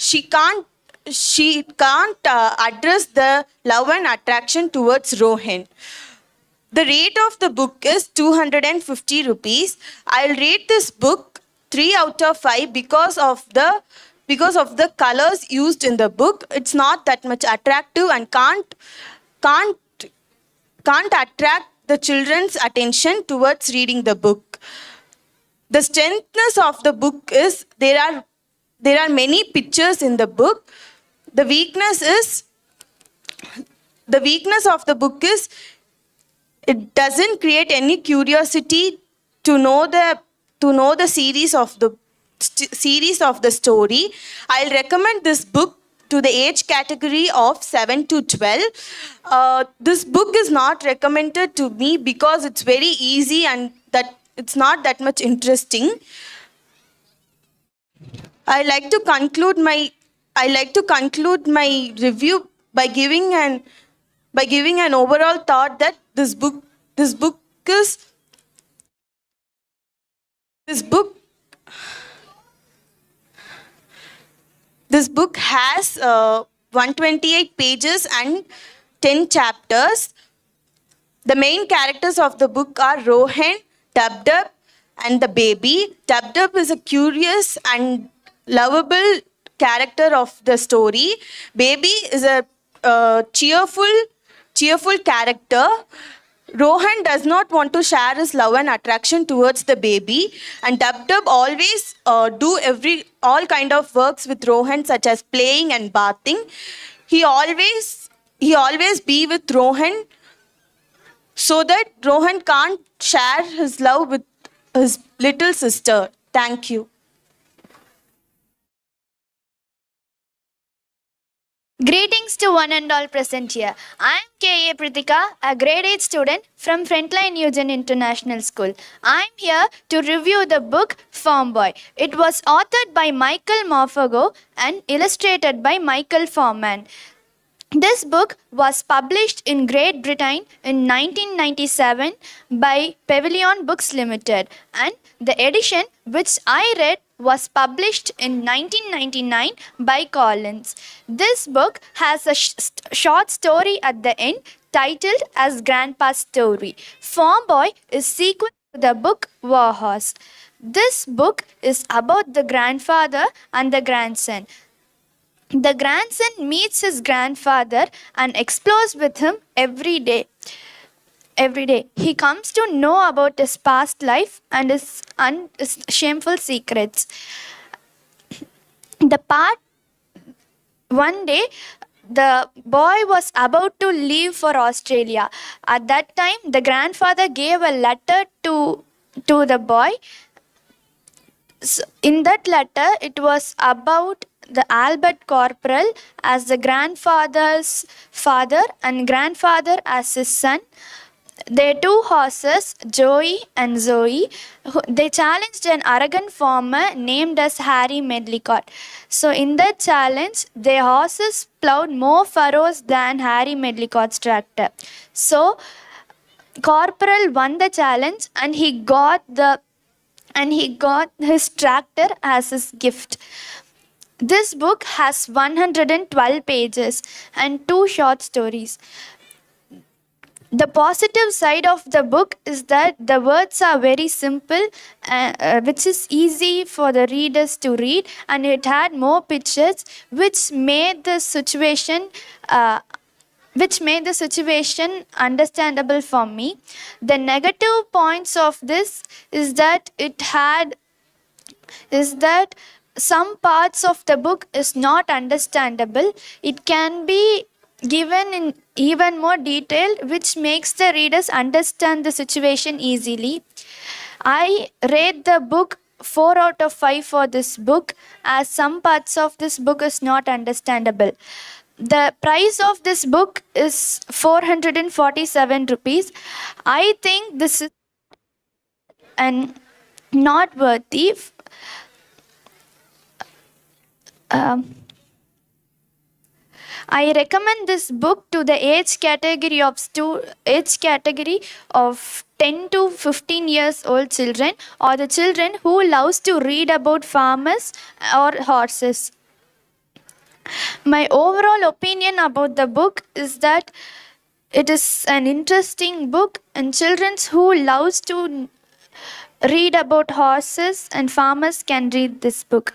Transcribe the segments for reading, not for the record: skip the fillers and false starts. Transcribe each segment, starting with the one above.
she can't address the love and attraction towards Rohan. The rate of the book is 250 rupees. I'll rate this book 3 out of 5 because of the colors used in the book. It's not that much attractive and can't attract the children's attention towards reading the book. The strengthness of the book is there are many pictures in the book. The weakness of the book is it doesn't create any curiosity to know the series of the story. I'll recommend this book to the age category of 7 to 12. This book is not recommended to me because it's very easy and that it's not that much interesting. I like to conclude my review by giving an overall thought that this book has 128 pages and 10 chapters. The main characters of the book are Rohan, Dub Dub, and the baby. Dub Dub is a curious and lovable character of the story. Baby is a cheerful character. Rohan does not want to share his love and attraction towards the baby, and Dub Dub always do all kind of works with Rohan, such as playing and bathing. He always be with Rohan so that Rohan can't share his love with his little sister. Thank you. Greetings to one and all present here. I am K.A. Pritika, a grade 8 student from Frontline Newgen International School. I am here to review the book Farm Boy. It was authored by Michael Morphago and illustrated by Michael Forman. This book was published in Great Britain in 1997 by Pavilion Books Limited, and the edition which I read was published in 1999 by Collins. This book has a short story at the end titled as Grandpa's Story. Farm Boy is sequel to the book War Horse. This book is about the grandfather and the grandson. The grandson meets his grandfather and explores with him every day. He comes to know about his past life and his shameful secrets. One day, the boy was about to leave for Australia. At that time, the grandfather gave a letter to the boy. So in that letter, it was about the Albert Corporal as the grandfather's father and grandfather as his son. Their two horses, Joey and Zoe, they challenged an arrogant farmer named as Harry Medlicott. So in that challenge, their horses plowed more furrows than Harry Medlicott's tractor. So Corporal won the challenge and he got his tractor as his gift. This book has 112 pages and 2 short stories. The positive side of the book is that the words are very simple, which is easy for the readers to read, and it had more pictures, which made the situation understandable for me. The negative points of this is that some parts of the book is not understandable. It can be given in even more detail, which makes the readers understand the situation easily. I rate the book 4 out of 5 for this book, as some parts of this book is not understandable. The price of this book is 447 rupees. I think this is not worthy. I recommend this book to the age category of 10 to 15 years old children, or the children who loves to read about farmers or horses. My overall opinion about the book is that it is an interesting book, and children who loves to read about horses and farmers can read this book.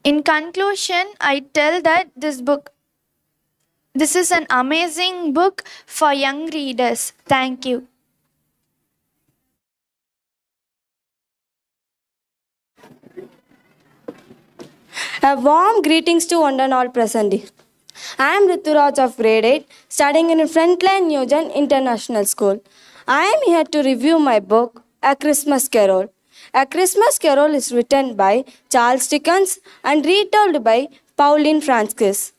In conclusion, I tell that this is an amazing book for young readers. Thank you. A warm greetings to one and all present. I am Rituraj of grade 8, studying in Frontline Newgen International School. I am here to review my book, A Christmas Carol. A Christmas Carol is written by Charles Dickens and retold by Pauline Francis.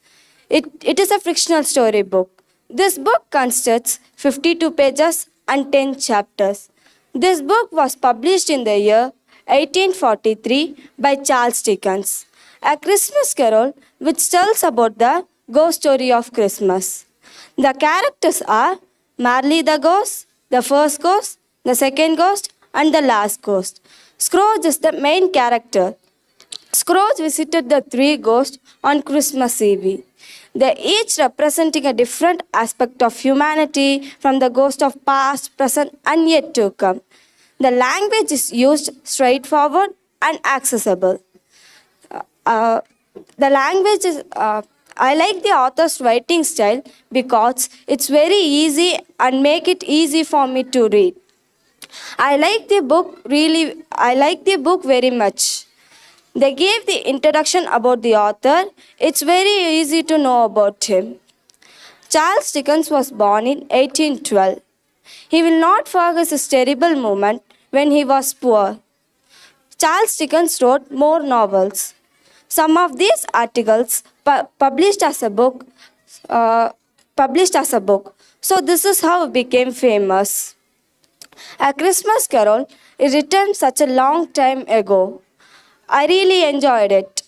It is a fictional story book. This book consists 52 pages and 10 chapters. This book was published in the year 1843 by Charles Dickens. A Christmas Carol, which tells about the ghost story of Christmas. The characters are Marley the ghost, the first ghost, the second ghost, and the last ghost. Scrooge is the main character. Scrooge visited the three ghosts on Christmas Eve. They each representing a different aspect of humanity, from the ghost of past, present, and yet to come. The language is used straightforward and accessible. The language is, I like the author's writing style because it's very easy and make it easy for me to read. I like the book very much. They gave the introduction about the author. It's very easy to know about him. Charles Dickens was born in 1812. He will not forget his terrible moment when he was poor. Charles Dickens wrote more novels. Some of these articles published as a book. So this is how it became famous. A Christmas Carol is written such a long time ago. I really enjoyed it.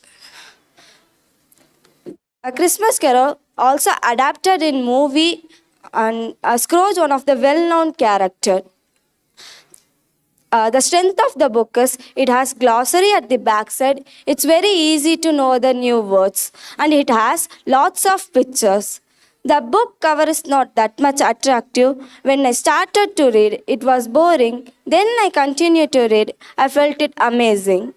A Christmas Carol also adapted in movie, and Scrooge, one of the well-known character. The strength of the book is it has glossary at the backside. It's very easy to know the new words, and it has lots of pictures. The book cover is not that much attractive. When I started to read, it was boring. Then I continued to read. I felt it amazing.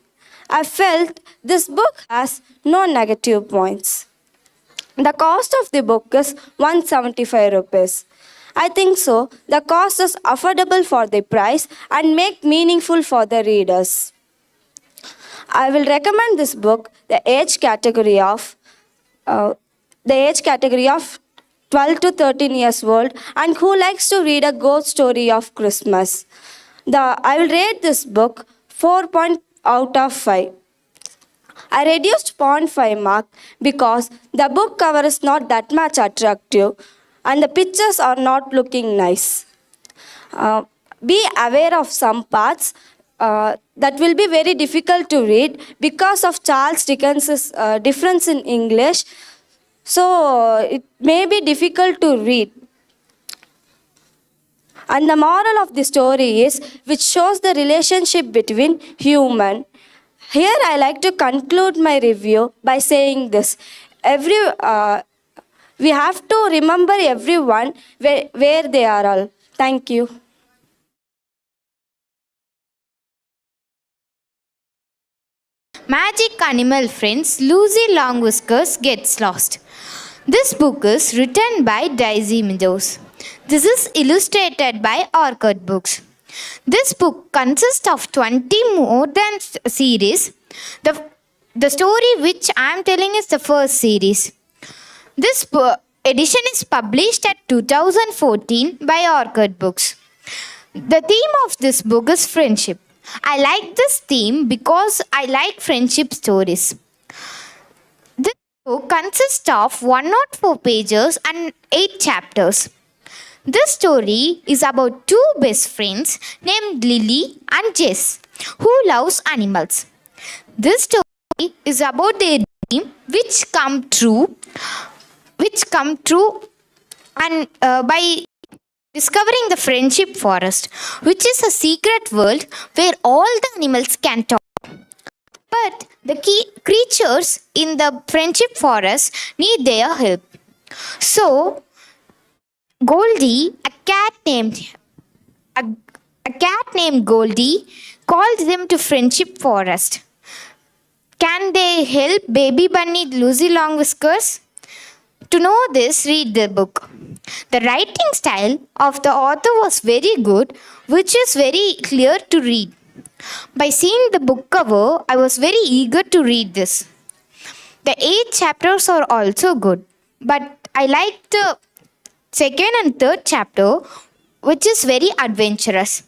I felt this book has no negative points. The cost of the book is 175 rupees. I think so. The cost is affordable for the price and make meaningful for the readers. I will recommend this book the age category of 12 to 13 years old and who likes to read a ghost story of Christmas. I will rate this book 4 out of 5. I reduced 0.5 mark because the book cover is not that much attractive and the pictures are not looking nice. Be aware of some parts that will be very difficult to read because of Charles Dickens' difference in English. So it may be difficult to read. And the moral of the story is which shows the relationship between human. Here I like to conclude my review by saying this. We have to remember everyone where they are all. Thank you. Magic Animal Friends Lucy Longwhiskers Gets Lost. This book is written by Daisy Meadows. This is illustrated by Orchid Books. This book consists of 20 more than series. The story which I am telling is the first series. This edition is published at 2014 by Orchid Books. The theme of this book is friendship. I like this theme because I like friendship stories. This book consists of 104 pages and 8 chapters. This story is about two best friends named Lily and Jess who loves animals. This story is about their dream which come true and by discovering the friendship forest, which is a secret world where all the animals can talk. But The creatures in the friendship forest need their help. So, Goldie, a, a cat named Goldie, called them to friendship forest. Can they help baby bunny Lucy Long Whiskers? To know this, read the book. The writing style of the author was very good, which is very clear to read. By seeing the book cover, I was very eager to read this. The 8 chapters are also good, but I like the second and third chapter, which is very adventurous.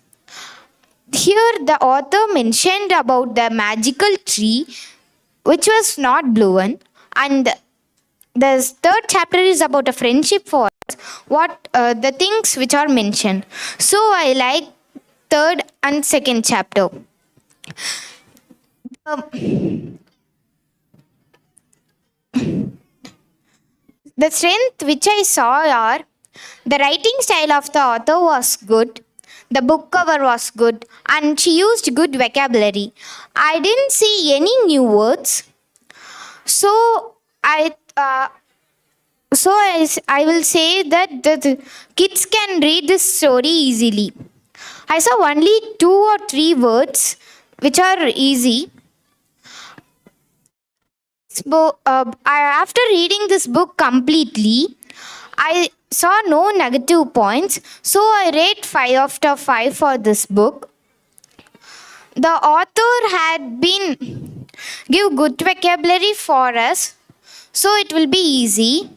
Here, the author mentioned about the magical tree, which was not blown, and the third chapter is about a friendship for what the things which are mentioned. So I like third and second chapter. The strength which I saw are the writing style of the author was good, the book cover was good, and she used good vocabulary. I didn't see any new words, so I will say that the kids can read this story easily. I saw only 2 or 3 words which are easy. After reading this book completely, I saw no negative points, so I rate 5 out of 5 for this book. The author had been give good vocabulary for us, so it will be easy.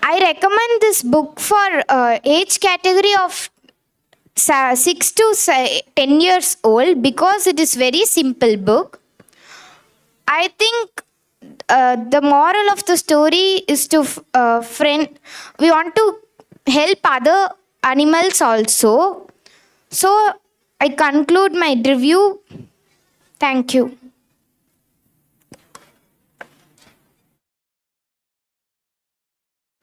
I recommend this book for age category of 6 to 10 years old because it is very simple book. I think the moral of the story is to we want to help other animals also. So I conclude my review. Thank you.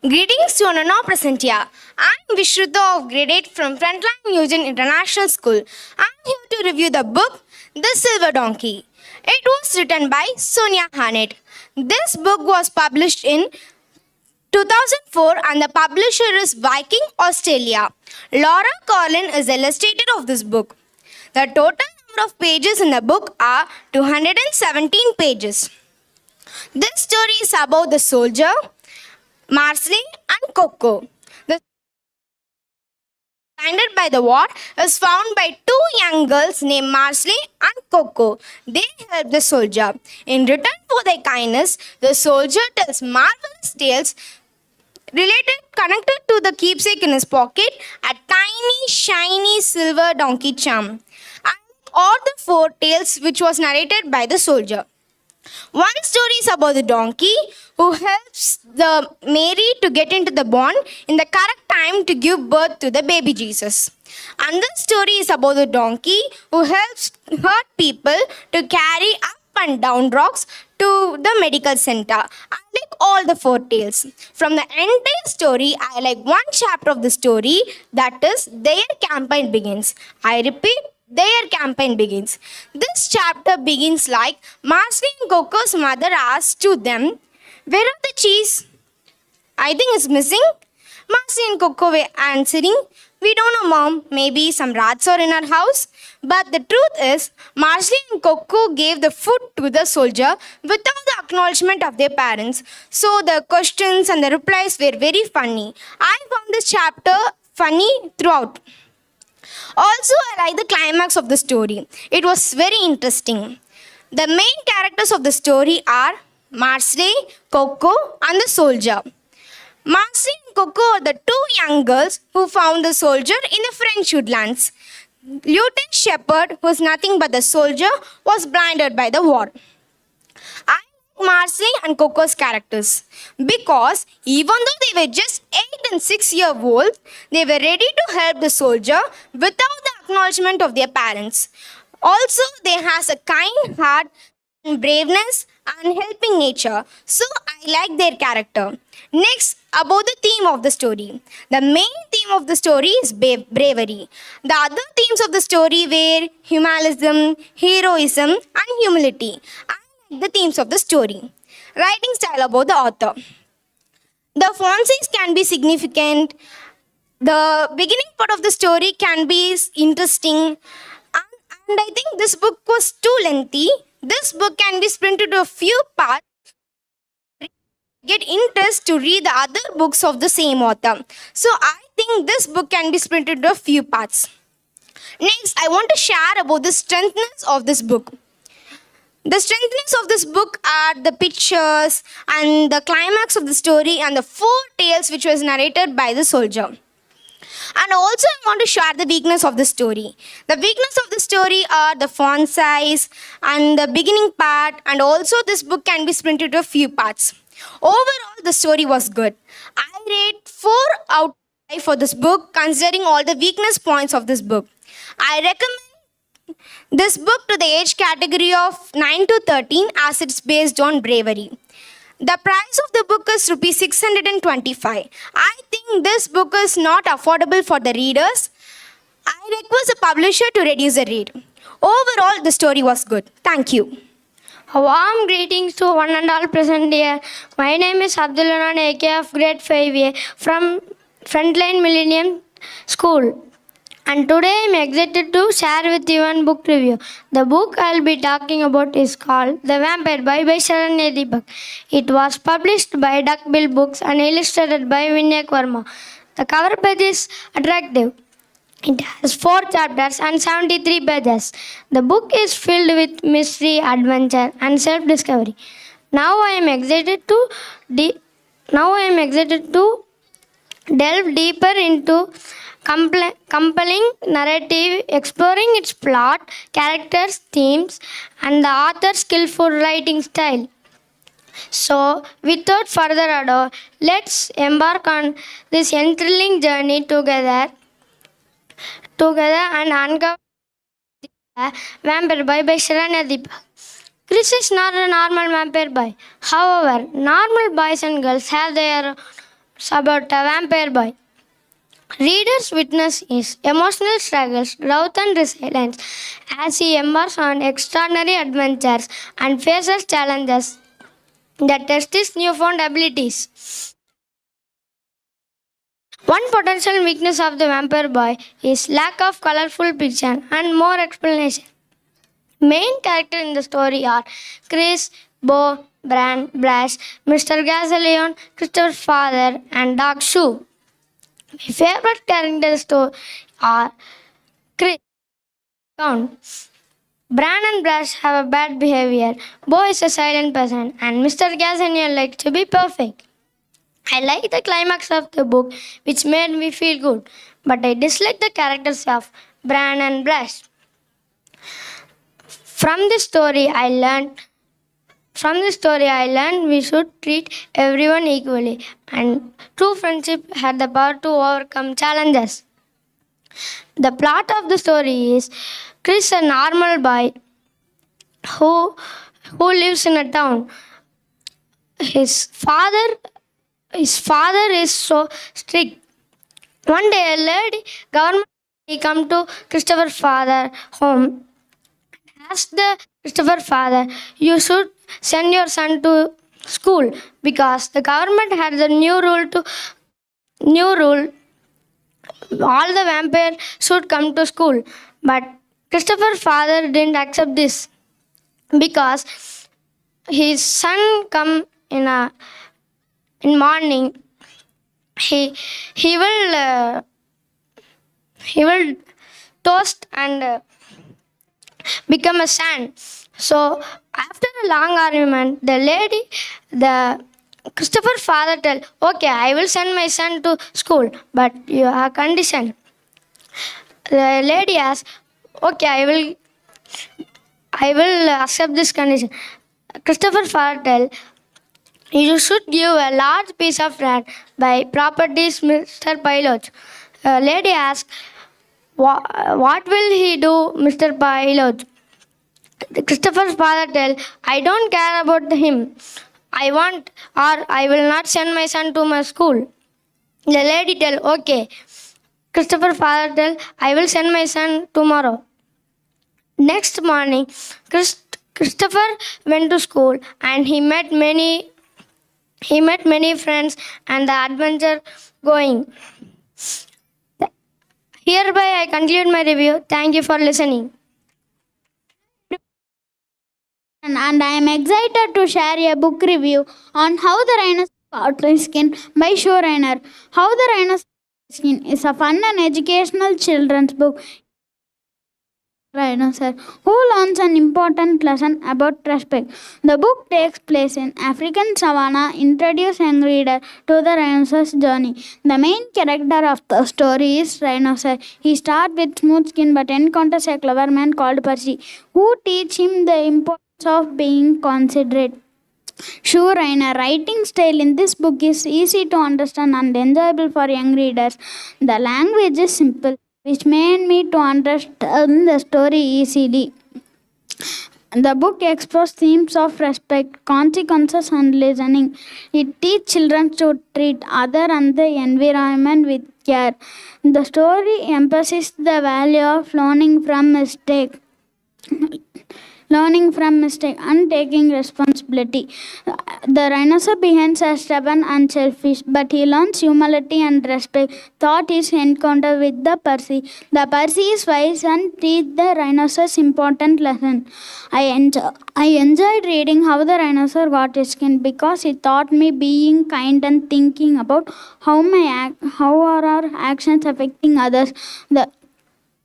Greetings to one and all present here. I'm Vishrudha of grade 8 from Frontline Mutant International School. I'm here to review the book The Silver Donkey. It was written by Sonia Hanet. This book was published in 2004 and the publisher is Viking Australia. Laura Carlin is the illustrator of this book. The total number of pages in the book are 217 pages. This story is about the soldier, Marceline and Coco. The blinded by the war is found by 2 young girls named Marceline and Coco. They help the soldier. In return for their kindness, the soldier tells marvelous tales connected to the keepsake in his pocket, a tiny, shiny silver donkey charm. And all the 4 tales which was narrated by the soldier. One story is about the donkey who helps the Mary to get into the barn in the correct time to give birth to the baby Jesus. Another story is about the donkey who helps hurt people to carry up and down rocks to the medical center. I like all the 4 tales. From the entire story, I like one chapter of the story, that is, their campaign begins. I repeat, their campaign begins. This chapter begins like Marceline and Coco's mother asks to them, "Where are the cheese? I think it's missing." Marceline and Coco were answering, "We don't know, Mom. Maybe some rats are in our house." But the truth is, Marceline and Coco gave the food to the soldier without the acknowledgement of their parents. So the questions and the replies were very funny. I found this chapter funny throughout. Also, I like the climax of the story. It was very interesting. The main characters of the story are Marceline, Coco, and the soldier. Marceline and Coco are the 2 young girls who found the soldier in the French woodlands. Lieutenant Shepard, who is nothing but the soldier, was blinded by the war. I like Marceline and Coco's characters because even though they were just 8 and 6 years old, they were ready to help the soldier without the acknowledgement of their parents. Also, they has a kind heart braveness and helping nature. So I like their character. Next, about the theme of the story. The main theme of the story is bravery. The other themes of the story were humanism, heroism, and humility. I like the themes of the story. Writing style about the author. The font size can be significant. The beginning part of the story can be interesting. And I think this book was too lengthy. This book can be split into a few parts. Get interest to read the other books of the same author. So I think this book can be split into a few parts. Next, I want to share about the strengths of this book. The strengths of this book are the pictures and the climax of the story and the four tales which was narrated by the soldier. And also I want to share the weakness of the story. The weakness of the story are the font size and the beginning part, and also this book can be split into a few parts. Overall, the story was good. I rate 4 out of 5 for this book considering all the weakness points of this book. I recommend this book to the age category of 9 to 13 as it's based on bravery. The price of the book is rupees 625. I think this book is not affordable for the readers. I request the publisher to reduce the rate. Overall, the story was good. Thank you. A warm greetings to one and all present here. My name is Abdullah AK of grade 5A from Frontline Millennium School. And today I am excited to share with you one book review. The book I will be talking about is called The Vampire Boy by Sharanya Deepak. It was published by Duckbill Books and illustrated by Vinayak Verma. The cover page is attractive. It has 4 chapters and 73 pages. The book is filled with mystery, adventure, and self-discovery. Now I am excited to delve deeper into compelling narrative, exploring its plot, characters, themes, and the author's skillful writing style. So, without further ado, let's embark on this enthralling journey together and uncover the Vampire Boy by Sharanya Deepak. Chris is not a normal vampire boy. However, normal boys and girls have their about a vampire boy. Readers witness his emotional struggles, growth and resilience as he embarks on extraordinary adventures and faces challenges that test his newfound abilities. One potential weakness of the vampire boy is lack of colorful picture and more explanation. Main characters in the story are Chris, Bo, Bran, Blash, Mr. Gaselion, Christopher's father, and Dog Shoe. My favorite characters are Chris, Count. Bran and Blash have a bad behavior. Bo is a silent person, and Mr. Gaselion likes to be perfect. I like the climax of the book, which made me feel good, but I dislike the characters of Bran and Blash. From this story, I learned we should treat everyone equally, and true friendship had the power to overcome challenges. The plot of the story is Chris, a normal boy who lives in a town. His father is so strict. One day, a lady government come to Christopher's father home. Asked the Christopher father, you should send your son to school because the government had the new rule. All the vampires should come to school. But Christopher's father didn't accept this because his son come in morning. He will toast and become a sand. So after a long argument, the Christopher father tell, okay, I will send my son to school, but you have condition. The lady asks, okay, I will accept this condition. Christopher father tell, you should give a large piece of land by properties, Mr. Pilot. Lady asks, what will he do, Mr. Pilot? Christopher's father tell, I don't care about him. I want or I will not send my son to my school. The lady tell, okay. Christopher's father tell, I will send my son tomorrow. Next morning, Christopher went to school and he met many friends and the adventure going. Hereby I conclude my review. Thank you for listening. And I am excited to share a book review on How the Rhinoceros Got His Skin by Show Rainer. How the Rhinoceros Got His Skin is a fun and educational children's book. Rhinoceros who learns an important lesson about respect. The book takes place in African savanna, introduces young reader to the rhinoceros journey. The main character of the story is Rhinoceros. He starts with smooth skin but encounters a clever man called Percy, who teach him the importance of being considerate. Sure, Rainer, writing style in this book is easy to understand and enjoyable for young readers. The language is simple, which made me to understand the story easily. The book explores themes of respect, consequences, and listening. It teaches children to treat others and the environment with care. The story emphasizes the value of learning from mistake and taking responsibility. The rhinoceros behaves as stubborn and selfish, but he learns humility and respect. Thought his encounter with the Percy. The Percy is wise and teach the rhinoceros important lesson. I enjoyed reading How the Rhinoceros Got His Skin because it taught me being kind and thinking about how are our actions affecting others.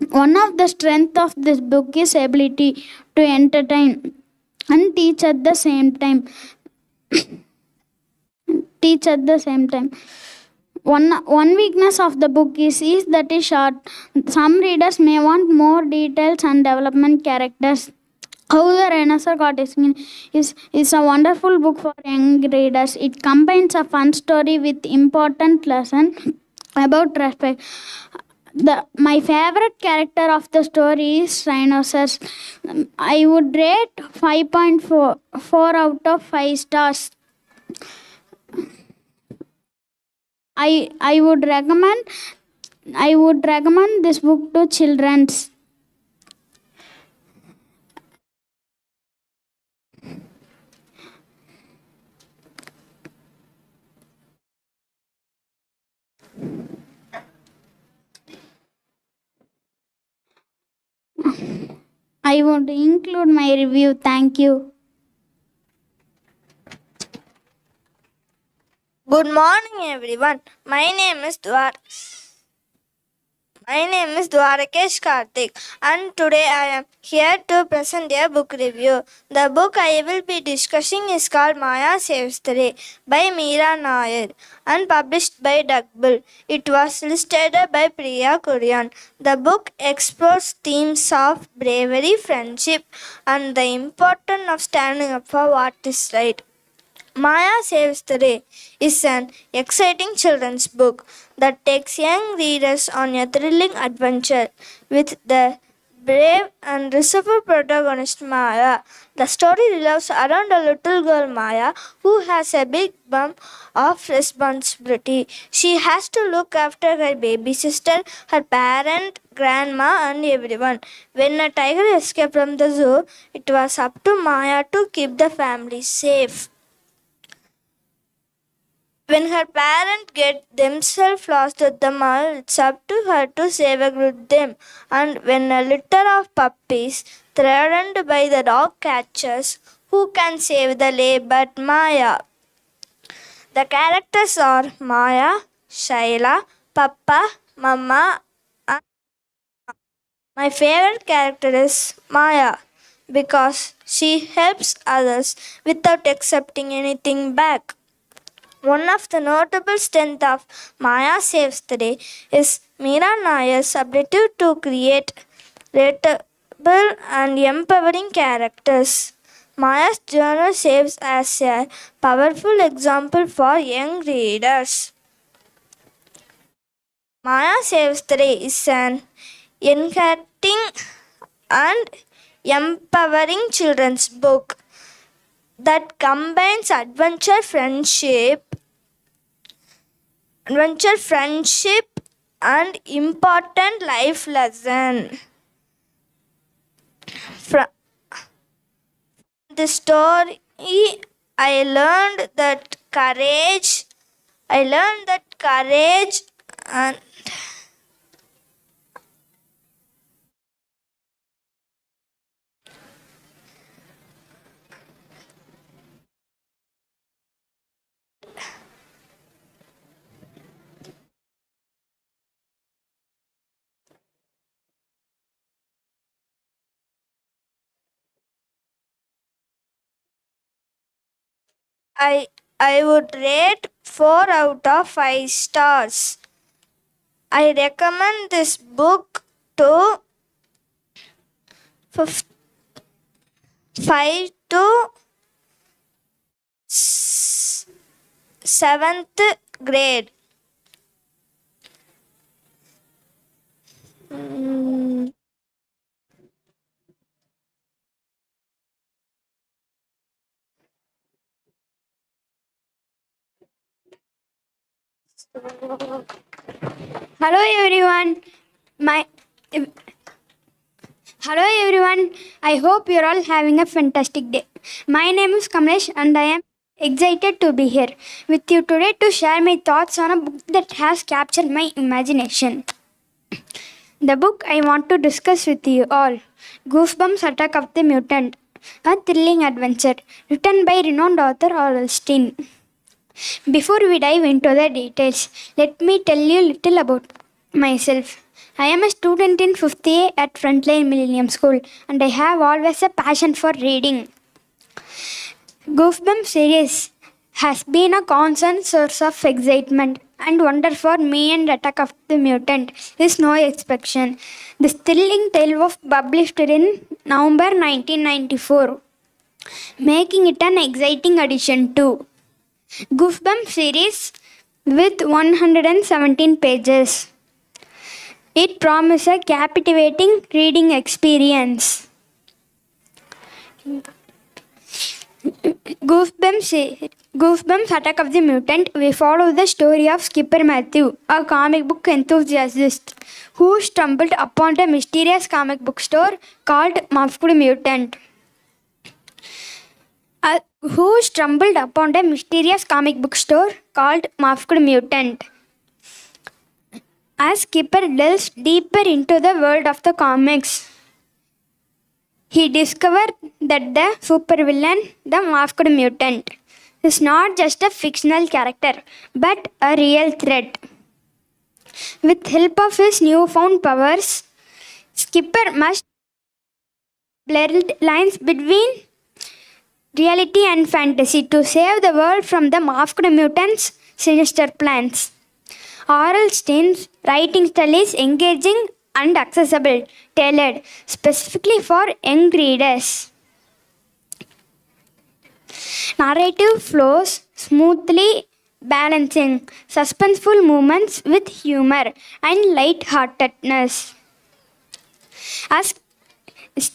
One of the strengths of this book is ability to entertain and teach at the same time. One weakness of the book is that it's short. Some readers may want more details and development characters. How the Rhinoceros Got His Skin is a wonderful book for young readers. It combines a fun story with important lesson about respect. My favorite character of the story is Rhinoceros. I would rate 5.4 out of 5 stars. I would recommend this book to children. I would include my review. Thank you. Good morning, everyone. My name is Dwarakesh Karthik, and today I am here to present a book review. The book I will be discussing is called Maya Saves the Day by Meera Nair and published by Duckbill. It was illustrated by Priya Kurian. The book explores themes of bravery, friendship, and the importance of standing up for what is right. Maya Saves the Day is an exciting children's book that takes young readers on a thrilling adventure with the brave and resourceful protagonist Maya. The story revolves around a little girl Maya who has a big bump of responsibility. She has to look after her baby sister, her parent, grandma, and everyone. When a tiger escaped from the zoo, it was up to Maya to keep the family safe. When her parents get themselves lost at the mall, it's up to her to save them. And when a litter of puppies threatened by the dog catchers, who can save the day but Maya? The characters are Maya, Shaila, Papa, Mama, and my favorite character is Maya because she helps others without accepting anything back. One of the notable strengths of Maya Saves the Day is Meera Nair's ability to create relatable and empowering characters. Maya's journal serves as a powerful example for young readers. Maya Saves the Day is an encouraging and empowering children's book that combines adventure, friendship, and important life lesson. From the story, I learned that courage. I learned that courage and I would rate 4 out of 5 stars. I recommend this book to 5 to 7th grade. Hello everyone. My Hello everyone. I hope you're all having a fantastic day. My name is Kamlesh and I am excited to be here with you today to share my thoughts on a book that has captured my imagination. The book I want to discuss with you all, Goosebumps Attack of the Mutant, a thrilling adventure written by renowned author Orwell. Before we dive into the details, let me tell you a little about myself. I am a student in 5th A at Frontline Millennium School and I have always a passion for reading. Goosebumps series has been a constant source of excitement and wonder for me, and Attack of the Mutant is no exception. This thrilling tale was published in November 1994, making it an exciting addition to Goosebumps series with 117 pages. It promises a captivating reading experience. Goosebumps Attack of the Mutant, we follow the story of Skipper Matthew, a comic book enthusiast who stumbled upon a mysterious comic book store called Mutant. As Skipper delves deeper into the world of the comics, he discovered that the supervillain, the Masked Mutant, is not just a fictional character but a real threat. With help of his newfound powers, Skipper must blur lines between reality and fantasy to save the world from the Masked Mutant's sinister plans. R.L. Stein's writing style is engaging and accessible, tailored specifically for young readers. Narrative flows smoothly, balancing suspenseful moments with humor and lightheartedness. As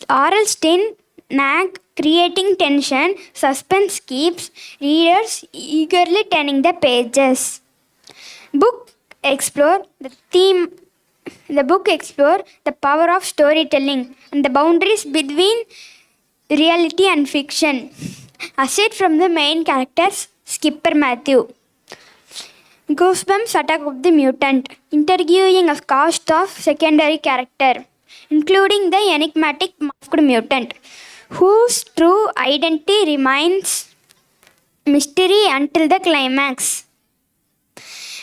R.L. Stein nag creating tension, suspense keeps readers eagerly turning the pages. The book explores the power of storytelling and the boundaries between reality and fiction. Aside from the main characters, Skipper Matthew, Goosebumps Attack of the Mutant, interviewing a cast of secondary characters, including the enigmatic Masked Mutant, whose true identity remains mystery until the climax.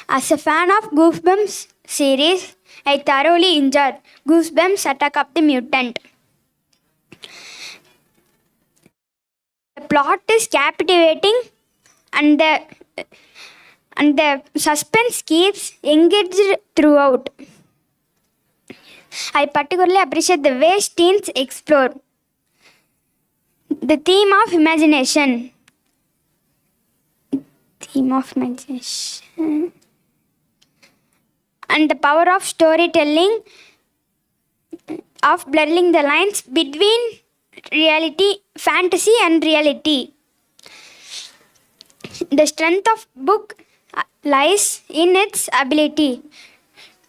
As a fan of Goosebumps series, I thoroughly enjoyed Goosebumps Attack of the Mutant. The plot is captivating and the suspense keeps engaged throughout. I particularly appreciate the way teens explore the theme of imagination. And the power of storytelling, of blurring the lines between fantasy and reality. The strength of book lies in its ability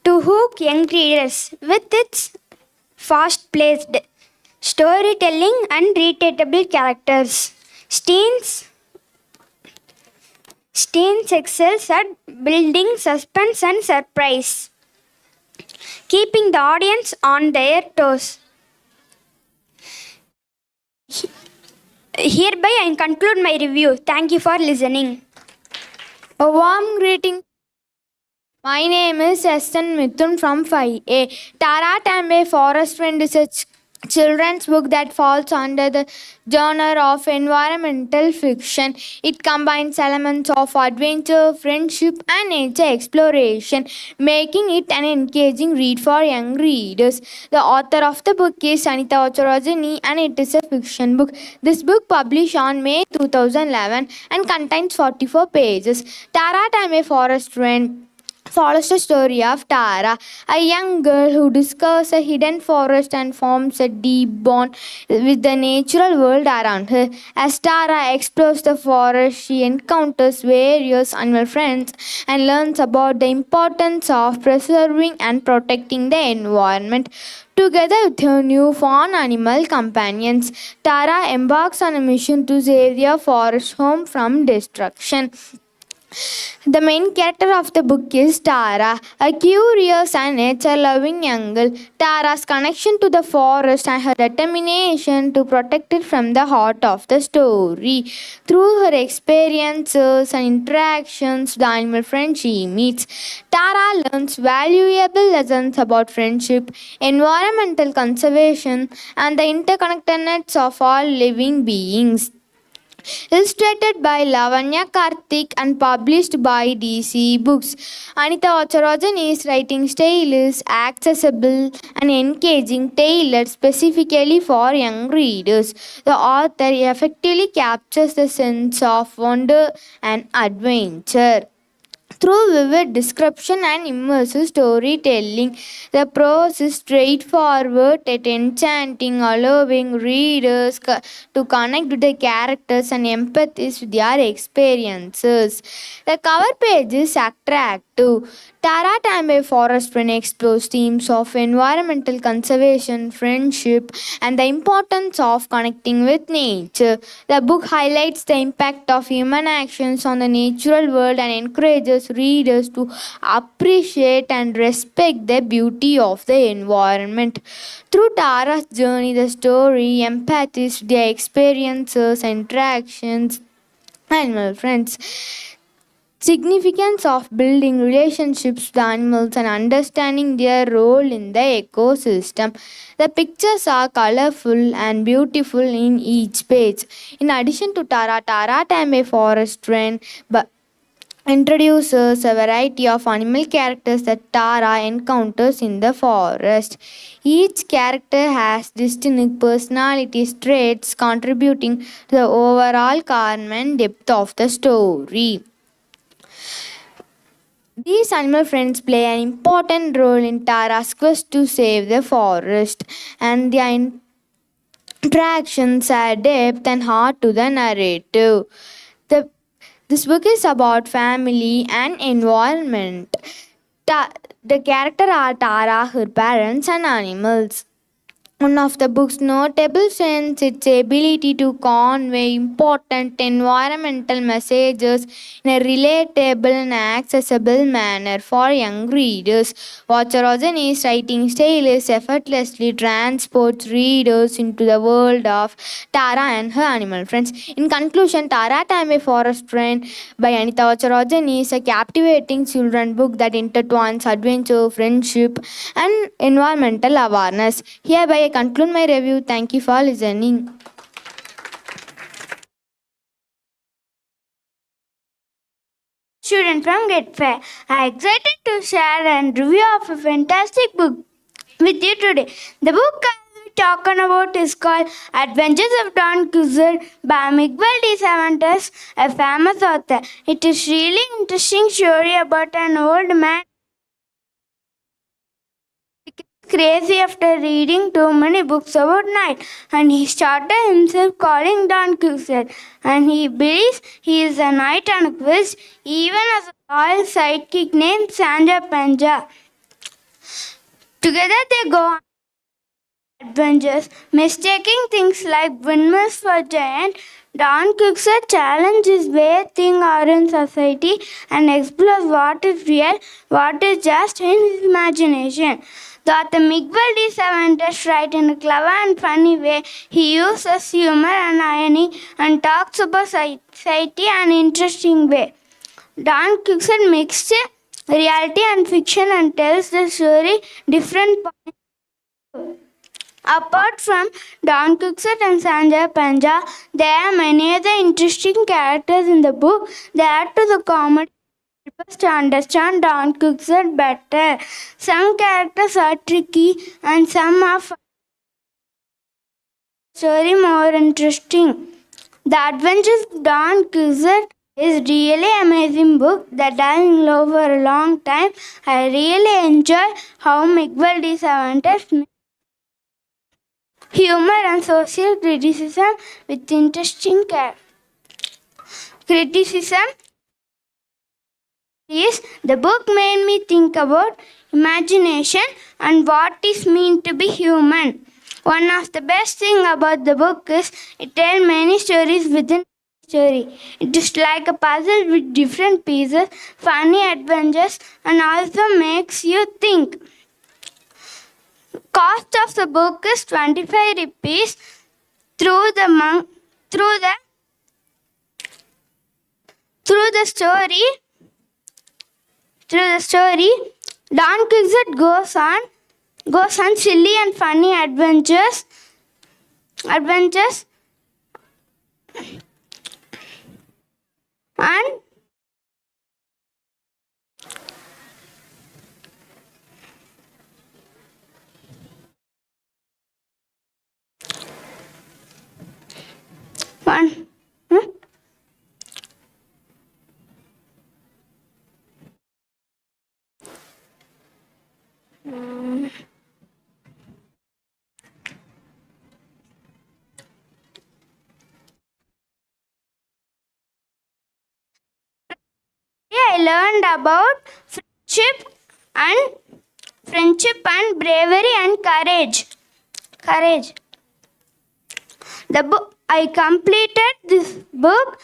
to hook young readers with its fast-paced storytelling and relatable characters. Steens excels at building suspense and surprise, keeping the audience on their toes. Hereby, I conclude my review. Thank you for listening. A warm greeting. My name is Eston Mithun from 5A. Tara Tambe Forest Wind is a children's book that falls under the genre of environmental fiction. It combines elements of adventure, friendship, and nature exploration, making it an engaging read for young readers. The author of the book is Anita Ocharojani, and it is a fiction book. This book published on May 2011 and contains 44 pages. Tara Tambe Forest Wind follows the story of Tara, a young girl who discovers a hidden forest and forms a deep bond with the natural world around her. As Tara explores the forest, she encounters various animal friends and learns about the importance of preserving and protecting the environment. Together with her new fawn animal companions, Tara embarks on a mission to save their forest home from destruction. The main character of the book is Tara, a curious and nature loving young girl. Tara's connection to the forest and her determination to protect it from the heart of the story. Through her experiences and interactions with the animal friends she meets, Tara learns valuable lessons about friendship, environmental conservation, and the interconnectedness of all living beings. Illustrated by Lavanya Karthik and published by DC Books. Anita Ocharojani's writing style is accessible and engaging, tailored specifically for young readers. The author effectively captures the sense of wonder and adventure through vivid description and immersive storytelling. The prose is straightforward yet enchanting, allowing readers to connect with the characters and empathize with their experiences. The cover page is attractive. Tara Tambe Forest Pen explores themes of environmental conservation, friendship, and the importance of connecting with nature. The book highlights the impact of human actions on the natural world and encourages readers to appreciate and respect the beauty of the environment. Through Tara's journey, the story empathies with their experiences, interactions, animal friends. Significance of building relationships with animals and understanding their role in the ecosystem. The pictures are colorful and beautiful in each page. In addition to Tara, Tara Tambe Forest Train introduces a variety of animal characters that Tara encounters in the forest. Each character has distinct personality traits contributing to the overall calm and depth of the story. These animal friends play an important role in Tara's quest to save the forest, and their interactions add depth and heart to the narrative. The, this book is about family and environment. The character are Tara, her parents, and animals. One of the book's notable strengths is its ability to convey important environmental messages in a relatable and accessible manner for young readers. Vacharojani's writing style is effortlessly transports readers into the world of Tara and her animal friends. In conclusion, Tara Tambe Forest Train by Anita Vacharojani is a captivating children's book that intertwines adventure, friendship, and environmental awareness. Hereby I conclude my review. Thank you for listening. Student from Get Fair. I am excited to share and review of a fantastic book with you today. The book I will be talking about is called Adventures of Don Quixote by Miguel de Cervantes, a famous author. It is really interesting story about an old man crazy after reading too many books about night, and he started himself calling Don Quixote, and he believes he is a knight and a quest, even as a loyal sidekick named Sanja Panja. Together they go on adventures, mistaking things like windmills for giant. Don Quixote challenges where things are in society and explores what is real, what is just in his imagination. The author Miguel de Cervantes writes in a clever and funny way. He uses humor and irony and talks about society in an interesting way. Don Quixote mixes reality and fiction and tells the story different points. Apart from Don Quixote and Sanjay Panja, there are many other interesting characters in the book. They add to the comedy and help us to understand Don Quixote better. Some characters are tricky and some are story more interesting. The Adventures of Don Quixote is really amazing book that I have in love for a long time. I really enjoy how Miguel de Cervantes humor and social criticism with interesting criticism is the book made me think about imagination and what is meant to be human. One of the best thing about the book is it tells many stories within a story. It is like a puzzle with different pieces, funny adventures, and also makes you think. Cost of the book is 25 rupees. Through the story, Don Quixote goes on silly and funny adventures, and one. I learned about friendship and bravery and courage. The book I completed this book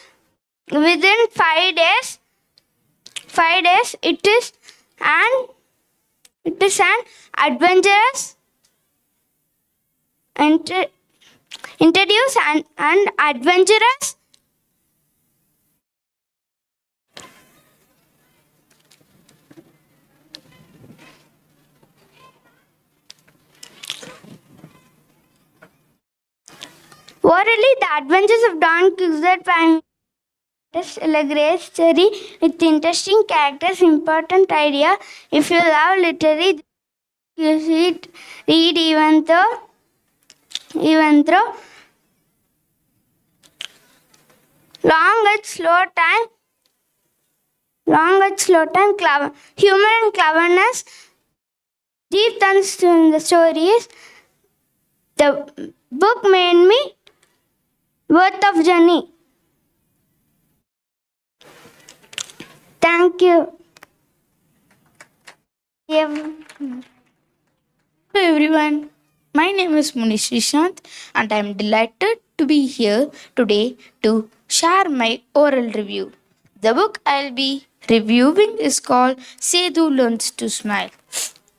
within 5 days. 5 days. It is an adventurous introduce and adventurous Orally, the adventures of Don Quixote is a great story with interesting characters, important idea. If you love literary, you should read even though long and slow time, humor and cleverness, deep thoughts in the stories. The book made me worth of journey. Thank you. Hello everyone, my name is Munish Vishant and I am delighted to be here today to share my oral review. The book I'll be reviewing is called Sethu Learns to Smile,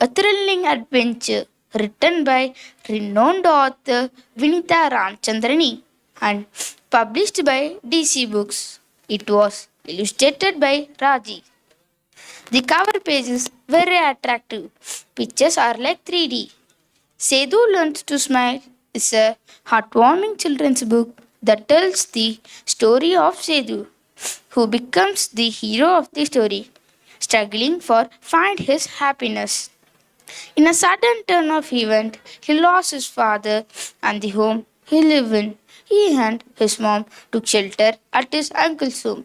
a thrilling adventure written by renowned author Vinita Ramchandrani and published by DC Books. It was illustrated by Raji. The cover page is very attractive. Pictures are like 3D. Sethu Learns to Smile is a heartwarming children's book that tells the story of Sethu, who becomes the hero of the story, struggling for find his happiness. In a sudden turn of event, he lost his father and the home he lived in. He and his mom took shelter at his uncle's home,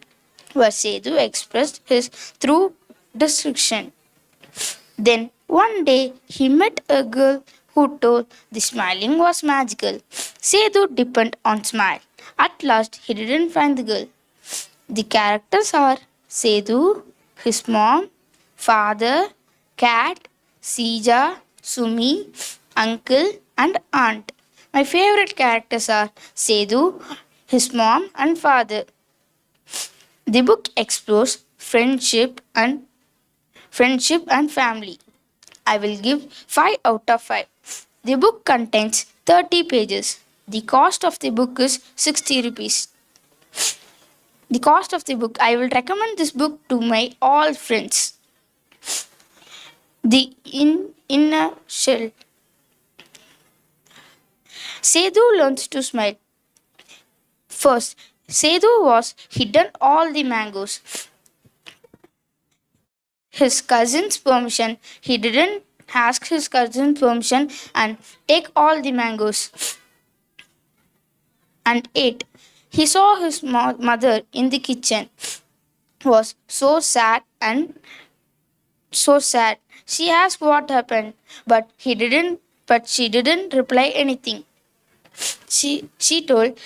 where Sethu expressed his true destruction. Then One day he met a girl who told the smiling was magical. Sethu depended on smile. At last he didn't find the girl. The characters are Sethu, his mom, father, cat, Sija, Sumi, uncle, and aunt. My favorite characters are Sethu, his mom, and father. The book explores friendship and family. I will give 5 out of 5. The book contains 30 pages. The cost of the book is 60 rupees. The cost of the book. I will recommend this book to my all friends. The inner shell. Sethu learns to smile. First, Sethu was hidden all the mangoes. His cousin's permission. He didn't ask his cousin's permission and take all the mangoes and ate. He saw his mother in the kitchen. Was so sad and so sad. She asked what happened, but she didn't reply anything. She told,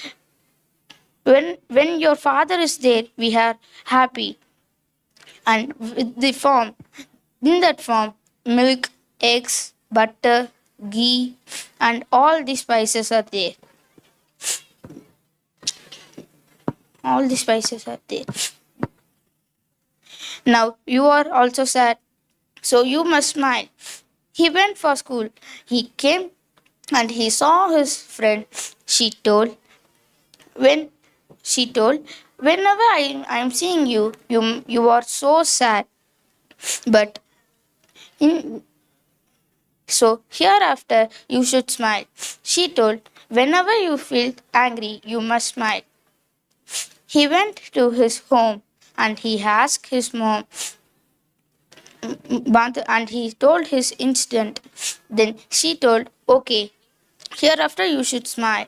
when your father is there, we are happy. And with the farm, in that farm, milk, eggs, butter, ghee, and all the spices are there. All the spices are there. Now you are also sad, so you must smile. He went for school. He came and he saw his friend. When she told, whenever I am seeing you, you are so sad. But in so hereafter you should smile. She told, whenever you feel angry, you must smile. He went to his home and he asked his mom and he told his incident. Then she told, okay, hereafter you should smile.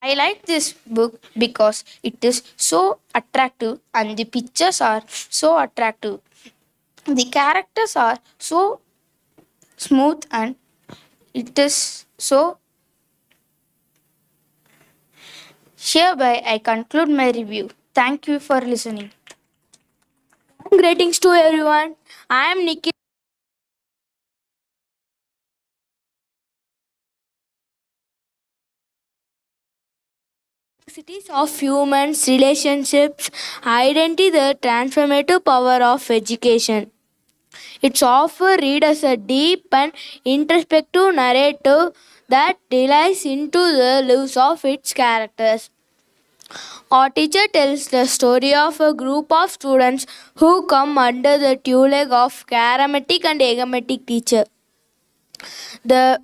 I like this book because it is so attractive and the pictures are so attractive. The characters are so smooth and it is so. Hereby I conclude my review. Thank you for listening. Greetings to everyone. I am Nikki. Complexities of humans, relationships, identity, the transformative power of education. Its offer readers a deep and introspective narrative that delves into the lives of its characters. Our teacher tells the story of a group of students who come under the tutelage of charismatic and enigmatic teacher. The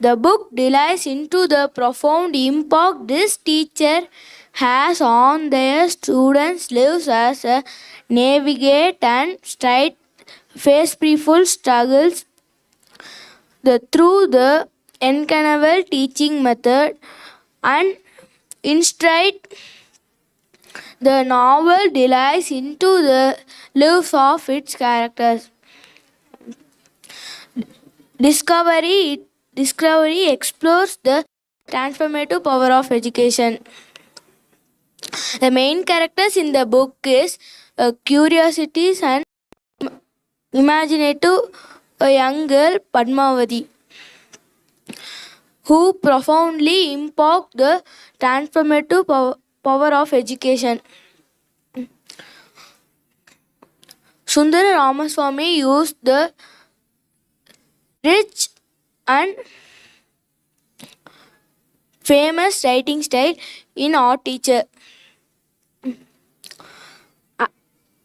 The book delves into the profound impact this teacher has on their students' lives as they navigate and stride face fearful struggles through the incredible teaching method and instead the novel delves into the lives of its characters. Discovery explores the transformative power of education. The main characters in the book is curiosities and imaginative a young girl Padmavati who profoundly impact the transformative power of education. Sundara Ramaswamy used the rich and famous writing style in Our Teacher.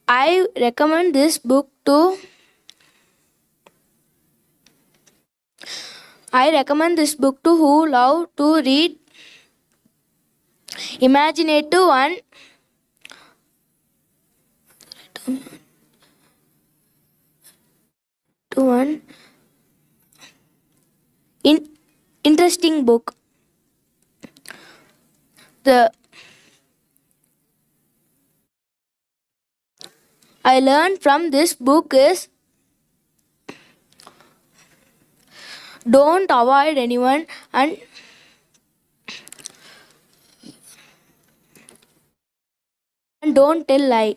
I recommend this book to who love to read imaginative and interesting book. The I learned from this book is don't avoid anyone and don't tell lie.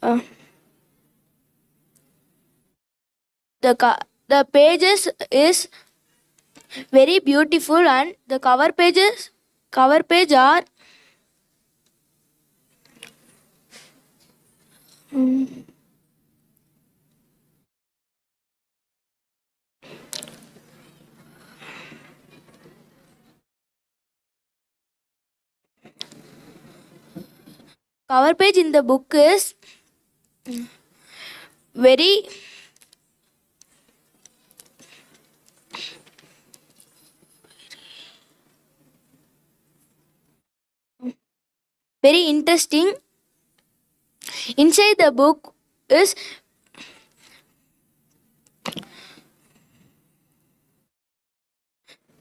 Uh, the pages is very beautiful and the cover page are cover page in the book is very very interesting. Inside the book is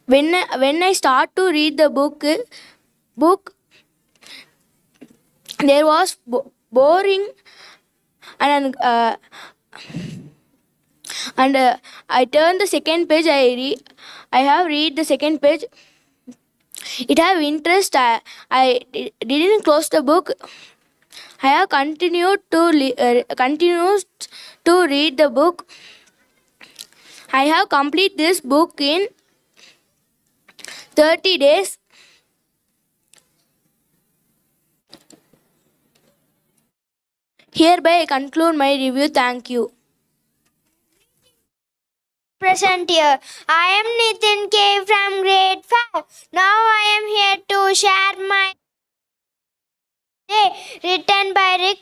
when I start to read the book there was boring and I turned the second page. I have read the second page. It have interest. I didn't close the book. I have continued to read the book. I have complete this book in 30 days. Hereby I conclude my review. Thank you. Present here. I am Nitin K from grade 5. Now I am here to share my day written by Rick,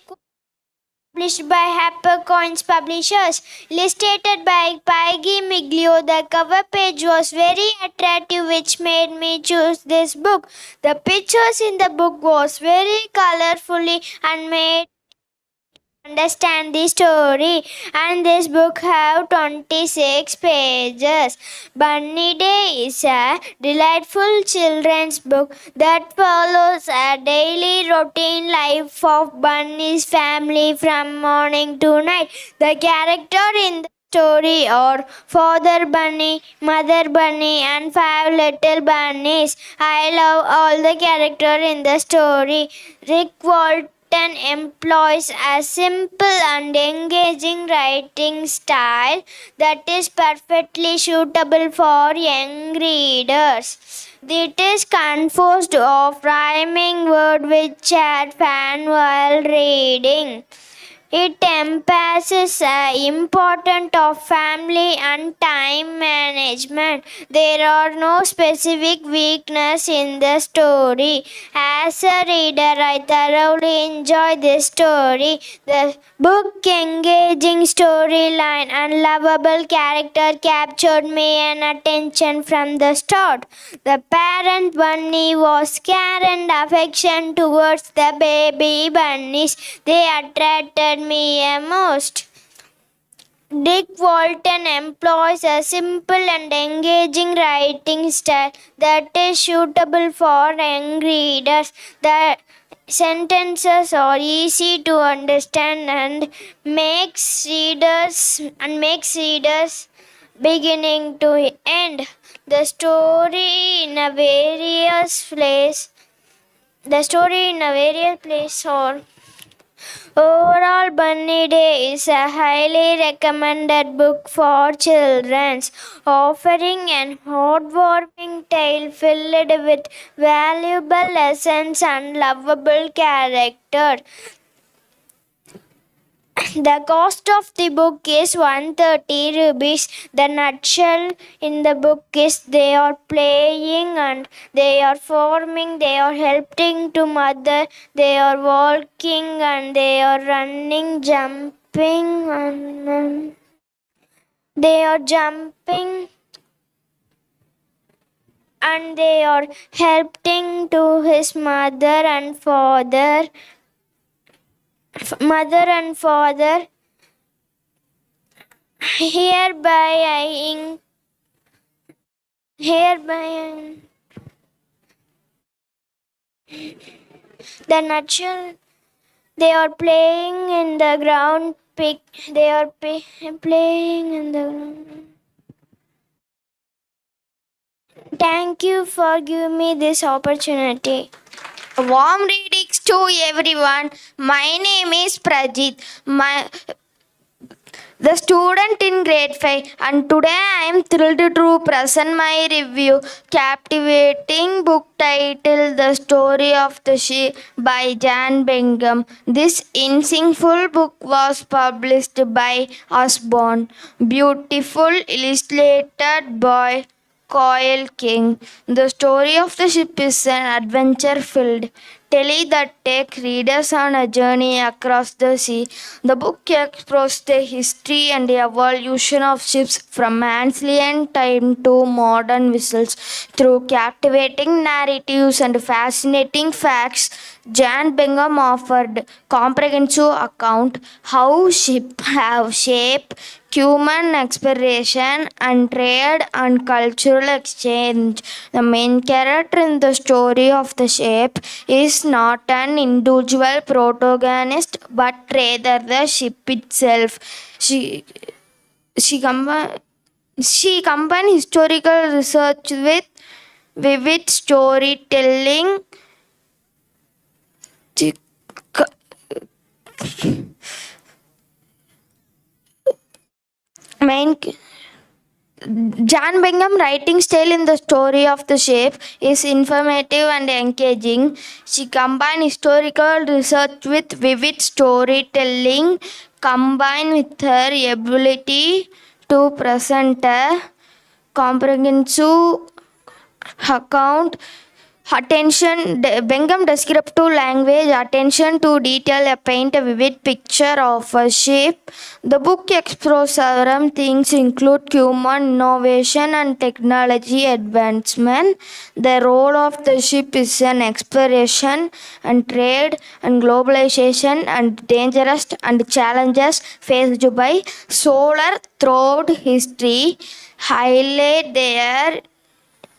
published by HarperCollins Publishers, illustrated by Peggy Miglio. The cover page was very attractive, which made me choose this book. The pictures in the book was very colorfully and made understand the story, and this book have 26 pages. Bunny Day is a delightful children's book that follows a daily routine life of Bunny's family from morning to night. The character in the story are Father Bunny, Mother Bunny, and 5 little bunnies. I love all the character in the story. Rick Walton employs a simple and engaging writing style that is perfectly suitable for young readers. It is composed of rhyming words which add fun while reading. It emphasizes the importance of family and time management. There are no specific weaknesses in the story. As a reader, I thoroughly enjoy this story. The book engaging storyline and lovable character captured my attention from the start. The parent bunny was care and affection towards the baby bunnies. They attracted me most. Dick Walton employs a simple and engaging writing style that is suitable for young readers. The sentences are easy to understand and makes readers beginning to end. The story in a various place. Or overall, Bunny Day is a highly recommended book for children, offering an heartwarming tale filled with valuable lessons and lovable characters. The cost of the book is 130 rupees. The nutshell in the book is they are playing and they are forming, they are helping to mother, they are walking and they are running, jumping and they are jumping and they are helping to his mother and father. Hereby I hereby The nutshell, they are playing in the ground. They are playing in the ground. Thank you for giving me this opportunity. Warm readings to everyone. My name is Prajit. The student in grade 5, and today I am thrilled to present my review. Captivating book titled The Story of the Sheep by Jan Bingham. This insightful book was published by Osborne. Beautiful illustrated by Coil King. The story of the ship is an adventure filled tale that takes readers on a journey across the sea. The book explores the history and evolution of ships from ancient time to modern vessels through captivating narratives and fascinating facts. Jan Bingham offered comprehensive account how ships have shaped human exploration and trade and cultural exchange. The main character in the story of the ship is not an individual protagonist but rather the ship itself. She combines historical research with vivid storytelling. She main Jan Bingham writing style in the story of the ship is informative and engaging. She combines historical research with vivid storytelling, combined with her ability to present a comprehensive account. Bingham descriptive language, attention to detail, paint a vivid picture of a ship. The book explores several things, include human innovation and technology advancement. The role of the ship is an exploration and trade and globalization and dangerous and challenges faced by solar throughout history. Highlight there.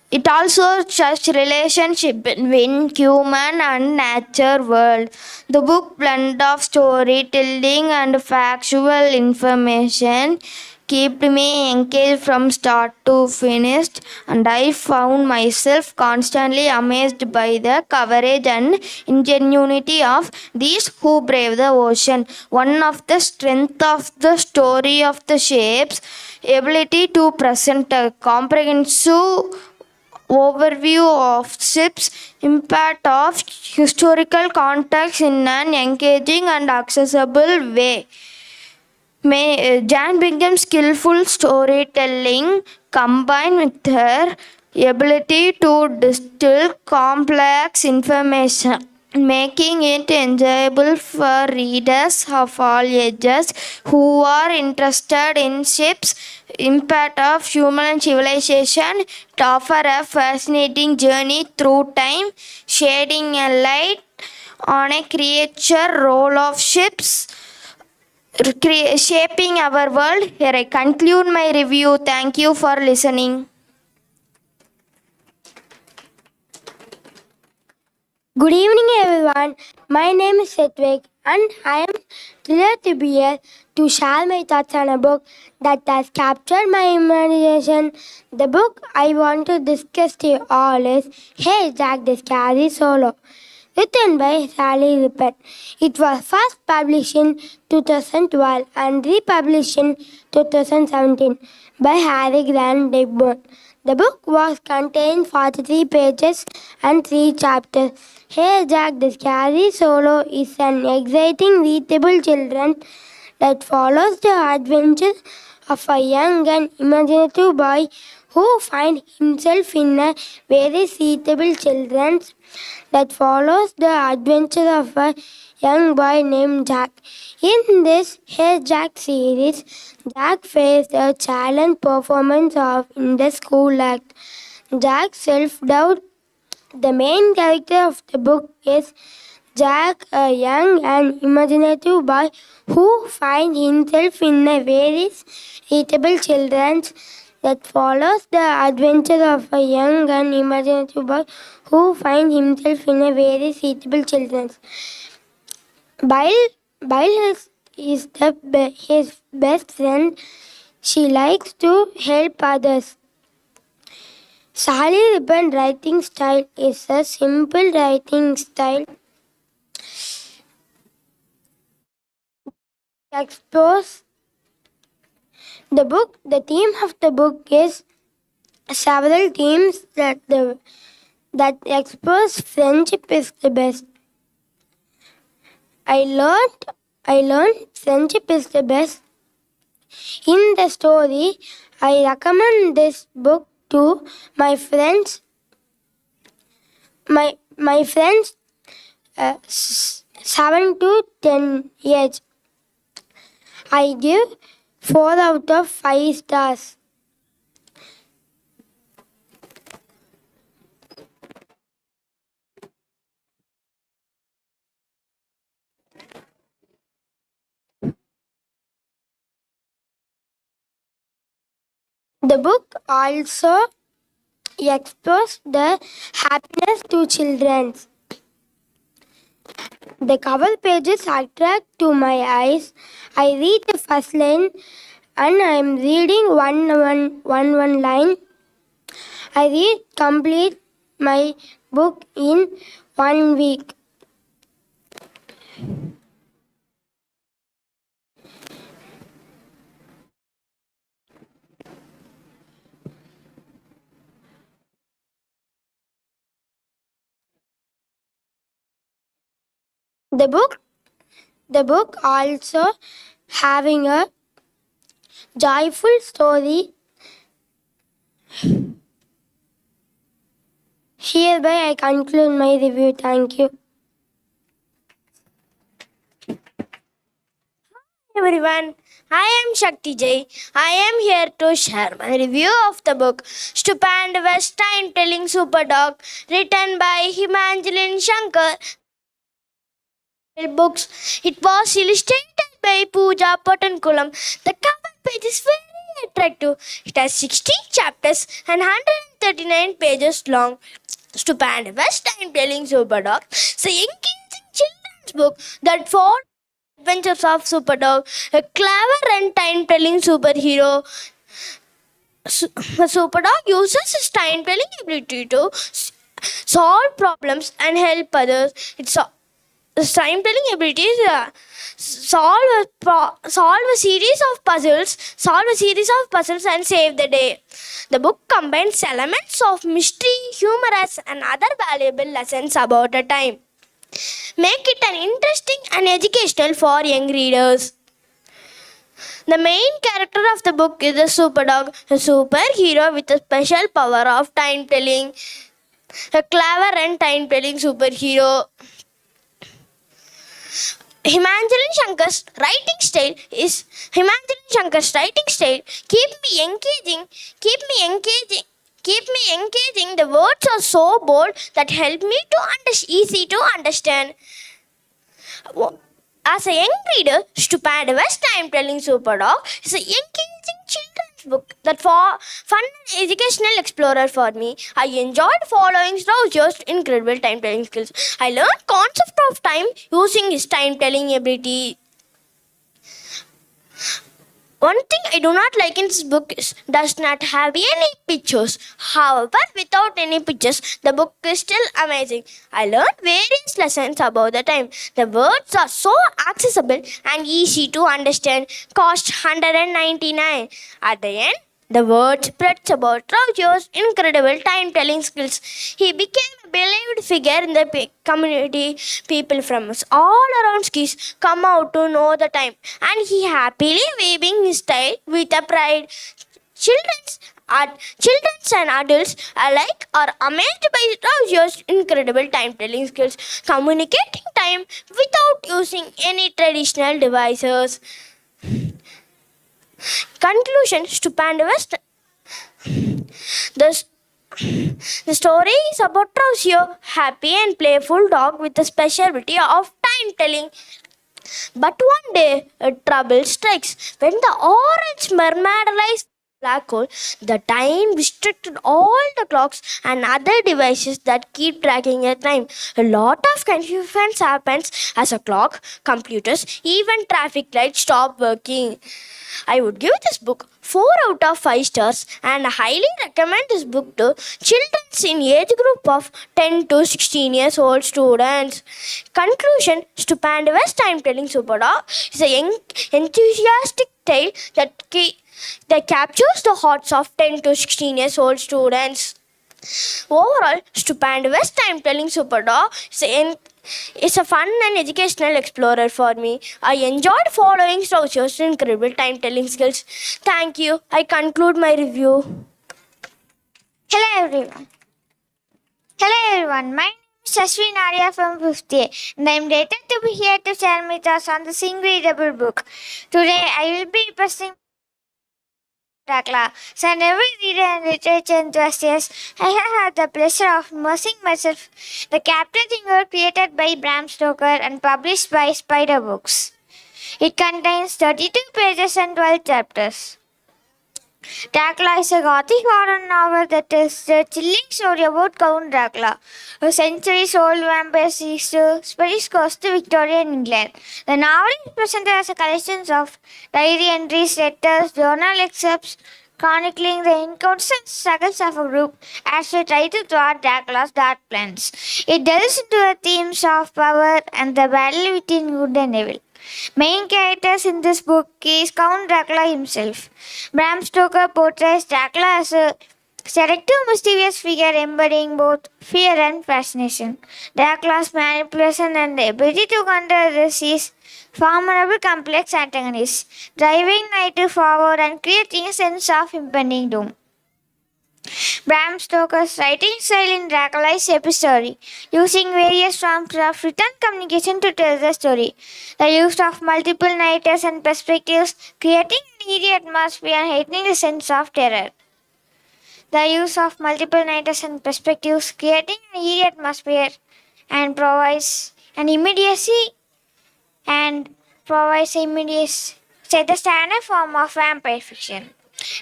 It also touches relationship between human and nature world. The book blend of storytelling and factual information kept me engaged from start to finish, and I found myself constantly amazed by the courage and ingenuity of these who brave the ocean. One of the strengths of the story of the ship's ability to present a comprehensive overview of ships, impact of historical context in an engaging and accessible way. Jan Bingham's skillful storytelling combined with her ability to distill complex information, making it enjoyable for readers of all ages who are interested in ships, impact of human civilization. It offers a fascinating journey through time, shedding a light on a creature role of ships shaping our world. Here I conclude my review. Thank you for listening. Good evening, everyone. My name is Setwik, and I am thrilled to be here to share my thoughts on a book that has captured my imagination. The book I want to discuss to you all is Hey Jack the Scary Solo, written by Sally Rippet. It was first published in 2012 and republished in 2017 by Harry Grant Degborn. The book was contained 43 pages and 3 chapters. Hey Jack the Scary Solo is an exciting readable children that follows the adventures of a young and imaginative boy who finds himself in a very suitable children's that follows the adventure of a young boy named Jack. In this Hey Jack series, Jack faced a challenge performance of in the school act. Jack's self-doubt. The main character of the book is Jack, a young and imaginative boy who finds himself in a very readable children's that follows the adventure of a young and imaginative boy who finds himself in a very suitable children's. Bile is his best friend. She likes to help others. Sally Ribbon writing style is a simple writing style. Explores the theme of the book is several themes that explores friendship is the best. I learned friendship is the best. In the story, I recommend this book to my friends. My friends 7 to 10 age. I give 4 out of 5 stars. The book also explores the happiness to children. The cover pages attract to my eyes. I read the first line and I am reading one line. I read complete my book in 1 week. The book also having a joyful story. Hereby I conclude my review. Thank you. Everyone, I am Shakti Jay. I am here to share my review of the book Stupendous Time-Telling Superdog, written by Himanjalin Shankar. Books. It was illustrated by Pooja Patankulam. The cover page is very attractive. It has 16 chapters and 139 pages long. Stupendous Time-Telling Superdog is an engaging children's book that follows adventures of Superdog, a clever and time-telling superhero. Superdog uses his time-telling ability to solve problems and help others. His time-telling ability is solve a series of puzzles and save the day. The book combines elements of mystery, humorous, and other valuable lessons about the time. Make it an interesting and educational for young readers. The main character of the book is the Superdog, a superhero with a special power of time telling. A clever and time telling superhero. Himanjalin Shankar's writing style keep me engaging. The words are so bold that help me to easy to understand. As a young reader, Stupendous Time-Telling Superdog is an engaging children's book that for fun and educational explorer for me. I enjoyed following Roger's incredible time-telling skills. I learned concept of time using his time-telling ability. One thing I do not like in this book is does not have any pictures. However, without any pictures, the book is still amazing. I learned various lessons about the time. The words are so accessible and easy to understand. Cost $199. At the end, the word spreads about Roger's incredible time-telling skills. He became a beloved figure in the community. People from all around skis come out to know the time, and he happily waving his tail with a pride. Children and adults alike are amazed by Roger's incredible time-telling skills, communicating time without using any traditional devices. Conclusion: Stupendous. The story is about Rocio, happy and playful dog with a specialty of time telling. But one day, a trouble strikes when the orange mermaid lies black hole, the time restricted all the clocks and other devices that keep tracking your time. A lot of confusion happens as a clock, computers, even traffic lights stop working. I would give this book 4 out of 5 stars and I highly recommend this book to children in age group of 10 to 16 years old students. Conclusion: Stupendous Time-Telling Superdog is a young, enthusiastic tale that captures the hearts of 10 to 16 years old students. Overall, Stupendous Time-Telling Superdog is a fun and educational explorer for me. I enjoyed following Strauss's incredible time-telling skills. Thank you. I conclude my review. Hello everyone. Hello everyone. My name is Ashwin Arya from 5th year and I am delighted to be here to share my thoughts on the Sing readable book. Today I will be presenting Dracula. So every reader and literature enthusiast, I have had the pleasure of immersing myself the captivating world created by Bram Stoker and published by Spider Books. It contains 32 pages and 12 chapters. Dracula is a gothic horror novel that tells the chilling story about Count Dracula, a centuries-old vampire seeks to spread his curse to Victorian England. The novel is presented as a collection of diary entries, letters, journal excerpts, chronicling the encounters and struggles of a group as they try to thwart Dracula's dark plans. It delves into the themes of power and the battle between good and evil. Main characters in this book is Count Dracula himself. Bram Stoker portrays Dracula as a seductive, mischievous figure embodying both fear and fascination. Dracula's manipulation and the ability to counter his formidable complex antagonist, driving Knight forward and creating a sense of impending doom. Bram Stoker's writing style in Dracula is episodic, using various forms of written communication to tell the story. The use of multiple narrators and perspectives, creating an eerie atmosphere and heightening the sense of terror. The use of multiple narrators and perspectives, creating an eerie atmosphere and provides immediacy, set the standard form of vampire fiction.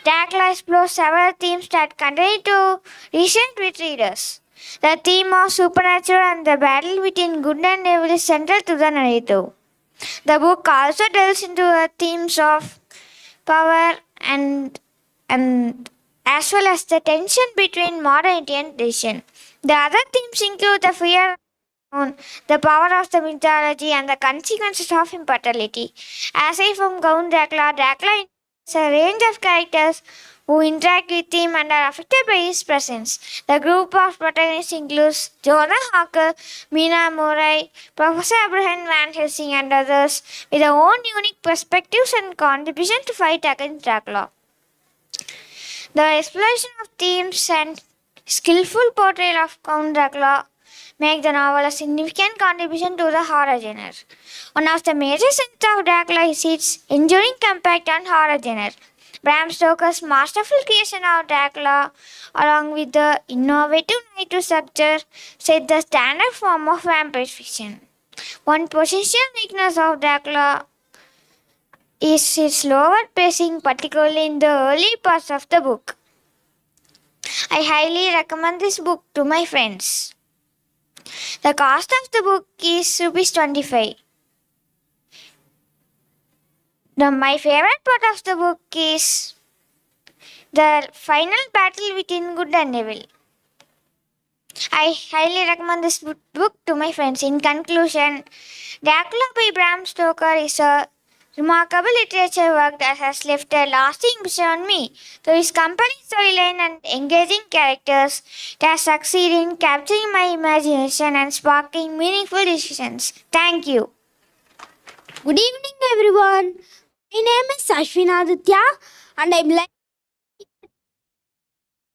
Dracula explores several themes that continue to resonate with readers. The theme of supernatural and the battle between good and evil is central to the narrative. The book also delves into the themes of power and as well as the tension between modernity and tradition. The other themes include the fear of the unknown, the power of the mythology, and the consequences of immortality. Aside from Count Dracula, Dracula is a range of characters who interact with him and are affected by his presence. The group of protagonists includes Jonah Harker, Mina Murray, Professor Abraham Van Helsing, and others with their own unique perspectives and contribution to fight against Dracula. The exploration of themes and skillful portrayal of Count Dracula make the novel a significant contribution to the horror genre. One of the major strengths of Dracula is its enduring impact on horror genre. Bram Stoker's masterful creation of Dracula, along with the innovative narrative structure, set the standard form of vampire fiction. One potential weakness of Dracula is its slower pacing, particularly in the early parts of the book. I highly recommend this book to my friends. The cost of the book is ₹25. My favorite part of the book is the final battle between good and evil. I highly recommend this book to my friends. In conclusion, Dracula by Bram Stoker is a remarkable literature work that has left a lasting impression on me. Through its compelling storyline and engaging characters, it has succeeded in capturing my imagination and sparking meaningful decisions. Thank you. Good evening, everyone. My name is Ashwin Aditya, and I'm like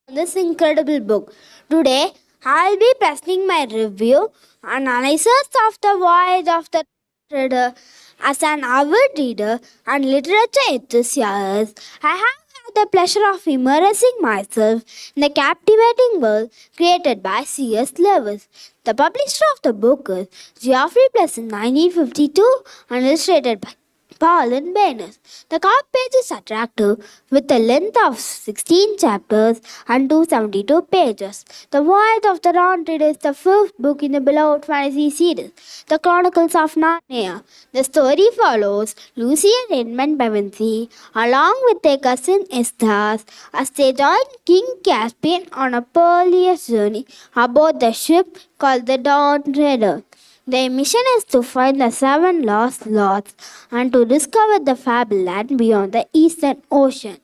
this incredible book. Today, I'll be presenting my review and analysis of the voyage of the reader. As an avid reader and literature enthusiast, I have had the pleasure of immersing myself in the captivating world created by C.S. Lewis. The publisher of the book is Geoffrey Press in 1952 and illustrated by pollen banners. The cover page is attractive with a length of 16 chapters and 272 pages. The Voyage of the Dawn Treader is the fifth book in the beloved fantasy series, The Chronicles of Narnia. The story follows Lucy and Edmund Pevensey along with their cousin Esthas as they join King Caspian on a perilous journey aboard the ship called the Dawn Treader. Their mission is to find the seven lost lords and to discover the fabled land beyond the eastern ocean.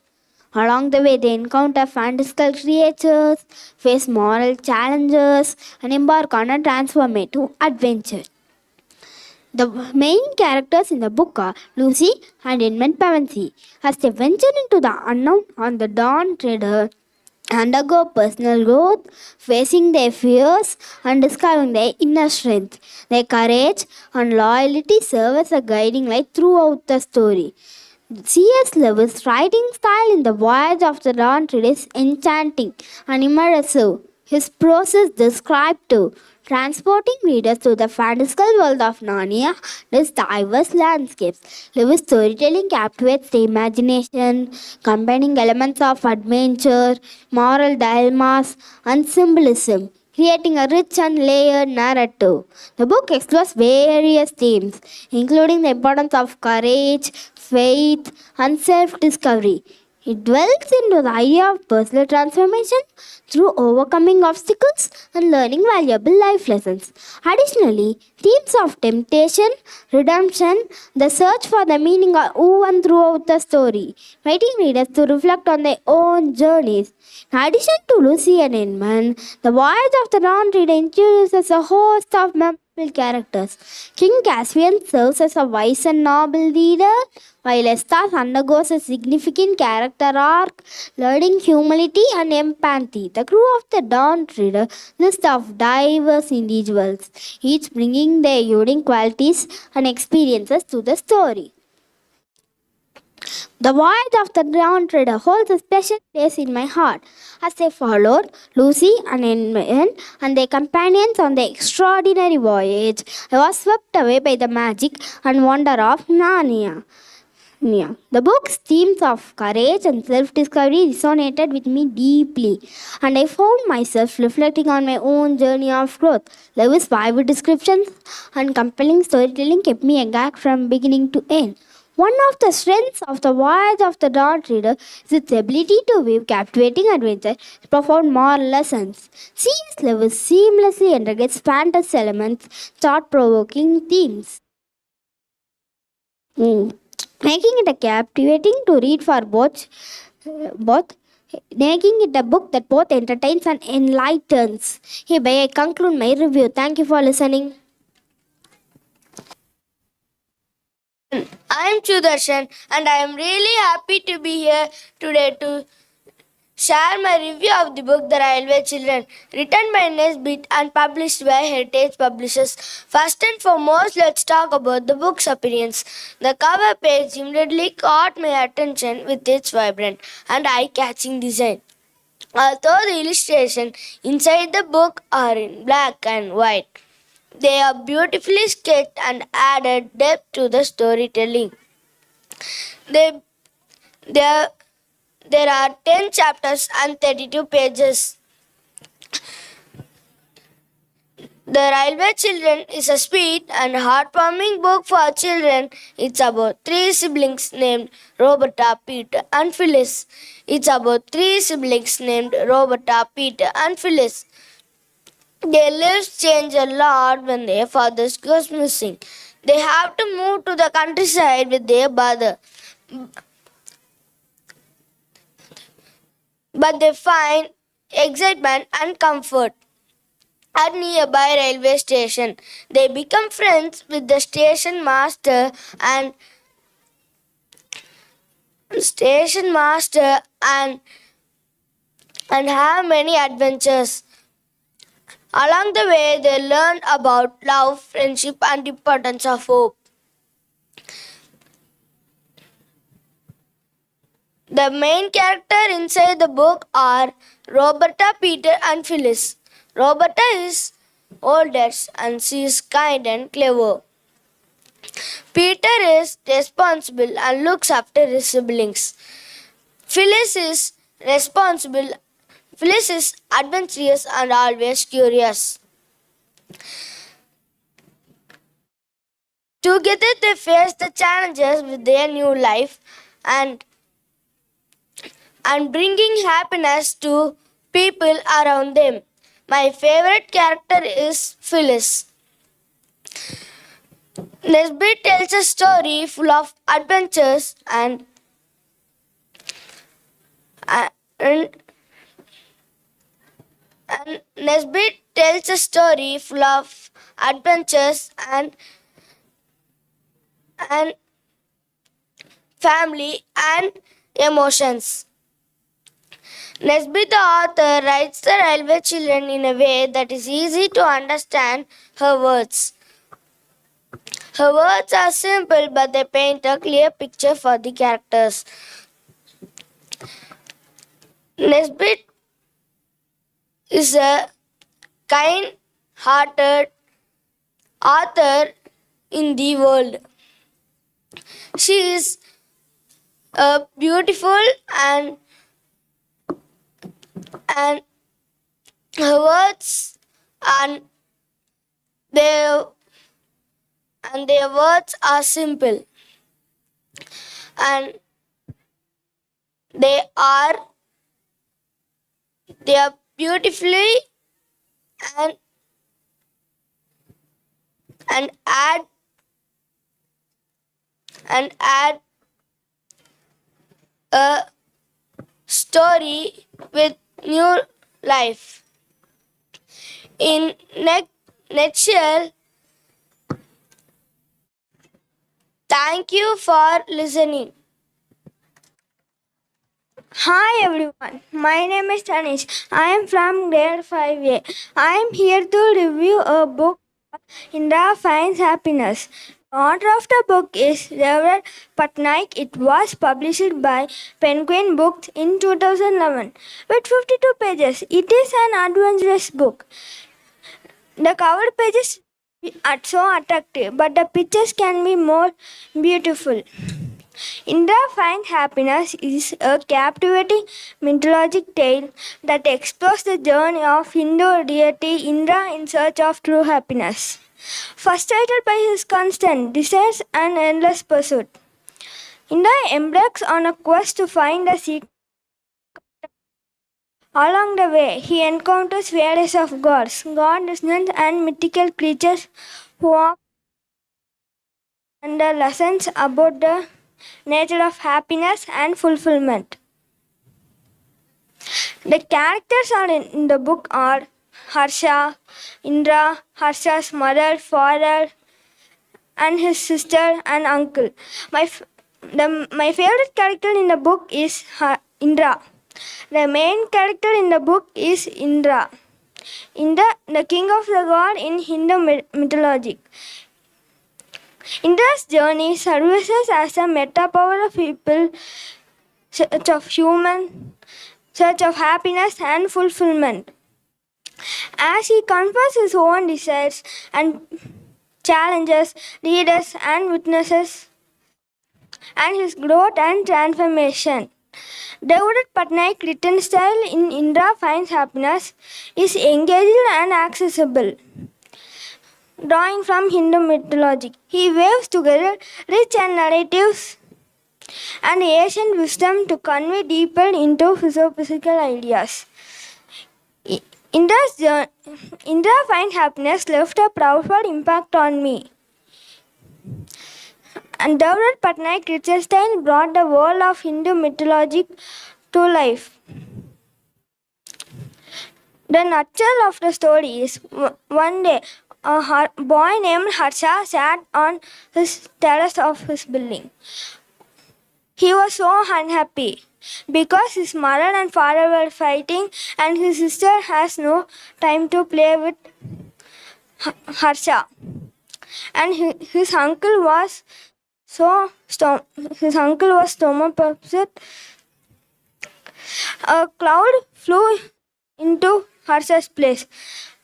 Along the way, they encounter fantastical creatures, face moral challenges, and embark on a transformative adventure. The main characters in the book are Lucy and Edmund Pevensey. As they venture into the unknown on the Dawn Trader, undergo personal growth, facing their fears and discovering their inner strength. Their courage and loyalty serve as a guiding light throughout the story. C.S. Lewis' writing style in The Voyage of the Dawn Treader is enchanting and immersive. His prose is descriptive, transporting readers to the fantastical world of Narnia and its diverse landscapes. Lewis' storytelling captivates the imagination, combining elements of adventure, moral dilemmas, and symbolism, creating a rich and layered narrative. The book explores various themes, including the importance of courage, faith, and self discovery. It dwells into the idea of personal transformation through overcoming obstacles and learning valuable life lessons. Additionally, themes of temptation, redemption, the search for the meaning are woven throughout the story, inviting readers to reflect on their own journeys. In addition to Lucy and Edmund, The Voyage of the Dawn Treader introduces a host of memorable characters. King Caspian serves as a wise and noble leader, while Esthas undergoes a significant character arc, learning humility and empathy. The crew of the Dawn Treader consists of diverse individuals, each bringing their unique qualities and experiences to the story. The Voyage of the Dawn Treader holds a special place in my heart as they followed Lucy and Edmund and their companions on their extraordinary voyage. I was swept away by the magic and wonder of Narnia. The book's themes of courage and self discovery resonated with me deeply, and I found myself reflecting on my own journey of growth. Lewis' vivid descriptions and compelling storytelling kept me agog from beginning to end. One of the strengths of The Voyage of the Dawn Treader is its ability to weave captivating adventure with profound moral lessons. C.S. Lewis seamlessly integrates fantasy elements, thought-provoking themes, making it a captivating to read for both making it a book that both entertains and enlightens. Hereby I conclude my review. Thank you for listening. I am Sudarshan and I am really happy to be here today to share my review of the book The Railway Children, written by Nesbit and published by Heritage Publishers. First and foremost, let's talk about the book's appearance. The cover page immediately caught my attention with its vibrant and eye-catching design. Although the illustrations inside the book are in black and white, they are beautifully sketched and added depth to the storytelling. There are 10 chapters and 32 pages. The Railway Children is a sweet and heartwarming book for children. It's about three siblings named Roberta, Peter, and Phyllis. Their lives change a lot when their father goes missing. They have to move to the countryside with their brother. But they find excitement and comfort at nearby railway station. They become friends with the station master and have many adventures. Along the way, they learn about love, friendship, and importance of hope. The main character inside the book are Roberta, Peter, and Phyllis. Roberta is oldest and she is kind and clever. Peter is responsible and looks after his siblings. Phyllis is responsible. Phyllis is adventurous and always curious. Together they face the challenges with their new life and bringing happiness to people around them. My favorite character is Phyllis. Nesbit tells a story full of adventures and Nesbit tells a story full of adventures and family and emotions. Nesbit, the author, writes the railway children in a way that is easy to understand her words. Her words are simple, but they paint a clear picture for the characters. Nesbit is a kind-hearted author in the world. She is beautiful and her words and their words are simple and they are beautifully and add a story with new life. In nutshell, thank you for listening. Hi everyone, my name is Tanish. I am from grade 5A. I am here to review a book, Indra Finds Happiness. The author of the book is Reverend Patnaik. It was published by Penguin Books in 2011 with 52 pages. It is an adventurous book. The cover pages are so attractive, but the pictures can be more beautiful. Indra Finds Happiness is a captivating mythologic tale that explores the journey of Hindu deity Indra in search of true happiness. Frustrated by his constant desires and endless pursuit, Indra embarks on a quest to find the secret. Along the way, he encounters various of gods, goddesses, and mythical creatures who offer lessons about the nature of happiness and fulfillment. The characters in the book are Harsha, Indra, Harsha's mother, father, and his sister and uncle. My favorite character in the book is Indra. The main character in the book is Indra. Indra, the king of the god in Hindu mythology. Indra's journey serves as a metaphor of people search of happiness and fulfillment. As he confronts his own desires and challenges readers and witnesses and his growth and transformation. David Patnaik's written style in Indra Finds Happiness is engaging and accessible. Drawing from Hindu mythology, he weaves together rich and narratives and ancient wisdom to convey deeper into philosophical ideas. Indra Finds Happiness left a profound impact on me. And David Patnaik's written style brought the world of Hindu mythology to life. The nutshell of the story is one day a boy named Harsha sat on his terrace of his building. He was so unhappy because his mother and father were fighting and his sister has no time to play with Harsha. And his uncle was stomach upset. A cloud flew into Harsha's place.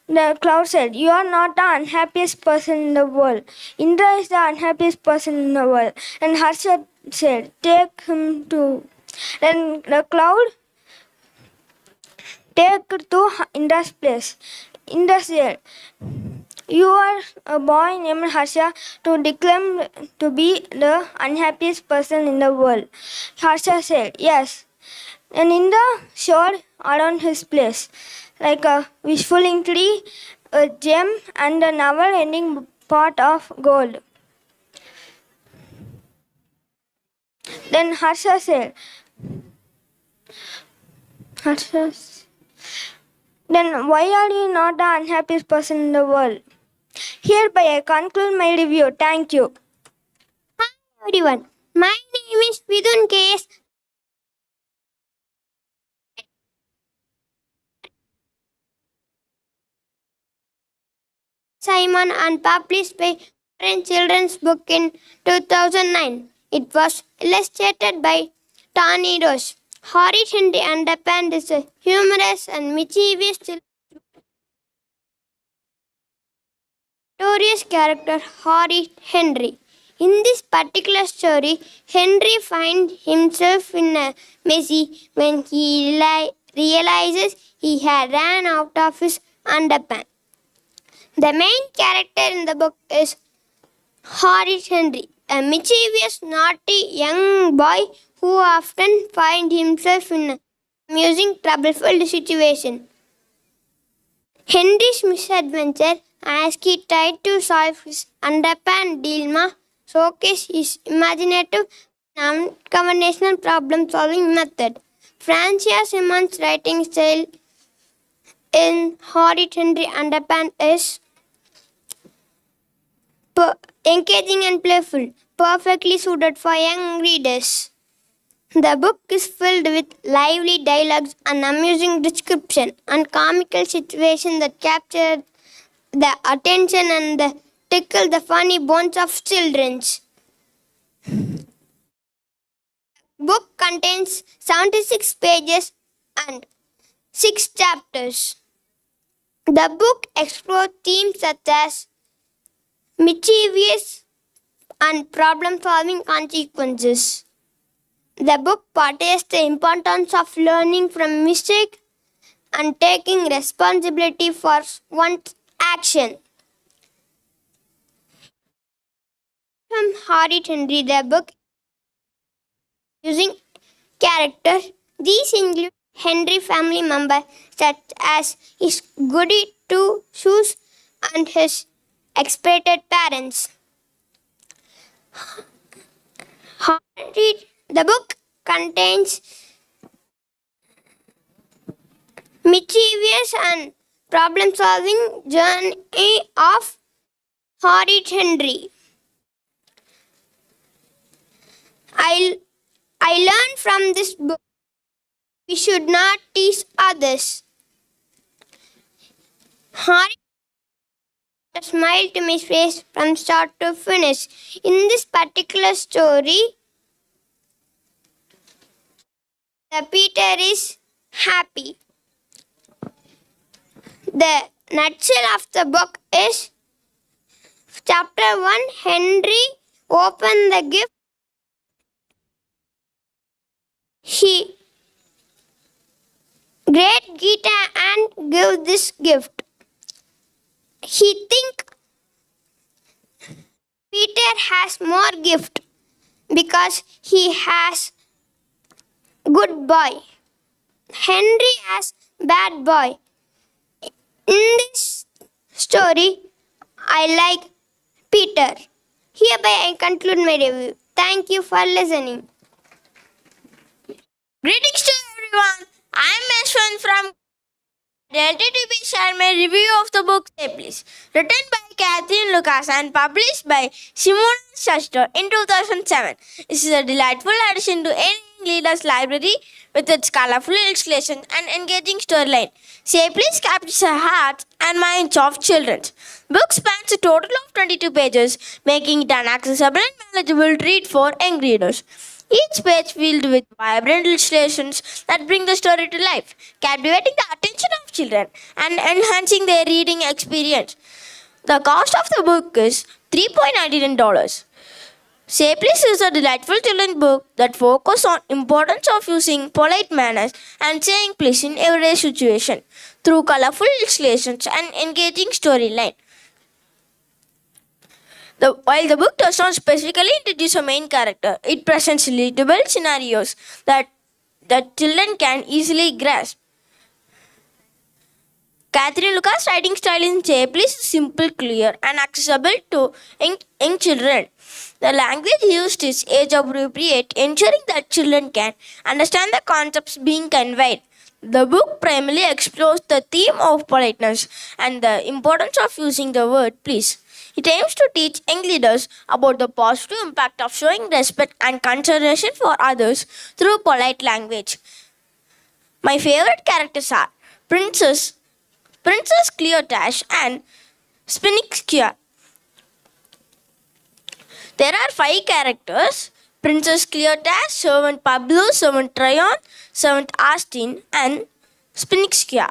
The cloud said, "You are not the unhappiest person in the world. Indra is the unhappiest person in the world." And Harsha said, "Take him to." Then the cloud take to Indra's place. Indra said, "You are a boy named Harsha to declare to be the unhappiest person in the world." Harsha said, "Yes." And Indra showed around his place, like a wishful tree, a gem, and a never-ending pot of gold. Then Harsha said, Harsha, "Then why are you not the unhappiest person in the world?" Hereby I conclude my review. Thank you. Hi everyone, my name is Vidun K.S. Simon and published by Foreign Children's Book in 2009. It was illustrated by Tani Roche. Horrid Henry Underpants is a humorous and mischievous notorious character, Horrid Henry. In this particular story, Henry finds himself in a messy when he realizes he had ran out of his underpants. The main character in the book is Horrid Henry, a mischievous, naughty young boy who often finds himself in an amusing, trouble-filled situation. Henry's misadventure as he tried to solve his underpants dilemma showcase his imaginative and unconventional problem-solving method. Francia Simon's writing style in Horrid Henry Underpants is engaging and playful, perfectly suited for young readers. The book is filled with lively dialogues and amusing description and comical situations that capture the attention and tickle the funny bones of children. Book contains 76 pages and 6 chapters. The book explores themes such as mischievous and problem-solving consequences. The book portrays the importance of learning from mistakes and taking responsibility for one's action. From Horrid Henry, the book using characters. These include Henry family members such as his goody two shoes and his expected parents. The book contains mischievous and problem-solving journey of Horrid Henry. I learned from this book we should not tease others. Horrid a smile to my face from start to finish. In this particular story, the Peter is happy. The nutshell of the book is chapter 1, Henry opened the gift. He great Gita and give this gift. He think Peter has more gift because he has good boy. Henry has bad boy. In this story, I like Peter. Hereby I conclude my review. Thank you for listening. Greetings to everyone. I am Ashwin from Delighted to be share my review of the book Say Please, written by Catherine Lucas and published by Simon Schuster in 2007. This is a delightful addition to any reader's library with its colorful illustration and engaging storyline. Say Please captures the hearts and minds of children. Book spans a total of 22 pages, making it an accessible and manageable read for young readers. Each page filled with vibrant illustrations that bring the story to life, captivating the attention of children and enhancing their reading experience. The cost of the book is $3.99. Say Please is a delightful children's book that focuses on importance of using polite manners and saying please in everyday situation through colorful illustrations and engaging storyline. While the book does not specifically introduce a main character, it presents relatable scenarios that children can easily grasp. Catherine Lucas' writing style in Chaplin is simple, clear, and accessible to young children. The language used is age appropriate, ensuring that children can understand the concepts being conveyed. The book primarily explores the theme of politeness and the importance of using the word please. It aims to teach young leaders about the positive impact of showing respect and consideration for others through polite language. My favorite characters are Princess Cleotash and Spinixia. There are 5 characters: Princess Cleotash, Servant Pablo, Servant Tryon, Servant Austin, and Spinixia.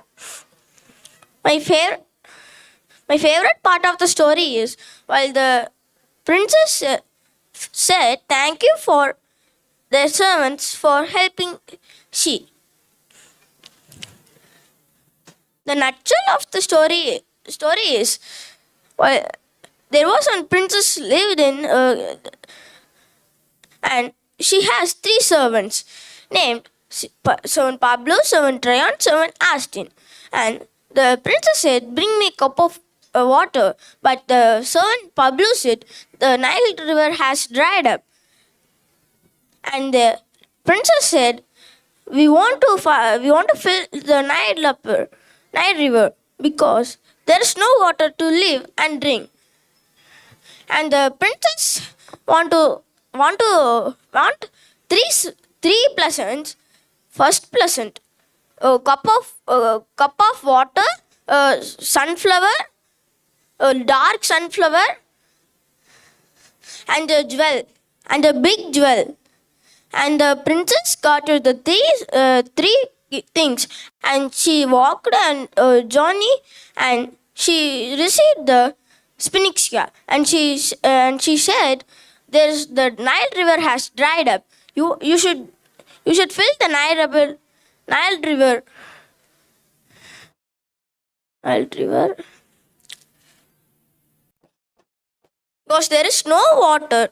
My favorite part of the story is while the princess said thank you for their servants for helping she. The nutshell of the story is well, there was one princess lived in and she has 3 servants named Servant Pablo, Servant Tryon, Servant Austin. And the princess said, bring me a cup of water. But the servant Pablo said, the Nile river has dried up. And the princess said, we want to fill the Nile river because there is no water to live and drink. And the princess want three pleasants. First pleasant, a cup of water, sunflower, a dark sunflower, and a jewel, and a big jewel. And the princess got her the three things, and she walked on journey, and she received the Spinixia, and she said, "There's the Nile river has dried up. You should fill the Nile river because there is no water."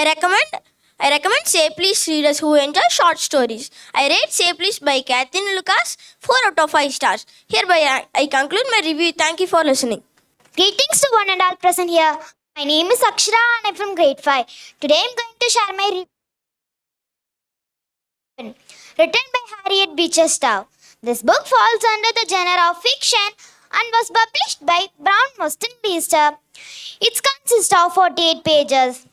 I recommend Say Please readers who enjoy short stories. I rate Say Please by Catherine Lucas 4 out of 5 stars. Hereby I conclude my review. Thank you for listening. Greetings to one and all present here. My name is Akshara and I'm from grade 5. Today I'm going to share my review written by Harriet Beecher Stowe. This book falls under the genre of fiction and was published by Brown Mustin Leicester. It consists of 48 pages.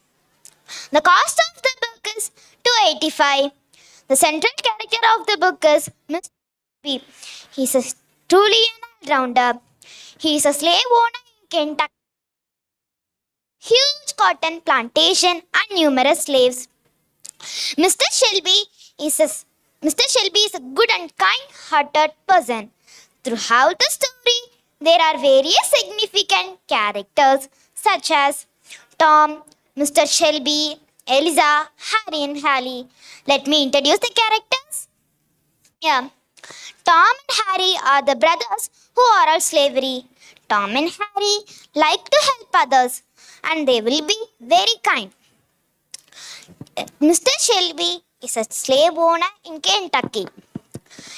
The cost of the book is $2.85. The central character of the book is Mr. B. He is truly an all-rounder. He is a slave owner in Kentucky. Huge cotton plantation and numerous slaves. Mr. Shelby is a good and kind-hearted person. Throughout the story, there are various significant characters such as Tom, Mr. Shelby, Eliza, Harry and Hallie. Let me introduce the characters. Tom and Harry are the brothers who are all slavery. Tom and Harry like to help others and they will be very kind. Mr. Shelby is a slave owner in Kentucky.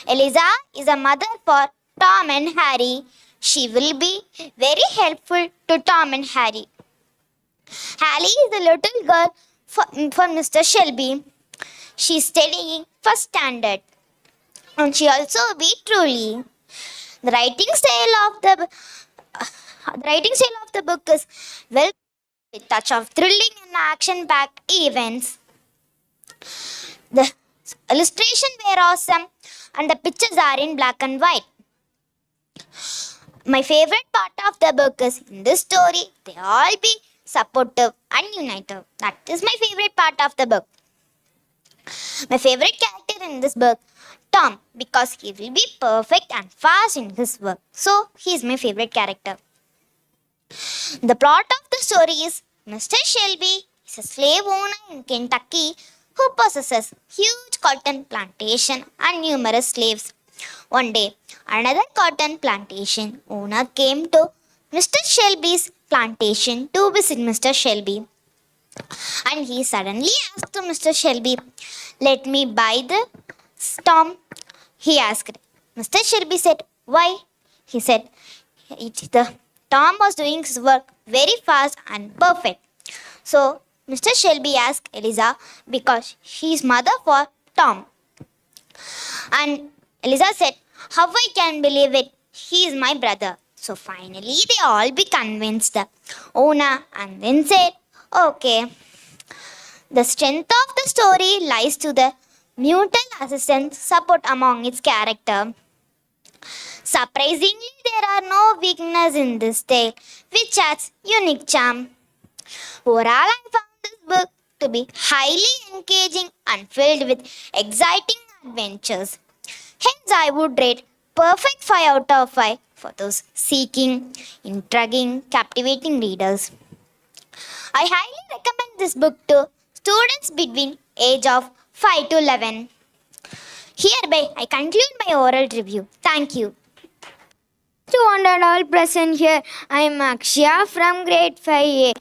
Eliza is a mother for Tom and Harry. She will be very helpful to Tom and Harry. Hallie is a little girl for Mr. Shelby. She is studying first standard. And she also be truly. The writing style of the book is well with a touch of thrilling and action-packed events. The illustrations were awesome and the pictures are in black and white. My favorite part of the book is in this story, they all be supportive and united. That is my favorite part of the book. My favorite character character in this book? Tom, because he will be perfect and fast in his work. So, he is my favorite character. The plot of the story is Mr. Shelby is a slave owner in Kentucky who possesses huge cotton plantation and numerous slaves. One day, another cotton plantation owner came to Mr. Shelby's plantation to visit Mr. Shelby. And he suddenly asked to Mr. Shelby, "Let me buy the storm?" He asked. Mr. Shelby said, "Why?" He said, the Tom was doing his work very fast and perfect. So Mr. Shelby asked Eliza because she is mother for Tom. And Eliza said, "How I can believe it? He is my brother." So finally they all be convinced the owner and then said, "Okay." The strength of the story lies to the mutant assistant support among its character. Surprisingly, there are no weaknesses in this tale, which adds unique charm. Overall, I found this book to be highly engaging and filled with exciting adventures. Hence, I would rate perfect 5 out of 5 for those seeking, intriguing, captivating readers. I highly recommend this book to students between age of 5 to 11. Hereby, I conclude my oral review. Thank you. To one and all present here, I am Akshya from grade 5A.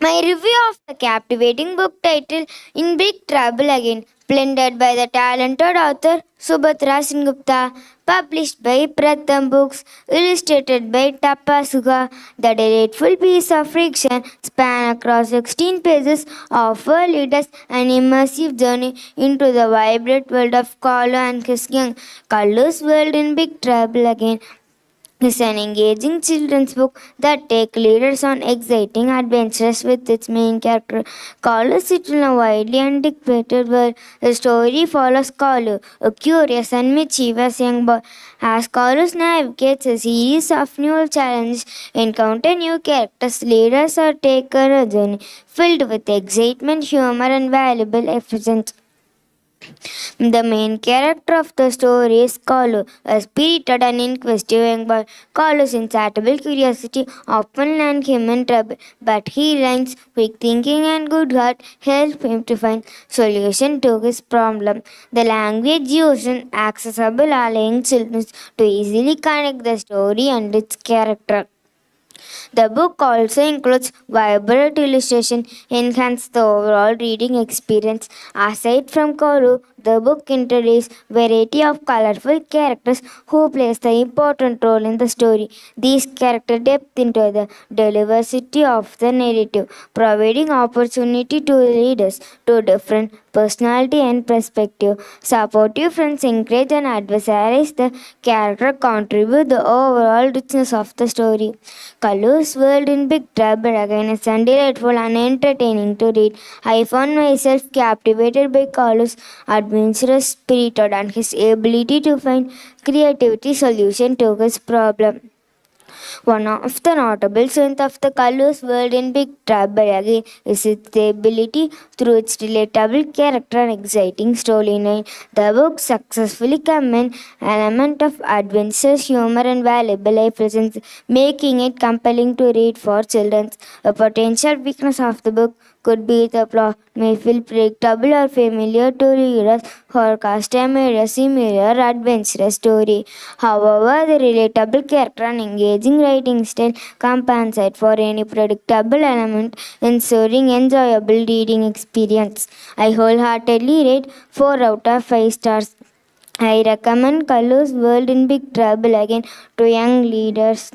My review of the captivating book titled In Big Trouble Again, blended by the talented author Subhatra Singupta, published by Pratham Books, illustrated by Tapasuga. The delightful piece of fiction span across 16 pages offer leaders an immersive journey into the vibrant world of Kalu and his gang. Kalu's world in big trouble again is an engaging children's book that takes readers on exciting adventures with its main character. Kalu sits in a widely anticipated world. The story follows Kalu, a curious and mischievous young boy. As Kalu navigates a series of new challenges, encounter new characters, readers are taken on a journey filled with excitement, humor, and valuable lessons. The main character of the story is Kalu, a spirited and inquisitive young boy. Kalu's insatiable curiosity often lands him in trouble, but he learns quick thinking and good heart help him to find solution to his problem. The language used is accessible, allowing children to easily connect the story and its character. The book also includes vibrant illustration, enhance the overall reading experience. Aside from Kalu, the book introduces variety of colorful characters who plays the important role in the story. These character depth into the diversity of the narrative, providing opportunity to readers to different personality and perspective. Supportive friends encourage and adversaries the character contribute the overall richness of the story. Kalu's world in Big Trouble again is delightful and entertaining to read. I found myself captivated by Kalu's adventurous spirit and his ability to find creativity solution to his problem. One of the notable strengths of the Kalu's world in Big Trouble again is its ability through its relatable character and exciting storyline. The book successfully combines element of adventure, humor, and valuable life lessons, making it compelling to read for children. A potential weakness of the book could be the plot may feel predictable or familiar to readers who are accustomed to a similar adventurous story. However, the relatable character and engaging writing style compensate for any predictable element, ensuring enjoyable reading experience. I wholeheartedly rate 4 out of 5 stars. I recommend Kalu's World in Big Trouble again to young readers.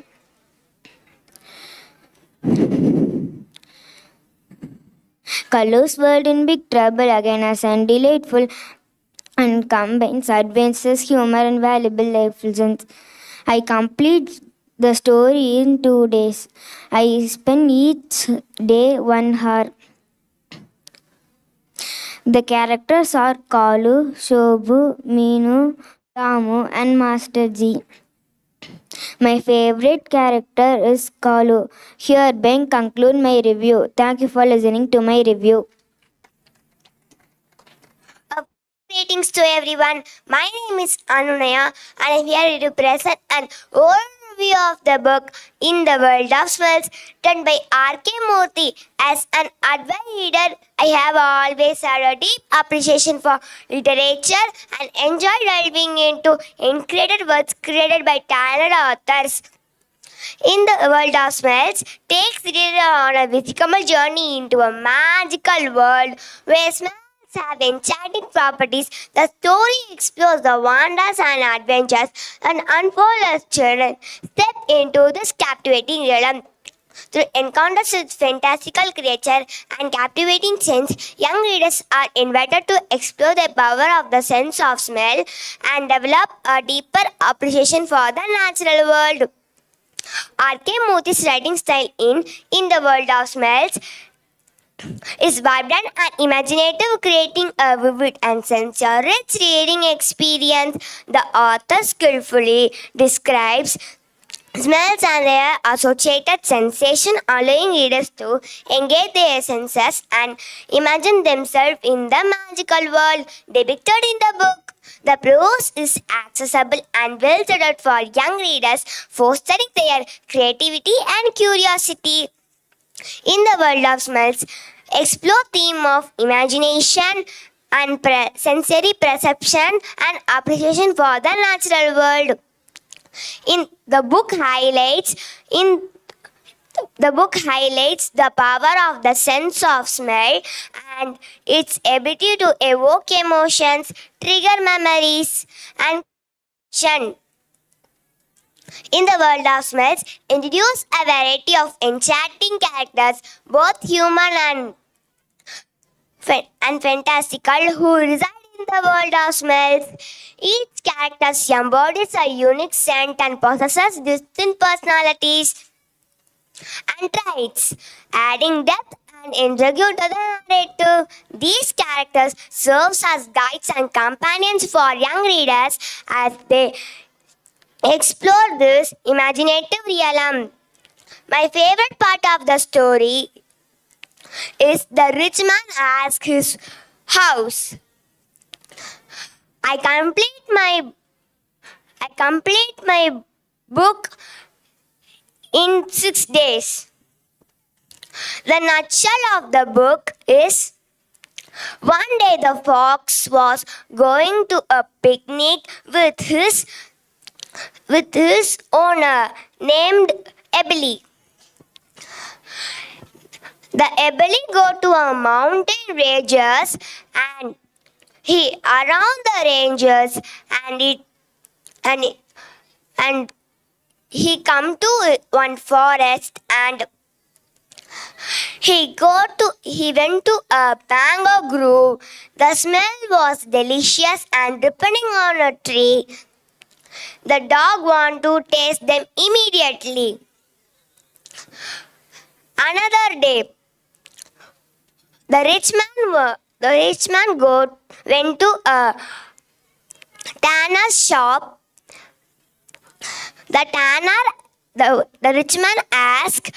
Kalu's World in Big Trouble again is delightful and combines adventures, humor, and valuable life lessons. I complete the story in 2 days. I spend each day 1 hour. The characters are Kalu, Shobu, Meenu, Ramu, and Master G. My favorite character is Kalu. Hereby conclude my review. Thank you for listening to my review. A great greetings to everyone. My name is Anunaya and I'm here to present an overview of the book In the World of Smells, written by R.K. Murthy. As an avid reader, I have always had a deep appreciation for literature and enjoy delving into incredible works created by talented authors. In the World of Smells takes reader on a whimsical journey into a magical world where smells have enchanting properties. The story explores the wonders and adventures and unfolds as children step into this captivating realm. Through encounters with fantastical creatures and captivating scents, young readers are invited to explore the power of the sense of smell and develop a deeper appreciation for the natural world. R.K. Murthy's writing style in the World of Smells is vibrant and imaginative, creating a vivid and sensory-rich reading experience. The author skillfully describes smells and their associated sensation, allowing readers to engage their senses and imagine themselves in the magical world depicted in the book. The prose is accessible and well suited for young readers, fostering their creativity and curiosity. In the World of Smells, explore theme of imagination and sensory perception and appreciation for the natural world. In the book highlights the power of the sense of smell and its ability to evoke emotions, trigger memories, and passion. In the World of Smells, introduce a variety of enchanting characters, both human and fantastical, who reside in the world of smells. Each character embodies a unique scent and possesses distinct personalities and traits, adding depth and intrigue to the narrative. These characters serve as guides and companions for young readers as they explore this imaginative realm. My favorite part of the story is the rich man asks his house. I complete my book in 6 days. The nutshell of the book is one day the fox was going to a picnic with his owner named Ebeli. The Ebeli go to a mountain ranges and he around the ranges and he come to one forest and he went to a mango grove. The smell was delicious and depending on a tree. The dog want to taste them immediately. Another day, the rich man went to a tanner's shop. The rich man asked,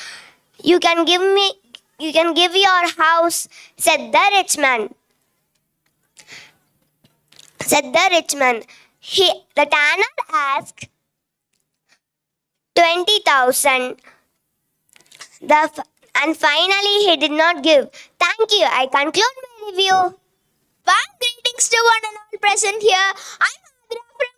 "You can give your house," said the rich man. The tanner asked 20,000. And finally, he did not give. Thank you. I conclude my review. Warm greetings to one and all present here. I'm Adra from.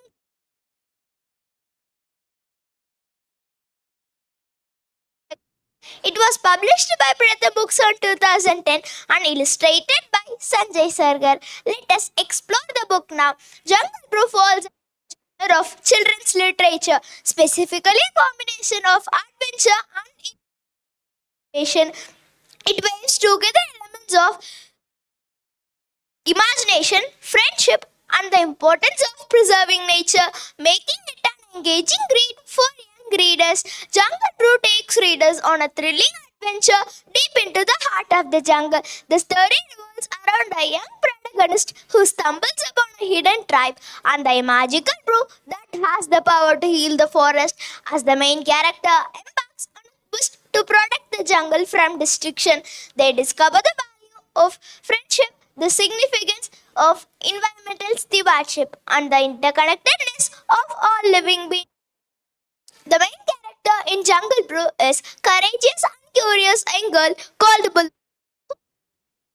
It was published by Pratha Books on 2010 and illustrated by Sanjay Sargar. Let us explore the book now. Jungle Brew falls under the of children's literature, specifically a combination of adventure and innovation. It waves together elements of imagination, friendship, and the importance of preserving nature, making it an engaging read for young readers. Jungle Brew takes readers on a thrilling adventure deep into the heart of the jungle. The story revolves around a young protagonist who stumbles upon a hidden tribe and the magical brew that has the power to heal the forest. As the main character embarks on a quest to protect the jungle from destruction, they discover the value of friendship, the significance of environmental stewardship and the interconnectedness of all living beings. The main character in Jungle Brew is courageous and curious young girl called Bull.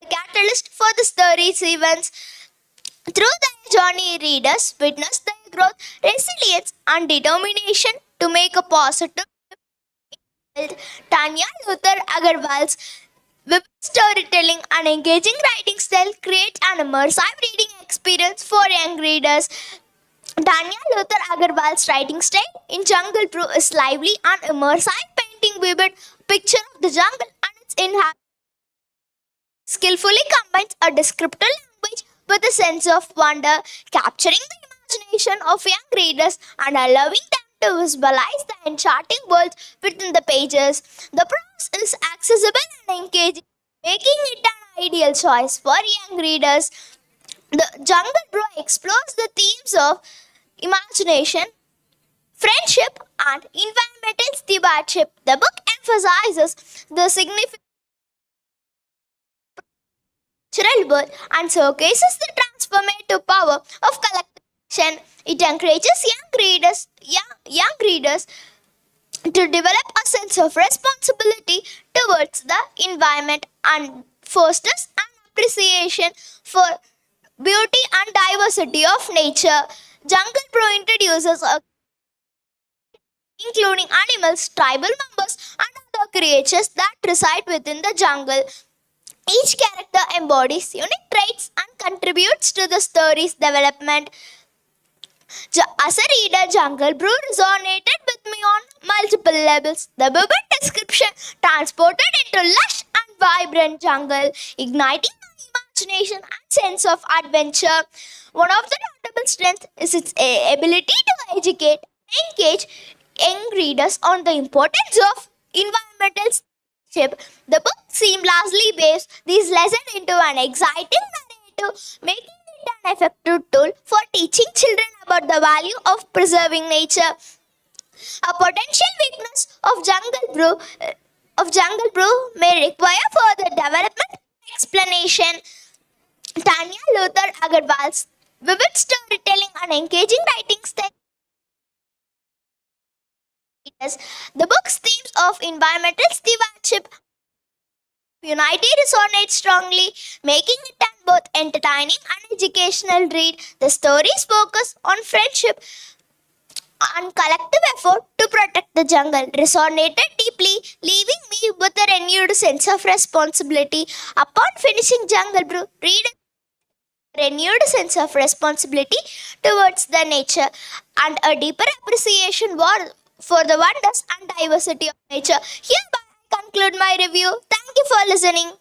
The catalyst for the story's events. Through their journey, readers witness their growth, resilience, and determination to make a positive. Tanya Luther Agarwal's vivid storytelling and engaging writing style create an immersive reading experience for young readers. Tanya Luther Agarwal's writing style in Jungle Brew is lively and immersive, painting vivid picture of the jungle and its inhabitants. Skillfully combines a descriptive language with a sense of wonder, capturing the imagination of young readers and allowing them to visualize the enchanting world within the pages. The prose is accessible and engaging, making it an ideal choice for young readers. The Jungle Brew explores the themes of imagination, friendship, and environmental stewardship. The book emphasizes the significance natural birth and showcases the transformative power of collective action. It encourages young readers to develop a sense of responsibility towards the environment and fosters an appreciation for beauty and diversity of nature. Jungle Brew introduces a including animals, tribal members, and other creatures that reside within the jungle. Each character embodies unique traits and contributes to the story's development. As a reader, Jungle Brew resonated with me on multiple levels. The vivid description transported into lush and vibrant jungle, igniting my imagination and sense of adventure. One of the notable strengths is its ability to educate and engage young readers on the importance of environmental stewardship. The book seamlessly waves these lessons into an exciting narrative, making it an effective tool for teaching children about the value of preserving nature. A potential weakness of Jungle Brew may require further development and explanation. Tanya Luther Agarwal's vivid storytelling and engaging writing style. The book's themes of environmental stewardship unity resonate strongly, making it an both entertaining and educational read. The stories focus on friendship and collective effort to protect the jungle resonated deeply, leaving me with a renewed sense of responsibility. Upon finishing Jungle Brew, readers renewed sense of responsibility towards the nature and a deeper appreciation for the wonders and diversity of nature. Hereby I conclude my review. Thank you for listening.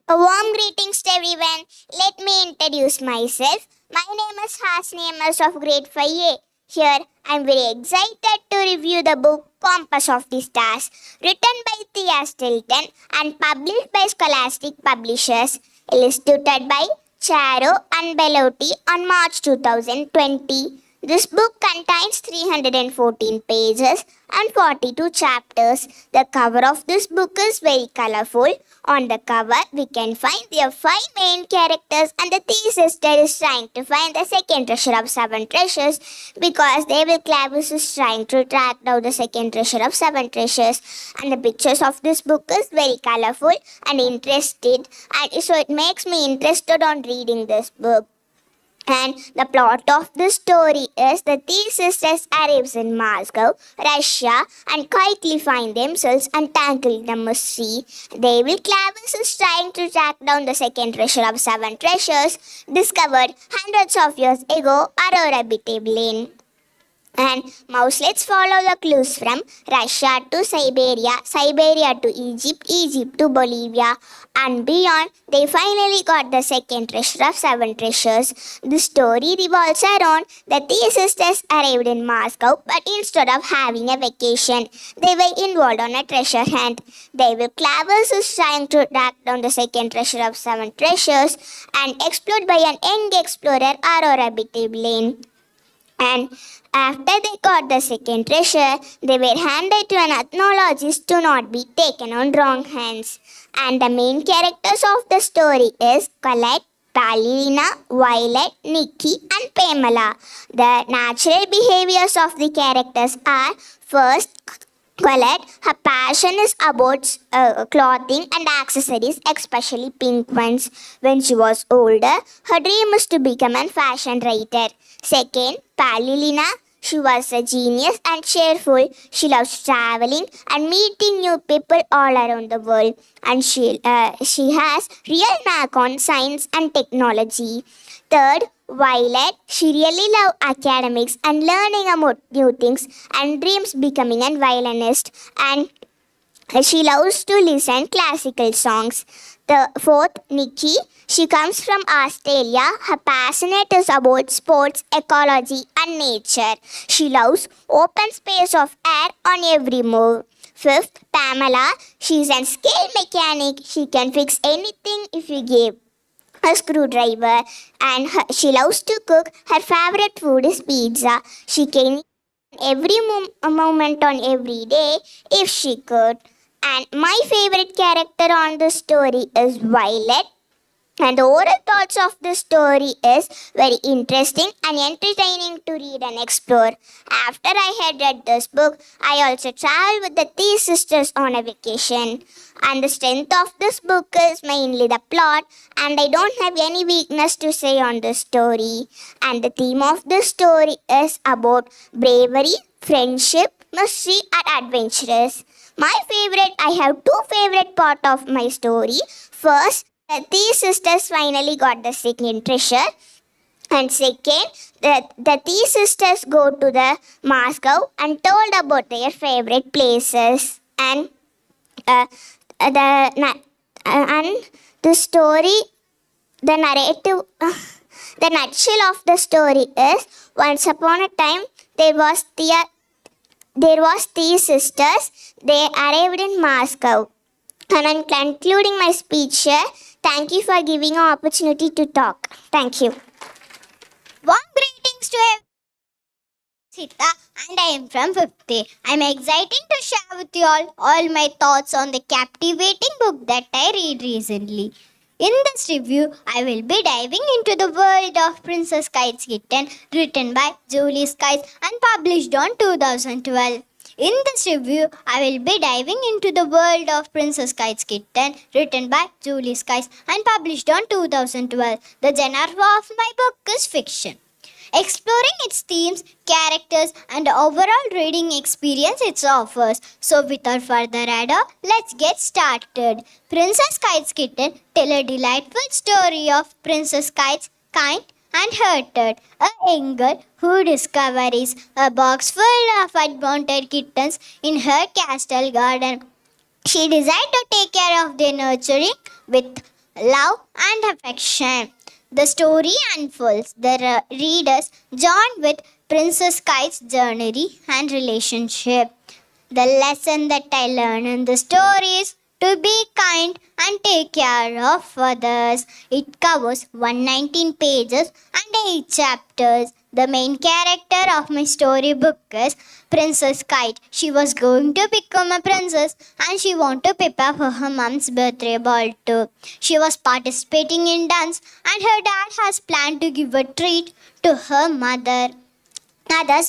A warm greetings to everyone. Let me introduce myself. My name is Hasni MS of grade 5A. Here I am very excited to review the book Compass of the Stars, written by Thea Stilton and published by Scholastic Publishers, illustrated by Charo and Bellotti on March 2020. This book contains 314 pages and 42 chapters. The cover of this book is very colorful. On the cover, we can find the 5 main characters, and the three sisters is trying to find the second treasure of 7 treasures because Devil Clavus is trying to track down the second treasure of 7 treasures. And the pictures of this book is very colorful and interested, and so it makes me interested on reading this book. And the plot of the story is the three sisters arrives in Moscow, Russia, and quietly find themselves entangled in the mystery. David Clavis is trying to track down the second treasure of 7 treasures discovered hundreds of years ago, Aurora Betabelin. And mouse, let's follow the clues from Russia to Siberia, Siberia to Egypt, Egypt to Bolivia, and beyond. They finally got the second treasure of 7 treasures. The story revolves around the three sisters arrived in Moscow, but instead of having a vacation, they were involved on a treasure hunt. David Clavers is trying to track down the second treasure of 7 treasures and explored by an young explorer, Aurora Betabelin. And after they got the second treasure, they were handed to an ethnologist to not be taken on wrong hands. And the main characters of the story is Colette, Palina, Violet, Nikki, and Pamela. The natural behaviors of the characters are: first, Colette, her passion is about clothing and accessories, especially pink ones. When she was older, her dream was to become a fashion writer. Second, Palilina, she was a genius and cheerful. She loves traveling and meeting new people all around the world. And she has real knack on science and technology. Third, Violet, she really loved academics and learning about new things and dreams becoming a violinist. And she loves to listen classical songs. The fourth, Nikki, she comes from Australia. Her passionate is about sports, ecology, and nature. She loves open space of air on every move. Fifth, Pamela, she's a skilled mechanic. She can fix anything if you give a screwdriver. And she loves to cook. Her favorite food is pizza. She can every moment on every day if she could. And my favorite character on the story is Violet. And the overall thoughts of this story is very interesting and entertaining to read and explore. After I had read this book, I also traveled with the three sisters on a vacation. And the strength of this book is mainly the plot, and I don't have any weakness to say on this story. And the theme of this story is about bravery, friendship, mystery, and adventurous. I have two favorite part of my story. First, the three sisters finally got the second treasure. And second, the three sisters go to the Moscow and told about their favorite places. And the story, the narrative, the nutshell of the story is: once upon a time there was three sisters. They arrived in Moscow. And I'm concluding my speech here. Thank you for giving an opportunity to talk. Thank you. Warm greetings to everyone. Sita, and I am from 5th A. I am excited to share with you all my thoughts on the captivating book that I read recently. In this review, I will be diving into the world of Princess Kite's Kitten, written by Julie Skies and published on 2012. In this review, I will be diving into the world of Princess Kite's Kitten, written by Julie Skies and published on 2012. The genre of my book is fiction, exploring its themes, characters, and overall reading experience it offers. So without further ado, let's get started. Princess Kite's Kitten tells a delightful story of Princess Kite's kind and hurted, a young girl who discovers a box full of unwanted kittens in her castle garden. She decides to take care of their nurturing with love and affection. The story unfolds the reader's journey with Princess Kite's journey and relationship. The lesson that I learned in the story is to be kind and take care of others. It covers 119 pages and 8 chapters. The main character of my storybook is Princess Kite. She was going to become a princess and she wanted to prepare for her mom's birthday ball too. She was participating in dance and her dad has planned to give a treat to her mother's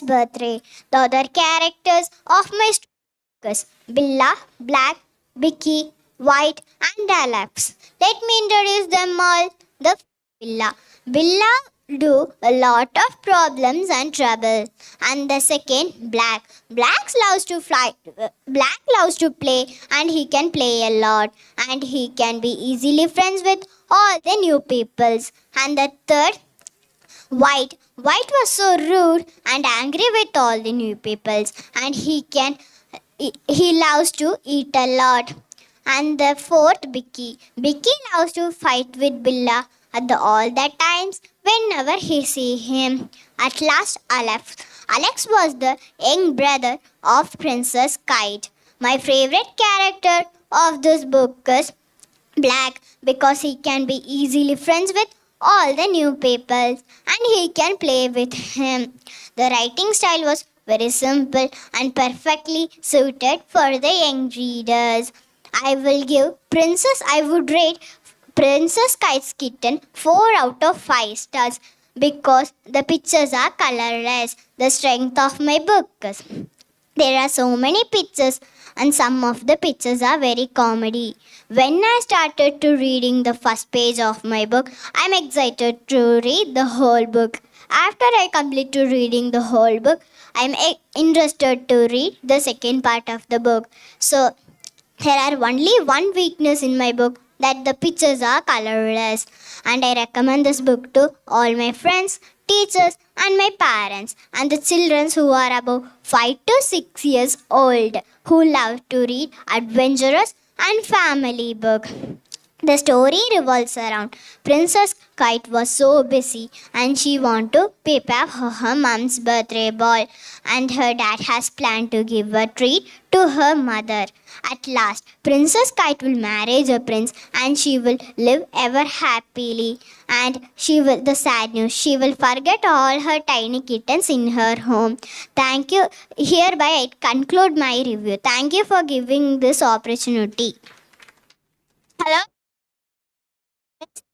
birthday. The other characters of my storybook is Billa, Black, Vicky, White, and Alex. Let me introduce them all. The Billa. Billa do a lot of problems and trouble. And the second, Black. Black loves to fly. Black loves to play, and he can play a lot. And he can be easily friends with all the new peoples. And the third, White. White was so rude and angry with all the new peoples, and he loves to eat a lot. And the fourth, Bicky. Bicky loves to fight with Billa at all the times whenever he see him. At last, Alex. Alex was the young brother of Princess Kite. My favorite character of this book is Black because he can be easily friends with all the new papers and he can play with him. The writing style was very simple and perfectly suited for the young readers. I would rate Princess Kite's Kitten 4 out of 5 stars because the pictures are colorless. The strength of my book is there are so many pictures and some of the pictures are very comedy. When I started to reading the first page of my book, I'm excited to read the whole book. After I complete to reading the whole book, I'm interested to read the second part of the book. So there are only one weakness in my book that the pictures are colorless and I recommend this book to all my friends, teachers and my parents and the children who are above 5 to 6 years old who love to read adventurous and family book. The story revolves around Princess Kite was so busy and she wanted to prepare for her mom's birthday ball and her dad has planned to give a treat to her mother. At last, Princess Kite will marry the prince and she will live ever happily. And the sad news, she will forget all her tiny kittens in her home. Thank you. Hereby I conclude my review. Thank you for giving this opportunity. Hello,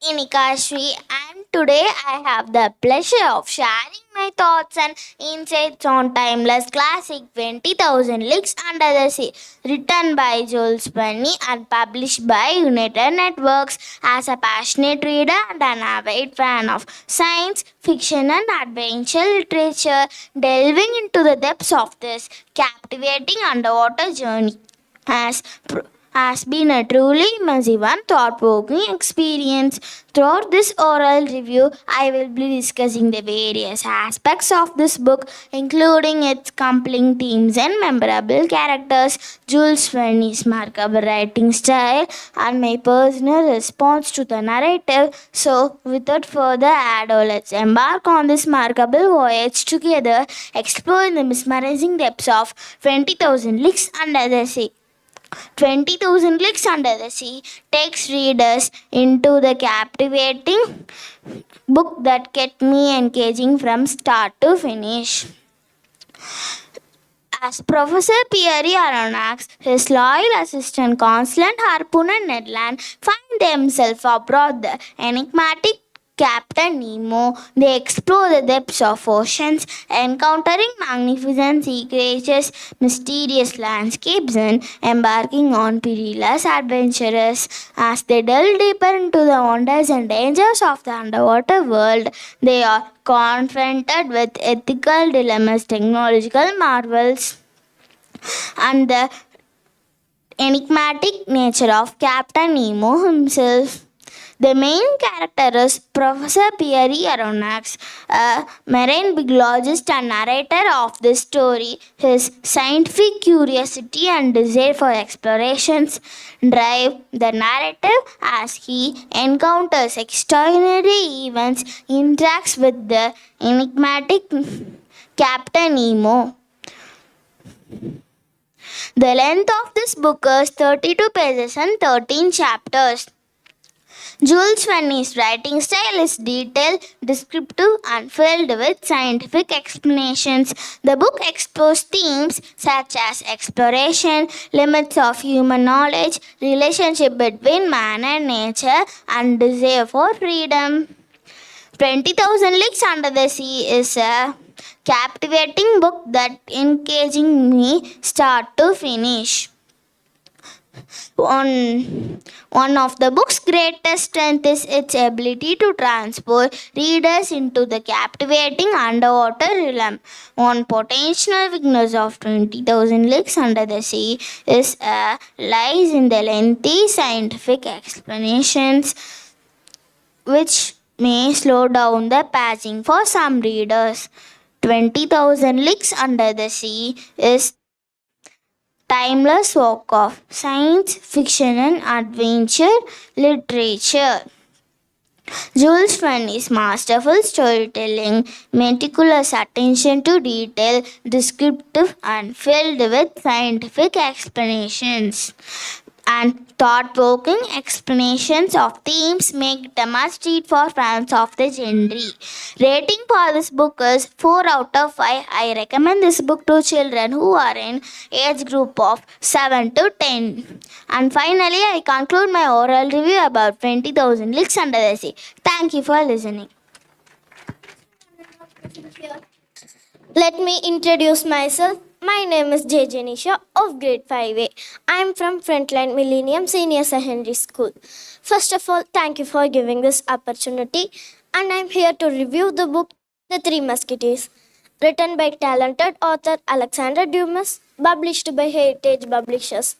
Inikashri, and today I have the pleasure of sharing my thoughts and insights on timeless classic 20,000 Leagues Under the Sea, written by Jules Verne and published by United Networks. As a passionate reader and an avid fan of science, fiction, and adventure literature, delving into the depths of this captivating underwater journey has been a truly immersive and thought-provoking experience. Throughout this oral review, I will be discussing the various aspects of this book, including its compelling themes and memorable characters, Jules Verne's remarkable writing style, and my personal response to the narrative. So, without further ado, let's embark on this remarkable voyage together, exploring the mesmerizing depths of 20,000 Leagues Under the Sea. 20,000 Leagues Under the Sea takes readers into the captivating book that kept me engaging from start to finish. As Professor Pierre Aronnax, his loyal assistant Constance Harpoon and Ned Land find themselves aboard the enigmatic Captain Nemo, they explore the depths of oceans, encountering magnificent sea creatures, mysterious landscapes, and embarking on perilous adventures. As they delve deeper into the wonders and dangers of the underwater world, they are confronted with ethical dilemmas, technological marvels, and the enigmatic nature of Captain Nemo himself. The main character is Professor Pierre Aronnax, a marine biologist and narrator of this story. His scientific curiosity and desire for explorations drive the narrative as he encounters extraordinary events, interacts with the enigmatic Captain Nemo. The length of this book is 32 pages and 13 chapters. Jules Verne's writing style is detailed, descriptive, and filled with scientific explanations. The book explores themes such as exploration, limits of human knowledge, relationship between man and nature, and desire for freedom. 20,000 Leagues Under the Sea is a captivating book that engaging me start to finish. One of the book's greatest strengths is its ability to transport readers into the captivating underwater realm. One potential weakness of 20,000 Leagues Under the Sea lies in the lengthy scientific explanations, which may slow down the pacing for some readers. 20,000 Leagues Under the Sea is timeless work of science fiction and adventure literature. Jules Verne's masterful storytelling, meticulous attention to detail, descriptive and filled with scientific explanations, and thought-provoking explanations of themes make it a must-read for fans of the genre. Rating for this book is 4 out of 5. I recommend this book to children who are in age group of 7 to 10. And finally, I conclude my oral review about 20,000 Leagues Under the Sea. Thank you for listening. Let me introduce myself. My name is J. Janisha of grade 5A. I am from Frontline Millennium Senior Secondary School. First of all, thank you for giving this opportunity, and I am here to review the book The Three Musketeers, written by talented author Alexander Dumas, published by Heritage Publishers.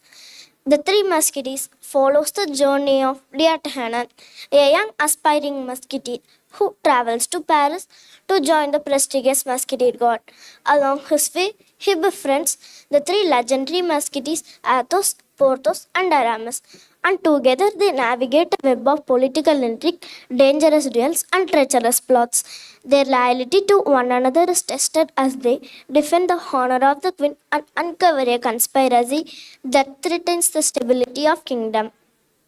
The Three Musketeers follows the journey of D'Artagnan, a young aspiring musketeer who travels to Paris to join the prestigious Musketeer Guard. Along his way, he befriends the three legendary musketeers Athos, Porthos, and Aramis, and together they navigate a web of political intrigue, dangerous duels, and treacherous plots. Their loyalty to one another is tested as they defend the honor of the queen and uncover a conspiracy that threatens the stability of kingdom.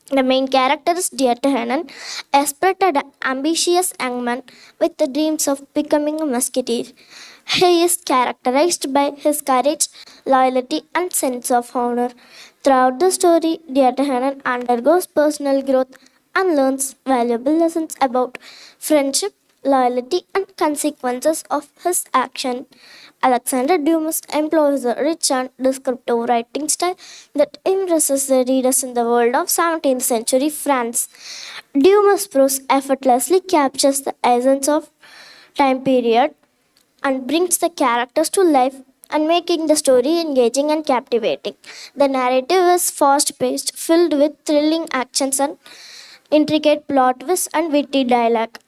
The main character is D'Artagnan, a spirited, ambitious young man with the dreams of becoming a musketeer. He is characterized by his courage, loyalty, and sense of honor. Throughout the story, D'Artagnan undergoes personal growth and learns valuable lessons about friendship, loyalty, and consequences of his action. Alexander Dumas employs a rich and descriptive writing style that immerses the readers in the world of 17th century France. Dumas' prose effortlessly captures the essence of time period and brings the characters to life and making the story engaging and captivating. The narrative is fast-paced, filled with thrilling actions and intricate plot twists and witty dialogue.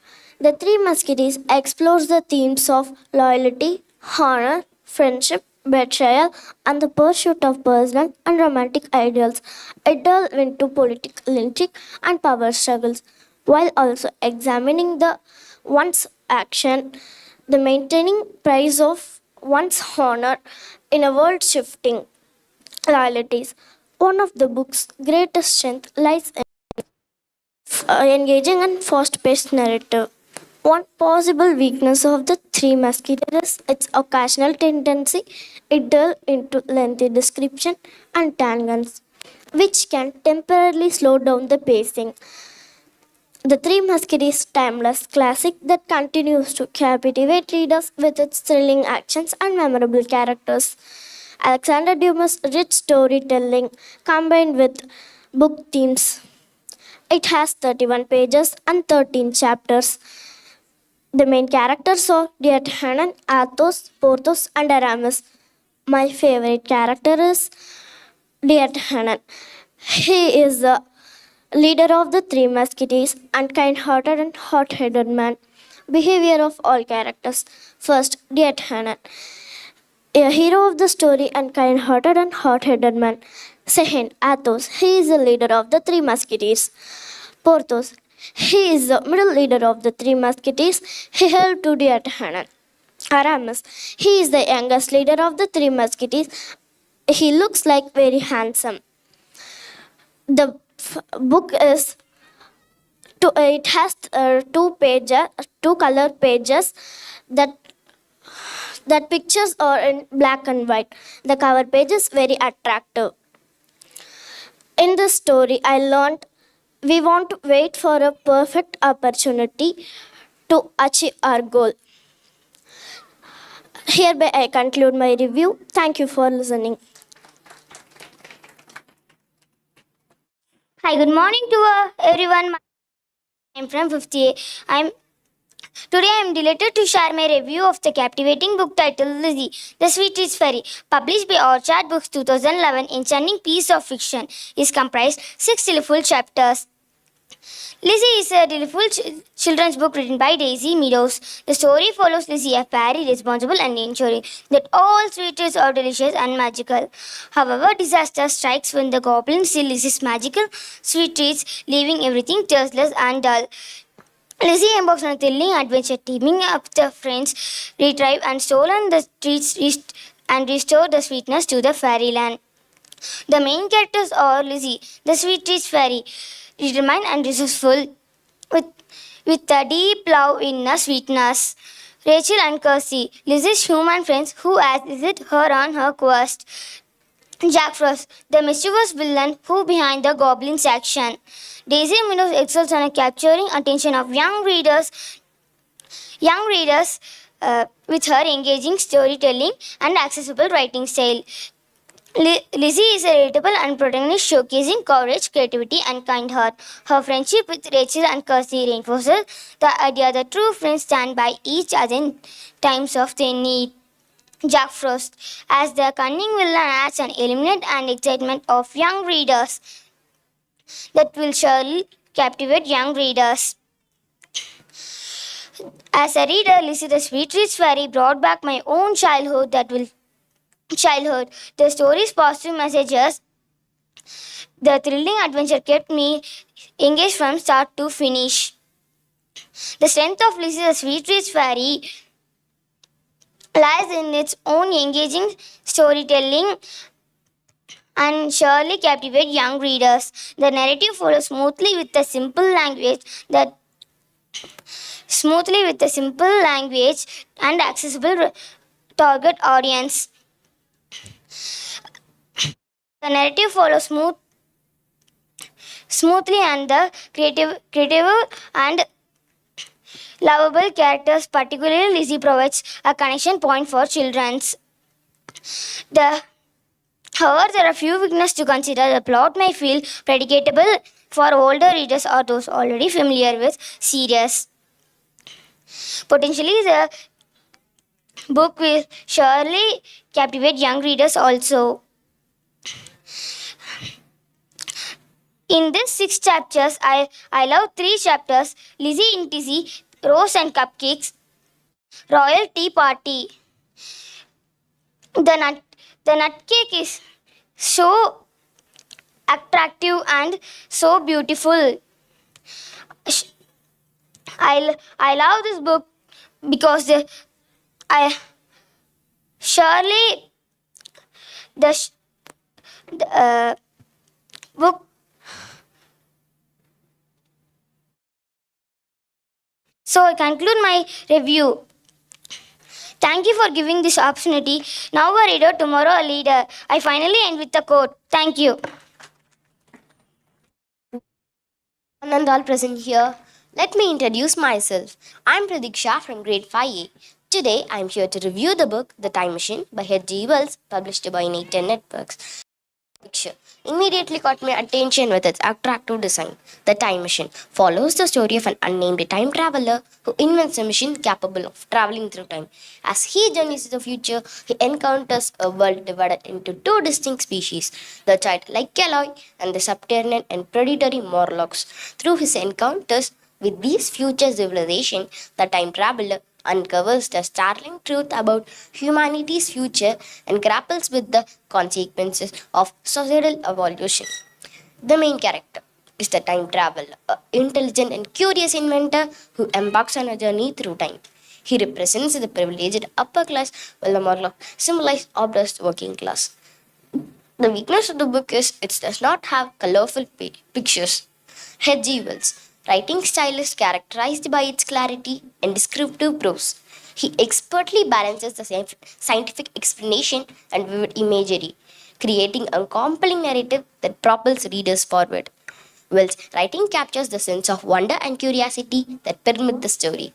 The Three Musketeers explores the themes of loyalty, honor, friendship, betrayal, and the pursuit of personal and romantic ideals. It delves into political intrigue and power struggles, while also examining the one's action, the maintaining price of one's honor in a world shifting loyalties. One of the book's greatest strength lies in engaging and fast-paced narrative. One possible weakness of the Three Musketeers is its occasional tendency to delve into lengthy description and tangents, which can temporarily slow down the pacing. The Three Musketeers timeless classic that continues to captivate readers with its thrilling actions and memorable characters. Alexander Dumas' rich storytelling combined with book themes. It has 31 pages and 13 chapters. The main characters are D'Artagnan, Athos, Porthos, and Aramis. My favorite character is D'Artagnan. He is the leader of the Three Musketeers and kind-hearted and hot-headed man. Behavior of all characters. First, D'Artagnan, a hero of the story and kind-hearted and hot-headed man. Second, Athos. He is the leader of the Three Musketeers. Porthos. He is the middle leader of the Three Musketeers. He helped to D'Artagnan. Aramis. He is the youngest leader of the Three Musketeers. He looks like very handsome. The book is it has two color pages that pictures are in black and white. The cover page is very attractive. In this story, I learned we want to wait for a perfect opportunity to achieve our goal. Hereby I conclude my review. Thank you for listening. Hi, good morning to everyone. I'm from 50A. Today I am delighted to share my review of the captivating book titled Lizzie, The Sweetest Fairy, published by Orchard Books 2011, enchanting piece of fiction. Is comprised 6 delightful chapters. Lizzie is a delightful children's book written by Daisy Meadows. The story follows Lizzie, a fairy responsible and ensuring that all sweets are delicious and magical. However, disaster strikes when the goblin steals Lizzie's magical sweet treats, leaving everything tasteless and dull. Lizzie embarks on a thrilling adventure, teaming up the friends, retrieve and stolen the treats and restore the sweetness to the fairyland. The main characters are Lizzie, the sweet rich fairy, determined and resourceful, with, with a deep love in her sweetness. Rachel and Kirsty, Lizzie's human friends who has visit her on her quest. Jack Frost, the mischievous villain who behind the Goblin's action. Daisy Meadows excels on capturing attention of young readers with her engaging storytelling and accessible writing style. Lizzie is a relatable and protagonist showcasing courage, creativity, and kind heart. Her friendship with Rachel and Kirsty reinforces the idea that true friends stand by each other in times of their need. Jack Frost, as the cunning villain, adds an element and excitement of young readers that will surely captivate young readers. As a reader, Lizzie the Sweet Rich Fairy brought back my own childhood. The story's positive messages, the thrilling adventure kept me engaged from start to finish. The strength of Lizzie the Sweet Rich Fairy lies in its own engaging storytelling and surely captivate young readers. The narrative follows smoothly with a simple language and accessible target audience. The narrative follows smoothly and the creative and lovable characters, particularly Lizzie, provides a connection point for children's. However, there are few weaknesses to consider. The plot may feel predictable for older readers or those already familiar with series. Potentially, the book will surely captivate young readers also. In these 6 chapters, I love 3 chapters: Lizzie in Tizzy, Rose and Cupcakes, Royal Tea Party. The nut cake is so attractive and so beautiful. I love this book because I surely the book. So I conclude my review. Thank you for giving this opportunity. Now a reader, tomorrow a leader. I finally end with a quote. Thank you. One and all present here. Let me introduce myself. I'm Pradiksha from grade 5A. Today I'm here to review the book The Time Machine by H.G. Wells, published by Nature Networks. Picture immediately caught my attention with its attractive design. The Time Machine follows the story of an unnamed time traveler who invents a machine capable of traveling through time. As he journeys to the future, he encounters a world divided into 2 distinct species, the childlike Caloi and the subterranean and predatory Morlocks. Through his encounters with these future civilizations, the time traveler uncovers the startling truth about humanity's future and grapples with the consequences of societal evolution. The main character is the time traveler, an intelligent and curious inventor who embarks on a journey through time. He represents the privileged upper class, while the Morlock symbolizes oppressed working class. The weakness of the book is it does not have colorful pictures. H.G. Wells' writing style is characterized by its clarity and descriptive prose. He expertly balances the scientific explanation and vivid imagery, creating a compelling narrative that propels readers forward. Wells' writing captures the sense of wonder and curiosity that permit the story,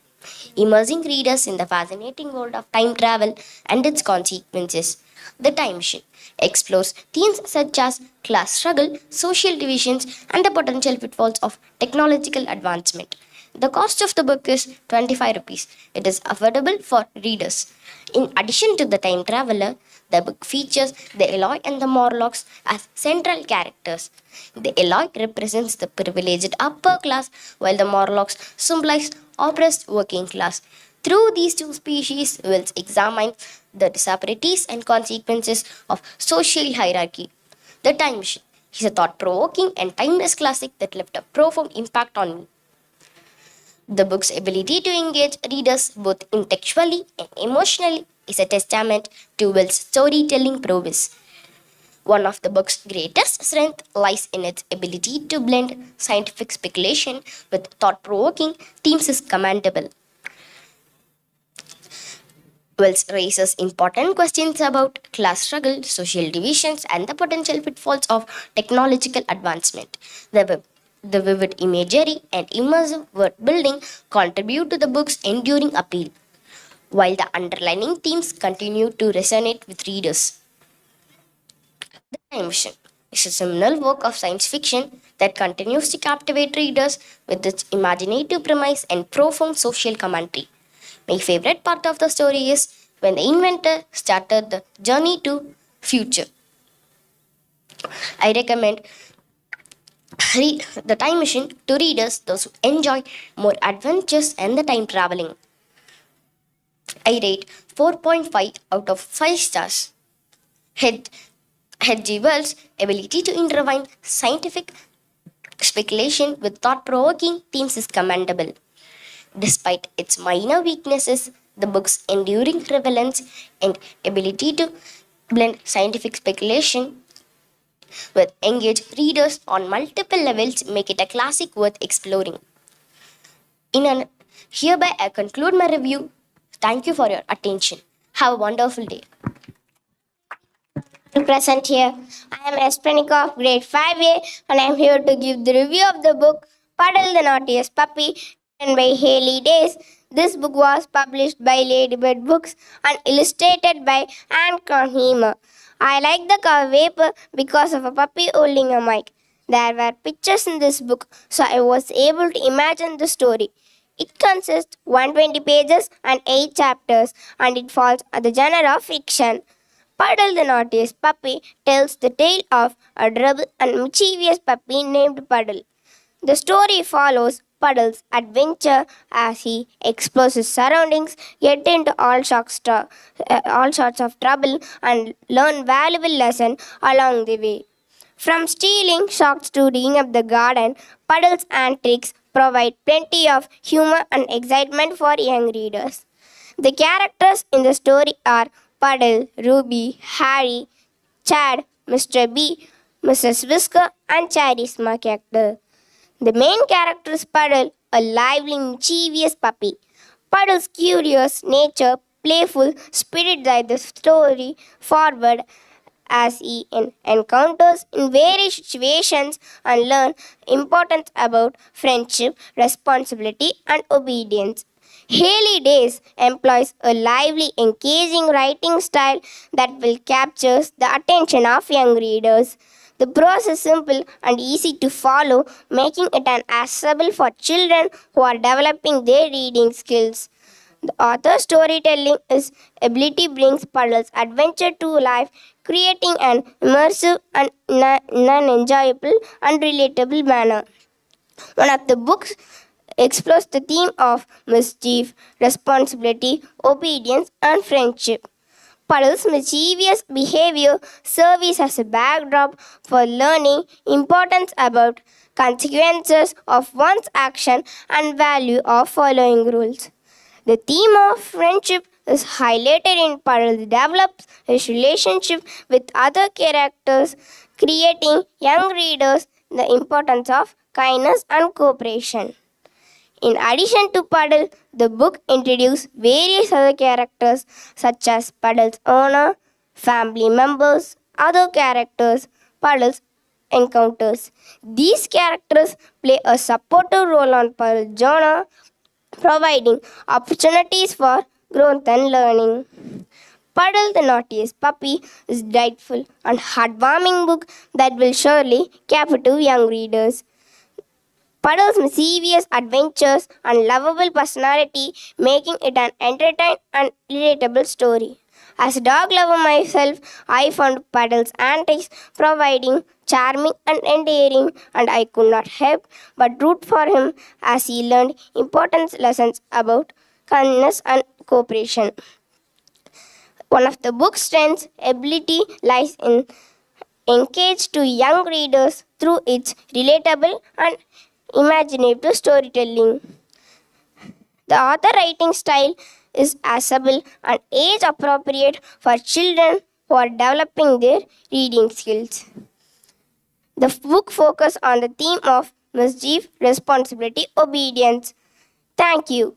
immersing readers in the fascinating world of time travel and its consequences. The Time Machine explores themes such as class struggle, social divisions, and the potential pitfalls of technological advancement. The cost of the book is 25 rupees. It is affordable for readers. In addition to the time traveler, the book features the Eloi and the Morlocks as central characters. The Eloi represents the privileged upper class, while the Morlocks symbolize oppressed working class. Through these 2 species, Wells examines the disparities and consequences of social hierarchy. The Time Machine is a thought-provoking and timeless classic that left a profound impact on me. The book's ability to engage readers both intellectually and emotionally is a testament to Wells' storytelling prowess. One of the book's greatest strengths lies in its ability to blend scientific speculation with thought provoking themes is commendable. Wells raises important questions about class struggle, social divisions, and the potential pitfalls of technological advancement. The vivid imagery and immersive world building contribute to the book's enduring appeal, while the underlying themes continue to resonate with readers. The Time Machine is a seminal work of science fiction that continues to captivate readers with its imaginative premise and profound social commentary. My favorite part of the story is when the inventor started the journey to future. I recommend read The Time Machine to readers those who enjoy more adventures and the time traveling. I rate 4.5 out of 5 stars. H.G. Wells' ability to intertwine scientific speculation with thought provoking themes is commendable. Despite its minor weaknesses, the book's enduring relevance and ability to blend scientific speculation with engaged readers on multiple levels make it a classic worth exploring. Hereby I conclude my review. Thank you for your attention. Have a wonderful day. Present here. I am Esprenica of grade 5A and I am here to give the review of the book Puddle the Naughtiest Puppy written by Haley Days. This book was published by Ladybird Books and illustrated by Anne Conhemer. I like the cover paper because of a puppy holding a mic. There were pictures in this book, so I was able to imagine the story. It consists 120 pages and 8 chapters, and it falls under the genre of fiction. Puddle the Naughtiest Puppy tells the tale of a troubled and mischievous puppy named Puddle. The story follows Puddle's adventure as he explores his surroundings, get into all sorts of trouble, and learn valuable lessons along the way. From stealing socks to digging up the garden, Puddle's antics provide plenty of humor and excitement for young readers. The characters in the story are Puddle, Ruby, Harry, Chad, Mr. B, Mrs. Whisker, and Charisma character. The main character is Puddle, a lively, mischievous puppy. Puddle's curious nature, playful spirit drives the story forward as he encounters in various situations and learns importance about friendship, responsibility, and obedience. Haley Days employs a lively, engaging writing style that will capture the attention of young readers. The prose is simple and easy to follow, making it an accessible for children who are developing their reading skills. The author's storytelling ability brings Puddle's adventure to life, creating an immersive and enjoyable and relatable manner. One of the books explores the theme of mischief, responsibility, obedience, and friendship. Puddle's mischievous behavior serves as a backdrop for learning importance about consequences of one's action and value of following rules. The theme of friendship is highlighted in Puddle develops his relationship with other characters, creating young readers the importance of kindness and cooperation. In addition to Puddle, the book introduced various other characters such as Puddle's owner, family members, other characters, Puddle's encounters. These characters play a supportive role on Puddle's journey, providing opportunities for growth and learning. Puddle the Naughtiest Puppy is a delightful and heartwarming book that will surely captivate young readers. Puddle's mischievous adventures and lovable personality making it an entertaining and relatable story. As a dog lover myself, I found Puddle's antics providing charming and endearing, and I could not help but root for him as he learned important lessons about kindness and cooperation. One of the book's strengths ability lies in engage to young readers through its relatable and imaginative storytelling. The author writing style is accessible and age appropriate for children who for developing their reading skills. The book focuses on the theme of mischief, responsibility, obedience. Thank you.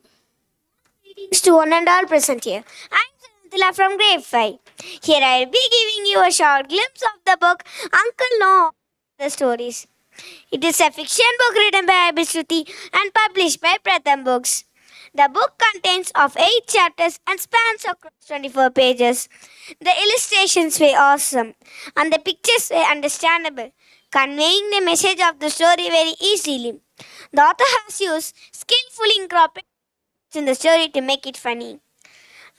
Greetings to one and all present here. I'm Sanatila from grade 5. Here I'll be giving you a short glimpse of the book Uncle No the Stories. It is a fiction book written by Abhishruti and published by Pratham Books. The book contains of 8 chapters and spans across 24 pages. The illustrations were awesome and the pictures were understandable, conveying the message of the story very easily. The author has used skillfully incorporated in the story to make it funny.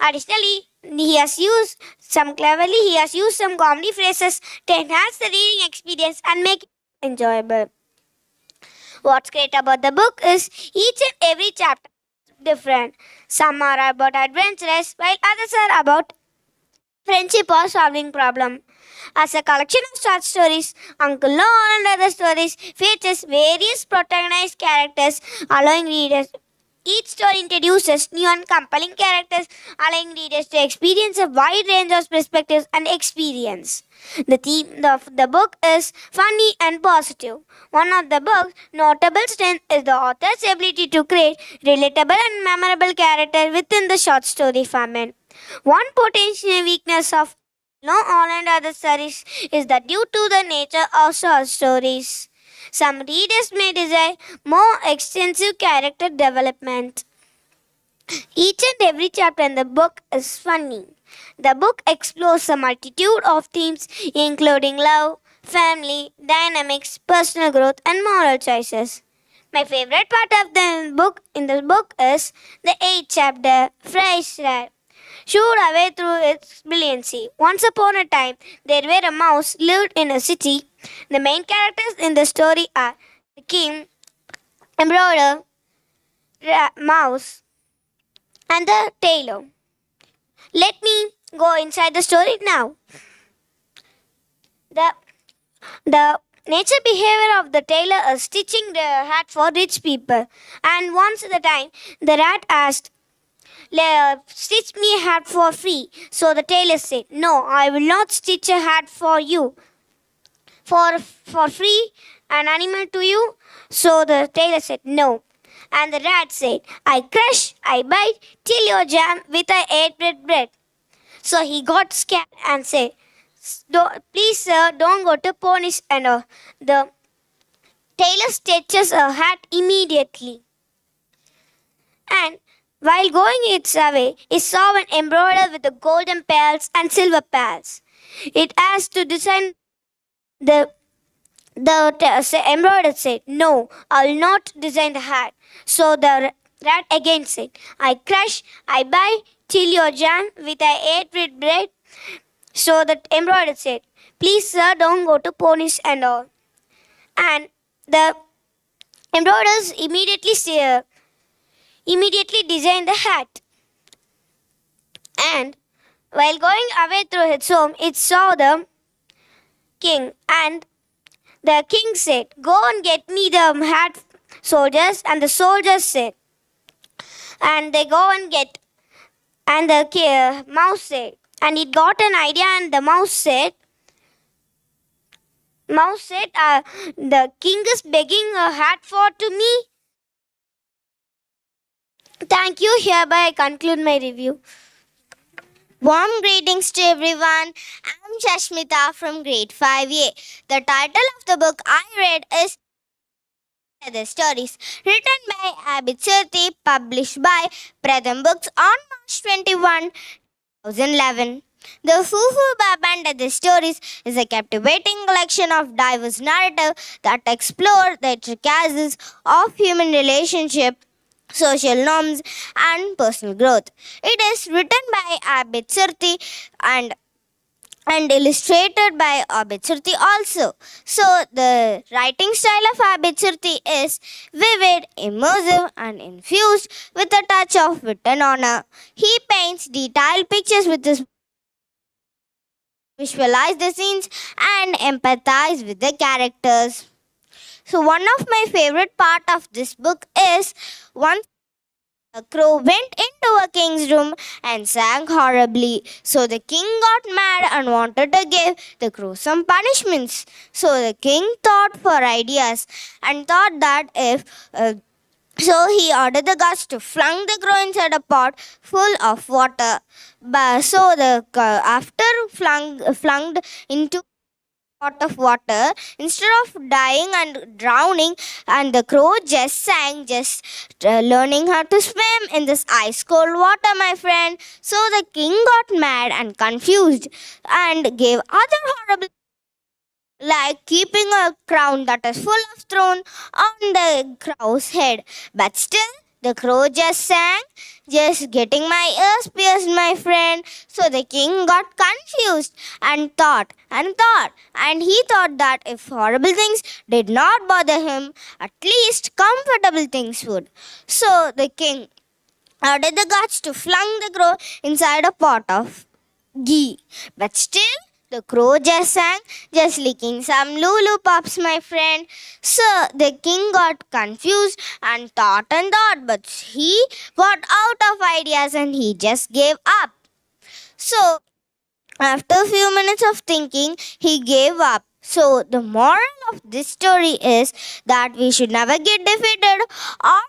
Additionally, he has used some comedy phrases to enhance the reading experience and make it enjoyable. What's great about the book is each and every chapter is different. Some are about adventures, while others are about friendship or solving problem. As a collection of short stories, Uncle Lon and Other Stories features various protagonized characters, allowing readers. Each story introduces new and compelling characters, allowing readers to experience a wide range of perspectives and experience. The theme of the book is funny and positive. One of the book's notable strengths is the author's ability to create relatable and memorable characters within the short story format. One potential weakness of No All and Other Stories is that due to the nature of short stories, some readers may desire more extensive character development. Each and every chapter in the book is funny. The book explores a multitude of themes including love, family, dynamics, personal growth, and moral choices. My favorite part of the book is the 8th chapter, Fresh Rat. Shooed away through its brilliancy. Once upon a time, there were a mouse lived in a city. The main characters in the story are the king, embroider, mouse, and the tailor. Let me go inside the story now. The nature behavior of the tailor is stitching the hat for rich people. And once at a time, the rat asked, "Stitch me a hat for free." So the tailor said, "No, I will not stitch a hat for you. For free, an animal to you?" So the tailor said, "No." And the rat said, "I crush, I bite, till you're jammed with a 8 bread." So he got scared and said, "Please, sir, don't go to punish." And the tailor stitches a hat immediately. And while going its way, it saw an embroidered with the golden pearls and silver pearls. It asked to design the embroider said, "No, I will not design the hat." So the rat again said, "I crush, I bite, till you're jammed with a 8 bread." So the embroider said, "Please, sir, don't go to punish and all." And the embroiders immediately designed the hat. And while going away through its home, it saw the king. And the king said, "Go and get me the hat, soldiers." And the soldiers said, and they go and get. And the mouse said, and it got an idea, and the mouse said, "The king is begging a hat for to me." Thank you. Hereby I conclude my review. Warm greetings to everyone. I'm Shashmita from grade 5A. The title of the book I read is The Stories, written by Abid Surti, published by Pratham Books on March 21, 2011. The Fufu Baba and Other Stories is a captivating collection of diverse narratives that explore the intricacies of human relationship, social norms, and personal growth. It is written by Abid Surti and illustrated by Abid Surti also. So the writing style of Abid Surti is vivid, immersive, and infused with a touch of wit and honor. He paints detailed pictures with his visualize the scenes and empathize with the characters. So one of my favorite part of this book is once A crow went into a king's room and sang horribly. So the king got mad and wanted to give the crow some punishments. So the king thought for ideas and thought that if so he ordered the guards to flung the crow inside a pot full of water. But so the after flung into pot of water, instead of dying and drowning, and the crow just sang, just learning how to swim in this ice cold water, my friend. So the king got mad and confused and gave other horrible, like keeping a crown that is full of thorn on the crow's head. But still, the crow just sang, just getting my ears pierced, my friend. So the king got confused and thought, and he thought that if horrible things did not bother him, at least comfortable things would. So the king ordered the guards to flung the crow inside a pot of ghee. But still, the crow just sang, just licking some lulu pops, my friend. So the king got confused and thought, but he got out of ideas and he just gave up. So after a few minutes of thinking, he gave up. So the moral of this story is that we should never get defeated or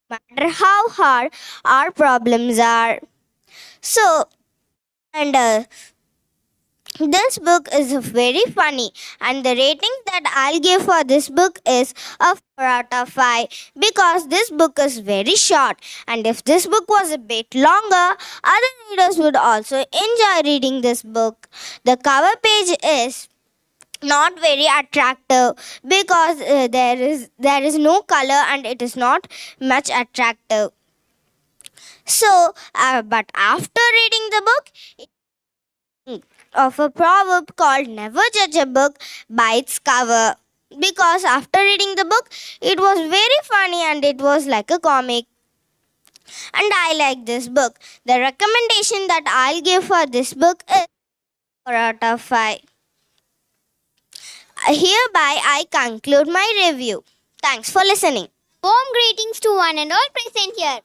no matter how hard our problems are. So, and this book is very funny, and the rating that I'll give for this book is a 4 out of 5 because this book is very short, and if this book was a bit longer, other readers would also enjoy reading this book. The cover page is not very attractive because there is no color and it is not much attractive. So, but after reading the book, of a proverb called Never Judge a Book by its cover. Because after reading the book, it was very funny and it was like a comic. And I like this book. The recommendation that I'll give for this book is 4 out of 5. Hereby, I conclude my review. Thanks for listening. Warm greetings to one and all present here.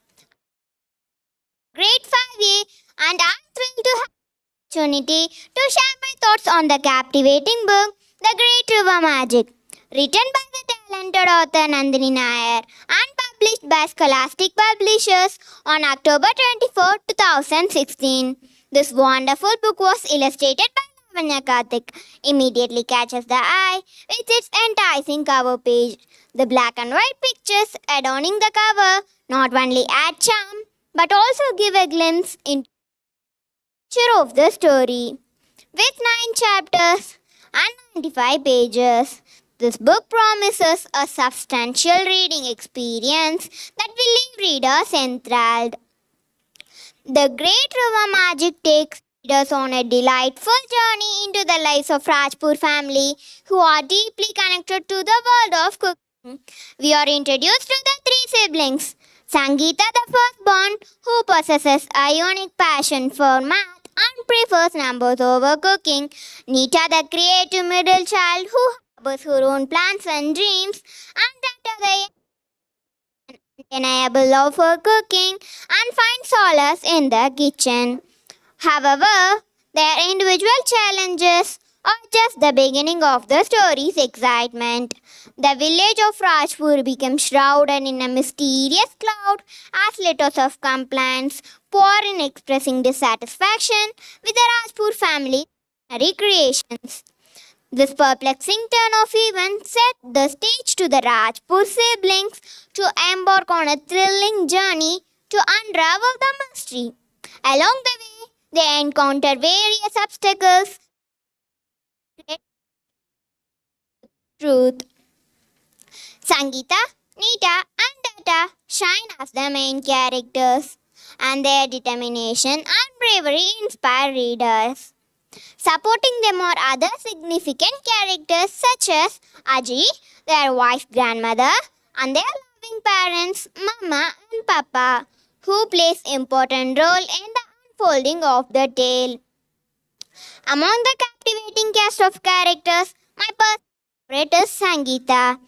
Grade 5A, and I'm thrilled to have the opportunity to share my thoughts on the captivating book, The Great River Magic, written by the talented author Nandini Nair and published by Scholastic Publishers on October 24, 2016. This wonderful book was illustrated by Lavanya Karthik. Immediately catches the eye with its enticing cover page. The black and white pictures adorning the cover not only add charm but also give a glimpse into the nature of the story. With 9 chapters and 95 pages, this book promises a substantial reading experience that will leave readers enthralled. The Great River Magic takes readers on a delightful journey into the lives of Rajpur family who are deeply connected to the world of cooking. We are introduced to the 3 siblings. Sangeeta, the firstborn, who possesses a unique passion for math and prefers numbers over cooking. Neeta, the creative middle child, who harbors her own plans and dreams. And Tata, the undeniable love for cooking and finds solace in the kitchen. However, their individual challenges are just the beginning of the story's excitement. The village of Rajpur becomes shrouded in a mysterious cloud as letters of complaints pour in expressing dissatisfaction with the Rajpur family recreations. This perplexing turn of events set the stage to the Rajpur siblings to embark on a thrilling journey to unravel the mystery. Along the way, they encounter various obstacles. Truth. Sangeeta, Neeta, and Tata shine as the main characters, and their determination and bravery inspire readers. Supporting them are other significant characters such as Aji, their wife's grandmother, and their loving parents, Mama and Papa, who plays important role in the unfolding of the tale. Among the captivating cast of characters, my personal favorite is Sangeeta,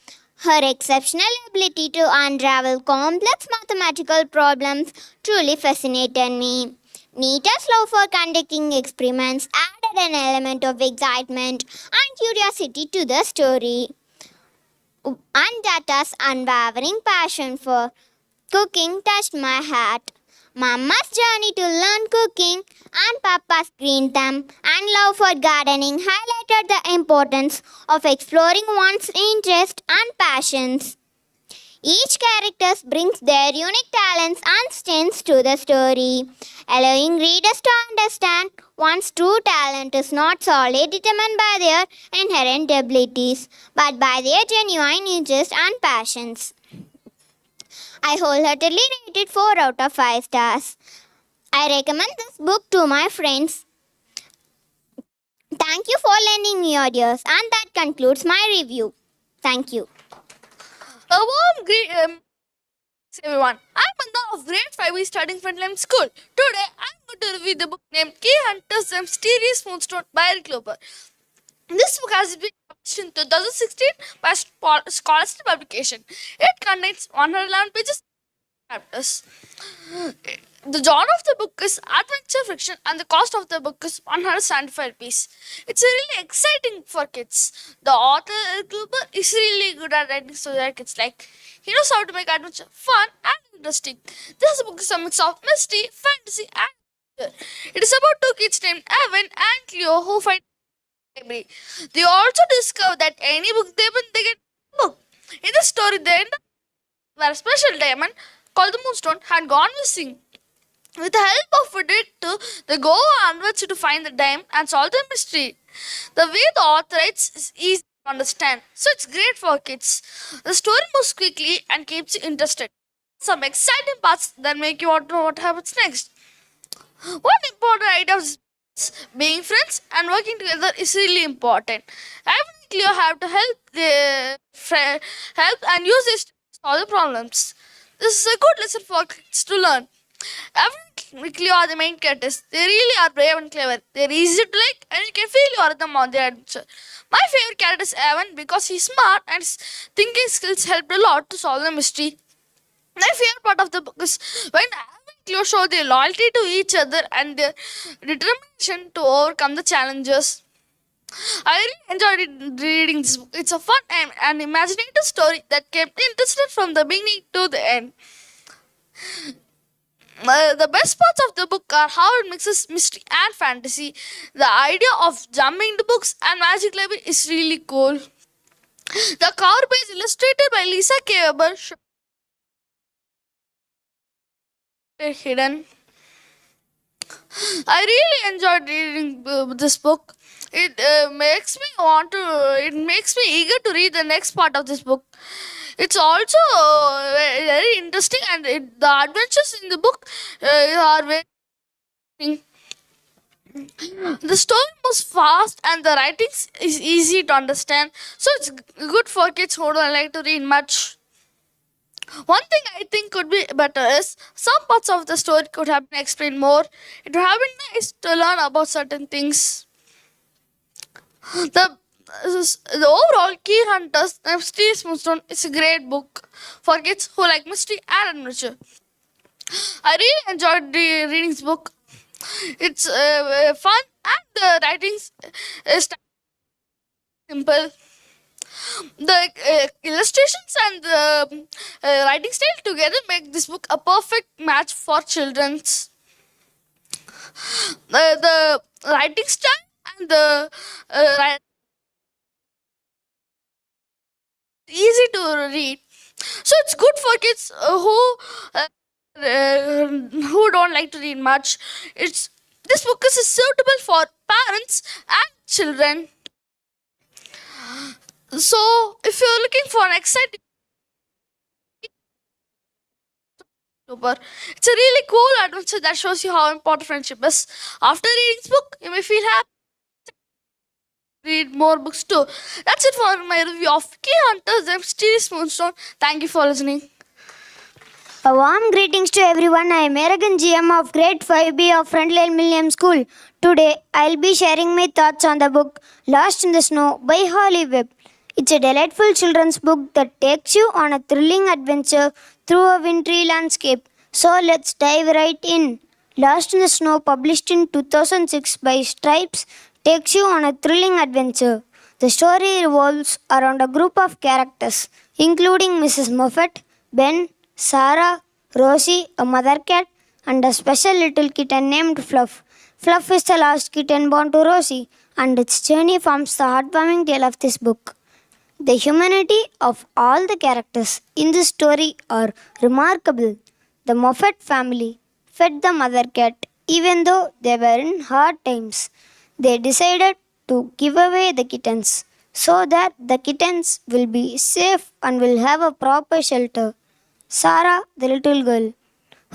Her exceptional ability to unravel complex mathematical problems truly fascinated me. Nita's love for conducting experiments added an element of excitement and curiosity to the story. And Data's unwavering passion for cooking touched my heart. Mama's journey to learn cooking and Papa's green thumb and love for gardening highlighted the importance of exploring one's interests and passions. Each character brings their unique talents and strengths to the story, allowing readers to understand one's true talent is not solely determined by their inherent abilities, but by their genuine interests and passions. I wholeheartedly rate it 4 out of 5 stars. I recommend this book to my friends. Thank you for lending me your ears, and that concludes my review. Thank you. A warm greeting, everyone. I'm Manda of grade 5 studying Frontline School. Today, I'm going to review the book named Key Hunters The Mysterious Moonstone by Eric Loper. This book has been published in 2016 by Scholastic Publication. It contains 111 pages chapters. The genre of the book is adventure fiction and the cost of the book is 175 rupees. It's really exciting for kids. The author Eric Luber is really good at writing so that kids like. He knows how to make adventure fun and interesting. This book is a mix of mystery, fantasy and adventure. It is about two kids named Evan and Cleo who find a library. They also discover that any book they open, they get a book. In the story, they end up where a special diamond called the Moonstone had gone missing. With the help of a detective, they go on adventure to find the diamond and solve the mystery. The way the author writes is easy to understand, so it's great for kids. The story moves quickly and keeps you interested. Some exciting parts that make you want to know what happens next. One important idea is being friends and working together is really important. Evan and Cleo have to help and use this to solve the problems. This is a good lesson for kids to learn. Evan and Cleo are the main characters. They really are brave and clever. They're easy to like and you can feel you are them on their adventure. My favorite character is Evan because he's smart and his thinking skills helped a lot to solve the mystery. My favorite part of the book is when Evan and Cleo show their loyalty to each other and their determination to overcome the challenges. I really enjoyed reading this book. It's a fun and imaginative story that kept me interested from the beginning to the end. The best parts of the book are how it mixes mystery and fantasy. The idea of jumping into books and magic library is really cool. The cover page illustrated by Lisa K. Weber hidden. I really enjoyed reading this book. It makes me eager to read the next part of this book. It's also very interesting and the adventures in the book are very interesting. The story moves fast and the writing is easy to understand, so it's good for kids who don't like to read much. One thing I think could be better is some parts of the story could have been explained more. It would have been nice to learn about certain things. The overall Key Hunters The Mysterious Moonstone is a great book for kids who like mystery and adventure. I really enjoyed reading this book. It's fun and the writing is simple. The illustrations and the writing style together make this book a perfect match for children's. The writing style and the easy to read, so it's good for kids who don't like to read much. This book is suitable for parents and children. So if you're looking for an exciting it's a really cool adventure that shows you how important friendship is. After reading this book, you may feel happy. Read more books too. That's it for my review of Key Hunters The Mysterious Moonstone. Thank you for listening. A warm greetings to everyone. I am Aragan GM of Grade 5B of Frontline Millennium School. Today, I'll be sharing my thoughts on the book Lost in the Snow by Holly Webb. It's a delightful children's book that takes you on a thrilling adventure through a wintry landscape. So let's dive right in. Lost in the Snow, published in 2006 by Stripes, takes you on a thrilling adventure. The story revolves around a group of characters, including Mrs. Moffat, Ben, Sarah, Rosie, a mother cat, and a special little kitten named Fluff. Fluff is the last kitten born to Rosie, and its journey forms the heartwarming tale of this book. The humanity of all the characters in this story are remarkable. The Moffat family fed the mother cat even though they were in hard times. They decided to give away the kittens so that the kittens will be safe and will have a proper shelter. Sarah, the little girl,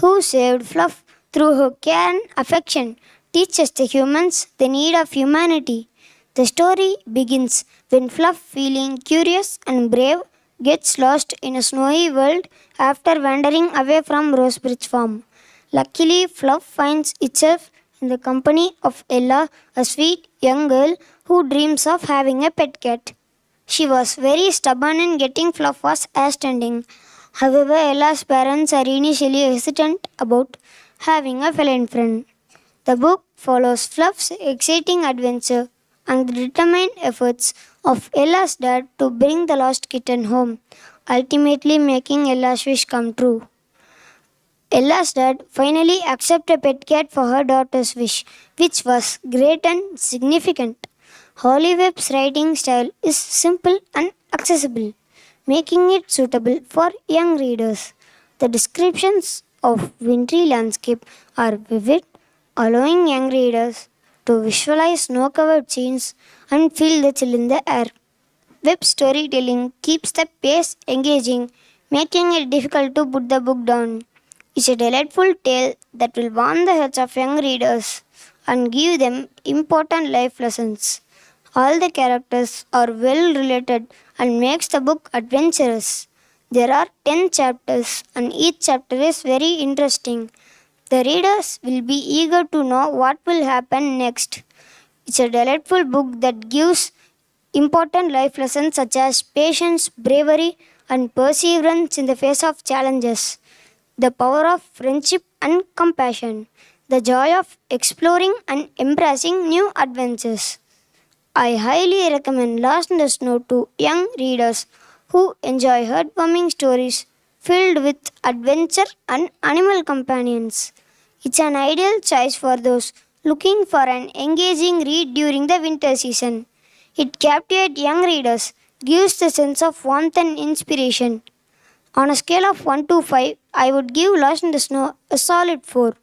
who saved Fluff through her care and affection, teaches the humans the need of humanity. The story begins when Fluff, feeling curious and brave, gets lost in a snowy world after wandering away from Rosebridge Farm. Luckily, Fluff finds itself in the company of Ella, a sweet young girl who dreams of having a pet cat. She was very stubborn in getting Fluff was outstanding. However, Ella's parents are initially hesitant about having a feline friend. The book follows Fluff's exciting adventure and the determined efforts of Ella's dad to bring the lost kitten home, ultimately making Ella's wish come true. Ella's dad finally accepted a pet cat for her daughter's wish, which was great and significant. Holly Webb's writing style is simple and accessible, making it suitable for young readers. The descriptions of wintry landscape are vivid, allowing young readers to visualize snow-covered scenes and feel the chill in the air. Web storytelling keeps the pace engaging, making it difficult to put the book down. It's a delightful tale that will warm the hearts of young readers and give them important life lessons. All the characters are well related and makes the book adventurous. There are 10 chapters and each chapter is very interesting. The readers will be eager to know what will happen next. It's a delightful book that gives important life lessons such as patience, bravery, and perseverance in the face of challenges, the power of friendship and compassion, the joy of exploring and embracing new adventures. I highly recommend Lost in the Snow to young readers who enjoy heartwarming stories filled with adventure and animal companions. It's an ideal choice for those looking for an engaging read during the winter season. It captivates young readers, gives the sense of warmth and inspiration. On a scale of 1 to 5, I would give Lost in the Snow a solid 4.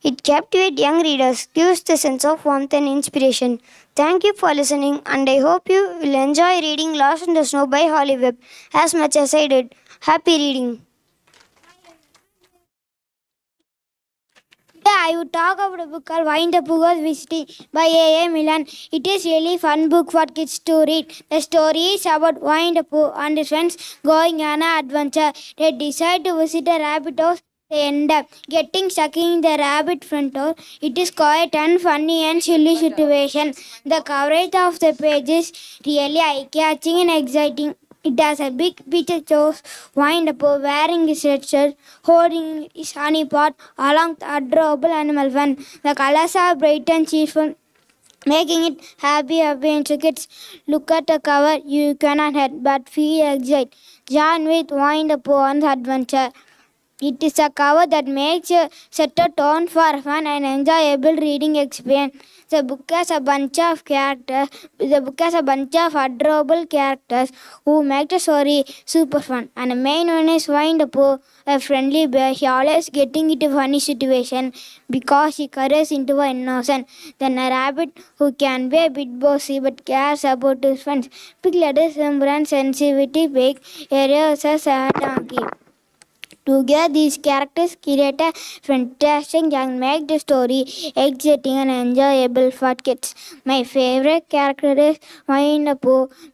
It captivates young readers, gives the sense of warmth and inspiration. Thank you for listening, and I hope you will enjoy reading Lost in the Snow by Holly Webb as much as I did. Happy reading! Today I would talk about a book called Wind the Pooh Visiting by A. Milan. It is really fun book for kids to read. The story is about Wind the Pooh and his friends going on an adventure. They decide to visit a rabbit house. They end up getting stuck in the rabbit front door. It is quite a funny and silly situation. The coverage of the page is really eye-catching and exciting. It has a big picture shows Wind up wearing his red shirt, holding his honey pot along with adorable animal fun. The colors are bright and cheerful, making it happy adventure. Kids look at the cover, you cannot help but feel excited. Join with Wind up on the adventure. It is a cover that makes you set a tone for fun and enjoyable reading experience. The book has a bunch of characters. The book has a bunch of adorable characters who make the story super fun. And the main one is Wind Up, a friendly bear. He always getting into funny situation because he courages into an innocent. Then a rabbit who can be a bit bossy but cares about his friends. Piglet is simple and sensitivity. Pig areas as a donkey. Together, these characters create a fantastic and make the story exciting and enjoyable for kids. My favorite character is Wind Up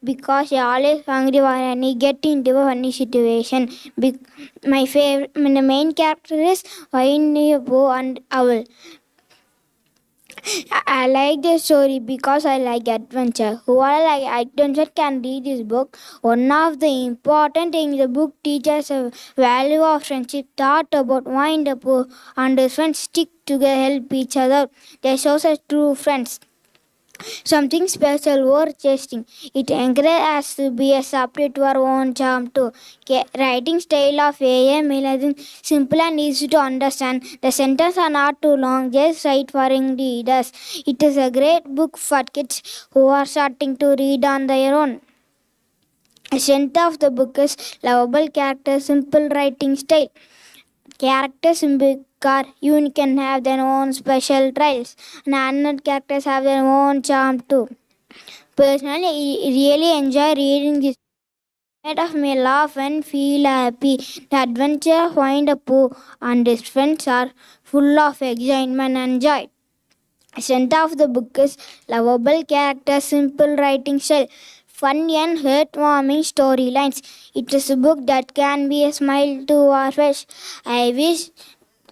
because he always hungry and he get into a funny situation. The main character is Wind Up and Owl. I like the story because I like adventure. Whoever like adventure can read this book. One of the important things the book teaches a value of friendship, thought about why the poor and his friends stick together, help each other. They shows us true friends. Something special worth chasing. It encourages us to be a separate to our own charm too. Writing style of A.M. is simple and easy to understand. The sentences are not too long, just right for young readers. It is a great book for kids who are starting to read on their own. The center of the book is lovable characters, simple writing style. Characters in book are unique and have their own special traits, and animated characters have their own charm too. Personally, I really enjoy reading this. Made of me laugh and feel happy. The adventure find a Pooh and his friends are full of excitement and joy. Center of the book is lovable characters, simple writing style, funny and heartwarming storylines. It is a book that can be a smile to our face. I wish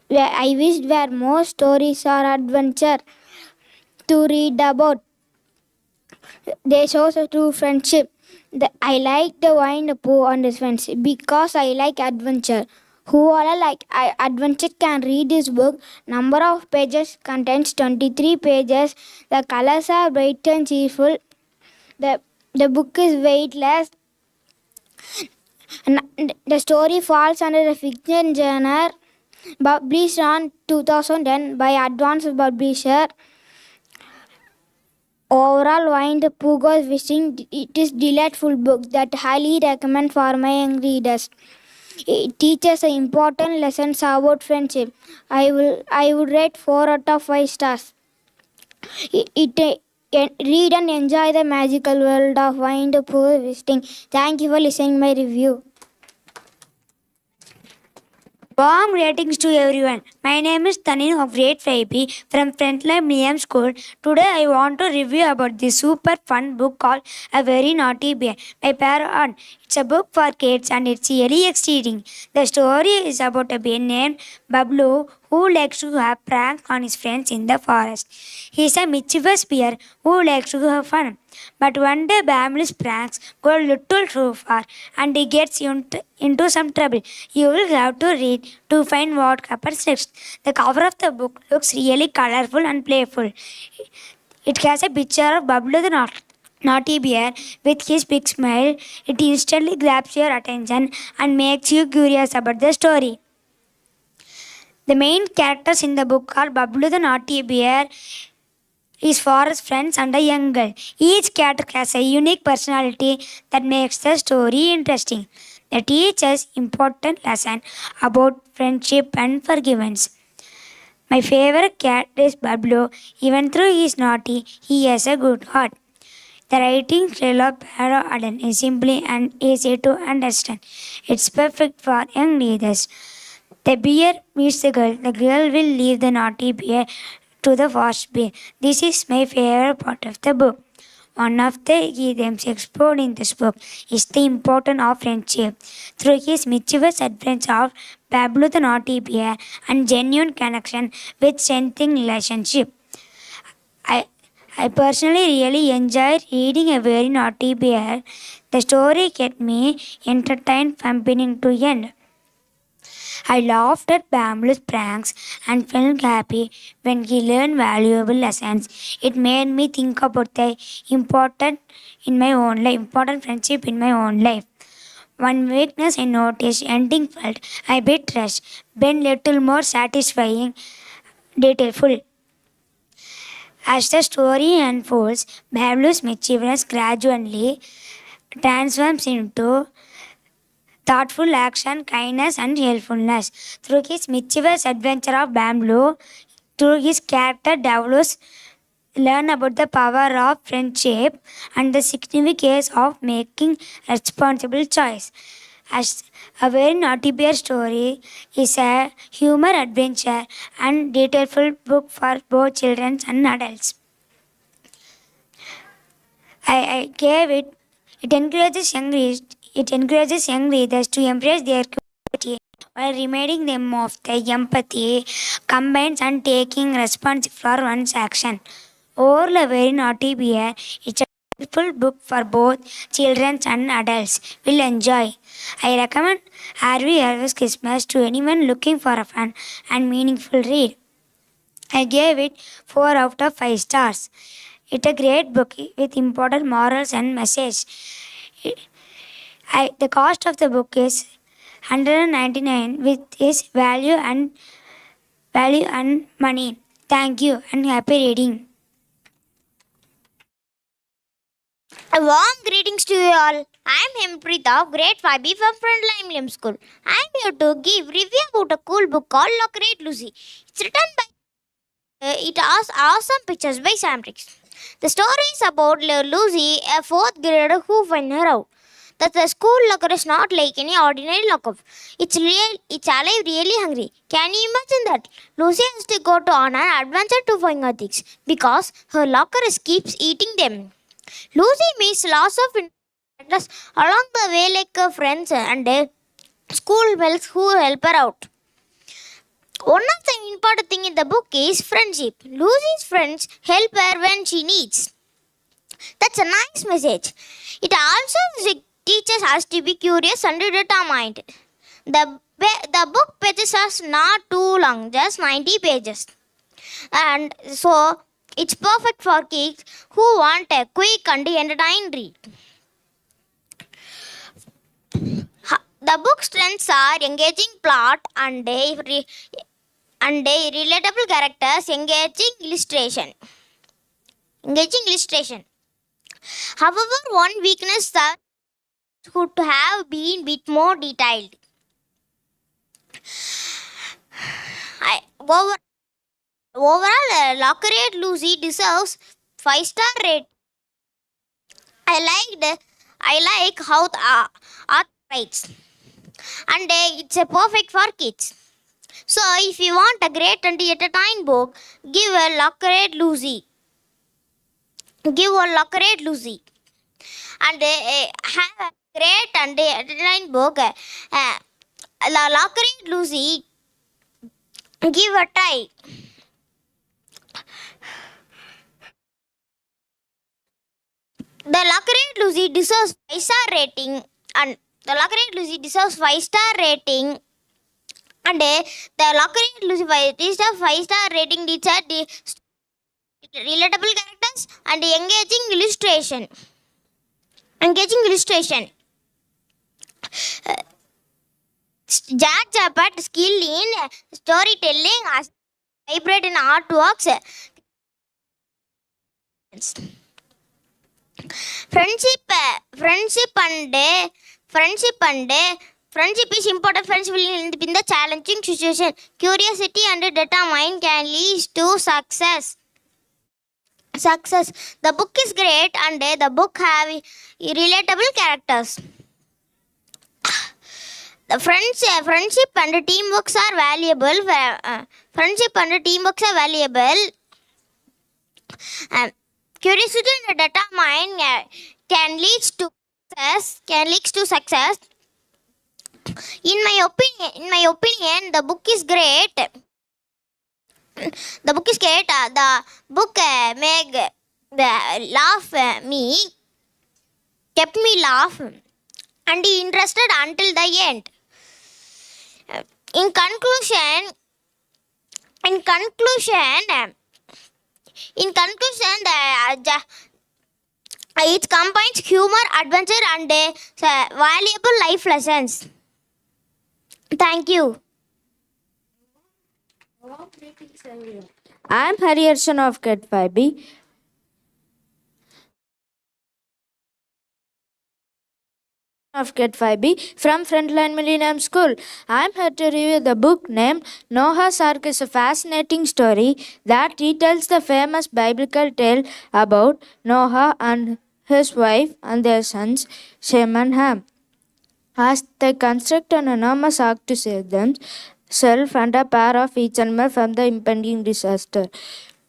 there more stories or adventure to read about. They show a true friendship. I like the wine the Pooh and his friends because I like adventure. Who all adventure can read this book. Number of pages contains 23 pages. The colors are bright and cheerful. The, the book is weightless. The story falls under the fiction genre. Published on 2010 by Advanced Publisher. Overall, Wind Pugo's wishing it is delightful book that highly recommend for my young readers. It teaches important lessons about friendship. I would rate 4 out of 5 stars. Read and enjoy the magical world of Wind Pooh visiting. Thank you for listening my review. Warm greetings to everyone. My name is Tanin of grade 5B from Frontline Medium School. Today I want to review about this super fun book called A Very Naughty Bear by Parrot. It's a book for kids and it's really exciting. The story is about a bear named Bablu who likes to have pranks on his friends in the forest. He's a mischievous bear who likes to have fun. But one day Bambli's pranks go a little too far and he gets into some trouble. You will have to read to find what happens next. The cover of the book looks really colorful and playful. It has a picture of Bablu the naughty bear with his big smile. It instantly grabs your attention and makes you curious about the story. The main characters in the book are Bablu the naughty bear, his forest friends and a young girl. Each character has a unique personality that makes the story interesting. They teach us important lesson about friendship and forgiveness. My favorite cat is Bablu. Even though he is naughty, he has a good heart. The writing style of Barrow Allen is simply and easy to understand. It's perfect for young readers. The bear meets the girl. The girl will leave the naughty bear to the fast bear. This is my favorite part of the book. One of the key themes explored in this book is the importance of friendship. Through his mischievous adventures of Pablo the naughty bear and genuine connection with strengthening relationship. I I personally really enjoyed reading A Very Naughty Bear. The story kept me entertained from beginning to end. I laughed at Bamblu's pranks and felt happy when he learned valuable lessons. It made me think about the important friendship in my own life. One weakness I noticed ending felt a bit rushed, but little more satisfying, detailful. As the story unfolds, Bablu's mischievous gradually transforms into thoughtful action, kindness, and helpfulness. Through his mischievous adventure of Bamboo, through his character develops, learn about the power of friendship and the significance of making responsible choice. As A Very Naughty Bear story is a humor adventure and detailful book for both children and adults. I gave it. It encourages young readers to embrace their creativity while reminding them of the empathy, combines and taking responsibility for one's action. Or a very naughty bear, it's a beautiful book for both children and adults will enjoy. I recommend Harvey Elvis Christmas to anyone looking for a fun and meaningful read. I gave it 4 out of 5 stars. It's a great book with important morals and message. The cost of the book is 199 with its value and money. Thank you and happy reading. A warm greetings to you all. I am Hemprita of Grade 5B from Frontline Medium School. I am here to give review about a cool book called Lock Lucy. It's written by it has awesome pictures by Sam Ricks. The story is about Lucy, a fourth grader who finds her out that the school locker is not like any ordinary locker. It's alive, really hungry. Can you imagine that? Lucy has to go on an adventure to find her things because her locker keeps eating them. Lucy meets lots of characters along the way, like friends and school bells who help her out. One of the important things in the book is friendship. Lucy's friends help her when she needs. That's a nice message. It also teaches us to be curious and determined. The book pages are not too long, just 90 pages. And so it's perfect for kids who want a quick and entertaining read. The book's strengths are engaging plot and relatable characters, engaging illustration. However, one weakness that could have been a bit more detailed. Overall, Lockeret Lucy deserves 5-star rate. I like how the art writes, and it's a perfect for kids. So, if you want a great and entertaining book, give a Lockeret Lucy. And have a great and entertaining book. Lockeret Lucy, give a try. The Lockeret Lucy deserves 5-star rating, and the Lockeret Lucy deserves 5-star rating. And the Lockeret Lucy deserves 5-star rating. It's relatable characters and engaging illustration. Jack Japat skill in storytelling as vibrant in artworks. Friendship is important. Friendship will in the challenging situation. Curiosity and determination can lead to success. The book is great and the book have relatable characters. The friendship and teamwork are valuable. Curiosity and determination can lead to success. In my opinion, the book is great. The book kept me laugh and interested until the end. In conclusion, it combines humor, adventure, and valuable life lessons. Thank you. I am Hariharshan of Grade 5B. From Frontline Millennium School. I am here to review the book named Noah's Ark. Is a fascinating story that retells the famous biblical tale about Noah and his wife and their sons Shem and Ham, as they construct an enormous ark to save themselves and a pair of each animal from the impending disaster.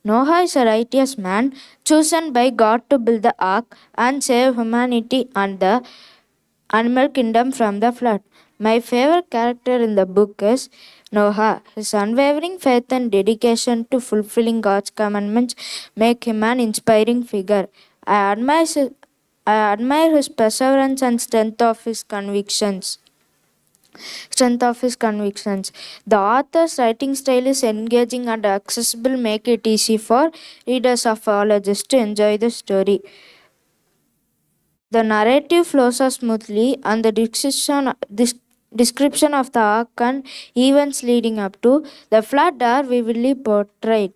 Noah is a righteous man chosen by God to build the ark and save humanity and the animal kingdom from the flood. My favorite character in the book is Noah. His unwavering faith and dedication to fulfilling God's commandments make him an inspiring figure. I admire his, I admire his perseverance and strength of his convictions. The author's writing style is engaging and accessible, make it easy for readers of all ages to enjoy the story. The narrative flows so smoothly, and the description of the arc and events leading up to the flood are vividly portrayed.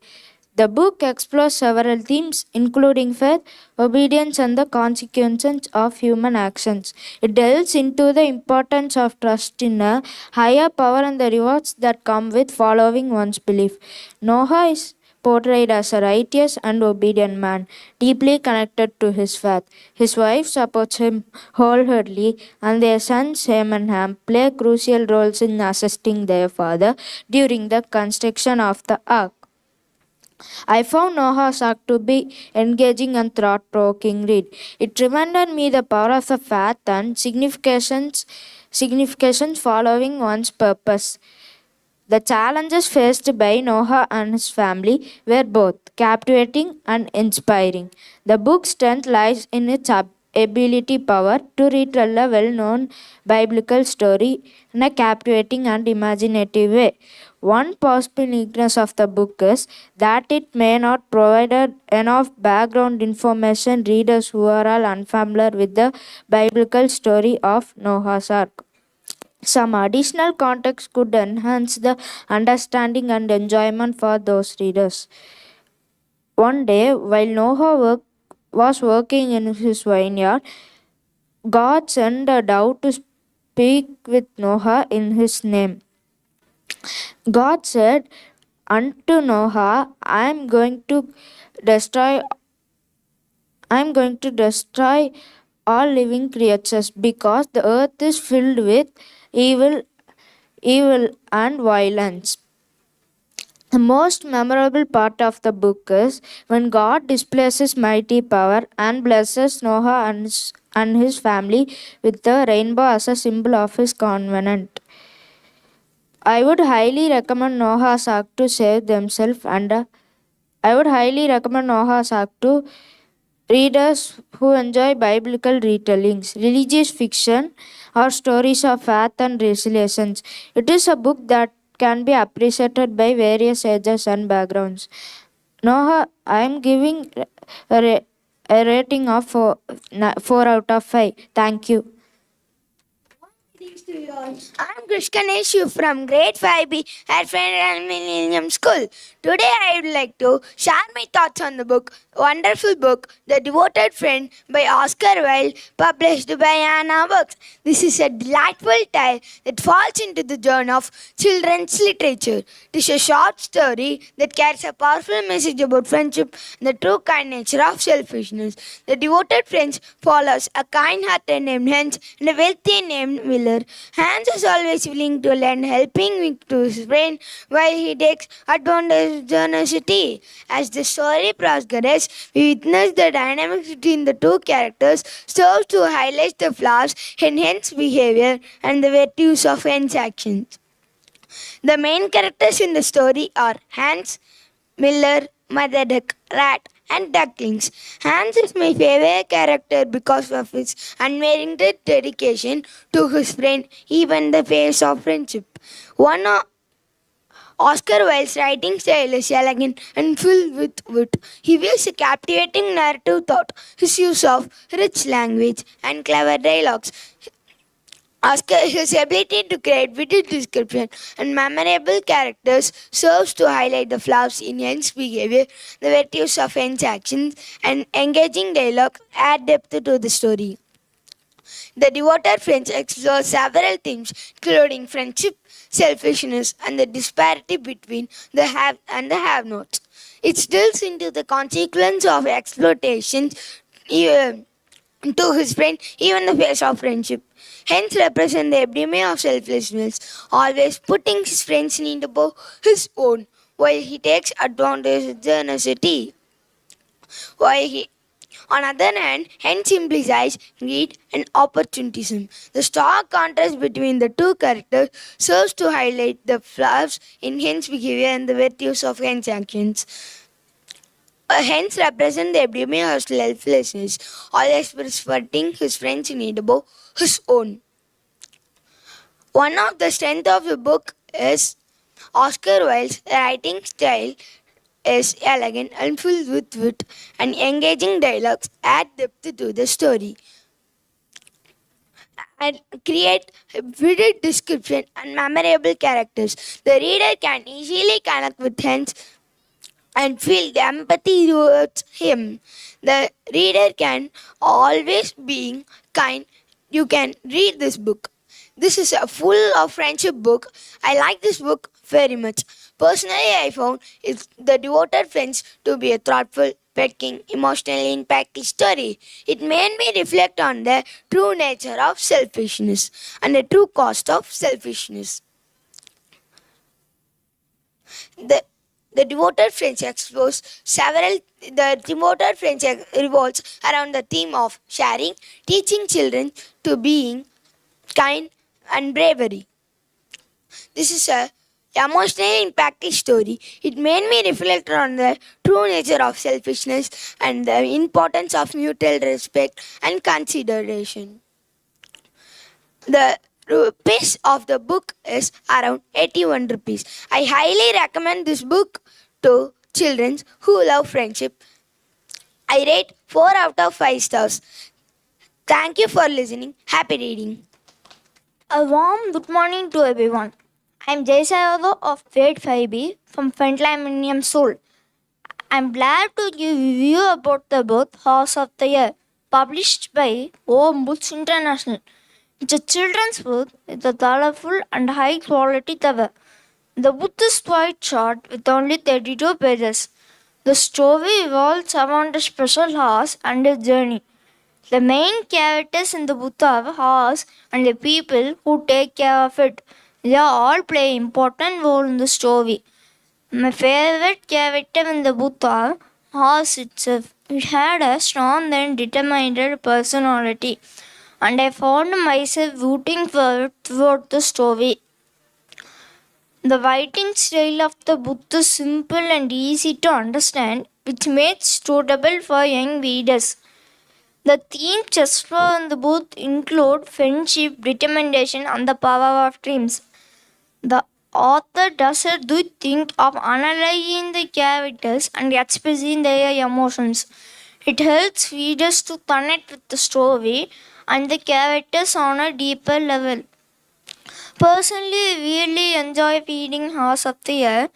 The book explores several themes, including faith, obedience, and the consequences of human actions. It delves into the importance of trust in a higher power and the rewards that come with following one's belief. Noah is portrayed as a righteous and obedient man, deeply connected to his faith. His wife supports him wholeheartedly, and their son Sam and Ham play crucial roles in assisting their father during the construction of the ark. I found Noah's Ark to be engaging and thought-provoking read. It reminded me the power of the faith and significations following one's purpose. The challenges faced by Noah and his family were both captivating and inspiring. The book's strength lies in its ability power to retell a well-known biblical story in a captivating and imaginative way. One possible weakness of the book is that it may not provide enough background information readers who are all unfamiliar with the biblical story of Noah's Ark. Some additional context could enhance the understanding and enjoyment for those readers. One day, while was working in his vineyard, God sent a dove to speak with Noah in his name. God said unto Noah, destroy I am going to destroy all living creatures because the earth is filled with evil evil and violence. The most memorable part of the book is when God displays his mighty power and blesses Noah and his family with the rainbow as a symbol of his covenant. I would highly recommend Noah's Ark to save themselves and I would highly recommend Noah's Ark to readers who enjoy biblical retellings, religious fiction, or stories of faith and resilience. It is a book that can be appreciated by various ages and backgrounds. Noah, I am giving a rating of 4 out of 5. Thank you. I'm Krishkaneshu from grade 5B at Federal Millennium School. Today I would like to share my thoughts on the book, wonderful book, The Devoted Friend by Oscar Wilde, published by Anna Books. This is a delightful tale that falls into the genre of children's literature. It is a short story that carries a powerful message about friendship and the true kind nature of selfishness. The Devoted Friend follows a kind-hearted named Hans and a wealthy named Miller. Hans is always willing to lend helping to his friend while he takes advantage of generosity. As the story progresses, we witness the dynamics between the two characters serves to highlight the flaws in Hans' behavior and the virtues of Hans' actions. The main characters in the story are Hans, Miller, Mother Duck, Rat, and Ducklings. Hans is my favorite character because of his unmerited dedication to his friend, even in the face of friendship. Oscar Wilde's writing style is elegant and filled with wit. He weaves a captivating narrative thought. His use of rich language and clever dialogues, his ability to create vivid description and memorable characters serves to highlight the flaws in Yen's behavior, the virtues of Yen's actions, and engaging dialogue add depth to the story. The Devoted Friends explore several themes, including friendship, selfishness, and the disparity between the have and the have-nots. It delves into the consequence of exploitation to his friend, even in the face of friendship. Hence represent the epitome of selflessness, always putting his friend's need above his own, while he takes advantage of generosity. While he On other hand, hence implies greed and opportunism. The stark contrast between the two characters serves to highlight the flaws in Hen's behavior and the virtues of Hen's actions. Hence represent the epitome of selflessness, always preferring his friend's need above his own. One of the strengths of the book is Oscar Wilde's writing style is elegant and filled with wit and engaging dialogues add depth to the story and create vivid description and memorable characters. The reader can easily connect with Hans and feel the empathy towards him. The reader can always be kind. You can read this book. This is a full of friendship book. I like this book very much. Personally, I found the devoted friends to be a thoughtful, breaking, emotionally impactful story. It made me reflect on the true nature of selfishness and the true cost of selfishness. The the devoted friends explores several. The devoted friends revolves around the theme of sharing, teaching children to being kind and bravery. This is a emotionally impactful story. It made me reflect on the true nature of selfishness and the importance of mutual respect and consideration. The rupees of the book is around 81 rupees. I highly recommend this book to children who love friendship. I rate 4 out of 5 stars. Thank you for listening. Happy reading. A warm good morning to everyone. I am Jay Sayado of grade 5B from Frontline Millennium Soul. I am glad to give you about the book Horse of the Year, published by Books International. It's a children's book with a colorful and high quality cover. The book is quite short with only 32 pages. The story revolves around a special horse and his journey. The main characters in the book are horse and the people who take care of it. They all play an important role in the story. My favorite character in the book are horse itself. It had a strong and determined personality, and I found myself rooting for it throughout the story. The writing style of the book is simple and easy to understand, which makes it suitable for young readers. The themes explored in the book include friendship, determination, and the power of dreams. The author does a good thing of analyzing the characters and expressing their emotions. It helps readers to connect with the story and the characters on a deeper level. Personally, I really enjoy reading Horse of the Year.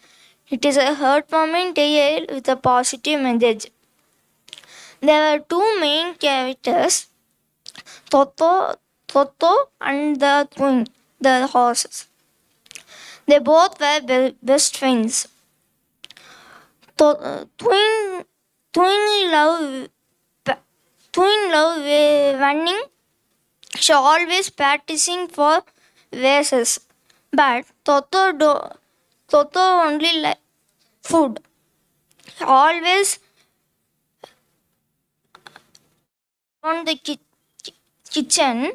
It is a heartwarming tale with a positive message. There are two main characters, Toto and the twin, the horses. They both were best friends. Twin love running. She always practicing for races, but Toto only like food. Always on the kitchen.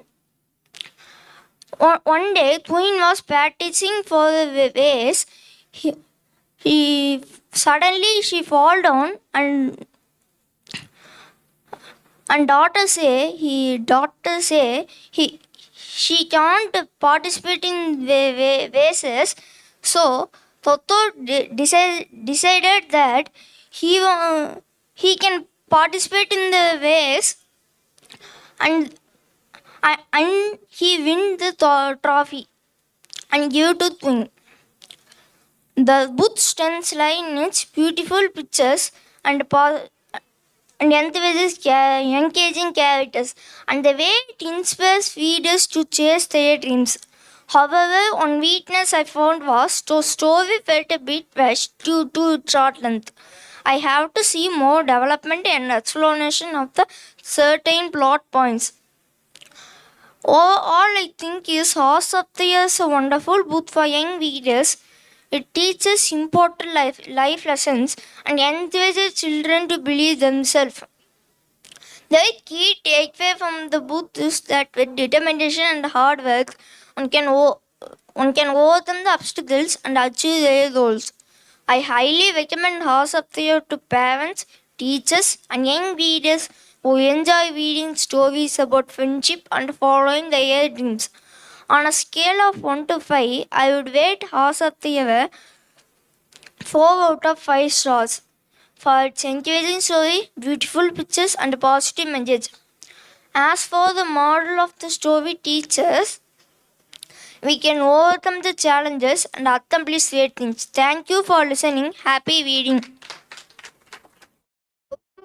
One day, Twin was practicing for the race. He suddenly she fall down and daughter say she can't participate in the races. So Toto decided that he can participate in the race and he win the trophy and give to Twin. The book strengths lie in its beautiful pictures and engaging characters and the way it inspires readers to chase their dreams. However, one weakness I found was the story felt a bit rushed due to its short length. I have to see more development and explanation of the certain plot points. All I think is Horse of the Year is a wonderful book for young readers. It teaches important life lessons and encourages children to believe themselves. The key takeaway from the book is that with determination and hard work, one can overcome the obstacles and achieve their goals. I highly recommend House of Fear to parents, teachers, and young readers who enjoy reading stories about friendship and following their dreams. On a scale of 1 to 5, I would rate House of Fear 4 out of 5 stars for its encouraging story, beautiful pictures, and a positive message. As for the moral of the story teaches, we can overcome the challenges and accomplish great things. Thank you for listening. Happy reading.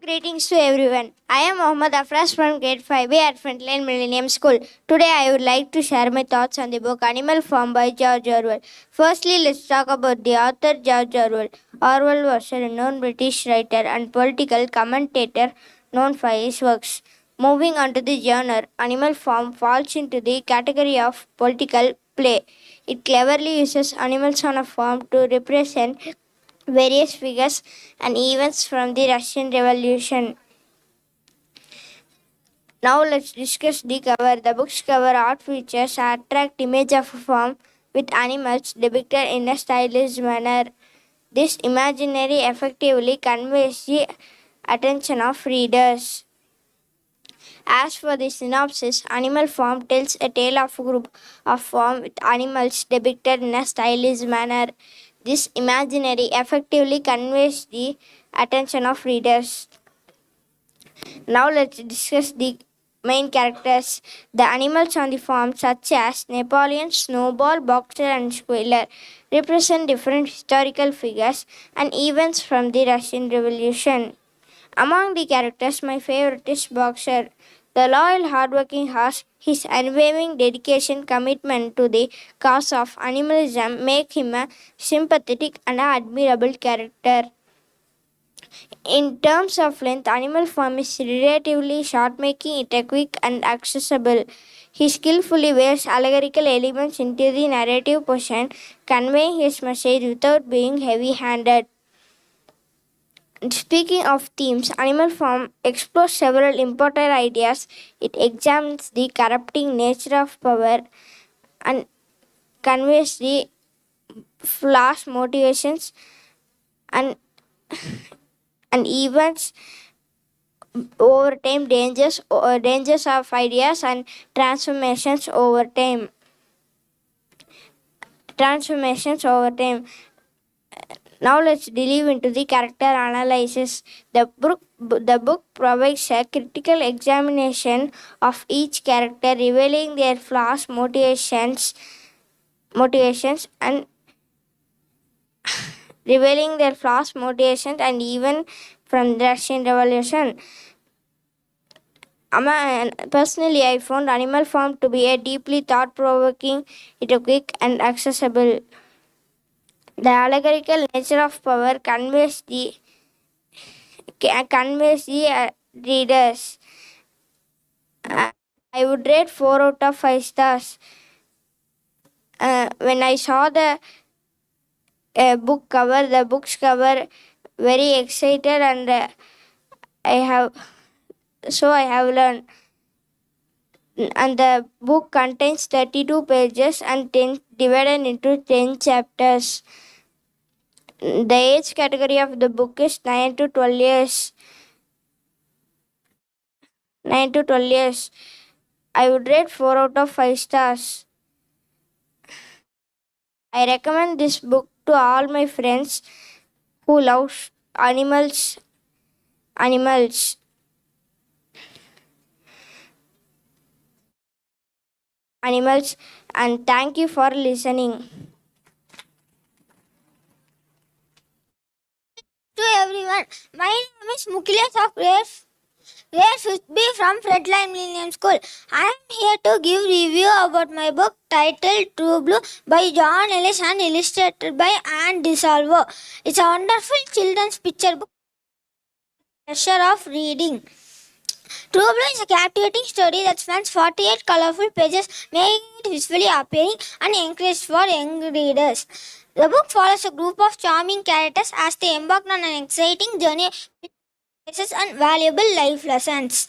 Greetings to everyone. I am Mohammad Afras from grade 5A at Frontline Millennium School. Today I would like to share my thoughts on the book Animal Farm by George Orwell. Firstly, let's talk about the author George Orwell. Orwell was a renowned British writer and political commentator known for his works. Moving on to the genre, Animal Farm falls into the category of political play. It cleverly uses animals on a farm to represent various figures and events from the Russian Revolution. Now let's discuss the cover. The book's cover art features an attractive image of a farm with animals depicted in a stylish manner. This imaginary effectively conveys the attention of readers. As for the synopsis, Animal Farm tells a tale of a group of farm with animals depicted in a stylish manner. This imaginary effectively conveys the attention of readers. Now let's discuss the main characters. The animals on the farm, such as Napoleon, Snowball, Boxer, and Squealer, represent different historical figures and events from the Russian Revolution. Among the characters, my favorite is Boxer. The loyal, hardworking horse, his unwavering dedication, commitment to the cause of animalism make him a sympathetic and admirable character. In terms of length, Animal Farm is relatively short, making it a quick and accessible. He skillfully weaves allegorical elements into the narrative portion, conveying his message without being heavy-handed. Speaking of themes, Animal Farm explores several important ideas. It examines the corrupting nature of power and conveys the flawed motivations and events over time, dangers of ideas and transformations over time. Now let's delve into the character analysis. The book provides a critical examination of each character, revealing their flaws, motivations, and even from the Russian Revolution. Personally, I found Animal Farm to be a deeply thought-provoking, quick and accessible. The allegorical nature of power conveys the readers. I would rate 4 out of 5 stars. When I saw the book's cover, very excited, and I have learned. And the book contains 32 pages and divided into 10 chapters. The age category of the book is 9 to 12 years. 9 to 12 years. I would rate 4 out of 5 stars. I recommend this book to all my friends who love animals. And thank you for listening. To everyone, my name is Mukilas of grade 5B from Frontline Millennium School. I am here to give review about my book titled True Blue by John Ellis and illustrated by Anne DeSalvo. It's a wonderful children's picture book. Pleasure of reading. True Blue is a captivating story that spans 48 colorful pages, making it visually appealing and encouraged for young readers. The book follows a group of charming characters as they embark on an exciting journey with and valuable life lessons.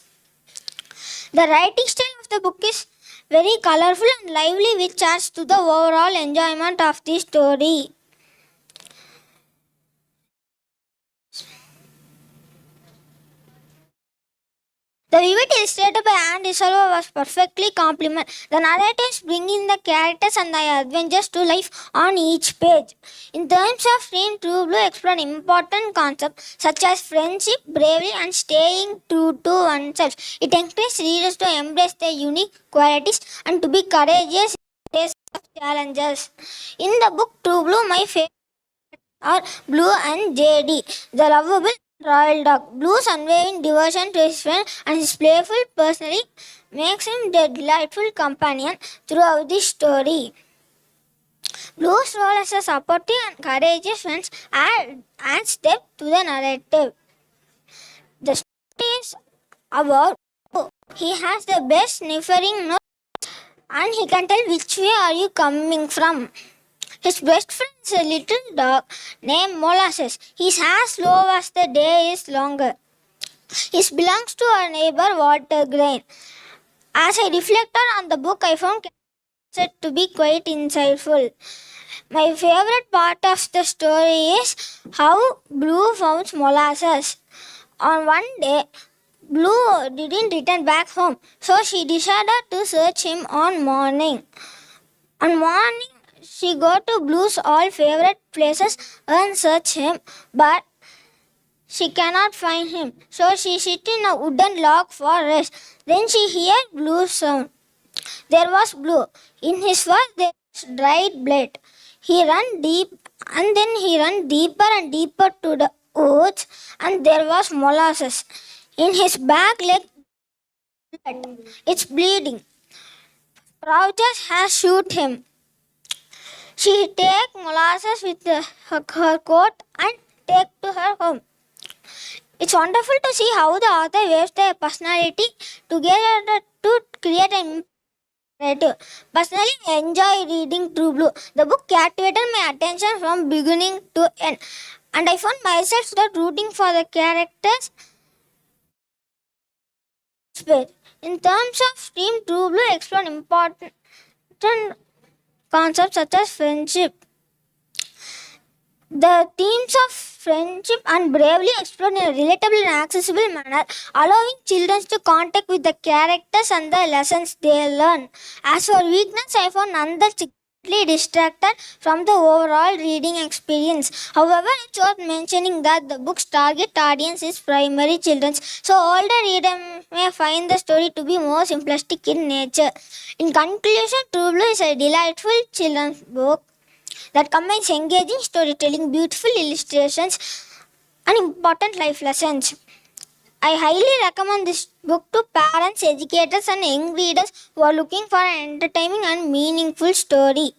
The writing style of the book is very colorful and lively, which adds to the overall enjoyment of the story. The vivid illustrated by Anne DeSalvo was perfectly complement the narratives, bringing the characters and the adventures to life on each page. In terms of theme, True Blue explored important concepts such as friendship, bravery, and staying true to oneself. It encouraged readers to embrace their unique qualities and to be courageous in the face of challenges. In the book True Blue, my favorite are Blue and JD, the lovable royal dog. Blue's unwavering devotion to his friend and his playful personality makes him a delightful companion throughout the story. Blue's role as a supportive and courageous friend adds depth to the narrative. The story is about Blue. He has the best sniffing nose and he can tell which way are you coming from. His best friend is a little dog named Molasses. He's as low as the day is longer. He belongs to our neighbor Watergrain. As I reflected on the book, I found it to be quite insightful. My favorite part of the story is how Blue found Molasses. On one day, Blue didn't return back home, so she decided to search him on morning. On morning, she go to Blue's all favorite places and search him, but she cannot find him. So she sit in a wooden log for rest. Then she heard Blue's sound. There was Blue. In his fur there was dried blood. He ran deep and then he ran deeper and deeper to the woods, and there was Molasses. In his back leg, blood. It's bleeding. Rogers has shoot him. She take Molasses with her coat and take to her home. It's wonderful to see how the author weaves their personality together to create a narrative. Personally, I enjoy reading True Blue. The book captivated my attention from beginning to end, and I found myself rooting for the characters. In terms of theme, True Blue explored important concepts such as friendship. The themes of friendship and bravery explored in a relatable and accessible manner, allowing children to contact with the characters and the lessons they learn. As for weakness, I found Nanda significantly distracted from the overall reading experience. However, it's worth mentioning that the book's target audience is primary children, so older readers may find the story to be more simplistic in nature. In conclusion, True Blue is a delightful children's book that combines engaging storytelling, beautiful illustrations, and important life lessons. I highly recommend this book to parents, educators, and young readers who are looking for an entertaining and meaningful story.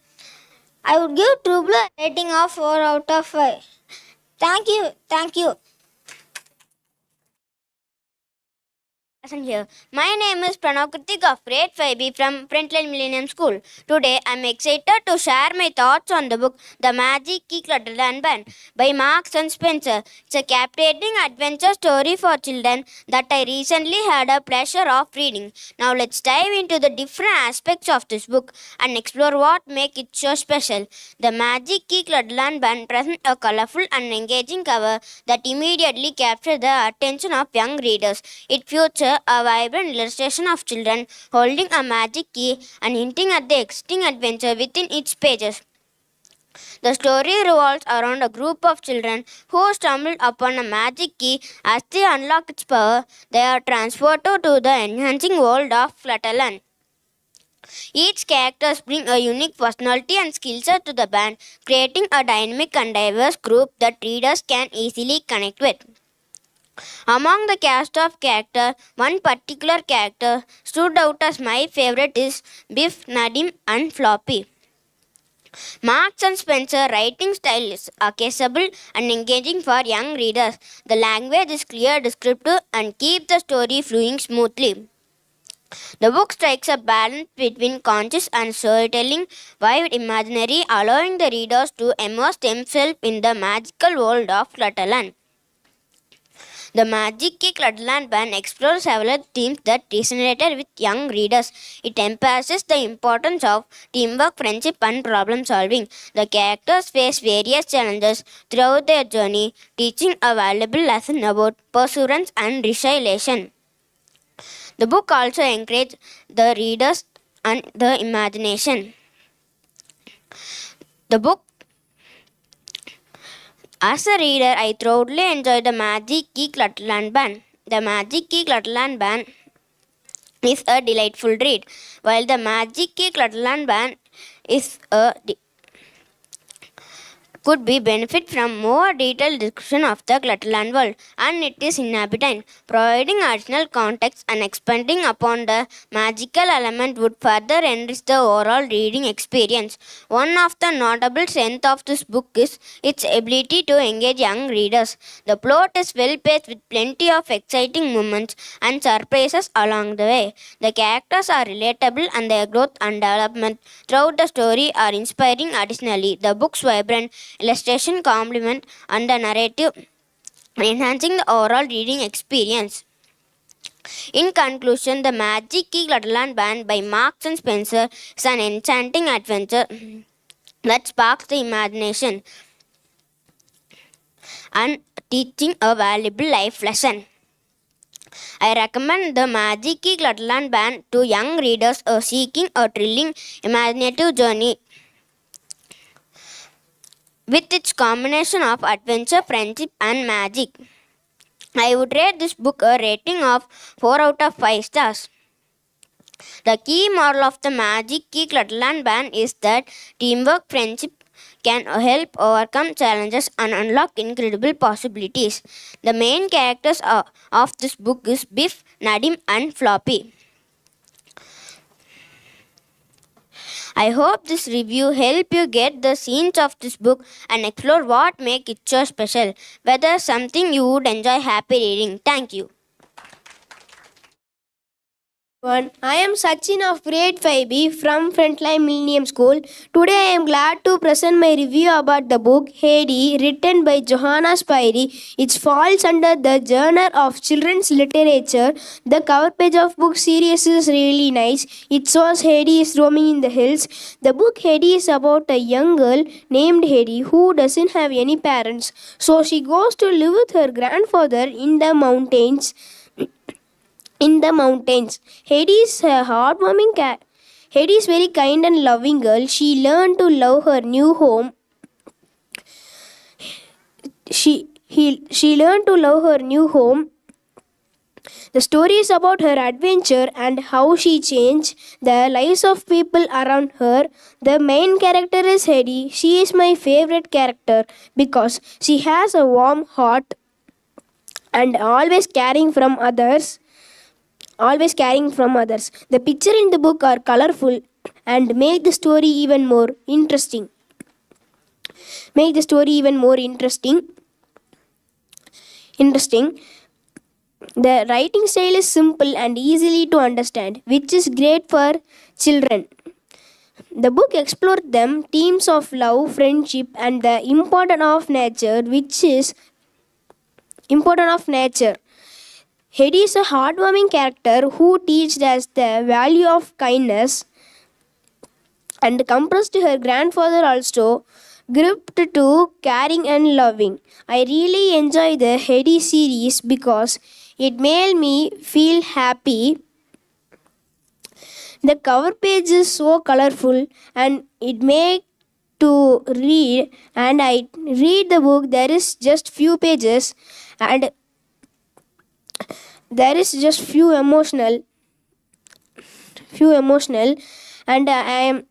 I would give True Blue a rating of 4 out of 5. Thank you. Thank you. Here. My name is Pranav Kritik of Grade 5B from Frontline Millennium School. Today I am excited to share my thoughts on the book The Magic Key Cluttered and Bun by Marks and Spencer. It's a captivating adventure story for children that I recently had a pleasure of reading. Now let's dive into the different aspects of this book and explore what makes it so special. The Magic Key Cluttered and Bun presents a colorful and engaging cover that immediately captures the attention of young readers. It features a vibrant illustration of children holding a magic key and hinting at the exciting adventure within its pages. The story revolves around a group of children who stumble upon a magic key. As they unlock its power, they are transported to the enhancing world of Flutterland. Each character brings a unique personality and skill set to the band, creating a dynamic and diverse group that readers can easily connect with. Among the cast of characters, one particular character stood out as my favorite is Biff, Nadim and Floppy. Marks and Spencer writing style is accessible and engaging for young readers. The language is clear, descriptive and keeps the story flowing smoothly. The book strikes a balance between conscious and storytelling, vivid imaginary, allowing the readers to immerse themselves in the magical world of Flutterland. The Magic Key Clutterland Band explores several themes that resonated with young readers. It emphasizes the importance of teamwork, friendship, and problem solving. The characters face various challenges throughout their journey, teaching a valuable lesson about perseverance and resilience. The book also encourages the readers and the imagination. The book As a reader, I thoroughly enjoyed the Magic Key Clutterland Band. The Magic Key Clutterland Band is a delightful read, while the Magic Key Clutterland Band is could be benefit from more detailed description of the Clutterland world and its inhabitant. Providing additional context and expanding upon the magical element would further enrich the overall reading experience. One of the notable strengths of this book is its ability to engage young readers. The plot is well paced with plenty of exciting moments and surprises along the way. The characters are relatable and their growth and development throughout the story are inspiring. Additionally, the book's vibrant illustration complement and the narrative, enhancing the overall reading experience. In conclusion, The Magic Key Clutterland Band by Marks and Spencer is an enchanting adventure that sparks the imagination and teaching a valuable life lesson. I recommend The Magic Key Clutterland Band to young readers seeking a thrilling, imaginative journey with its combination of adventure, friendship, and magic. I would rate this book a rating of 4 out of 5 stars. The key moral of the Magic Key Clutterland Band is that teamwork, friendship can help overcome challenges and unlock incredible possibilities. The main characters of this book is Biff, Nadim, and Floppy. I hope this review help you get the scenes of this book and explore what make it so special, whether something you would enjoy happy reading. Thank you. I am Sachin of grade 5B from Frontline Millennium School. Today I am glad to present my review about the book Heidi, written by Johanna Spyri. It falls under the genre of children's literature. The cover page of book series is really nice. It shows Heidi is roaming in the hills. The book Heidi is about a young girl named Heidi who doesn't have any parents. So she goes to live with her grandfather in the mountains. Heidi is a heartwarming cat. Heidi is very kind and loving girl. She learned to love her new home. She learned to love her new home. The story is about her adventure and how she changed the lives of people around her. The main character is Heidi. She is my favorite character because she has a warm heart and always caring from others. The pictures in the book are colorful and make the story even more interesting. The writing style is simple and easily to understand, which is great for children. The book explores them themes of love, friendship, and the importance of nature. Heidi is a heartwarming character who teaches us the value of kindness, and compares to her grandfather also gripped to caring and loving. I really enjoy the Heidi series because it made me feel happy. The cover page is so colorful and it made to read, and I read the book. There is just few pages and there is just few emotional and I am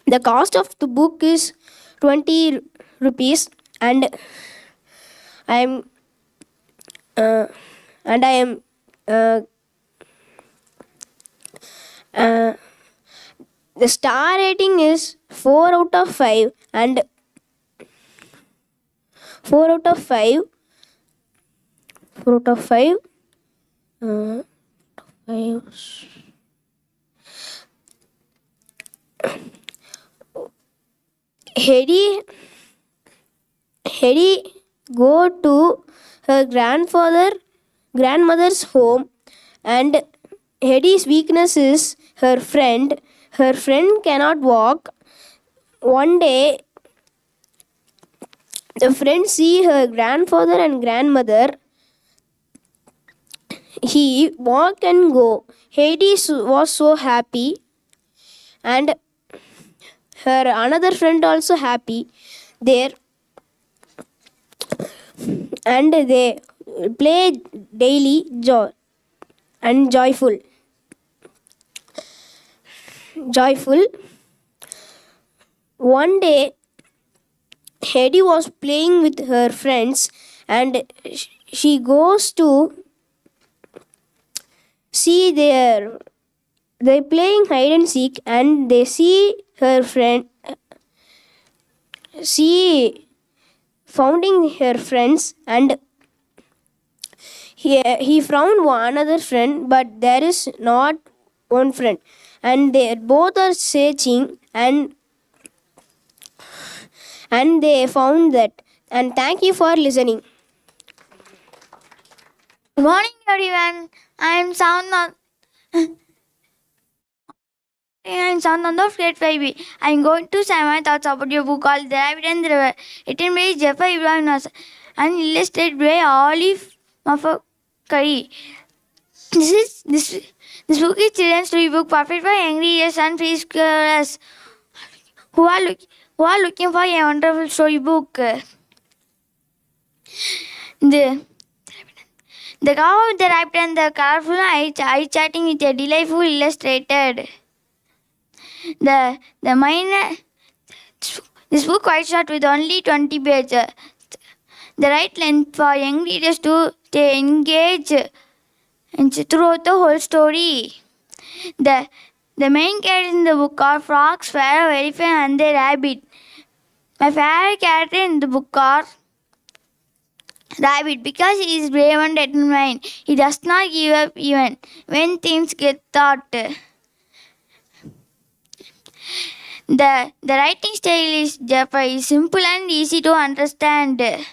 the cost of the book is 20 rupees, and I am the star rating is 4 out of 5 and 4 out of 5 Heidi go to her grandmother's home, and Hetty's weakness is her friend. Her friend cannot walk. One day, the friend see her grandfather and grandmother. He walk and go. Hades was so happy, and her another friend also happy there, and they play daily and joyful. One day, Hedy was playing with her friends, and she goes to see they playing hide and seek, and they see her friend see founding her friends, and he found another friend, but there is not one friend, and they both are searching, and they found that. And thank you for listening. Good morning, everyone. I'm Sound of Grade 5B. I'm going to share my thoughts about your book called The Rabbit and the River, written by Jafar Ibrahim and illustrated by Olive Mafakari. This book is children's storybook perfect for young readers and preschoolers who are looking for a wonderful storybook. The cover of The Rabbit and the colorful eye-chatting with a delightful illustrated. The minor. This book quite short with only 20 pages. The right length for young readers to stay engaged throughout the whole story. The main characters in the book are frog, sparrow, elephant, and the rabbit. My favorite character in the book are Rabbit because he is brave and determined. He does not give up even when things get tough. The writing style is simple and easy to understand. The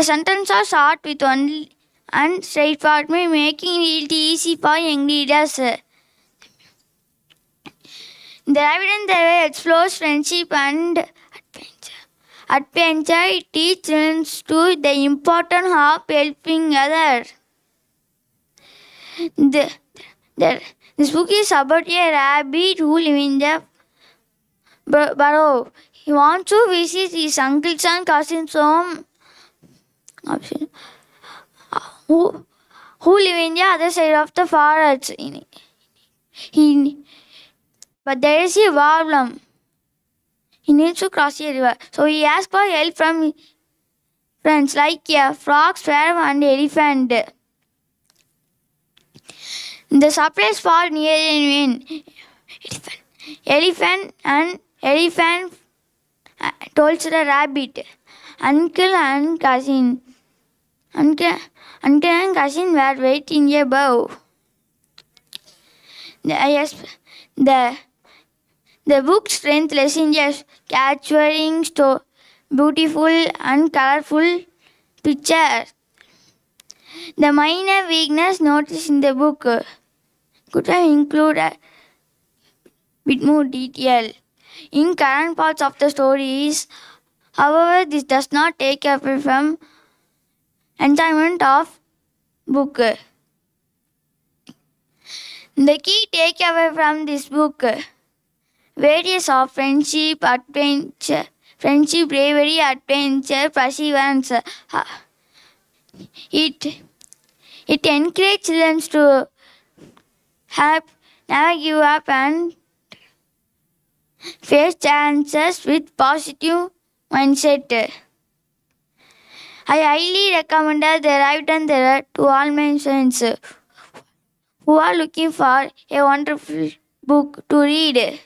sentences are short with only and straightforward, making it easy for young readers. The Rabbit and the River explores friendship and adventure. It teaches to the importance of helping others. This book is about a rabbit who lives in the burrow. He wants to visit his uncles and cousins home who live in the other side of the forest. But there is a problem. He needs to cross a river. So he asks for help from friends like a frog, sparrow, and elephant. The surprise fall near an elephant told the rabbit, uncle and cousin were waiting above. The book's strength lies in just capturing beautiful and colorful pictures. The minor weakness noticed in the book could have included a bit more detail in current parts of the stories. However, this does not take away from enjoyment of book. The key takeaway from this book: various of friendship, bravery, adventure, perseverance. It encourages children to never give up and face challenges with positive mindset. I highly recommend The Rabbit and the River to all my friends who are looking for a wonderful book to read.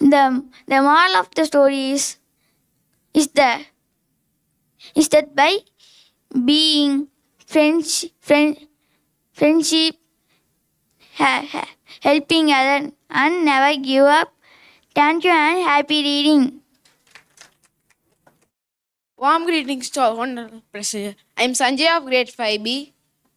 The moral of the story is that by being friendship, helping others, and never give up. Thank you and happy reading. Warm greetings to all present. I'm Sanjay of grade 5B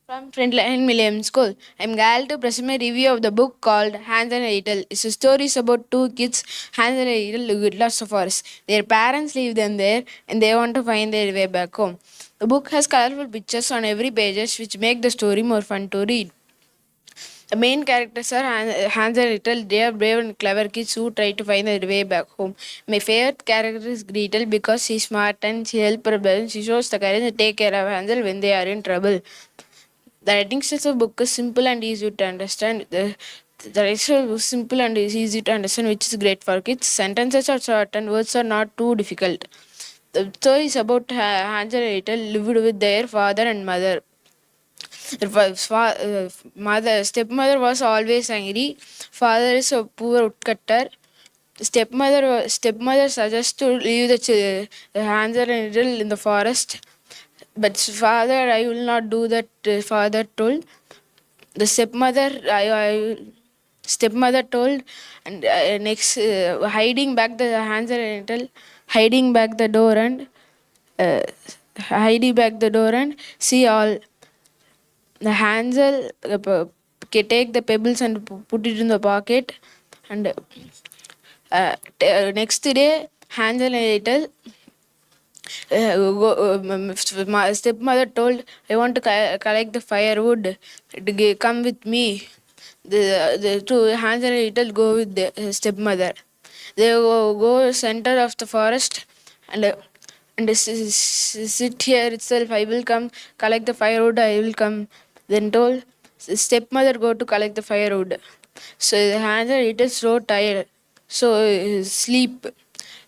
from Frontline Millennium School. I'm glad to present my review of the book called Hans and Gretel. It's a story about two kids, Hans and Gretel, who get lost of forest. Their parents leave them there and they want to find their way back home. The book has colorful pictures on every page which make the story more fun to read. The main characters are Hans and Gretel. They are brave and clever kids who try to find their way back home. My favorite character is Gretel because she's smart and she helps her brothers. She shows the courage to take care of Hansel when they are in trouble. The writing style of the book is simple and easy to understand. The writing style is simple and is easy to understand, which is great for kids. Sentences are short and words are not too difficult. The story is about Hansel and Gretel lived with their father and mother. Stepmother was always angry. Father is a poor woodcutter. Stepmother suggests to leave the Hansel and Gretel in the forest. But father, I will not do that. Father told. The stepmother told, and next hiding back the Hansel and Gretel, hiding back the door and uh, hiding back the door and see all. The Hansel take the pebbles and put it in the pocket, and next day Hansel and Gretel my stepmother told, I want to collect the firewood. Come with me. The two Hansel and Gretel go with the stepmother. They go center of the forest and sit here itself. I will come collect the firewood. I will come. Then told stepmother go to collect the firewood. So Hansel and Gretel so tired. So sleep.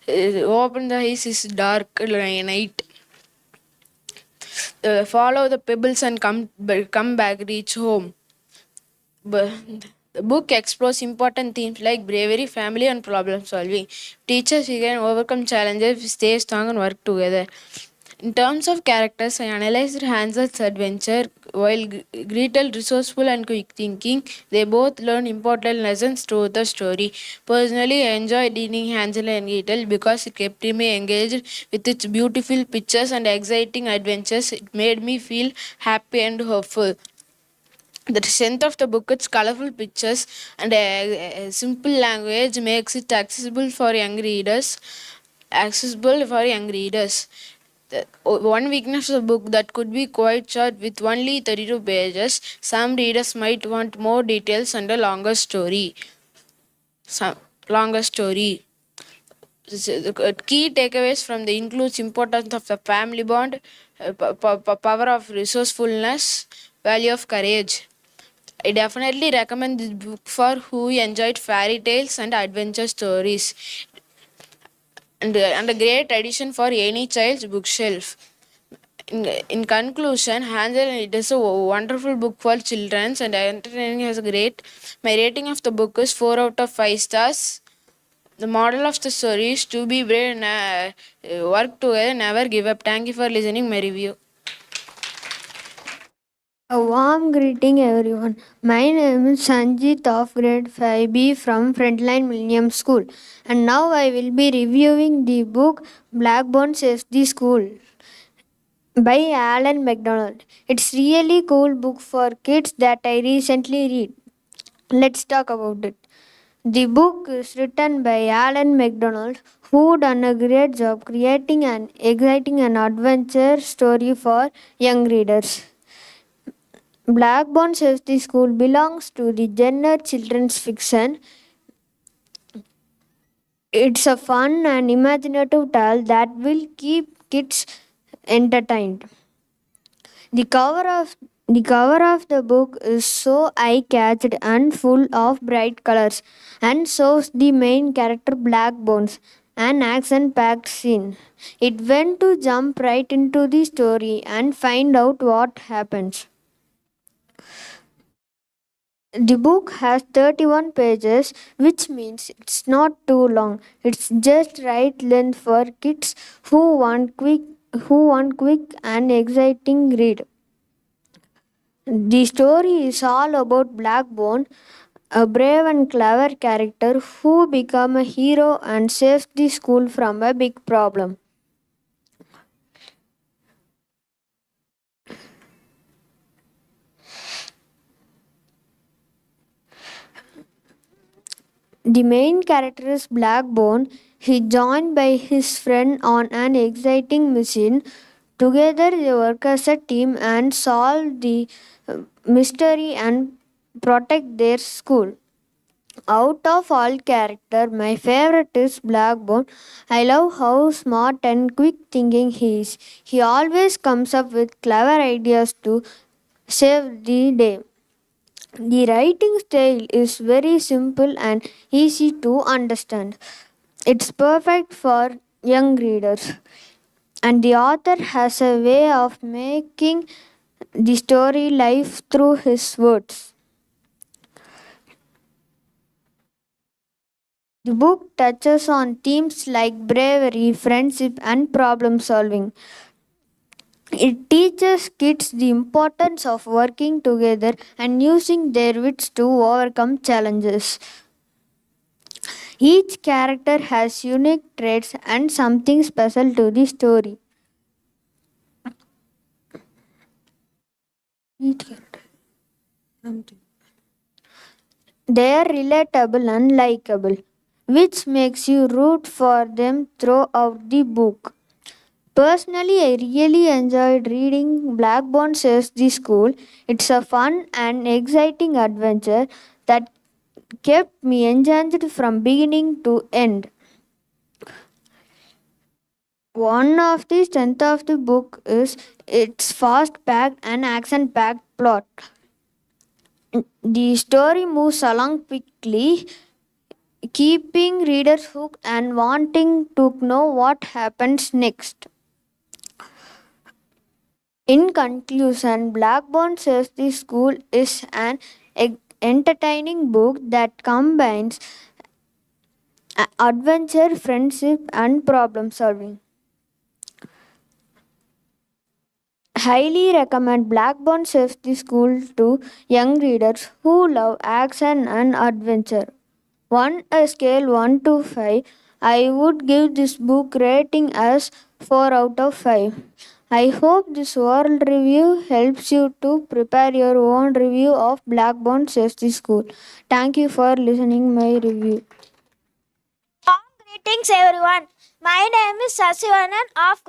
Open the eyes is dark night. Follow the pebbles and come back, reach home. But the book explores important themes like bravery, family, and problem solving. Teachers who can overcome challenges, stay strong, and work together. In terms of characters, I analyzed Hansel's adventure. While Gretel resourceful and quick thinking, they both learn important lessons through the story. Personally, I enjoyed reading Hansel and Gretel because it kept me engaged with its beautiful pictures and exciting adventures. It made me feel happy and hopeful. The strength of the book, its colorful pictures and a simple language makes it accessible for young readers. Accessible for young readers. One weakness of the book that could be quite short with only 32 pages. Some readers might want more details and a longer story. Some longer story. The key takeaways from the includes importance of the family bond, power of resourcefulness, value of courage. I definitely recommend this book for who enjoyed fairy tales and adventure stories, and a great addition for any child's bookshelf. In conclusion, Hansel and it is a wonderful book for children and entertaining is great. My rating of the book is 4 out of 5 stars. The model of the story is to be brave and work together, never give up. Thank you for listening my review. A warm greeting everyone. My name is Sanjit of grade 5B from Frontline Millennium School, and now I will be reviewing the book Blackburn Saves the School by Alan MacDonald. It's really cool book for kids that I recently read. Let's talk about it. The book is written by Alan MacDonald, who done a great job creating an exciting and adventure story for young readers. Blackburn Saves the School belongs to the genre children's fiction. It's a fun and imaginative tale that will keep kids entertained. The cover of the book is so eye-catching and full of bright colors and shows the main character Blackbones, an action-packed scene. It went to jump right into the story and find out what happens. The book has 31 pages, which means it's not too long. It's just right length for kids who want quick and exciting read. The story is all about Blackbone, a brave and clever character who becomes a hero and saves the school from a big problem. The main character is Blackbone. He joined by his friend on an exciting mission. Together they work as a team and solve the mystery and protect their school. Out of all character, my favorite is Blackbone. I love how smart and quick thinking he is. He always comes up with clever ideas to save the day. The writing style is very simple and easy to understand. It's perfect for young readers. And the author has a way of making the story live through his words. The book touches on themes like bravery, friendship, and problem solving. It teaches kids the importance of working together and using their wits to overcome challenges. Each character has unique traits and something special to the story. Each character. Something. They are relatable and likable, which makes you root for them throughout the book. Personally, I really enjoyed reading Blackburn Says the School. It's a fun and exciting adventure that kept me engaged from beginning to end. One of the strengths of the book is its fast-packed and action-packed plot. The story moves along quickly, keeping readers hooked and wanting to know what happens next. In conclusion, Blackburn Says the School is an entertaining book that combines adventure, friendship, and problem solving. Highly recommend Blackburn Says the School to young readers who love action and adventure. On a scale 1 to 5, I would give this book rating as 4 out of 5. I hope this world review helps you to prepare your own review of Blackburn Says the School. Thank you for listening my review. Greetings everyone. My name is Sasivanan of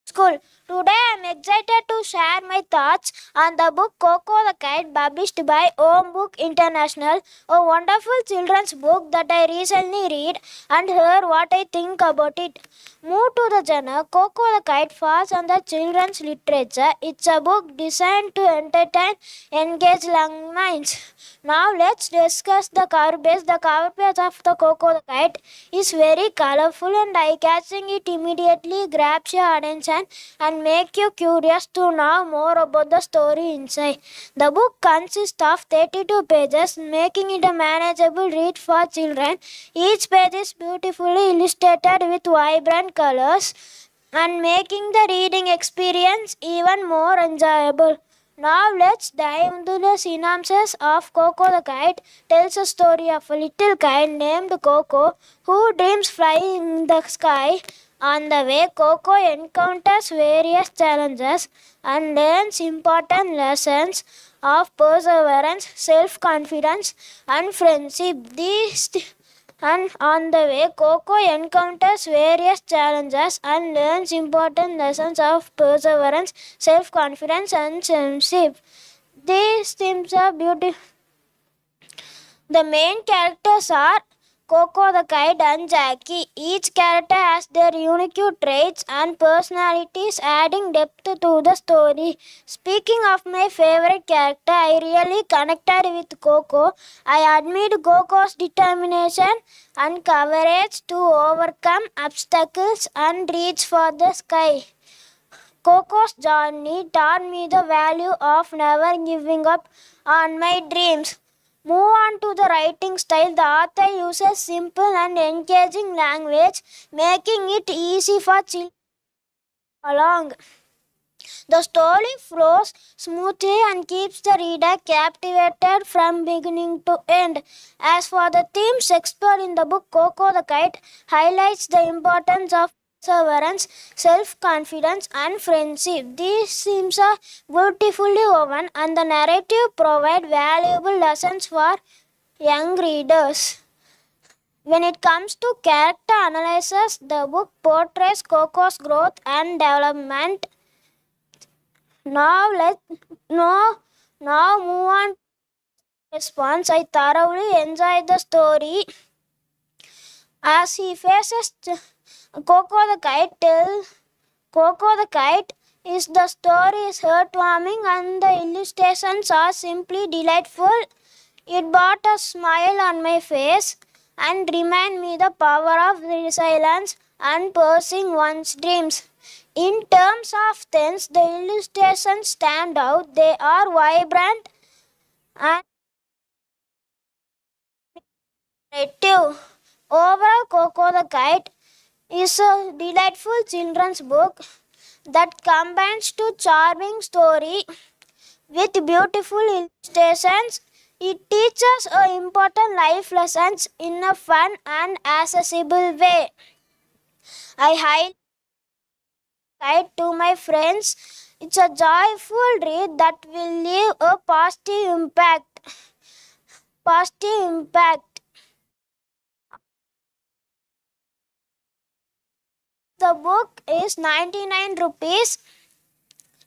School. Today I am excited to share my thoughts on the book Coco the Kite published by Home Book International, a wonderful children's book that I recently read and hear what I think about it. Move to the genre. Coco the Kite falls under children's literature. It's a book designed to entertain, engage young minds. Now let's discuss the cover page. The cover page of the Coco the Kite is very colorful and eye-catching. It immediately grabs your attention and make you curious to know more about the story inside. The book consists of 32 pages, making it a manageable read for children. Each page is beautifully illustrated with vibrant colors and making the reading experience even more enjoyable. Now let's dive into the synopsis of Coco the Kite. Tells a story of a little kite named Coco who dreams flying in the sky. On the way, Coco encounters various challenges and learns important lessons of perseverance, self-confidence, and friendship. And on the way, Coco encounters various challenges and learns important lessons of perseverance, self-confidence, and friendship. These themes are beautiful. The main characters are Coco the Kite and Jackie. Each character has their unique traits and personalities, adding depth to the story. Speaking of my favorite character, I really connected with Coco. I admired Coco's determination and courage to overcome obstacles and reach for the sky. Coco's journey taught me the value of never giving up on my dreams. Move on to the writing style. The author uses simple and engaging language, making it easy for children along. The story flows smoothly and keeps the reader captivated from beginning to end. As for the themes explored in the book, Coco the Kite highlights the importance of perseverance, self-confidence, and friendship. These themes are beautifully woven, and the narrative provides valuable lessons for young readers. When it comes to character analysis, the book portrays Coco's growth and development. Now let now, now move on to response. I thoroughly enjoyed the story as he faces Coco the kite till Coco the kite is the story is heartwarming and the illustrations are simply delightful. It brought a smile on my face and remind me the power of resilience and pursuing one's dreams. In terms of themes, the illustrations stand out. They are vibrant and narrative. Overall, Coco the Kite is a delightful children's book that combines two charming story with beautiful illustrations. It teaches important life lessons in a fun and accessible way. I highly recommend to my friends. It's a joyful read that will leave a positive impact. Positive impact. The book is 99 rupees.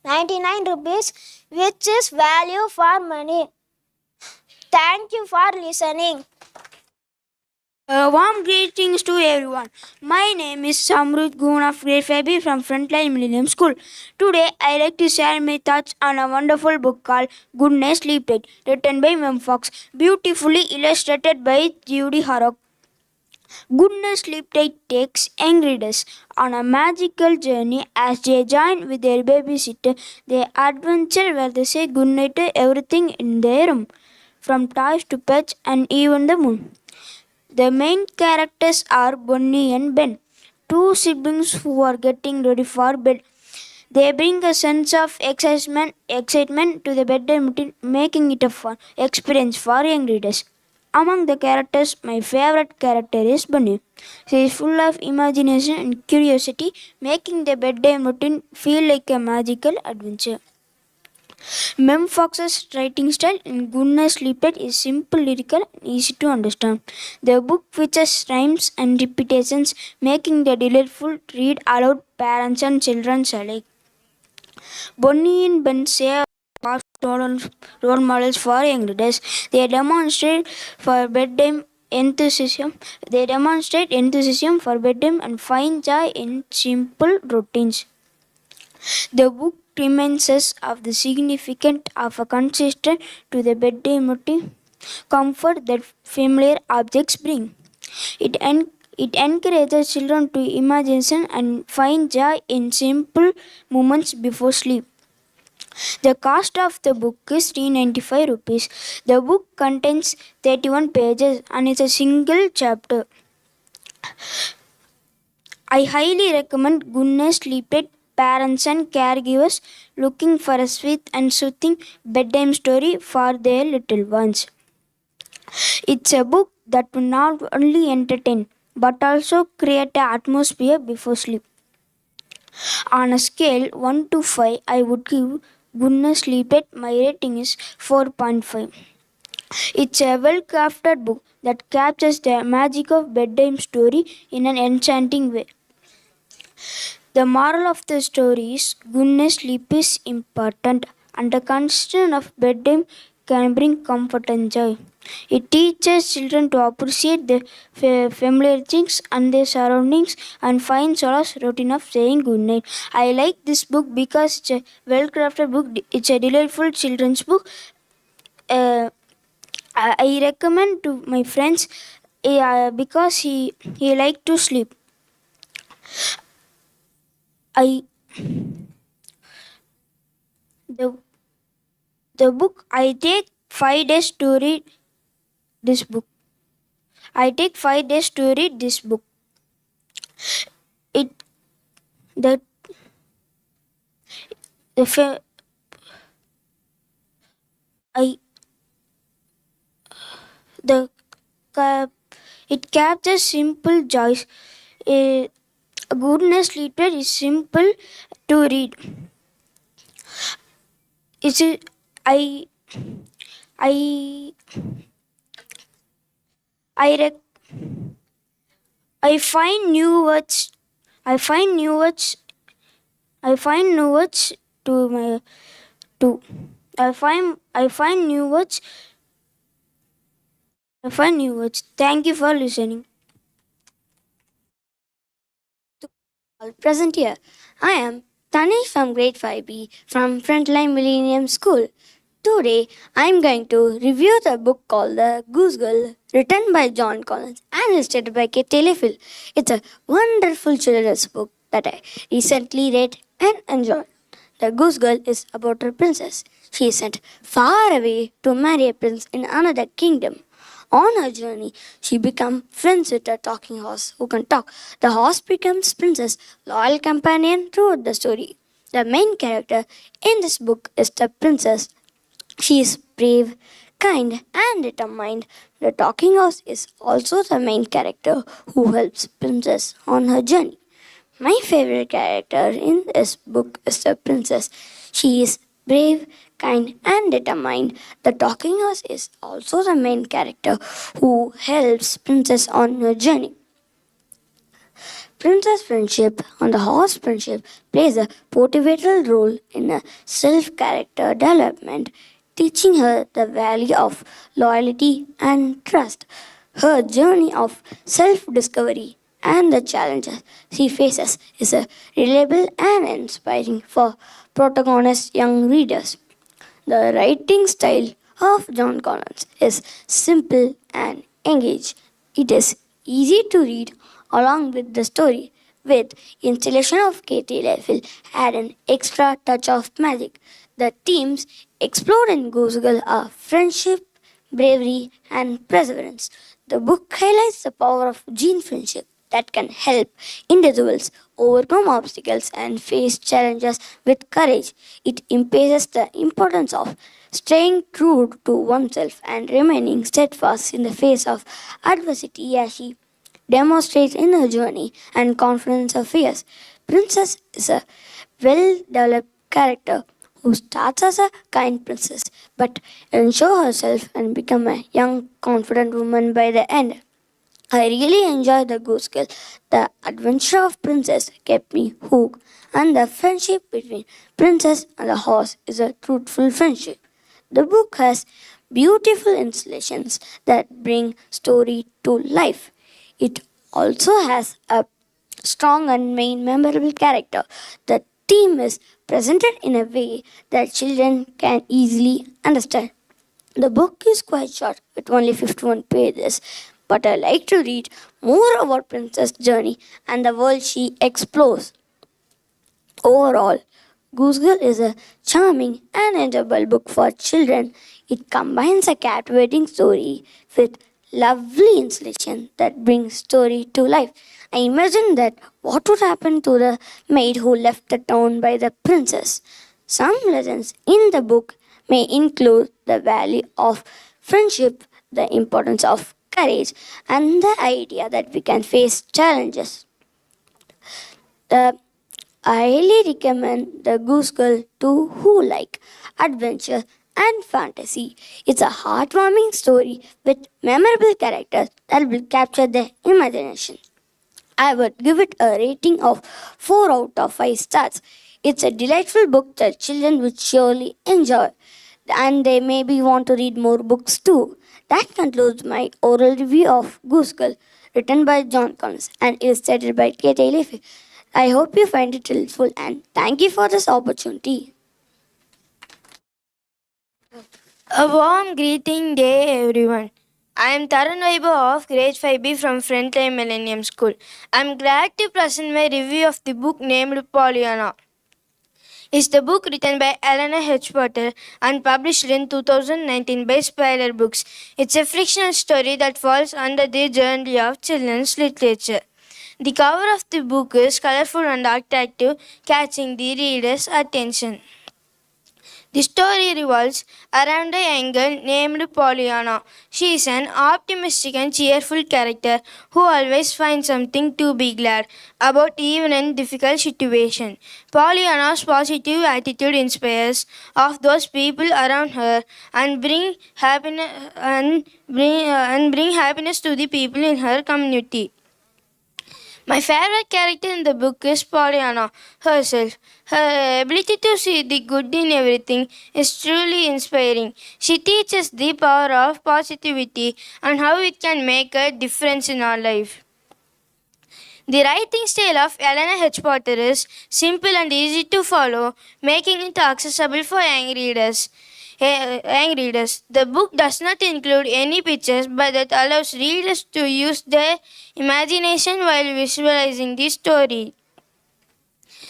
99 rupees, which is value for money. Thank you for listening. Warm greetings to everyone. My name is Samrud Goon of Grade 5B from Frontline Millennium School. Today, I like to share my thoughts on a wonderful book called Goodness Sleep Tight, written by Mem Fox, beautifully illustrated by Judy Harrock. Goodness Sleep Tight takes young readers on a magical journey as they join with their babysitter. They adventure where they say goodnight to everything in their room, from toys to pets and even the moon. The main characters are Bonnie and Ben, two siblings who are getting ready for bed. They bring a sense of excitement to the bedtime routine, making it a fun experience for young readers. Among the characters, my favorite character is Bunny. She is full of imagination and curiosity, making the bedtime routine feel like a magical adventure. Mem Fox's writing style in Goodness Sleeped is simple, lyrical, and easy to understand. The book features rhymes and repetitions, making the delightful read aloud parents and children alike. Bonnie and Ben say past role models for young readers. They demonstrate for bedtime enthusiasm. They demonstrate enthusiasm for bedtime and find joy in simple routines. The book reminds us of the significance of a consistent to the bedtime routine, comfort that familiar objects bring. It encourages children to imagine and find joy in simple moments before sleep. The cost of the book is 395 rupees. The book contains 31 pages and is a single chapter. I highly recommend Goodness Sleeped parents and caregivers looking for a sweet and soothing bedtime story for their little ones. It's a book that will not only entertain but also create an atmosphere before sleep. On a scale 1 to 5, I would give Goodness Sleeped my rating is 4.5. It's a well crafted book that captures the magic of bedtime story in an enchanting way. The moral of the story is goodness sleep is important and the constant of bedtime can bring comfort and joy. It teaches children to appreciate the familiar things and their surroundings and find solace routine of saying goodnight. I like this book because it's a well crafted book. It's a delightful children's book. Uh, I recommend to my friends because he like to sleep. I the the book I take 5 days to read this book. I take 5 days to read this book. It the the fa- I the ca- it captures simple joys. A goodness letter is simple to read. It's a, I I I rec- I find new words. I find new words. I find new words to my to. I find new words. I find new words. Thank you for listening. All present here. I am Tanish from grade 5B from Frontline Millennium School. Today I am going to review the book called The Goose Girl, written by John Collins and illustrated by Kate Taylor. It's a wonderful children's book that I recently read and enjoyed. The Goose Girl is about a princess. She is sent far away to marry a prince in another kingdom. On her journey, she becomes friends with a talking horse who can talk. The horse becomes Princess' loyal companion throughout the story. The main character in this book is the princess. She is brave, kind, and determined. The talking horse is also the main character who helps Princess on her journey. My favorite character in this book is the princess. She is brave, kind, and determined. The talking horse is also the main character who helps princess on her journey. Princess friendship and the horse friendship plays a pivotal role in a self-character development, teaching her the value of loyalty and trust. Her journey of self-discovery and the challenges she faces is a reliable and inspiring for protagonist young readers. The writing style of John Collins is simple and engaged. It is easy to read along with the story, with installation of Katie Lefill add an extra touch of magic. The themes explored in Goose Girl are friendship, bravery, and perseverance. The book highlights the power of gene friendship that can help individuals overcome obstacles and face challenges with courage. It emphasizes the importance of staying true to oneself and remaining steadfast in the face of adversity as she demonstrates in her journey and confidence of fears. Princess is a well developed character who starts as a kind princess but ensures herself and become a young confident woman by the end. I really enjoyed the Goose Girl. The adventure of Princess kept me hooked, and the friendship between Princess and the horse is a truthful friendship. The book has beautiful installations that bring story to life. It also has a strong and main memorable character. The theme is presented in a way that children can easily understand. The book is quite short with only 51 pages, but I like to read more about Princess' journey and the world she explores. Overall, Goose Girl is a charming and enjoyable book for children. It combines a captivating story with lovely installation that brings story to life. I imagine that what would happen to the maid who left the town by the princess. Some lessons in the book may include the value of friendship, the importance of courage, and the idea that we can face challenges. The I highly recommend The Goose Girl to who like adventure and fantasy. It's a heartwarming story with memorable characters that will capture the imagination. I would give it a rating of 4 out of 5 stars. It's a delightful book that children would surely enjoy, and they maybe want to read more books too. That concludes my oral review of Goose Girl, written by John Collins and illustrated by Kate Taylor. I hope you find it helpful and thank you for this opportunity. A warm greeting day, everyone. I am Tarun Vaibhav of grade 5B from Frontline Millennium School. I am glad to present my review of the book named Pollyanna. It's the book written by Eleanor H. Potter and published in 2019 by Spyler Books. It's a fictional story that falls under the genre of children's literature. The cover of the book is colorful and attractive, catching the reader's attention. The story revolves around a young girl named Pollyanna. She is an optimistic and cheerful character who always finds something to be glad about even in difficult situations. Pollyanna's positive attitude inspires of those people around her and bring happiness to the people in her community. My favorite character in the book is Pollyanna herself. Her ability to see the good in everything is truly inspiring. She teaches the power of positivity and how it can make a difference in our life. The writing style of Elena H. Potter is simple and easy to follow, making it accessible for young readers. The book does not include any pictures, but it allows readers to use their imagination while visualizing the story.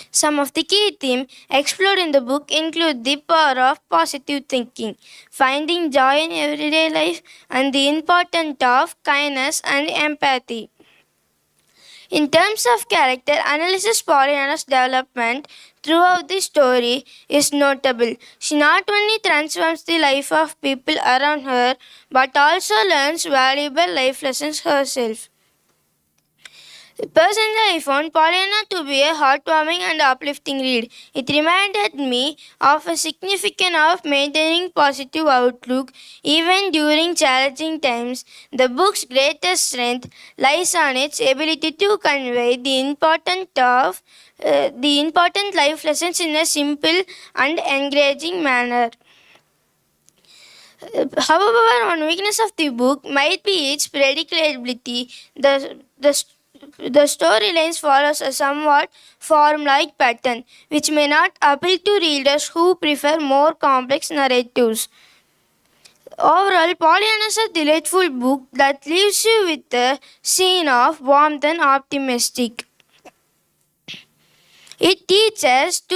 Some of the key themes explored in the book include the power of positive thinking, finding joy in everyday life, and the importance of kindness and empathy. In terms of character analysis, Pollyanna's development throughout the story is notable. She not only transforms the life of people around her, but also learns valuable life lessons herself. Personally, I found Pollyanna to be a heartwarming and uplifting read. It reminded me of a significance of maintaining positive outlook even during challenging times. The book's greatest strength lies on its ability to convey the important life lessons in a simple and engaging manner. However, one weakness of the book might be its predictability. The storylines follows a somewhat form-like pattern, which may not appeal to readers who prefer more complex narratives. Overall, Pollyanna is a delightful book that leaves you with a scene of warmth and optimistic. It teaches to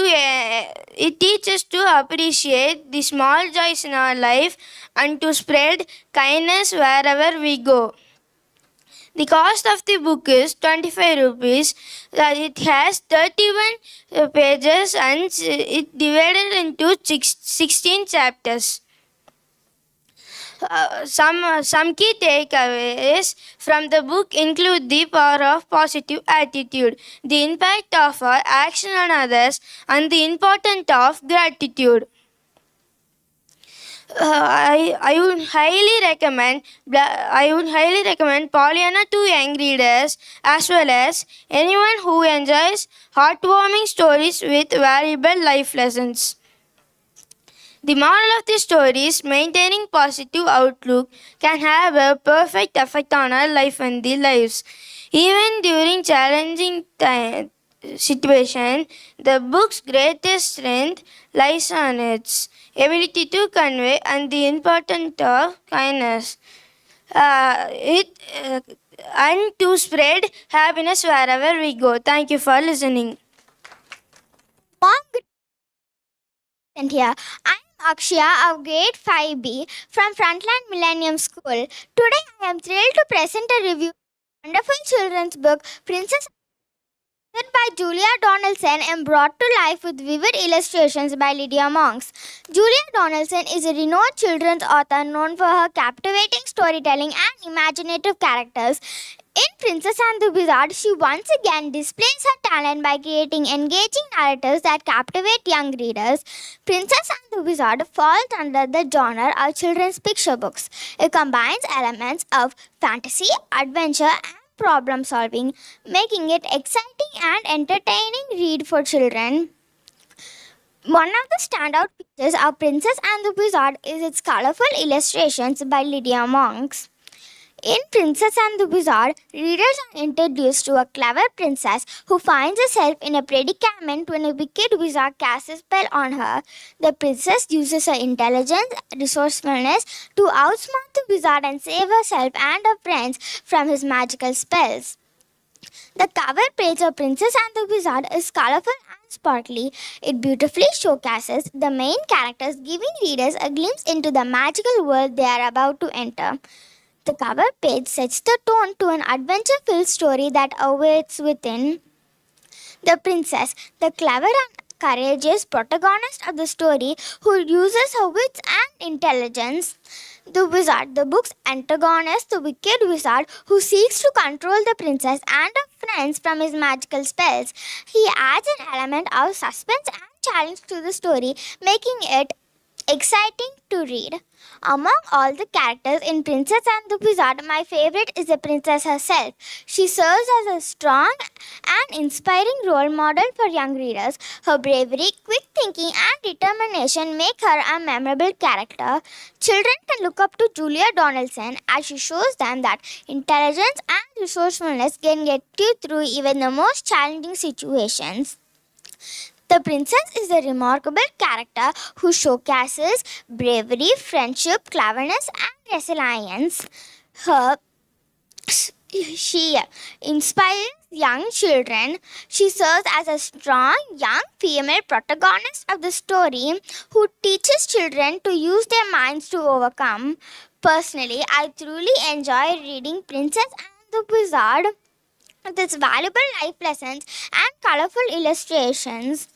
appreciate the small joys in our life and to spread kindness wherever we go. The cost of the book is 25 rupees. It has 31 pages and it divided into 16 chapters. Some key takeaways from the book include the power of positive attitude, the impact of our action on others, and the importance of gratitude. I would highly recommend Pollyanna to young readers as well as anyone who enjoys heartwarming stories with valuable life lessons. The moral of the story is maintaining positive outlook can have a perfect effect on our life and the lives. Even during challenging situation, the book's greatest strength lies on its ability to convey and the importance of kindness. And to spread happiness wherever we go. Thank you for listening. And here, I am Akshaya of grade 5B from Frontline Millennium School. Today, I am thrilled to present a review of a wonderful children's book, Princess by Julia Donaldson and brought to life with vivid illustrations by Lydia Monks. Julia Donaldson is a renowned children's author known for her captivating storytelling and imaginative characters. In Princess and the Wizard, she once again displays her talent by creating engaging narratives that captivate young readers. Princess and the Wizard falls under the genre of children's picture books. It combines elements of fantasy, adventure, and problem solving, making it exciting and entertaining read for children. One of the standout features of Princess and the Wizard is its colorful illustrations by Lydia Monks. In Princess and the Wizard, readers are introduced to a clever princess who finds herself in a predicament when a wicked wizard casts a spell on her. The princess uses her intelligence and resourcefulness to outsmart the wizard and save herself and her friends from his magical spells. The cover page of Princess and the Wizard is colorful and sparkly. It beautifully showcases the main characters, giving readers a glimpse into the magical world they are about to enter. The cover page sets the tone to an adventure-filled story that awaits within. The princess, the clever and courageous protagonist of the story who uses her wits and intelligence. The wizard, the book's antagonist, the wicked wizard who seeks to control the princess and her friends from his magical spells. He adds an element of suspense and challenge to the story, making it exciting to read. Among all the characters in Princess and the Wizard, my favorite is the princess herself. She serves as a strong and inspiring role model for young readers. Her bravery, quick thinking, and determination make her a memorable character. Children can look up to Julia Donaldson as she shows them that intelligence and resourcefulness can get you through even the most challenging situations. The princess is a remarkable character who showcases bravery, friendship, cleverness, and resilience. She inspires young children. She serves as a strong young female protagonist of the story who teaches children to use their minds to overcome. Personally, I truly enjoy reading Princess and the Wizard with its valuable life lessons and colorful illustrations.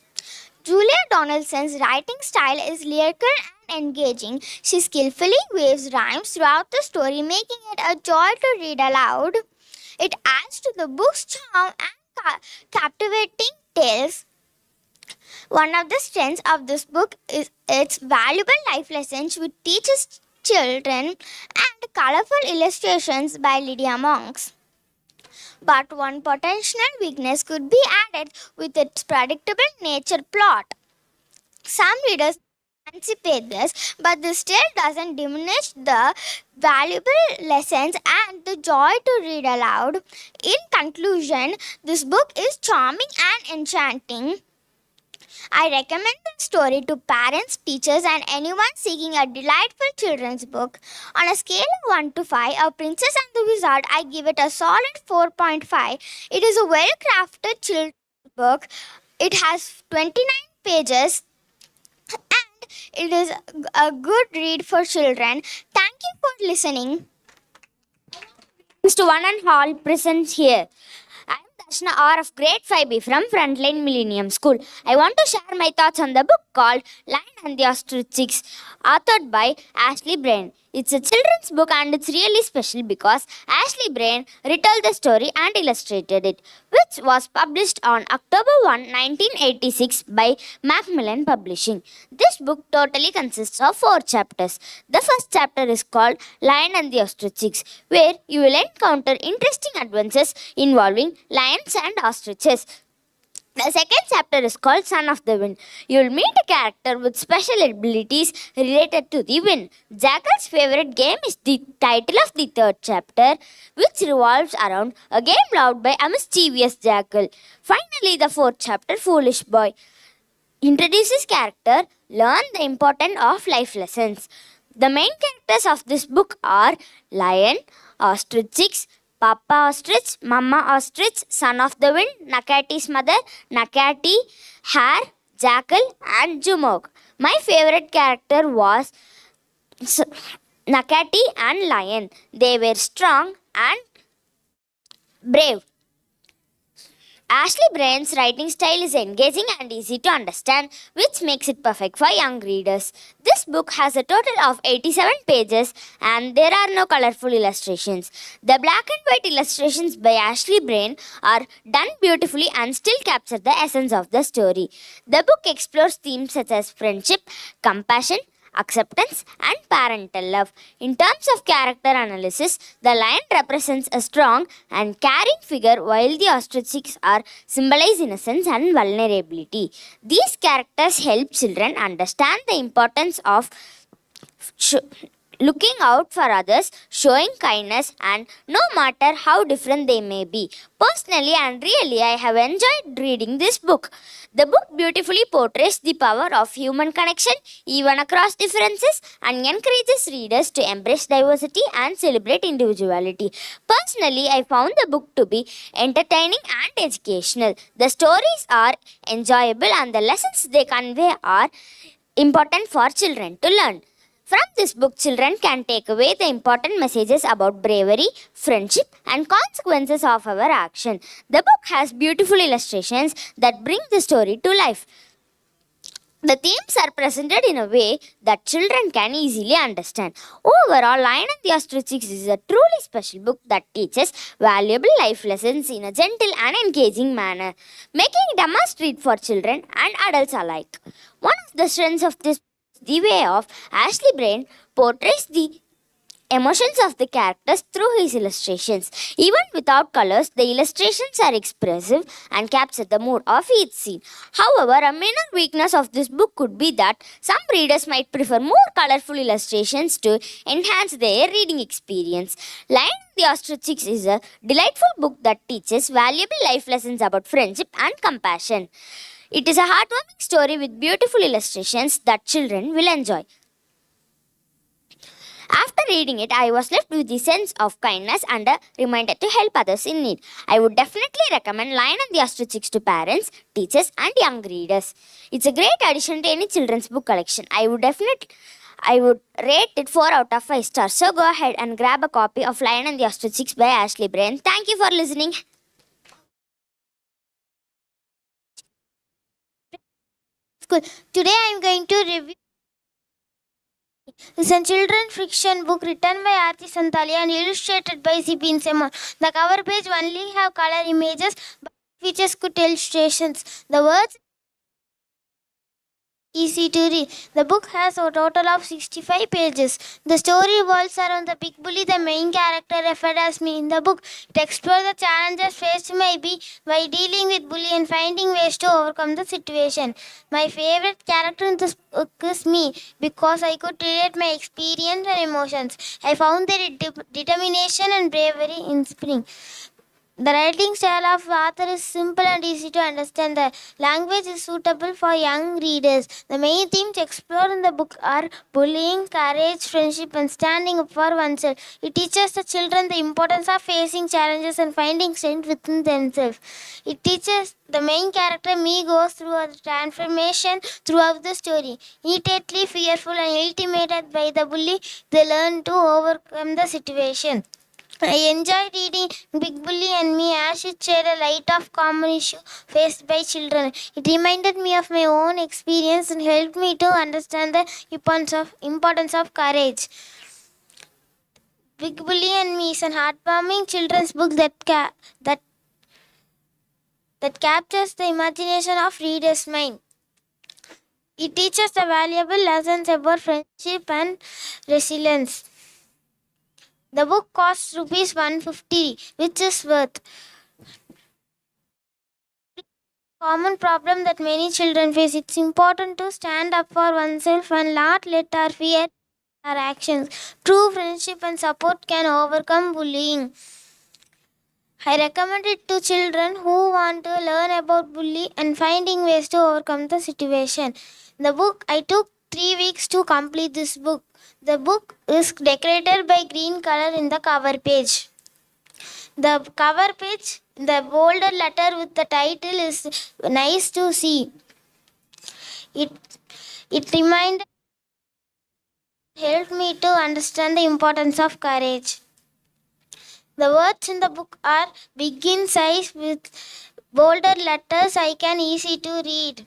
Julia Donaldson's writing style is lyrical and engaging. She skillfully weaves rhymes throughout the story, making it a joy to read aloud. It adds to the book's charm and captivating tales. One of the strengths of this book is its valuable life lessons, which teaches children, and colorful illustrations by Lydia Monks. But one potential weakness could be added with its predictable nature plot. Some readers anticipate this, but this still doesn't diminish the valuable lessons and the joy to read aloud. In conclusion, this book is charming and enchanting. I recommend the story to parents, teachers, and anyone seeking a delightful children's book. On a scale of 1 to 5, A Princess and the Wizard, I give it a solid 4.5. It is a well crafted children's book. It has 29 pages and it is a good read for children. Thank you for listening. Thanks to one and all present here. I am Darshana R of Grade 5B from Frontline Millennium School. I want to share my thoughts on the book called Lion and the Ostrich Chicks, authored by Ashley Brain. It's a children's book and it's really special because Ashley Brain retold the story and illustrated it, which was published on October 1, 1986 by Macmillan Publishing. This book totally consists of 4 chapters. The first chapter is called Lion and the Ostrich Chicks, where you will encounter interesting adventures involving lions and ostriches. The second chapter is called Son of the Wind. You will meet a character with special abilities related to the wind. Jackal's favorite game is the title of the third chapter, which revolves around a game loved by a mischievous jackal. Finally, the fourth chapter, Foolish Boy, introduces character, learn the importance of life lessons. The main characters of this book are Lion, Ostrich Chicks, Papa Ostrich, Mama Ostrich, Son of the Wind, Nakati's mother, Nakati, Hare, Jackal, and Jumok. My favorite character was Nakati and Lion. They were strong and brave. Ashley Brain's writing style is engaging and easy to understand, which makes it perfect for young readers. This book has a total of 87 pages and there are no colorful illustrations. The black and white illustrations by Ashley Brain are done beautifully and still capture the essence of the story. The book explores themes such as friendship, compassion, acceptance, and parental love. In terms of character analysis, the lion represents a strong and caring figure while the ostriches are symbolize innocence and vulnerability. These characters help children understand the importance of looking out for others, showing kindness, and no matter how different they may be. Personally and really, I have enjoyed reading this book. The book beautifully portrays the power of human connection, even across differences, and encourages readers to embrace diversity and celebrate individuality. Personally, I found the book to be entertaining and educational. The stories are enjoyable, and the lessons they convey are important for children to learn. From this book, children can take away the important messages about bravery, friendship, and consequences of our action. The book has beautiful illustrations that bring the story to life. The themes are presented in a way that children can easily understand. Overall, Lion and the Ostrich is a truly special book that teaches valuable life lessons in a gentle and engaging manner, making it a must read for children and adults alike. One of the strengths of this is the way of Ashley Brain portrays the emotions of the characters through his illustrations. Even without colors, the illustrations are expressive and capture the mood of each scene. However, a minor weakness of this book could be that some readers might prefer more colorful illustrations to enhance their reading experience. Lion the Ostrich is a delightful book that teaches valuable life lessons about friendship and compassion. It is a heartwarming story with beautiful illustrations that children will enjoy. After reading it, I was left with the sense of kindness and a reminder to help others in need. I would definitely recommend Lion and the Ostrich to parents, teachers, and young readers. It's a great addition to any children's book collection. I would rate it 4 out of 5 stars. So go ahead and grab a copy of Lion and the Ostrich by Ashley Brain. Thank you for listening. School. Today I am going to review is a children's fiction book written by Arti Santali and illustrated by Zibin Semon. The cover page only have color images, but features good illustrations. The words easy to read. The book has a total of 65 pages. The story revolves around the big bully, the main character referred as me in the book. It explores the challenges faced maybe by dealing with bully and finding ways to overcome the situation. My favorite character in this book is me because I could relate my experience and emotions. I found their determination and bravery inspiring. The writing style of the author is simple and easy to understand. The language is suitable for young readers. The main themes explored in the book are bullying, courage, friendship, and standing up for oneself. It teaches the children the importance of facing challenges and finding strength within themselves. It teaches the main character, me, goes through a transformation throughout the story. Immediately fearful and intimidated by the bully, they learn to overcome the situation. I enjoyed reading Big Bully and Me as it shared a light of common issue faced by children. It reminded me of my own experience and helped me to understand the importance of courage. Big Bully and Me is an heartwarming children's book that captures the imagination of readers' mind. It teaches the valuable lessons about friendship and resilience. The book costs rupees 150, which is worth. Common problem that many children face. It's important to stand up for oneself and not let our fear our actions. True friendship and support can overcome bullying. I recommend it to children who want to learn about bullying and finding ways to overcome the situation. I took 3 weeks to complete this book. The book is decorated by green color in the cover page. The cover page, the bolded letter with the title is nice to see. It helped me to understand the importance of courage. The words in the book are big in size with bolded letters I can easy to read.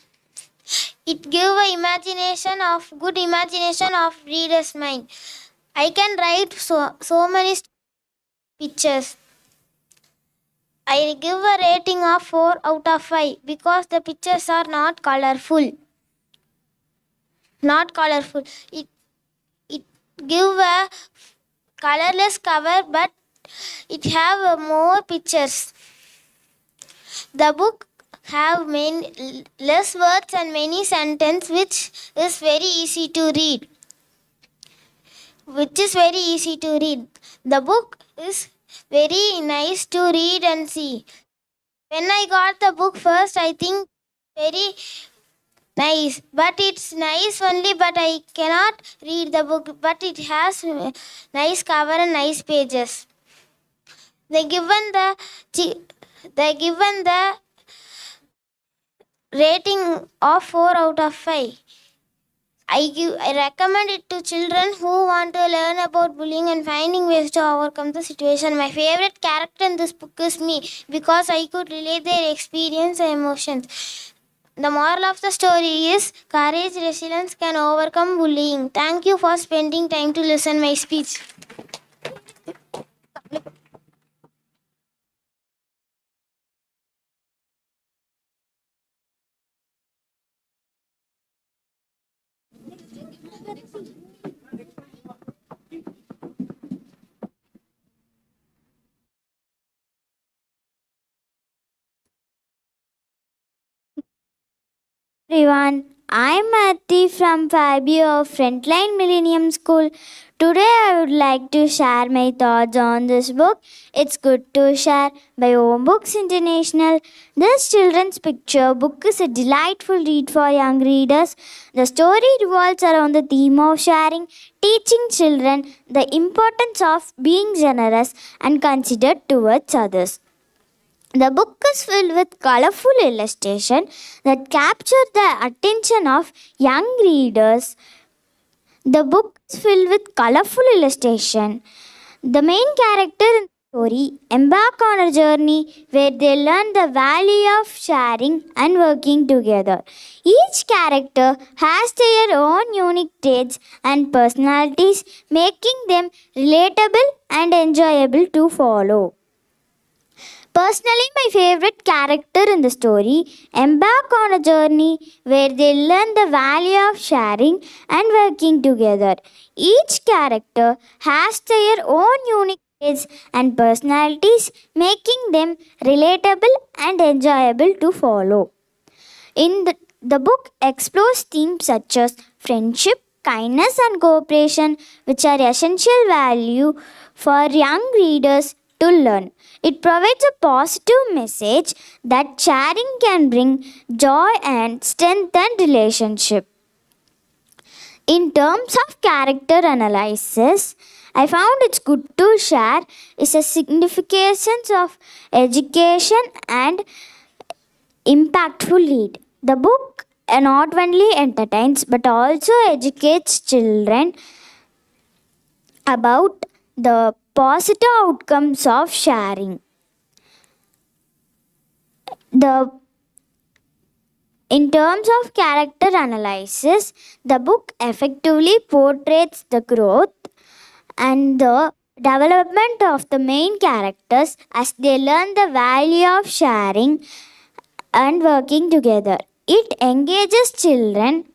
It gives a good imagination of reader's mind. I can write so many pictures. I give a rating of 4 out of 5 because the pictures are not colorful. It give a colorless cover, but it have more pictures. The book have less words and many sentences, which is very easy to read. The book is very nice to read and see. When I got the book first, I think very nice, but it's nice only, but I cannot read the book, but it has nice cover and nice pages. They given the rating of 4 out of 5. I recommend it to children who want to learn about bullying and finding ways to overcome the situation. My favorite character in this book is me because I could relate their experience and emotions. The moral of the story is courage, resilience can overcome bullying. Thank you for spending time to listen my speech. Everyone, I'm Ati from Fabio of Frontline Millennium School. Today I would like to share my thoughts on this book. It's Good to Share by Home Books International. This children's picture book is a delightful read for young readers. The story revolves around the theme of sharing, teaching children the importance of being generous and considerate towards others. The book is filled with colorful illustrations that capture the attention of young readers. The book is filled with colorful illustration. The main character in the story embark on a journey where they learn the value of sharing and working together. Each character has their own unique traits and personalities, making them relatable and enjoyable to follow. Personally, my favorite character in the story embark on a journey where they learn the value of sharing and working together. Each character has their own unique traits and personalities, making them relatable and enjoyable to follow. The book explores themes such as friendship, kindness, and cooperation, which are essential value for young readers to learn. It provides a positive message that sharing can bring joy and strengthen relationship. In terms of character analysis, I found it's good to share is a significance of education and impactful lead. The book not only entertains but also educates children about the positive outcomes of sharing. In terms of character analysis, the book effectively portrays the growth and the development of the main characters as they learn the value of sharing and working together. It engages children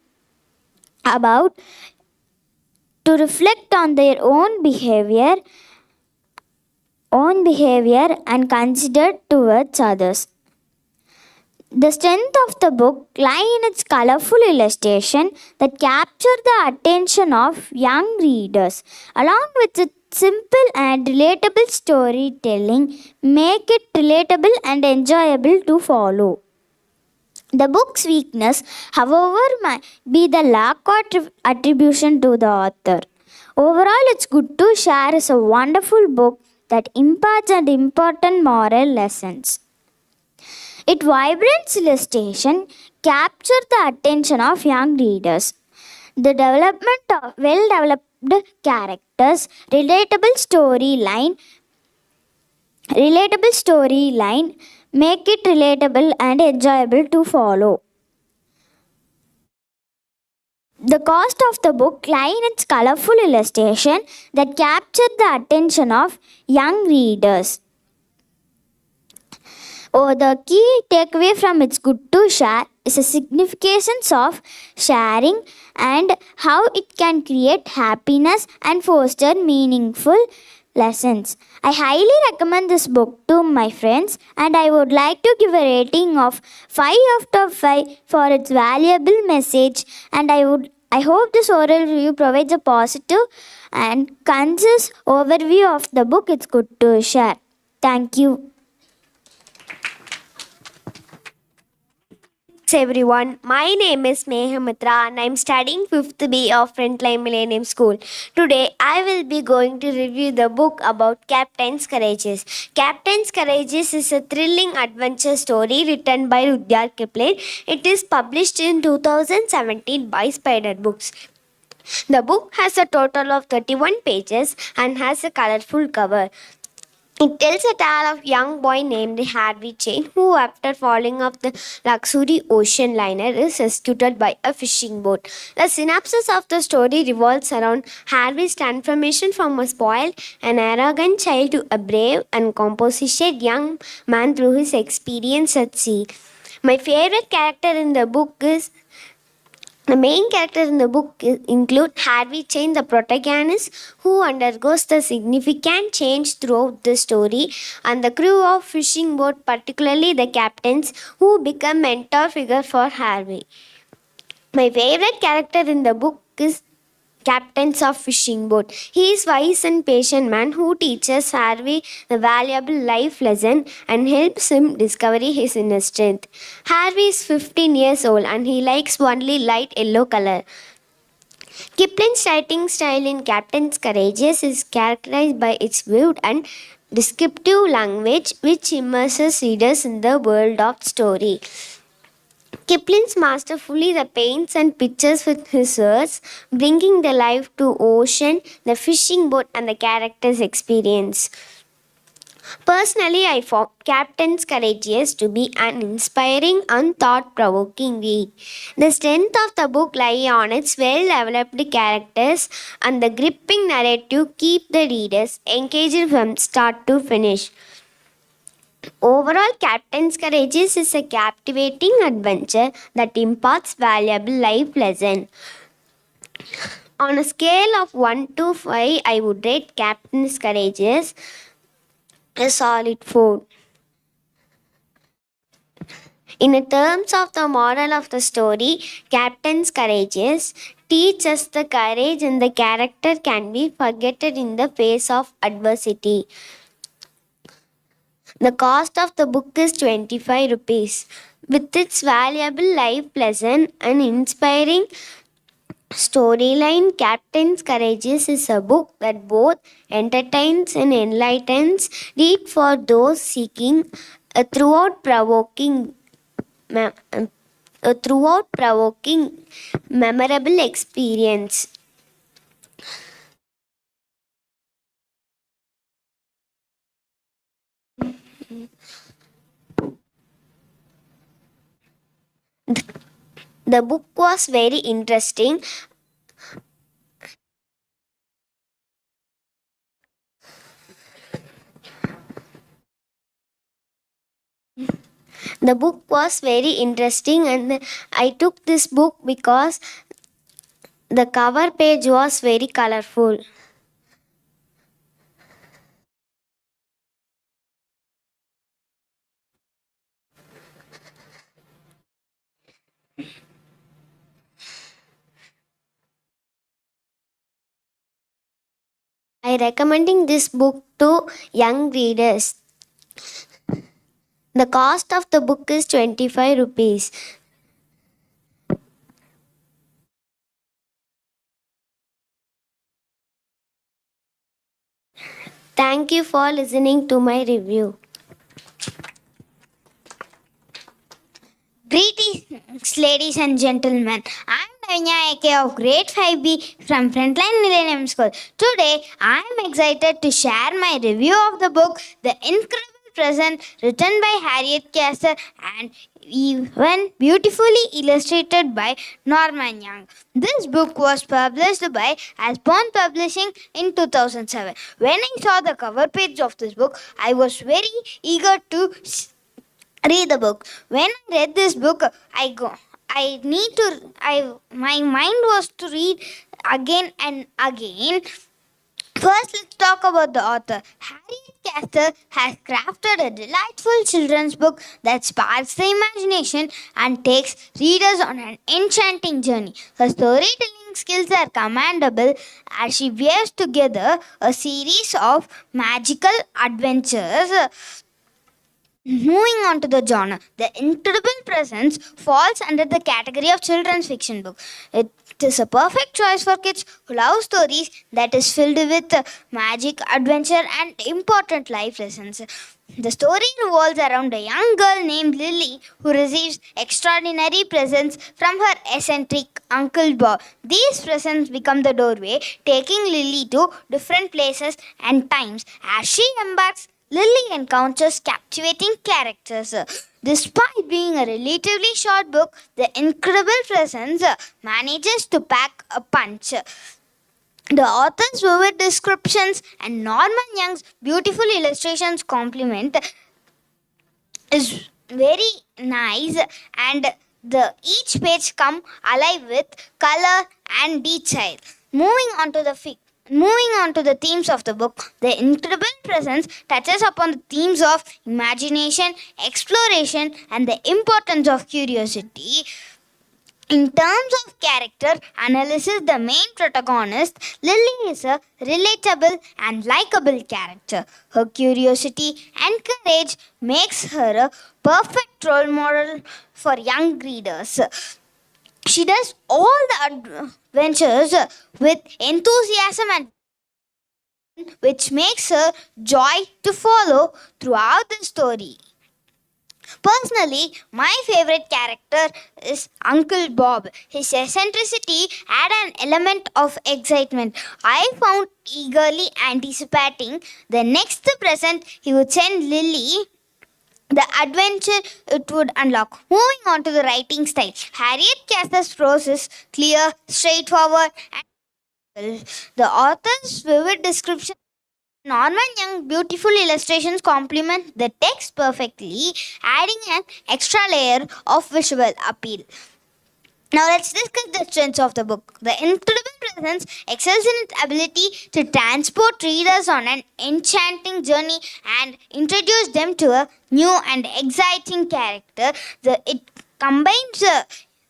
about to reflect on their own behavior and consider towards others. The strength of the book lies in its colorful illustration that capture the attention of young readers, along with its simple and relatable storytelling, make it relatable and enjoyable to follow. The book's weakness, however, might be the lack of attribution to the author. Overall, it's good to share is a wonderful book that imparts and important moral lessons. Its vibrant illustration capture the attention of young readers. The development of well-developed characters, relatable storyline make it relatable and enjoyable to follow. The cost of the book lies in its colorful illustration that capture the attention of young readers. The key takeaway from It's Good to Share is a significance of sharing and how it can create happiness and foster meaningful lessons. I highly recommend this book to my friends and I would like to give a rating of 5 out of 5 for its valuable message, and I hope this oral review provides a positive and concise overview of the book It's Good to Share. Thank you. Thanks everyone. My name is Mehamitra and I'm studying 5th B of Frontline Millennium School. Today I will be going to review the book about Captain's Courageous. Captain's Courageous is a thrilling adventure story written by Rudyard Kipling. It is published in 2017 by Spider Books. The book has a total of 31 pages and has a colorful cover. It tells a tale of a young boy named Harvey Chain who, after falling off the luxury ocean liner, is rescued by a fishing boat. The synopsis of the story revolves around Harvey's transformation from a spoiled and arrogant child to a brave and composite young man through his experience at sea. My favorite character in the book is the main character in the book include Harvey Chain, the protagonist, who undergoes the significant change throughout the story, and the crew of fishing boat, particularly the captains, who become mentor figure for Harvey. My favorite character in the book is captains of fishing boat. He is wise and patient man who teaches Harvey the valuable life lesson and helps him discover his inner strength. Harvey is 15 years old and he likes only light yellow color. Kipling's writing style in Captain's Courageous is characterized by its vivid and descriptive language which immerses readers in the world of story. Kipling's masterfully the paints and pictures with his words, bringing the life to ocean, the fishing boat, and the characters' experience. Personally, I found Captain's Courageous to be an inspiring and thought-provoking read. The strength of the book lies on its well-developed characters and the gripping narrative keep the readers engaged from start to finish. Overall, Captain's Courageous is a captivating adventure that imparts valuable life lessons. On a scale of 1 to 5, I would rate Captain's Courageous a solid 4. In terms of the moral of the story, Captain's Courageous teaches us the courage and the character can be forgotten in the face of adversity. The cost of the book is 25 rupees. With its valuable life lesson and inspiring storyline, Captain's Courageous is a book that both entertains and enlightens. Read for those seeking a throughout-provoking memorable experience. The book was very interesting. The book was very interesting, and I took this book because the cover page was very colorful. I recommending this book to young readers. The cost of the book is 25 rupees. Thank you for listening to my review. Greetings, ladies and gentlemen. I'm Navanya AK of Grade 5B from Frontline Millennium School. Today, I'm excited to share my review of the book The Incredible Present, written by Harriet Casser and even beautifully illustrated by Norman Young. This book was published by Asborn Publishing in 2007. When I saw the cover page of this book, I was very eager to read the book. When I read this book, my mind was to read again and again. First, let's talk about the author. Harriet Castle has crafted a delightful children's book that sparks the imagination and takes readers on an enchanting journey. Her storytelling skills are commendable as she weaves together a series of magical adventures. Moving on to the genre, The Incredible Presence falls under the category of children's fiction book. It is a perfect choice for kids who love stories that is filled with magic, adventure, and important life lessons. The story revolves around a young girl named Lily who receives extraordinary presents from her eccentric Uncle Bob. These presents become the doorway, taking Lily to different places and times. As she embarks Lily encounters captivating characters. Despite being a relatively short book, the incredible presence manages to pack a punch. The author's vivid descriptions and Norman Young's beautiful illustrations complement is very nice, and the each page come alive with color and detail. Moving on to the themes of the book, the incredible presence touches upon the themes of imagination, exploration, and the importance of curiosity. In terms of character analysis, the main protagonist, Lily, is a relatable and likable character. Her curiosity and courage makes her a perfect role model for young readers. She does all the adventures with enthusiasm and which makes her joy to follow throughout the story. Personally, my favorite character is Uncle Bob. His eccentricity added an element of excitement. I found eagerly anticipating the next present he would send Lily, the adventure it would unlock. Moving on to the writing style. Harriet Cass's prose is clear, straightforward, and the author's vivid description Norman Young's beautiful illustrations complement the text perfectly, adding an extra layer of visual appeal. Now let's discuss the strengths of the book. The incredible presence excels in its ability to transport readers on an enchanting journey and introduce them to a new and exciting character. It combines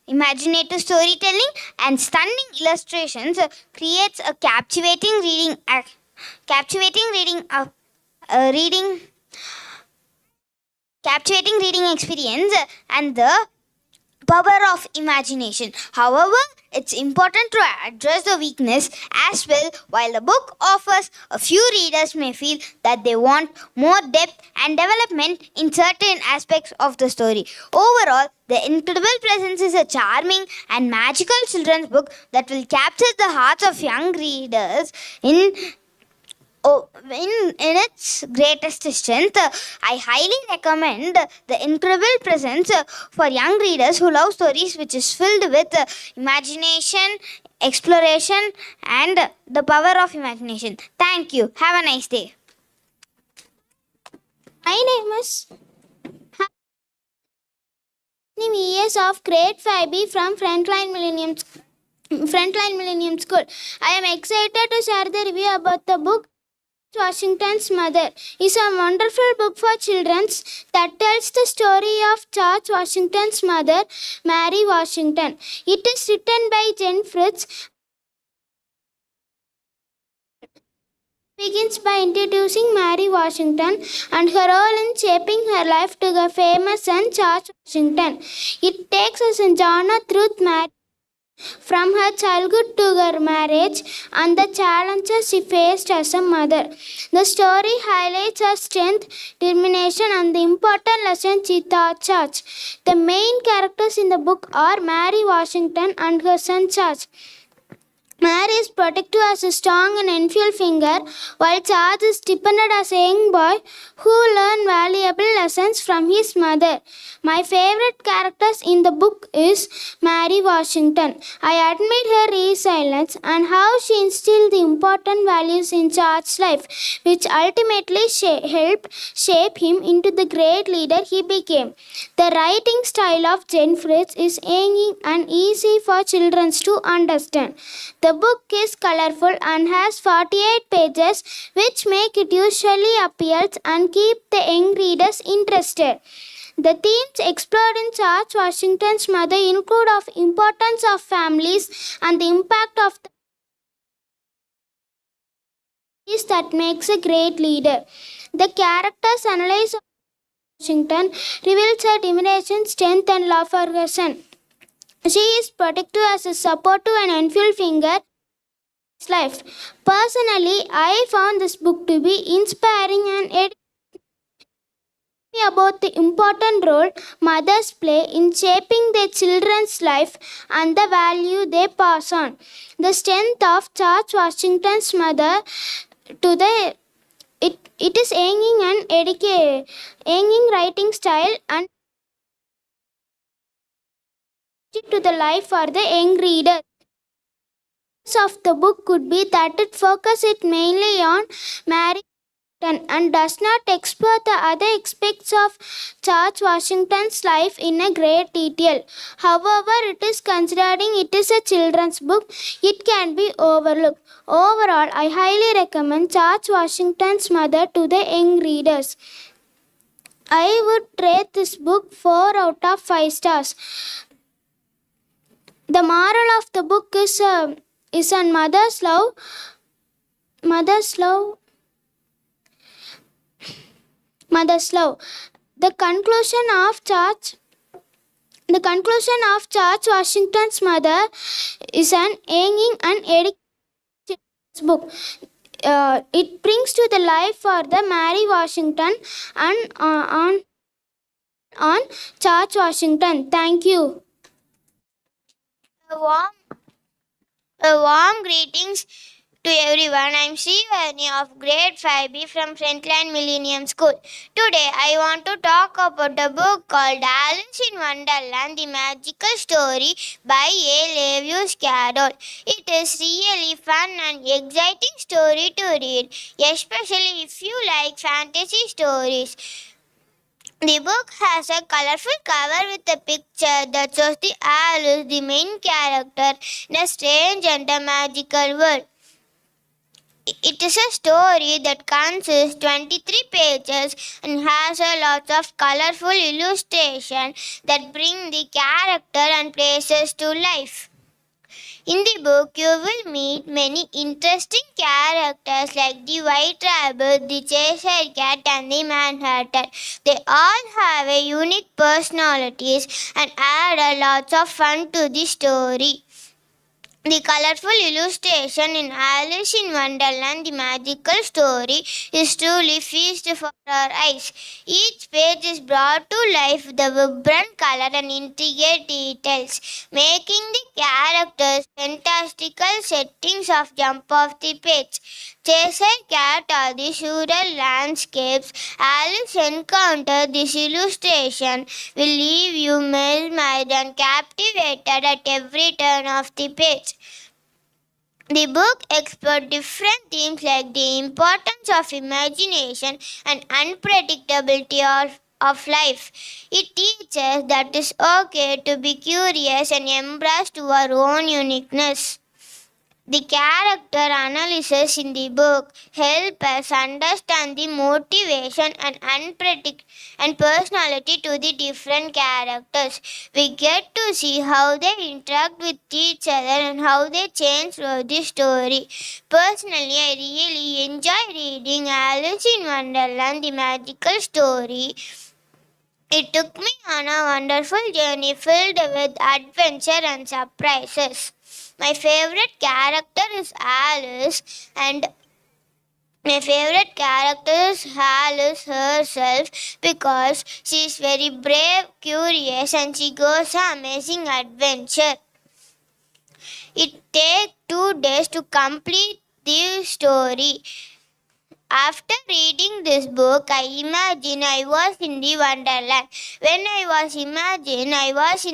imaginative storytelling and stunning illustrations, creates a reading captivating reading experience and the power of imagination. However, it's important to address the weakness as well. While the book offers, a few readers may feel that they want more depth and development in certain aspects of the story. Overall, The Incredible Presence is a charming and magical children's book that will capture the hearts of young readers in its greatest strength. I highly recommend The Incredible Presence for young readers who love stories which is filled with imagination, exploration, and the power of imagination. Thank you. Have a nice day. My name is VS of grade 5B from Frontline Millennium School. I am excited to share the review about the book Washington's Mother. It's a wonderful book for children that tells the story of George Washington's mother, Mary Washington. It is written by Jen Fritz. Begins by introducing Mary Washington and her role in shaping her life to the famous son George Washington. It takes us in journey through Mary from her childhood to her marriage and the challenges she faced as a mother. The story highlights her strength, determination, and the important lessons she taught George. The main characters in the book are Mary Washington and her son George. Mary is protective as a strong and enfield finger, while George is dependent as a young boy who learned valuable lessons from his mother. My favorite characters in the book is Mary Washington. I admire her resilience and how she instilled the important values in George's life, which ultimately helped shape him into the great leader he became. The writing style of Jen Fritz is engaging and easy for children to understand. The book is colorful and has 48 pages, which make it usually appeals and keep the young readers interested. The themes explored in George Washington's Mother include of importance of families and the impact of the that makes a great leader. The characters analyze of Washington reveals her determination, strength, and love for her son. She is protective as a supportive and enfield figure in his life. Personally, I found this book to be inspiring and educating about the important role mothers play in shaping their children's life and the value they pass on. The strength of George Washington's mother to the It is engaging writing style and to the life for the young reader. Of the book could be that it focuses mainly on Mary and does not explore the other aspects of George Washington's life in a great detail. However, it is considering it is a children's book, it can be overlooked. Overall, I highly recommend George Washington's Mother to the young readers. I would rate this book 4 out of 5 stars. The moral of the book is on mother's love. Mother's love. Mother's love. The conclusion of George Washington's Mother is an engaging and educational book. It brings to the life for the Mary Washington and on George Washington. Thank you. A warm greetings to everyone. I'm Srivani of grade 5B from Frontline Millennium School. Today I want to talk about a book called Alice in Wonderland, the Magical Story by A. Lewis Carroll. It is really fun and exciting story to read, especially if you like fantasy stories. The book has a colorful cover with a picture that shows the Alice, the main character, in a strange and a magical world. It is a story that consists 23 pages and has a lot of colorful illustrations that bring the character and places to life. In the book, you will meet many interesting characters like the White Rabbit, the Cheshire Cat, and the Manhattan. They all have a unique personalities and add a lot of fun to the story. The colorful illustration in Alice in Wonderland, the magical story, is truly feast for our eyes. Each page is brought to life with the vibrant color and intricate details, making the characters fantastical settings of jump off the page. Cheshire Cat or the rural landscapes Alice encountered this illustration will leave you mesmerized and captivated at every turn of the page. The book explores different themes like the importance of imagination and unpredictability of life. It teaches that it's okay to be curious and embrace our own uniqueness. The character analysis in the book help us understand the motivation and personality to the different characters. We get to see how they interact with each other and how they change throughout the story. Personally, I really enjoy reading Alice in Wonderland, the magical story. It took me on a wonderful journey filled with adventure and surprises. My favorite character is Alice, and my favorite character is Alice herself because she is very brave, curious, and she goes on amazing adventure. It takes 2 days to complete the story. After reading this book, I imagine I was in the Wonderland. When I was in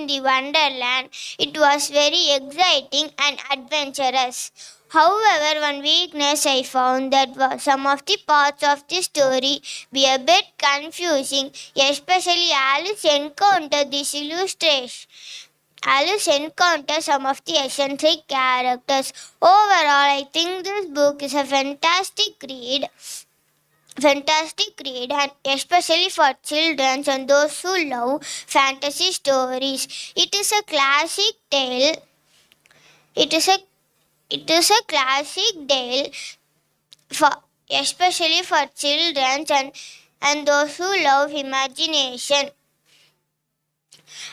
the Wonderland, it was very exciting and adventurous. However, one weakness I found that some of the parts of the story be a bit confusing, especially Alice encounters some of the eccentric characters. Overall, I think this book is a fantastic read, and especially for children and those who love fantasy stories. It is a classic tale. It is a classic tale for especially for children and those who love imagination.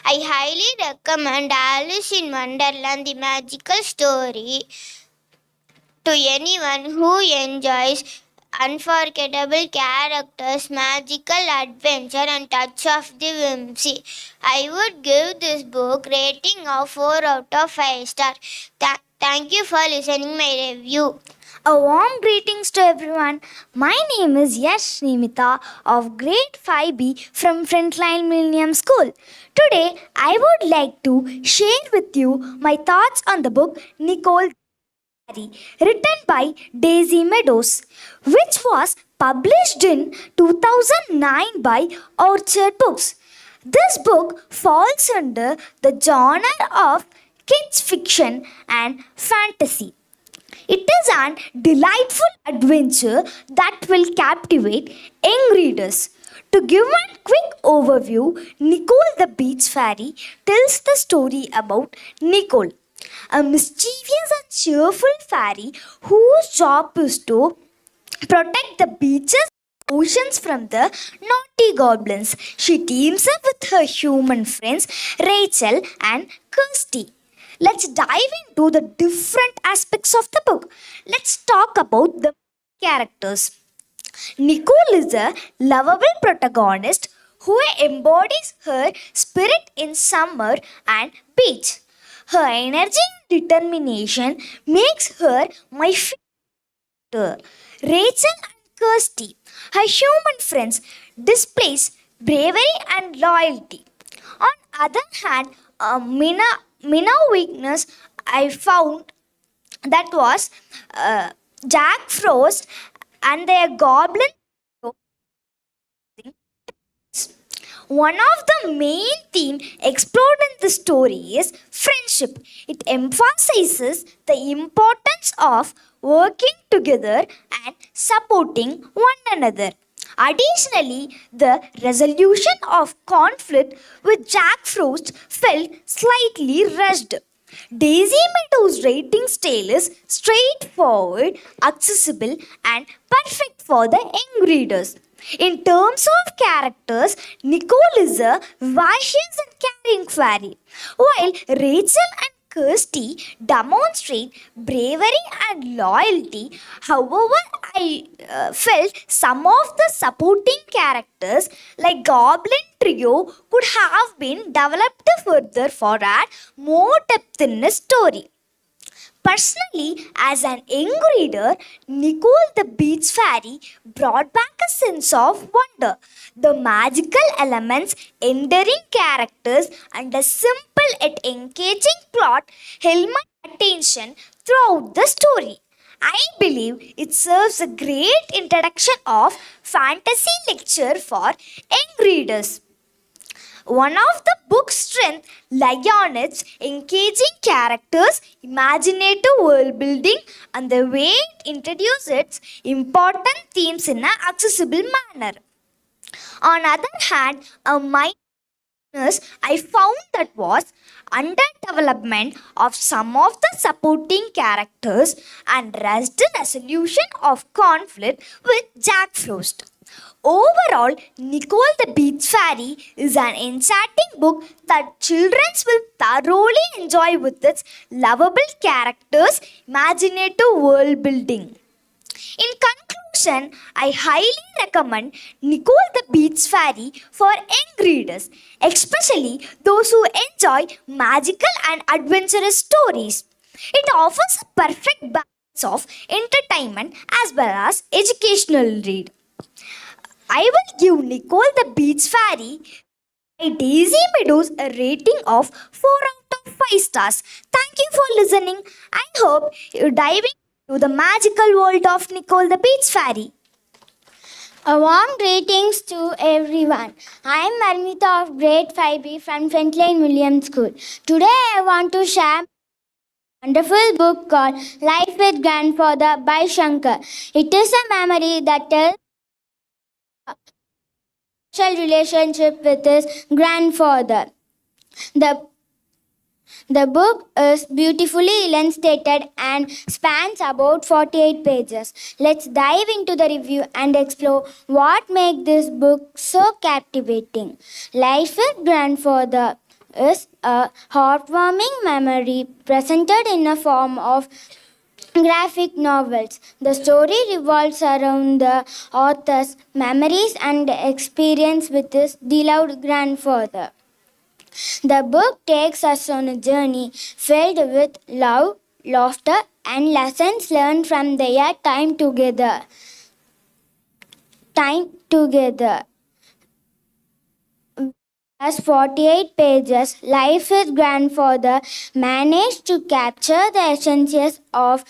I highly recommend Alice in Wonderland, the magical story, to anyone who enjoys unforgettable characters, magical adventure, and touch of the whimsy. I would give this book rating of 4 out of 5 stars. Thank you for listening my review. A warm greetings to everyone. My name is Yash Nimita of grade 5B from Frontline Millennium School. Today, I would like to share with you my thoughts on the book Nicole written by Daisy Meadows, which was published in 2009 by Orchard Books. This book falls under the genre of kids fiction and fantasy. It is an delightful adventure that will captivate young readers. To give a quick overview, Nicole the Beach Fairy tells the story about Nicole, a mischievous and cheerful fairy whose job is to protect the beaches and oceans from the naughty goblins. She teams up with her human friends Rachel and Kirsty. Let's dive into the different aspects of the book. Let's talk about the characters. Nicole is a lovable protagonist who embodies her spirit in summer and beach. Her energy and determination makes her my favorite. Rachel and Kirsty, her human friends, displays bravery and loyalty. On other hand, Mina weakness I found that was Jack Frost and their goblin. One of the main themes explored in the story is friendship. It emphasizes the importance of working together and supporting one another. Additionally, the resolution of conflict with Jack Frost felt slightly rushed. Daisy Meadows' writing style is straightforward, accessible, and perfect for the young readers. In terms of characters, Nicole is a vivacious and caring fairy, while Rachel and Kirsty demonstrate bravery and loyalty. However, I felt some of the supporting characters, like Goblin Trio, could have been developed further for add more depth in the story. Personally, as an young reader, Nicole the Beach Fairy brought back a sense of wonder. The magical elements, endearing characters, and a simple yet engaging plot held my attention throughout the story. I believe it serves a great introduction of fantasy lecture for young readers. One of the book's strengths lies on its engaging characters, imaginative world building, and the way it introduces its important themes in an accessible manner. On the other hand, a minus I found that was underdevelopment of some of the supporting characters and rushed resolution of conflict with Jack Frost. Overall, Nicole the Beach Fairy is an enchanting book that children will thoroughly enjoy with its lovable characters, imaginative world building. In conclusion, I highly recommend Nicole the Beach Fairy for young readers, especially those who enjoy magical and adventurous stories. It offers a perfect balance of entertainment as well as educational read. I will give Nicole the Beach Fairy by Daisy Meadows a rating of 4 out of 5 stars. Thank you for listening. I hope you dive into the magical world of Nicole the Beach Fairy. A warm greetings to everyone. I am Marmita of grade 5B from Frontline William School. Today I want to share a wonderful book called Life with Grandfather by Shankar. It is a memory that tells special relationship with his grandfather. The book is beautifully illustrated and spans about 48 pages. Let's dive into the review and explore what makes this book so captivating. Life with Grandfather is a heartwarming memory presented in a form of graphic novels. The story revolves around the author's memories and experience with his beloved grandfather. The book takes us on a journey filled with love, laughter, and lessons learned from their time together. As 48 pages, Life with Grandfather managed to capture the essence of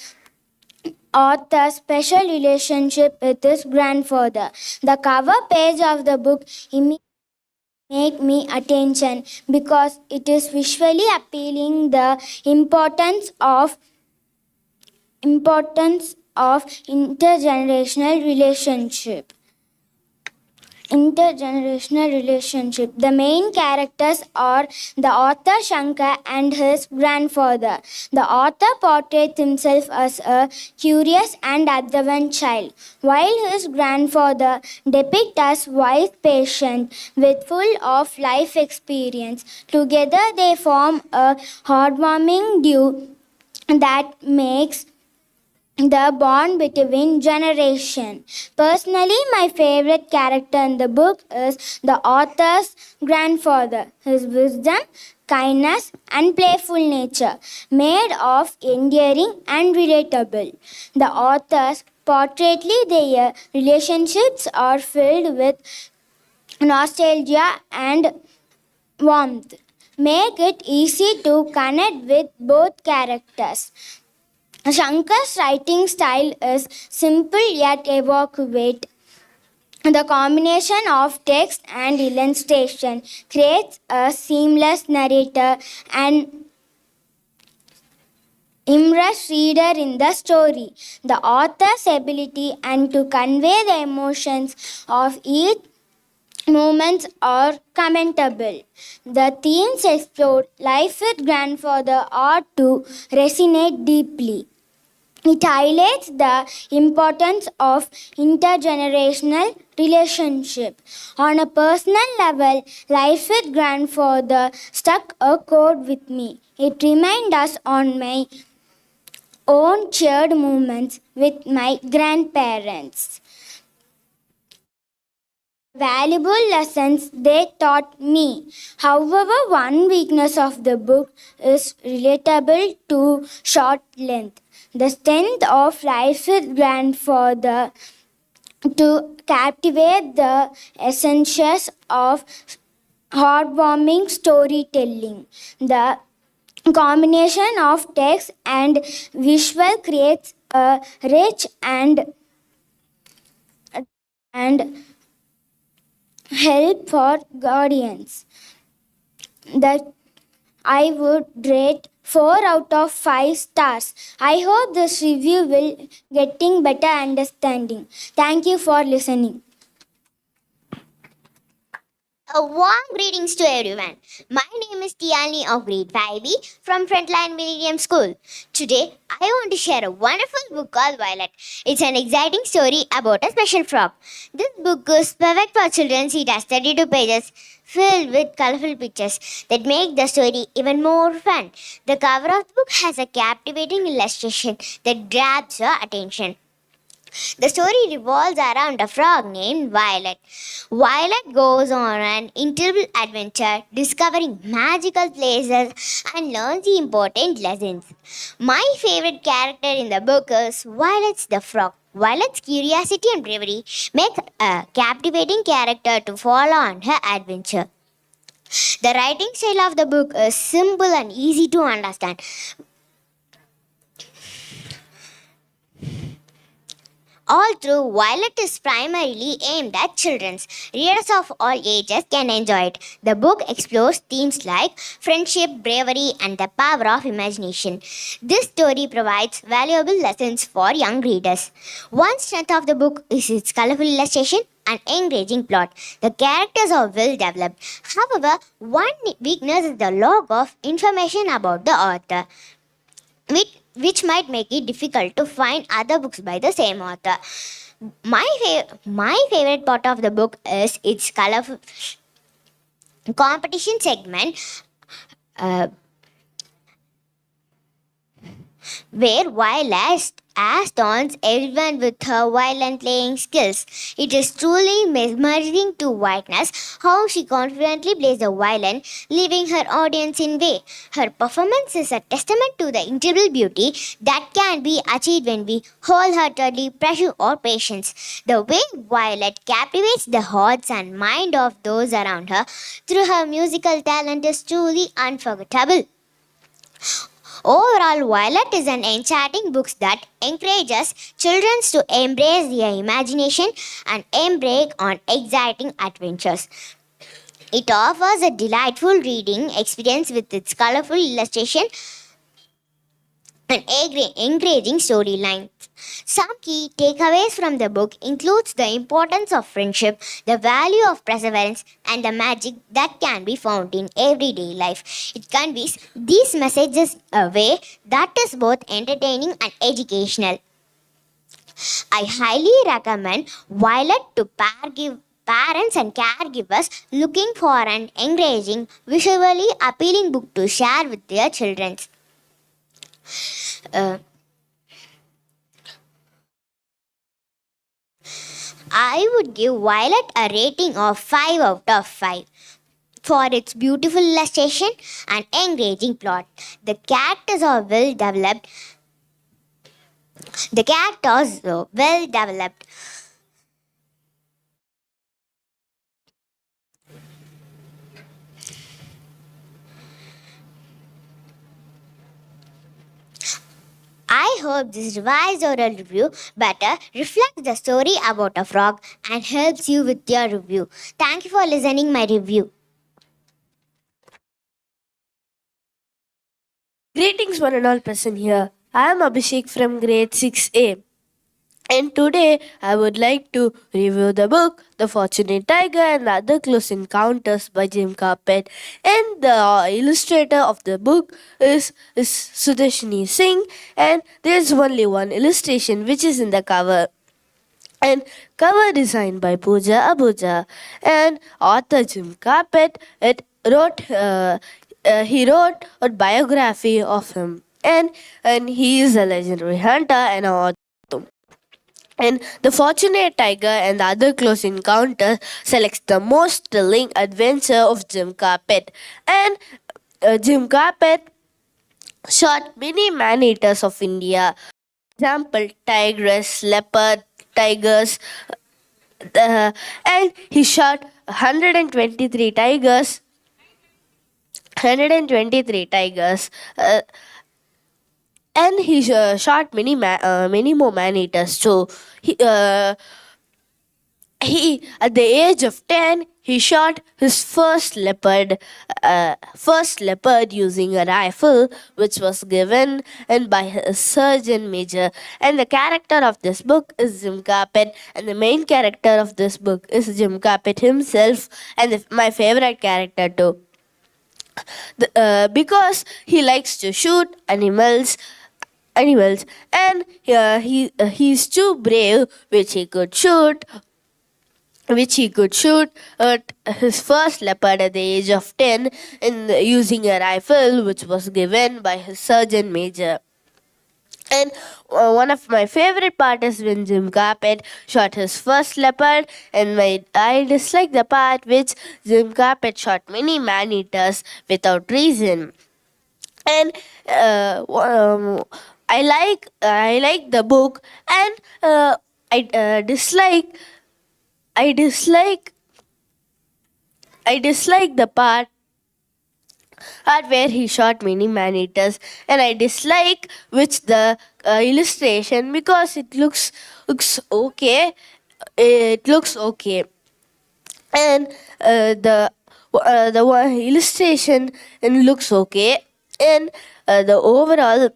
author's special relationship with his grandfather. The cover page of the book immediately make me attention because it is visually appealing. The importance of intergenerational relationship. The main characters are the author Shankar and his grandfather. The author portrays himself as a curious and observant child, while his grandfather depicts as wise, patient, with full of life experience. Together they form a heartwarming duo that makes the bond between generations. Personally, my favorite character in the book is the author's grandfather. His wisdom, kindness, and playful nature made of endearing and relatable. The author's portraitly their relationships are filled with nostalgia and warmth. Make it easy to connect with both characters. Shankar's writing style is simple yet evocative. The combination of text and illustration creates a seamless narrator and immerse reader in the story. The author's ability and to convey the emotions of each moments are commendable. The themes explored life with grandfather are to resonate deeply. It highlights the importance of intergenerational relationship. On a personal level, life with grandfather struck a chord with me. It reminds us on my own shared moments with my grandparents. Valuable lessons they taught me. However, one weakness of the book is relatable to short length. The strength of life with grandfather to captivate the essentials of heartwarming storytelling. The combination of text and visual creates a rich and help for guardians that I would rate 4 out of 5 stars. I hope this review will getting better understanding. Thank you for listening. A warm greetings to everyone. My name is Tiani of grade 5B from Frontline Millennium School. Today, I want to share a wonderful book called Violet. It's an exciting story about a special frog. This book is perfect for children. It has 32 pages filled with colorful pictures that make the story even more fun. The cover of the book has a captivating illustration that grabs your attention. The story revolves around a frog named Violet. Violet goes on an incredible adventure, discovering magical places and learns the important lessons. My favorite character in the book is Violet the frog. Violet's curiosity and bravery make a captivating character to follow on her adventure. The writing style of the book is simple and easy to understand. Although Violet is primarily aimed at children, readers of all ages can enjoy it. The book explores themes like friendship, bravery, and the power of imagination. This story provides valuable lessons for young readers. One strength of the book is its colorful illustration and engaging plot. The characters are well developed. However, one weakness is the lack of information about the author, which might make it difficult to find other books by the same author. My favorite part of the book is its colorful competition segment. where Violet astounds everyone with her violin playing skills. It is truly mesmerizing to witness how she confidently plays the violin, leaving her audience in awe. Her performance is a testament to the incredible beauty that can be achieved when we wholeheartedly pursue our patience. The way Violet captivates the hearts and mind of those around her through her musical talent is truly unforgettable. Overall, Violet is an enchanting book that encourages children to embrace their imagination and embark on exciting adventures. It offers a delightful reading experience with its colorful illustration and encouraging storyline. Some key takeaways from the book includes the importance of friendship, the value of perseverance, and the magic that can be found in everyday life. It conveys these messages a way that is both entertaining and educational. I highly recommend Violet to parents and caregivers looking for an engaging, visually appealing book to share with their children. I would give Violet a rating of 5 out of 5 for its beautiful illustration and engaging plot. The characters are well developed. The characters are well developed. I hope this revised oral review better reflects the story about a frog and helps you with your review. Thank you for listening my review. Greetings, one and all present here. I am Abhishek from grade 6A. And today I would like to review the book The Fortunate Tiger and Other Close Encounters by Jim Carpet. And the illustrator of the book is Sudeshini Singh. And there's only one illustration which is in the cover. And cover designed by Pooja Abuja. And author Jim Carpet he wrote a biography of him. And he is a legendary hunter and author. And The Fortunate Tiger and the Other Close Encounters selects the most thrilling adventure of Jim Carpet. And Jim Carpet shot many man-eaters of India. For example, tigress, leopard, tigers. And he shot 123 tigers. 123 tigers. And he shot many more man-eaters too. He at the age of 10 he shot his first leopard using a rifle which was given and by his surgeon major. And the character of this book is Jim Carpet, and the main character of this book is Jim Carpet himself, and my favorite character too. Because he likes to shoot animals, and he's too brave, which he could shoot his first leopard at the age of 10 using a rifle which was given by his surgeon major. And one of my favorite part is when Jim Carpet shot his first leopard, and I dislike the part which Jim Carpet shot many man-eaters without reason. And I like the book, and I dislike the part where he shot many man-eaters, and I dislike which the illustration because it looks okay. It looks okay, and the one illustration and looks okay, and the overall.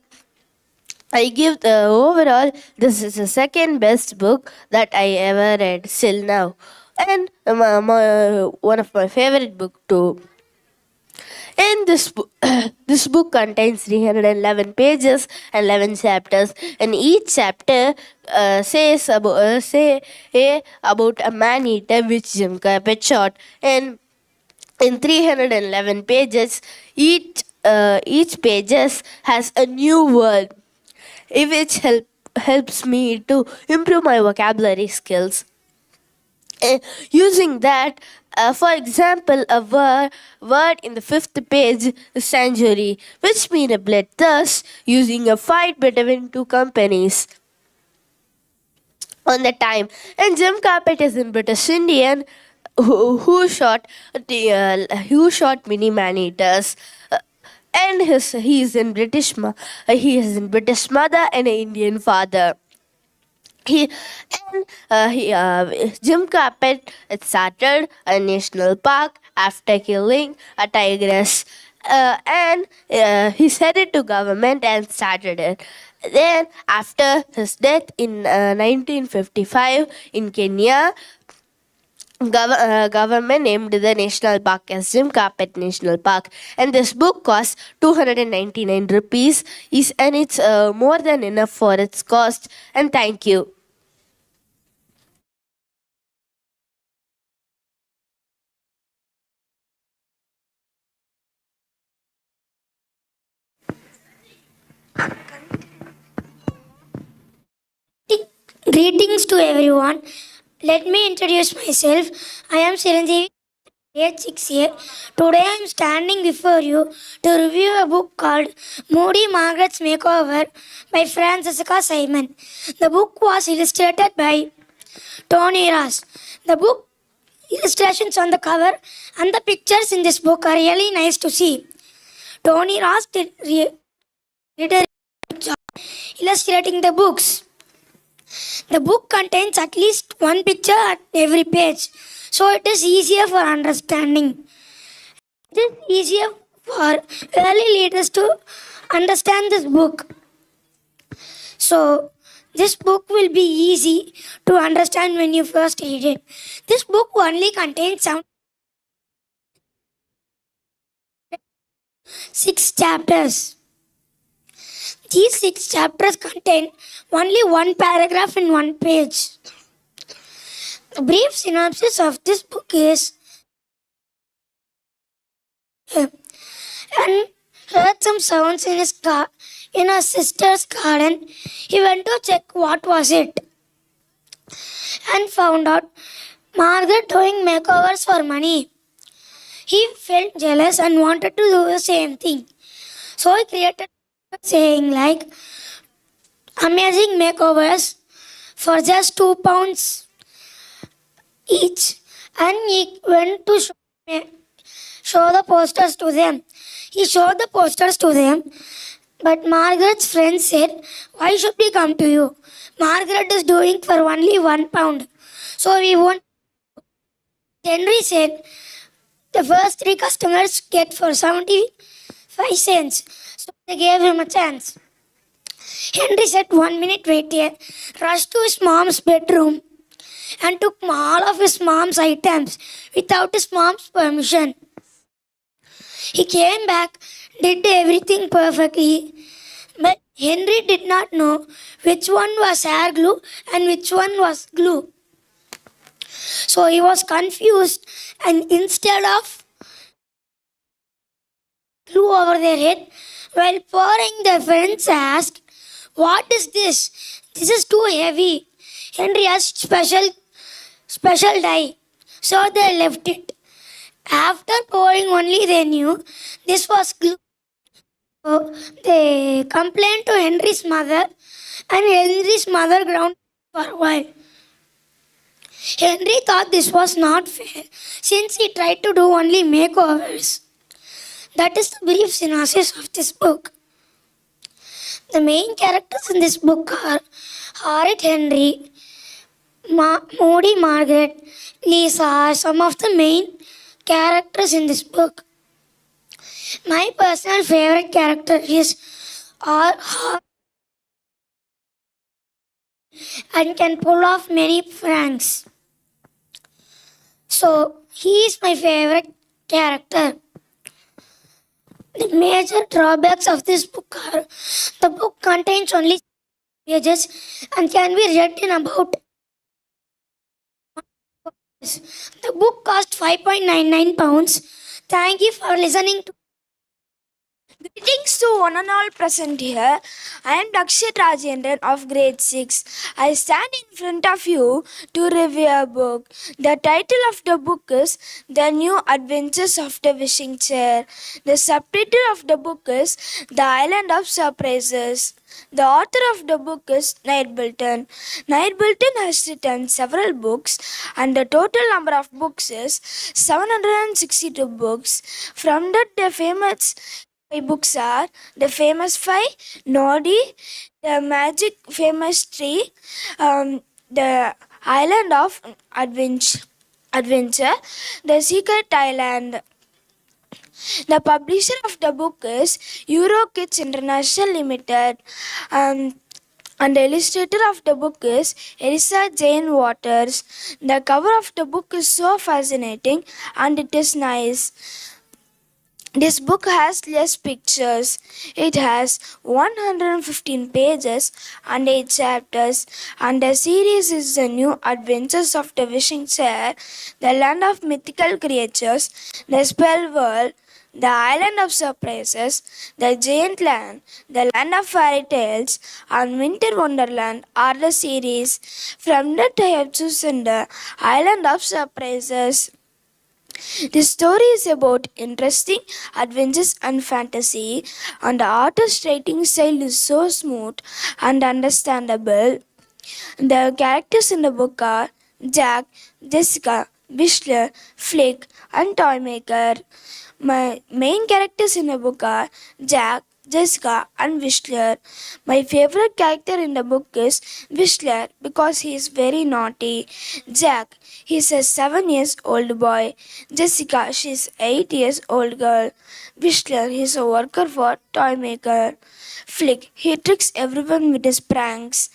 I give the overall, this is the second best book that I ever read till now, and one of my favorite book too. In this book, this book contains 311 pages and 11 chapters, and each chapter says about a man-eater which Jim Carpet shot. And in 311 pages, each pages has a new word. which helps me to improve my vocabulary skills. Using that, for example, a word in the fifth page is century, which means a blade, thus using a fight between two companies on the time. And Jim Carpet is in British Indian who shot mini man eaters. And he is in he is in British mother and an Indian father. Jim Carpet started a national park after killing a tigress, and he said it to government and started it. Then, after his death in 1955 in Kenya, government named the national park as Jim Carpet National Park, and this book costs 299 rupees, and it's more than enough for its cost. And thank you. Greetings to everyone. Let me introduce myself. I am Chiranjeevi, age 6 years. Today I am standing before you to review a book called Moody Margaret's Makeover by Francesca Simon. The book was illustrated by Tony Ross. The book illustrations on the cover and the pictures in this book are really nice to see. Tony Ross did a good job illustrating the books. The book contains at least one picture at every page, so it is easier for understanding. It is easier for early readers to understand this book. So, this book will be easy to understand when you first read it. This book only contains 6 chapters. These 6 chapters contain only one paragraph in one page. A brief synopsis of this book is and heard some sounds in her sister's garden. He went to check what was it and found out Margaret doing makeovers for money. He felt jealous and wanted to do the same thing. So he created a saying like amazing makeovers for just £2 each, and he went to show the posters to them. He showed the posters to them, but Margaret's friends said, "Why should we come to you? Margaret is doing for only £1, so we won't." Henry said, "The first 3 customers get for 75 cents, so they gave him a chance." Henry said, "1 minute, wait here," rushed to his mom's bedroom and took all of his mom's items without his mom's permission. He came back, did everything perfectly, but Henry did not know which one was hair glue and which one was glue. So he was confused, and instead of glue over their head, while pouring, their friends asked, "What is this? This is too heavy." Henry asked, special dye. So they left it. After pouring only, they knew this was glue. So they complained to Henry's mother, and Henry's mother ground for a while. Henry thought this was not fair, since he tried to do only makeovers. That is the brief synopsis of this book. The main characters in this book are Harriet Henry, Moody Margaret, Lisa are some of the main characters in this book. My personal favorite character is and can pull off many pranks. So he is my favorite character. The major drawbacks of this book are the book contains only pages and can be read in about. The book cost £5.99. Thank you for listening to Greetings to one and all present here. I am Dakshit Rajendran of grade 6. I stand in front of you to review a book. The title of the book is The New Adventures of the Wishing Chair. The subtitle of the book is The Island of Surprises. The author of the book is Knight Bilton. Knight Bilton has written several books, and the total number of books is 762 books. From that, the famous five books are The Famous Five, Noddy, The Magic Famous Tree, The Island of Adventure, The Secret Island. The publisher of the book is Eurokids International Limited. And the illustrator of the book is Elisa Jane Waters. The cover of the book is so fascinating and it is nice. This book has less pictures. It has 115 pages and 8 chapters, and the series is The New Adventures of the Wishing Chair, The Land of Mythical Creatures, The Spell World, The Island of Surprises, The Giant Land, The Land of Fairy Tales, and Winter Wonderland are the series. From that I have chosen The Island of Surprises. This story is about interesting adventures and fantasy, and the artist's writing style is so smooth and understandable. The characters in the book are Jack, Jessica, Whistler, Flick, and Toymaker. My main characters in the book are Jack, Jessica, and Whistler. My favorite character in the book is Whistler because he is very naughty. Jack, he is a 7 years old boy. Jessica, she is 8 years old girl. Whistler, he is a worker for Toymaker. Flick, he tricks everyone with his pranks.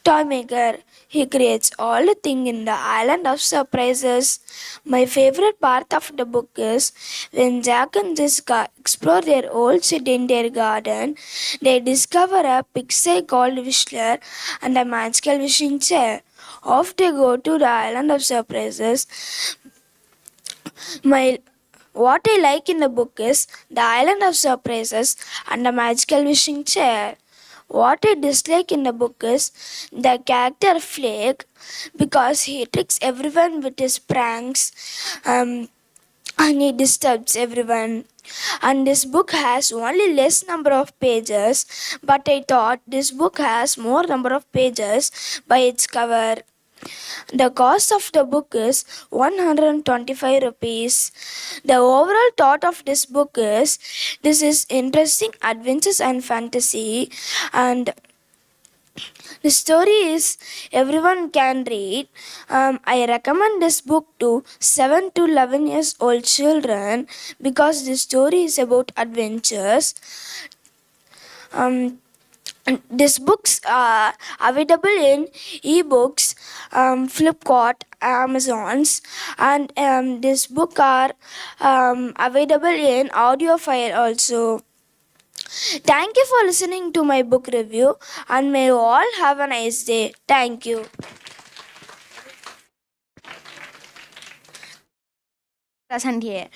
Toymaker, he creates all the things in the Island of Surprises. My favorite part of the book is when Jack and Jessica explore their old shed in their garden. They discover a pixie called Whistler and a magical wishing chair. Off they go to the Island of Surprises. What I like in the book is the Island of Surprises and the magical wishing chair. What I dislike in the book is the character Flake because he tricks everyone with his pranks and he disturbs everyone. And this book has only less number of pages, but I thought this book has more number of pages by its cover. The cost of the book is 125 rupees. The overall thought of this book is this is interesting adventures and fantasy, and the story is everyone can read. I recommend this book to 7 to 11 years old children because the story is about adventures. These books are available in ebooks, Flipkart, Amazons, and this book are available in audio file also. Thank you for listening to my book review, and may you all have a nice day. Thank you. Present here.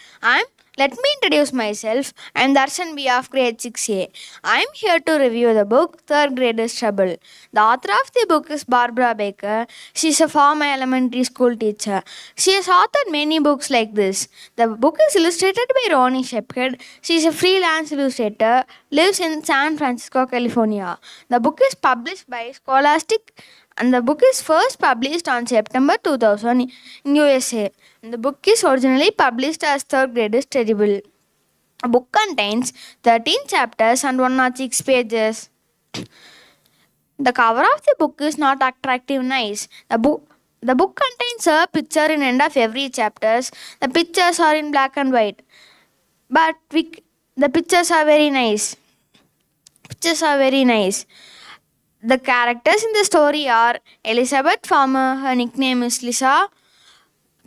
Let me introduce myself. I'm Darshan B of grade 6A. I'm here to review the book Third Grader's Trouble. The author of the book is Barbara Baker. She's a former elementary school teacher. She has authored many books like this. The book is illustrated by Ronnie Shepherd. She's a freelance illustrator, lives in San Francisco, California. The book is published by Scholastic, and the book is first published on September 2000 in USA. And the book is originally published as Third Grader's Terrible. The book contains 13 chapters and 106 pages. The cover of the book is not attractive nice. The book contains a picture in end of every chapter. The pictures are in black and white, but the pictures are very nice. The characters in the story are Elizabeth Farmer, her nickname is Lisa,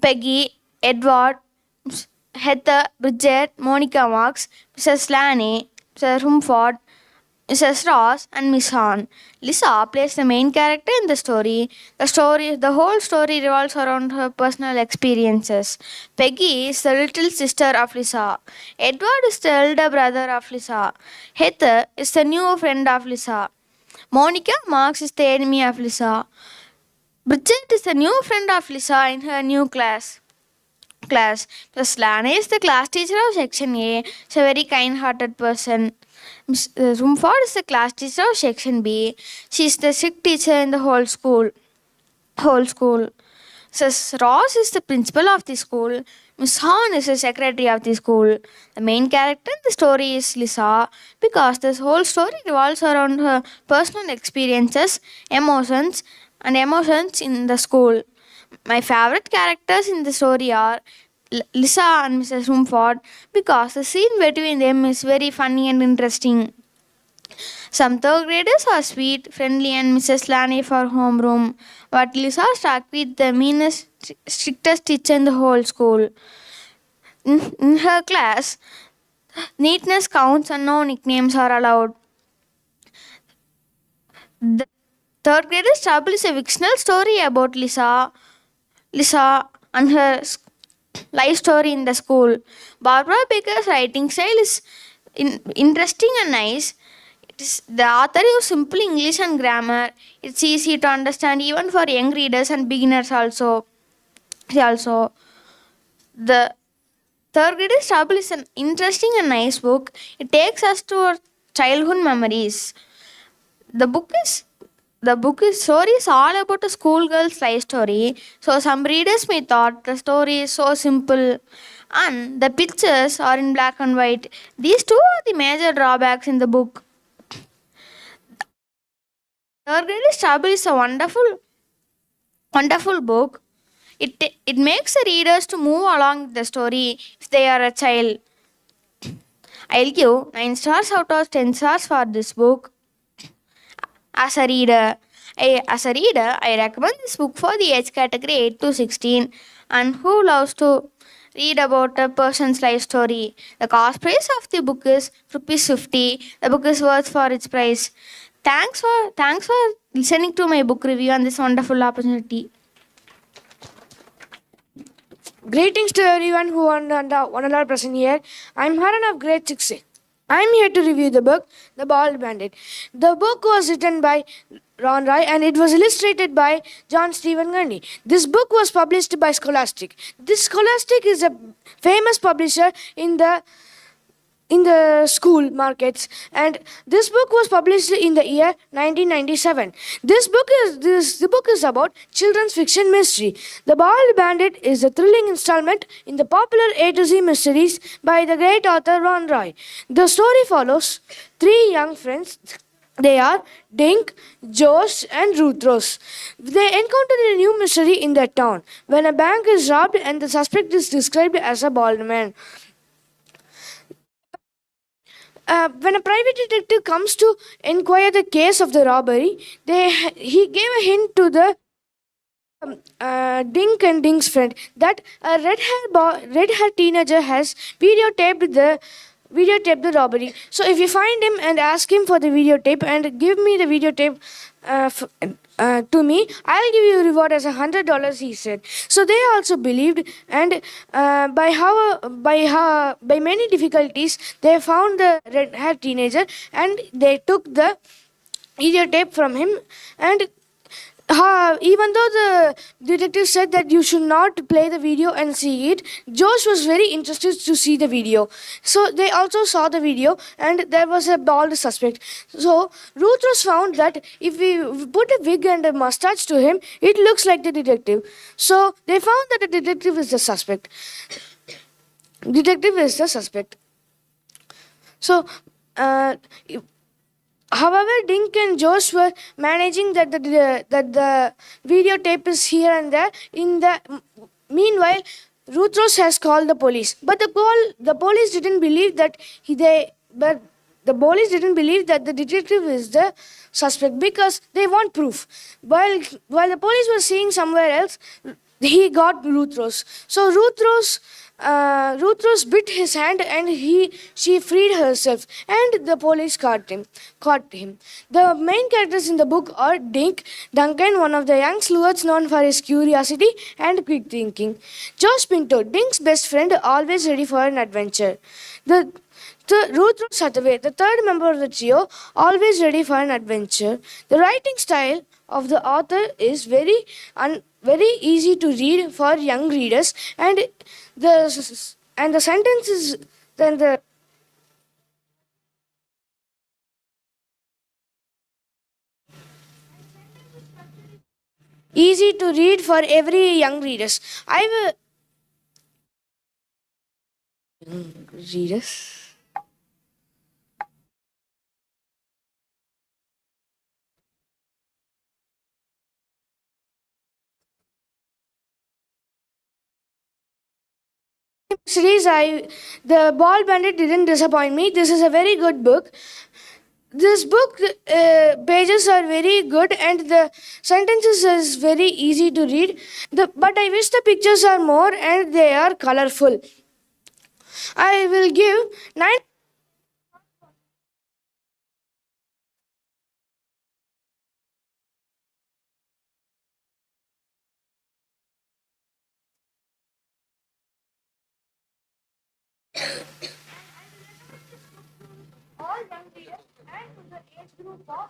Peggy, Edward, Heather, Bridget, Monica Marks, Mrs. Lanny, Mr. Humford, Mrs. Ross, and Miss Horn. Lisa plays the main character in the story. The whole story revolves around her personal experiences. Peggy is the little sister of Lisa. Edward is the elder brother of Lisa. Heather is the new friend of Lisa. Monica Marks is the enemy of Lisa. Bridget is the new friend of Lisa in her new class. Plus Lana is the class teacher of section A. She's a very kind-hearted person. Miss Rumford is the class teacher of section B. She's the strict teacher in the whole school. Mrs. Ross is the principal of the school. Miss Horn is the secretary of the school. The main character in the story is Lisa because this whole story revolves around her personal experiences, emotions in the school. My favorite characters in the story are Lisa and Mrs. Rumford because the scene between them is very funny and interesting. Some third graders are sweet, friendly, and Mrs. Laney for homeroom, but Lisa struck with the meanest, strictest teacher in the whole school. In her class, neatness counts and no nicknames are allowed. The third grader's trouble is a fictional story about Lisa and her life story in the school. Barbara Baker's writing style is interesting and nice. The author uses simple English and grammar. It's easy to understand even for young readers and beginners also. The third grader's trouble is an interesting and nice book. It takes us to our childhood memories. The book story is all about a schoolgirl's life story. So some readers may thought the story is so simple and the pictures are in black and white. These two are the major drawbacks in the book. Third Grader's Trouble is a wonderful book. It makes the readers to move along with the story if they are a child. I'll give 9 stars out of 10 stars for this book. As a reader, I recommend this book for the age category 8 to 16 and who loves to read about a person's life story. The cost price of the book is ₹50. The book is worth for its price. Thanks for listening to my book review and this wonderful opportunity. Greetings to everyone who are present here. I'm Haran of grade 6. I'm here to review the book, The Bald Bandit. The book was written by Ron Roy and it was illustrated by John Stephen Gundy. This book was published by Scholastic. This Scholastic is a famous publisher in the school markets, and this book was published in the year 1997. The book is about children's fiction mystery. The Bald Bandit is a thrilling installment in the popular A to Z mysteries by the great author Ron Roy. The story follows 3 young friends. They are Dink, Josh, and Ruth Rose. They encounter a new mystery in their town when a bank is robbed and the suspect is described as a bald man. When a private detective comes to inquire the case of the robbery, he gave a hint to the Dink and Dink's friend that a red-haired teenager has videotaped the robbery. So if you find him and ask him for the videotape and give me the videotape to me, I'll give you a reward as $100, he said. So they also believed, and by many difficulties they found the red-haired teenager and they took the videotape from him. And even though the detective said that you should not play the video and see it, Josh was very interested to see the video. So they also saw the video and there was a bald suspect. So Ruth was found that if we put a wig and a mustache to him, it looks like the detective. So they found that the detective is the suspect. So however, Dink and Josh were managing that the videotape is here and there. Meanwhile, Ruth Rose has called the police, but the police didn't believe that the detective is the suspect because they want proof. While the police were seeing somewhere else, he got Ruth Rose. So Ruth Rose Ruth Rose bit his hand and she freed herself, and the police caught him. The main characters in the book are Duncan, one of the young sleuths known for his curiosity and quick thinking. Josh Pinto, Dink's best friend, always ready for an adventure. The Ruth Rose Hathaway, the third member of the trio, always ready for an adventure. The writing style of the author is very easy to read for young readers, and the sentences then the easy to read for every young readers. I will readers. Series, the Ball Bandit didn't disappoint me. This is a very good book. This book pages are very good and the sentences is very easy to read. But I wish the pictures are more and they are colorful. I will give 9. All young readers and to the age group of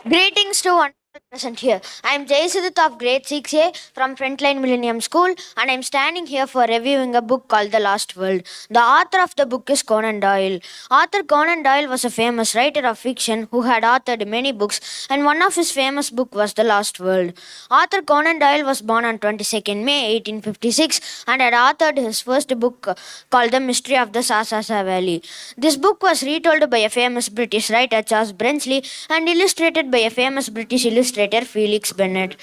Greetings to one present here. I am Jay Siddharth of grade 6A from Frontline Millennium School, and I am standing here for reviewing a book called The Lost World. The author of the book is Conan Doyle. Author Conan Doyle was a famous writer of fiction who had authored many books, and one of his famous books was The Lost World. Author Conan Doyle was born on 22nd May 1856 and had authored his first book called The Mystery of the Sasasa Valley. This book was retold by a famous British writer, Charles Brensley, and illustrated by a famous British illustrator, Felix Bennett.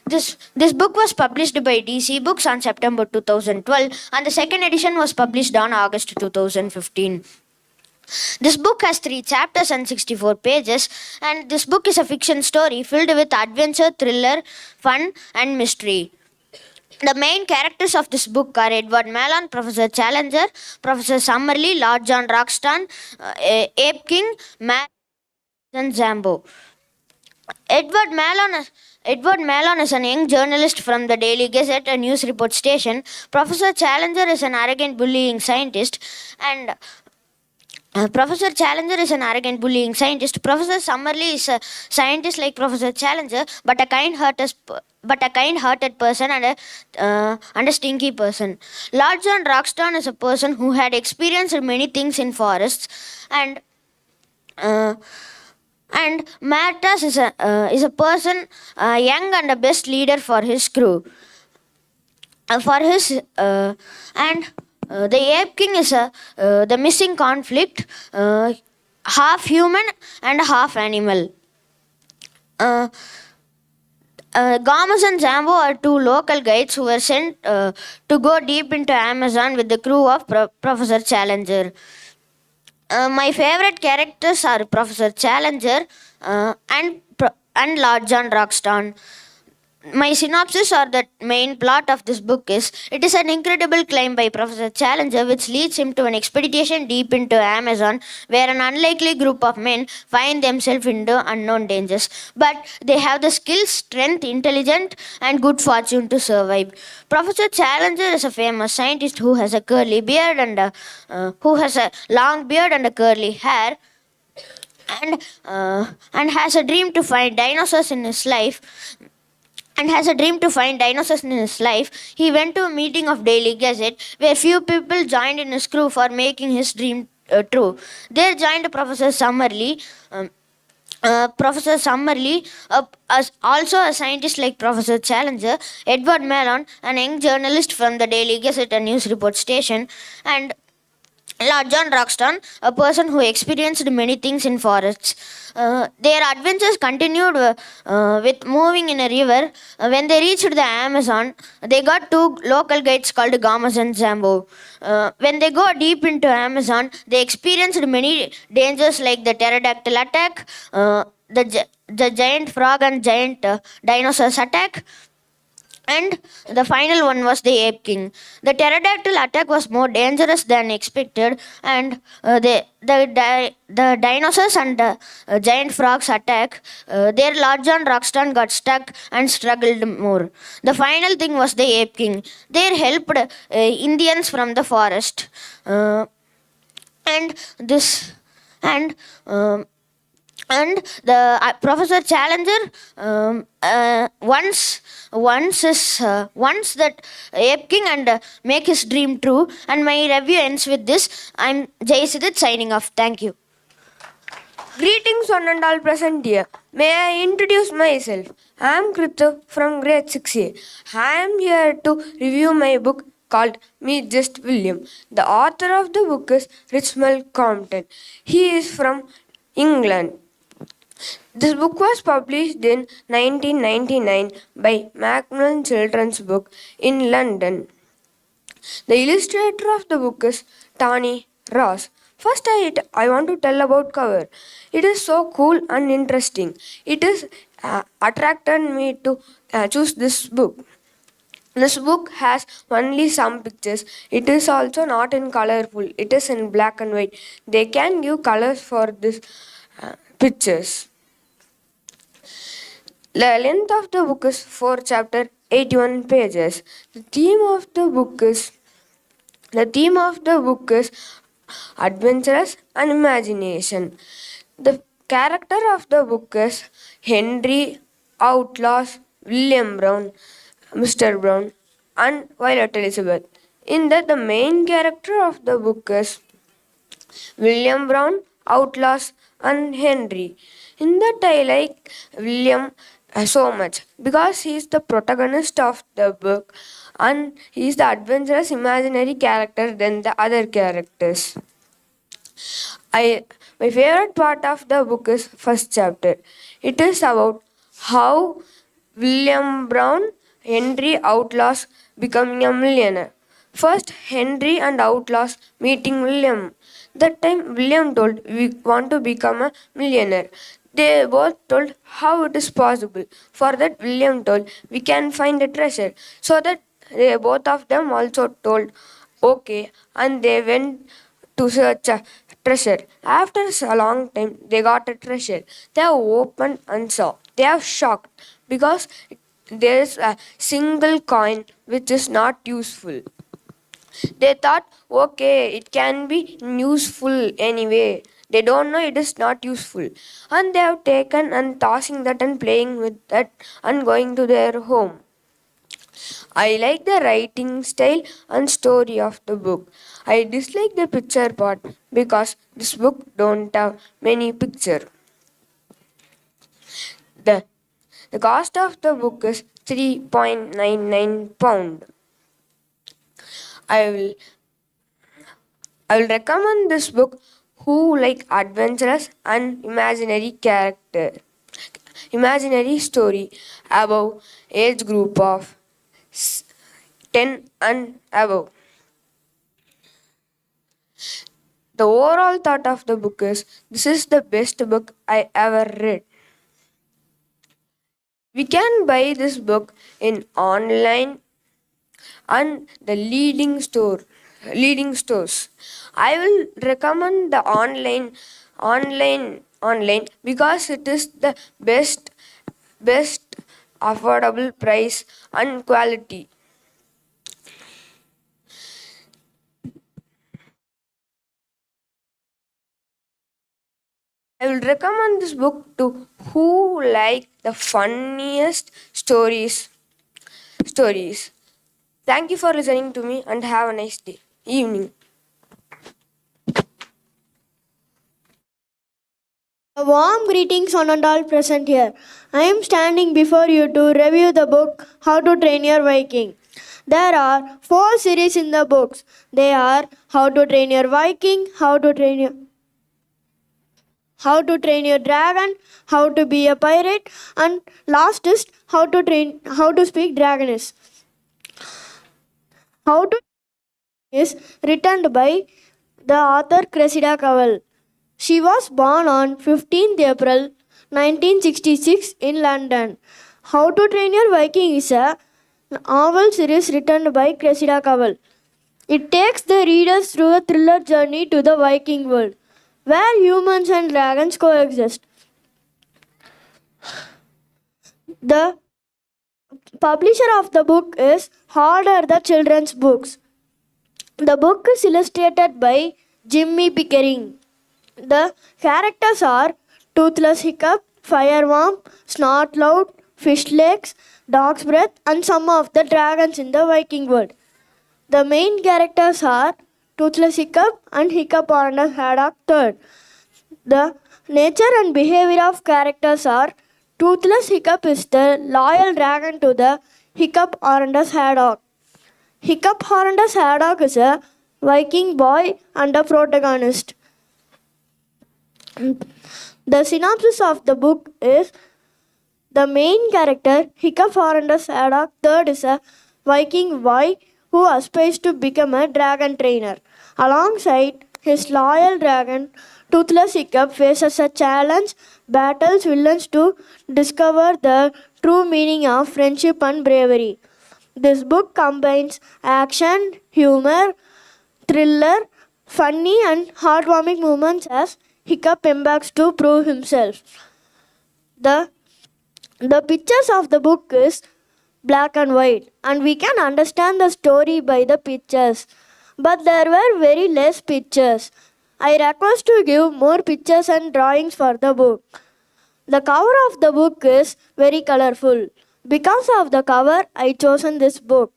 This book was published by DC Books on September 2012, and the second edition was published on August 2015. This book has 3 chapters and 64 pages, and this book is a fiction story filled with adventure, thriller, fun, and mystery. The main characters of this book are Edward Malone, Professor Challenger, Professor Summerlee, Lord John Roxton, Ape King, Matt, and Zambo. Edward Malone is an young journalist from the Daily Gazette, a news report station. Professor Challenger is an arrogant bullying scientist, and Professor Summerlee is a scientist like Professor Challenger, but a kind-hearted person and a stinky person. Lord John Roxton is a person who had experienced many things in forests, and Martas is a person young and a best leader for his crew. The Ape King is the missing conflict, half human and half animal. Gamas and Zambo are 2 local guides who were sent to go deep into Amazon with the crew of Professor Challenger. My favorite characters are Professor Challenger and Lord John Roxton. My synopsis or the main plot of this book is: it is an incredible climb by Professor Challenger which leads him to an expedition deep into Amazon, where an unlikely group of men find themselves into unknown dangers. But they have the skills, strength, intelligence, and good fortune to survive. Professor Challenger is a famous scientist who has a curly beard and who has a long beard and a curly hair, and has a dream to find dinosaurs in his life. He went to a meeting of Daily Gazette where few people joined in his crew for making his dream true. There joined Professor Summerlee. Also a scientist like Professor Challenger, Edward Malone, an young journalist from the Daily Gazette, a news report station, and Lord John Roxton, a person who experienced many things in forests. Their adventures continued with moving in a river. When they reached the Amazon, they got two local guides called Gamas and Zambo. When they go deep into Amazon, they experienced many dangers like the pterodactyl attack, the giant frog and giant dinosaurs attack, and the final one was the Ape King. The pterodactyl attack was more dangerous than expected, and the dinosaurs and the giant frogs attack. Their Lord John Roxton got stuck and struggled more. The final thing was the Ape King. They helped Indians from the forest, and this and. And the Professor Challenger wants that Ape King and make his dream true. And my review ends with this. I'm Jay Sidit signing off. Thank you. Greetings, one and all present here. May I introduce myself? I am Krito from grade 6A. I am here to review my book called Meet Just William. The author of the book is Richmal Compton. He is from England. This book was published in 1999 by Macmillan Children's Book in London. The illustrator of the book is Tani Ross. First, I want to tell about cover. It is so cool and interesting. It is attracted me to choose this book. This book has only some pictures. It is also not in colorful. It is in black and white. They can give colors for this pictures. The length of the book is 4 chapters, 81 pages. The theme of the book is adventurous and imagination. The character of the book is Henry, Outlaws, William Brown, Mr. Brown, and Violet Elizabeth. In that, the main character of the book is William Brown, Outlaws, and Henry. In that, I like William so much because he is the protagonist of the book and he is the adventurous imaginary character than the other characters. My favorite part of the book is first chapter. It is about how William Brown, Henry Outlaws becoming a millionaire. First, Henry and Outlaws meeting William. That time, William told, "We want to become a millionaire." They both told how it is possible. For that, William told, "We can find a treasure." So that both of them also told, "Okay," and they went to search a treasure. After a long time, they got a treasure. They have opened and saw. They are shocked because there is a single coin which is not useful. They thought, okay, it can be useful anyway. They don't know it is not useful. And they have taken and tossing that and playing with that and going to their home. I like the writing style and story of the book. I dislike the picture part because this book don't have many picture. The cost of the book is £3.99. I will recommend this book who like adventurous and imaginary story above age group of 10 and above. The overall thought of the book is this is the best book I ever read. We can buy this book in online and the leading stores. I will recommend the online because it is the best affordable price and quality. I will recommend this book to who like the funniest stories. Thank you for listening to me and have a nice day. Evening. A warm greetings one and all present here. I am standing before you to review the book How to Train Your Viking. There are 4 series in the books. They are How to Train Your Viking, How to Train Your Dragon, How to Be a Pirate, and last is How to Speak Dragonese. How to is written by the author Cressida Cowell. She was born on 15th April 1966 in London. How to Train Your Viking is a novel series written by Cressida Cowell. It takes the readers through a thriller journey to the Viking world, where humans and dragons coexist. The publisher of the book is Harder the Children's Books. The book is illustrated by Jimmy Pickering. The characters are Toothless Hiccup, Fireworm, Snortlout, Fish Legs, Dog's Breath, and some of the dragons in the Viking world. The main characters are Toothless Hiccup and Hiccup Arna Haddock III. The nature and behavior of characters are Toothless Hiccup is the loyal dragon to the Hiccup Arandus Haddock. Hiccup Arandus Haddock is a Viking boy and a protagonist. The synopsis of the book is the main character, Hiccup Arandus Haddock III, is a Viking boy who aspires to become a dragon trainer. Alongside his loyal dragon, Toothless Hiccup faces a challenge, battles villains to discover the true meaning of friendship and bravery. This book combines action, humor, thriller, funny and heartwarming moments as Hiccup embarks to prove himself. The pictures of the book is black and white, and we can understand the story by the pictures. But there were very less pictures. I request to give more pictures and drawings for the book. The cover of the book is very colorful. Because of the cover, I chosen this book.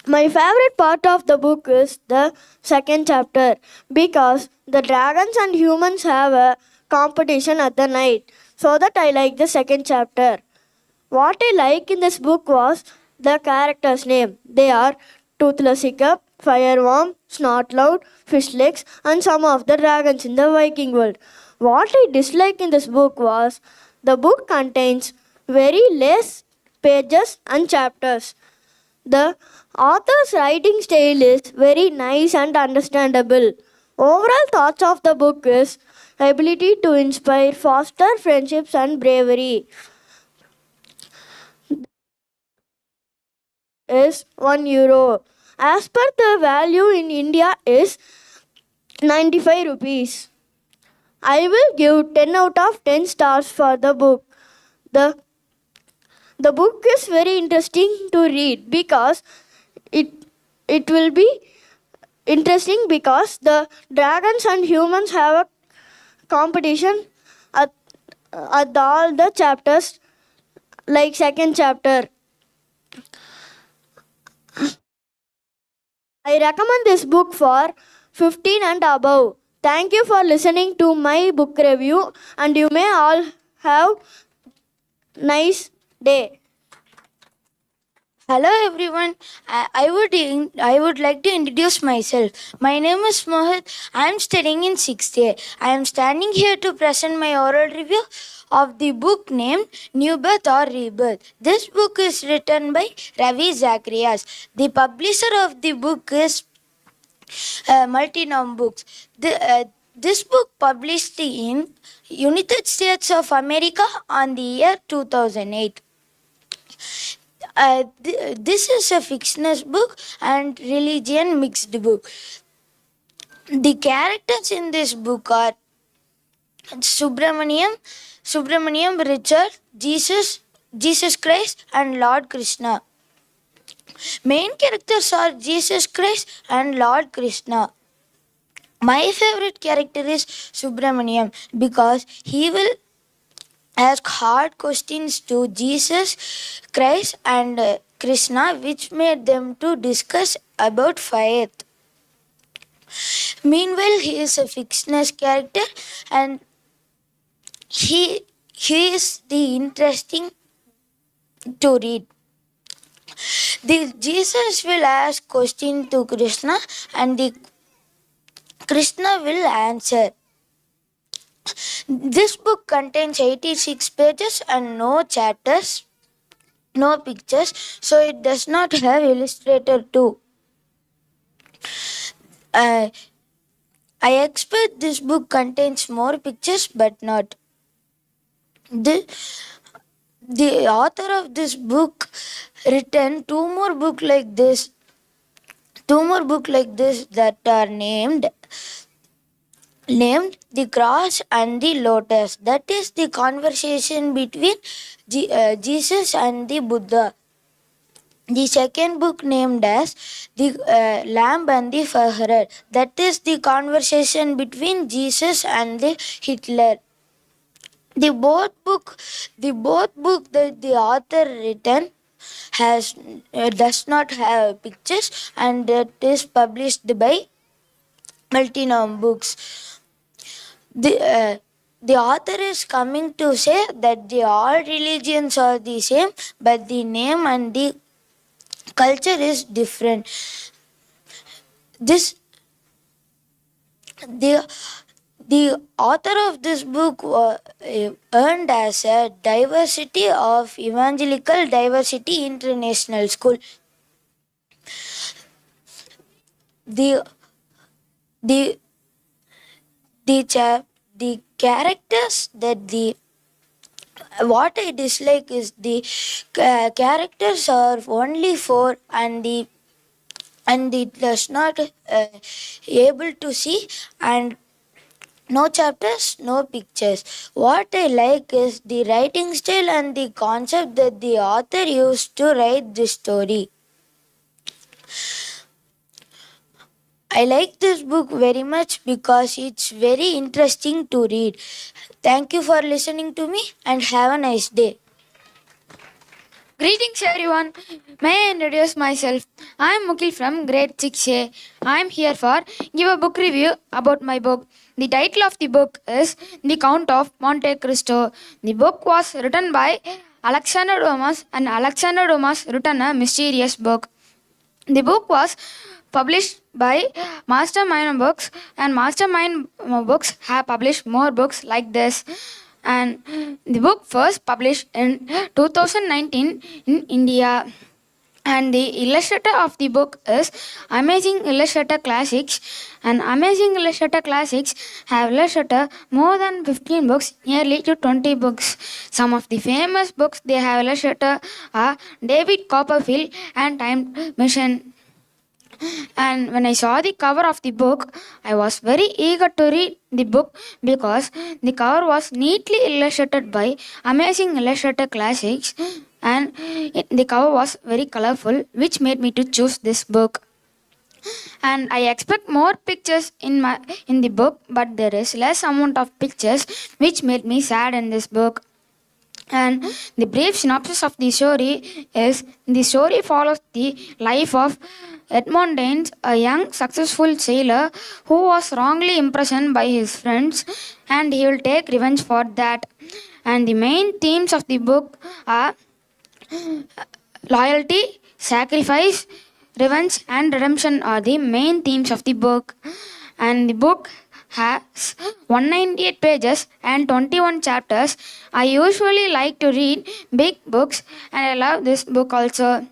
My favorite part of the book is the second chapter because the dragons and humans have a competition at the night. So that I like the second chapter. What I like in this book was the characters' name. They are Toothless Hiccup, Fireworm, Snortlout, Fishlegs, and some of the dragons in the Viking world. What I dislike in this book was the book contains very less pages and chapters. The author's writing style is very nice and understandable. Overall thoughts of the book is ability to inspire, foster friendships and bravery. Is €1. As per the value in India is 95 rupees. I will give 10 out of 10 stars for the book. The book is very interesting to read because it will be interesting because the dragons and humans have a competition at all the chapters like second chapter. I recommend this book for 15 and above. Thank you for listening to my book review and you may all have nice day. Hello everyone. I would like to introduce myself. My name is Mohit. I am studying in 6th year. I am standing here to present my oral review of the book named New Birth or Rebirth. This book is written by Ravi Zacharias. The publisher of the book is Multinom Books. This book published in United States of America on the year 2008. This is a fictional book and religion mixed book. The characters in this book are Subramaniam, Richard, Jesus Christ, and Lord Krishna. Main characters are Jesus Christ and Lord Krishna. My favorite character is Subramaniam because he will ask hard questions to Jesus Christ and Krishna, which made them to discuss about faith. Meanwhile, he is a fictional character and he is the interesting to read. The Jesus will ask question to Krishna and the Krishna will answer. This book contains 86 pages and no chapters, no pictures, so it does not have illustrator too. Uh, I expect this book contains more pictures, but not. The author of this book written two more book like this that are named The Cross and the Lotus. That is the conversation between Jesus and the Buddha. The second book named as The Lamb and the Pharaoh. That is the conversation between Jesus and the Hitler. The both book that the author written has does not have pictures and that is published by Multinom Books. The author is coming to say that the all religions are the same, but the name and the culture is different. The author of this book earned as a diversity of Evangelical Diversity International School. The the the characters that the what I dislike is the characters are only four and it does not able to see and no chapters, no pictures. What I like is the writing style and the concept that the author used to write this story. I like this book very much because it's very interesting to read. Thank you for listening to me and have a nice day. Greetings everyone. May I introduce myself? I am Mukil from grade 6A. I am here for give a book review about my book. The title of the book is The Count of Monte Cristo. The book was written by Alexander Dumas and Alexander Dumas written a mysterious book. The book was published by Mastermind Books and Mastermind Books have published more books like this. And the book first published in 2019 in India. And the illustrator of the book is Amazing Illustrator Classics. And Amazing Illustrator Classics have illustrated more than 15 books, nearly to 20 books. Some of the famous books they have illustrated are David Copperfield and Time Machine. And when I saw the cover of the book, I was very eager to read the book because the cover was neatly illustrated by Amazing Illustrator Classics and the cover was very colorful, which made me to choose this book. And I expect more pictures in the book, but there is less amount of pictures, which made me sad in this book. And the brief synopsis of the story is the story follows the life of Edmond Daines, a young successful sailor who was wrongly imprisoned by his friends, and he will take revenge for that. And the main themes of the book are loyalty, sacrifice, revenge, and redemption are the main themes of the book. And the book has 198 pages and 21 chapters. I usually like to read big books and I love this book also.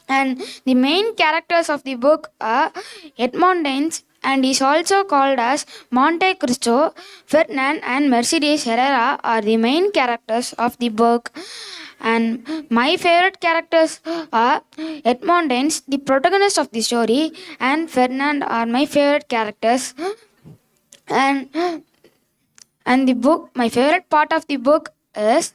And the main characters of the book are Edmond Daines and is also called as Monte Cristo. Ferdinand and Mercedes Herrera are the main characters of the book. And my favorite characters are Edmond Daines, the protagonist of the story, and Ferdinand are my favorite characters. And the book, my favorite part of the book is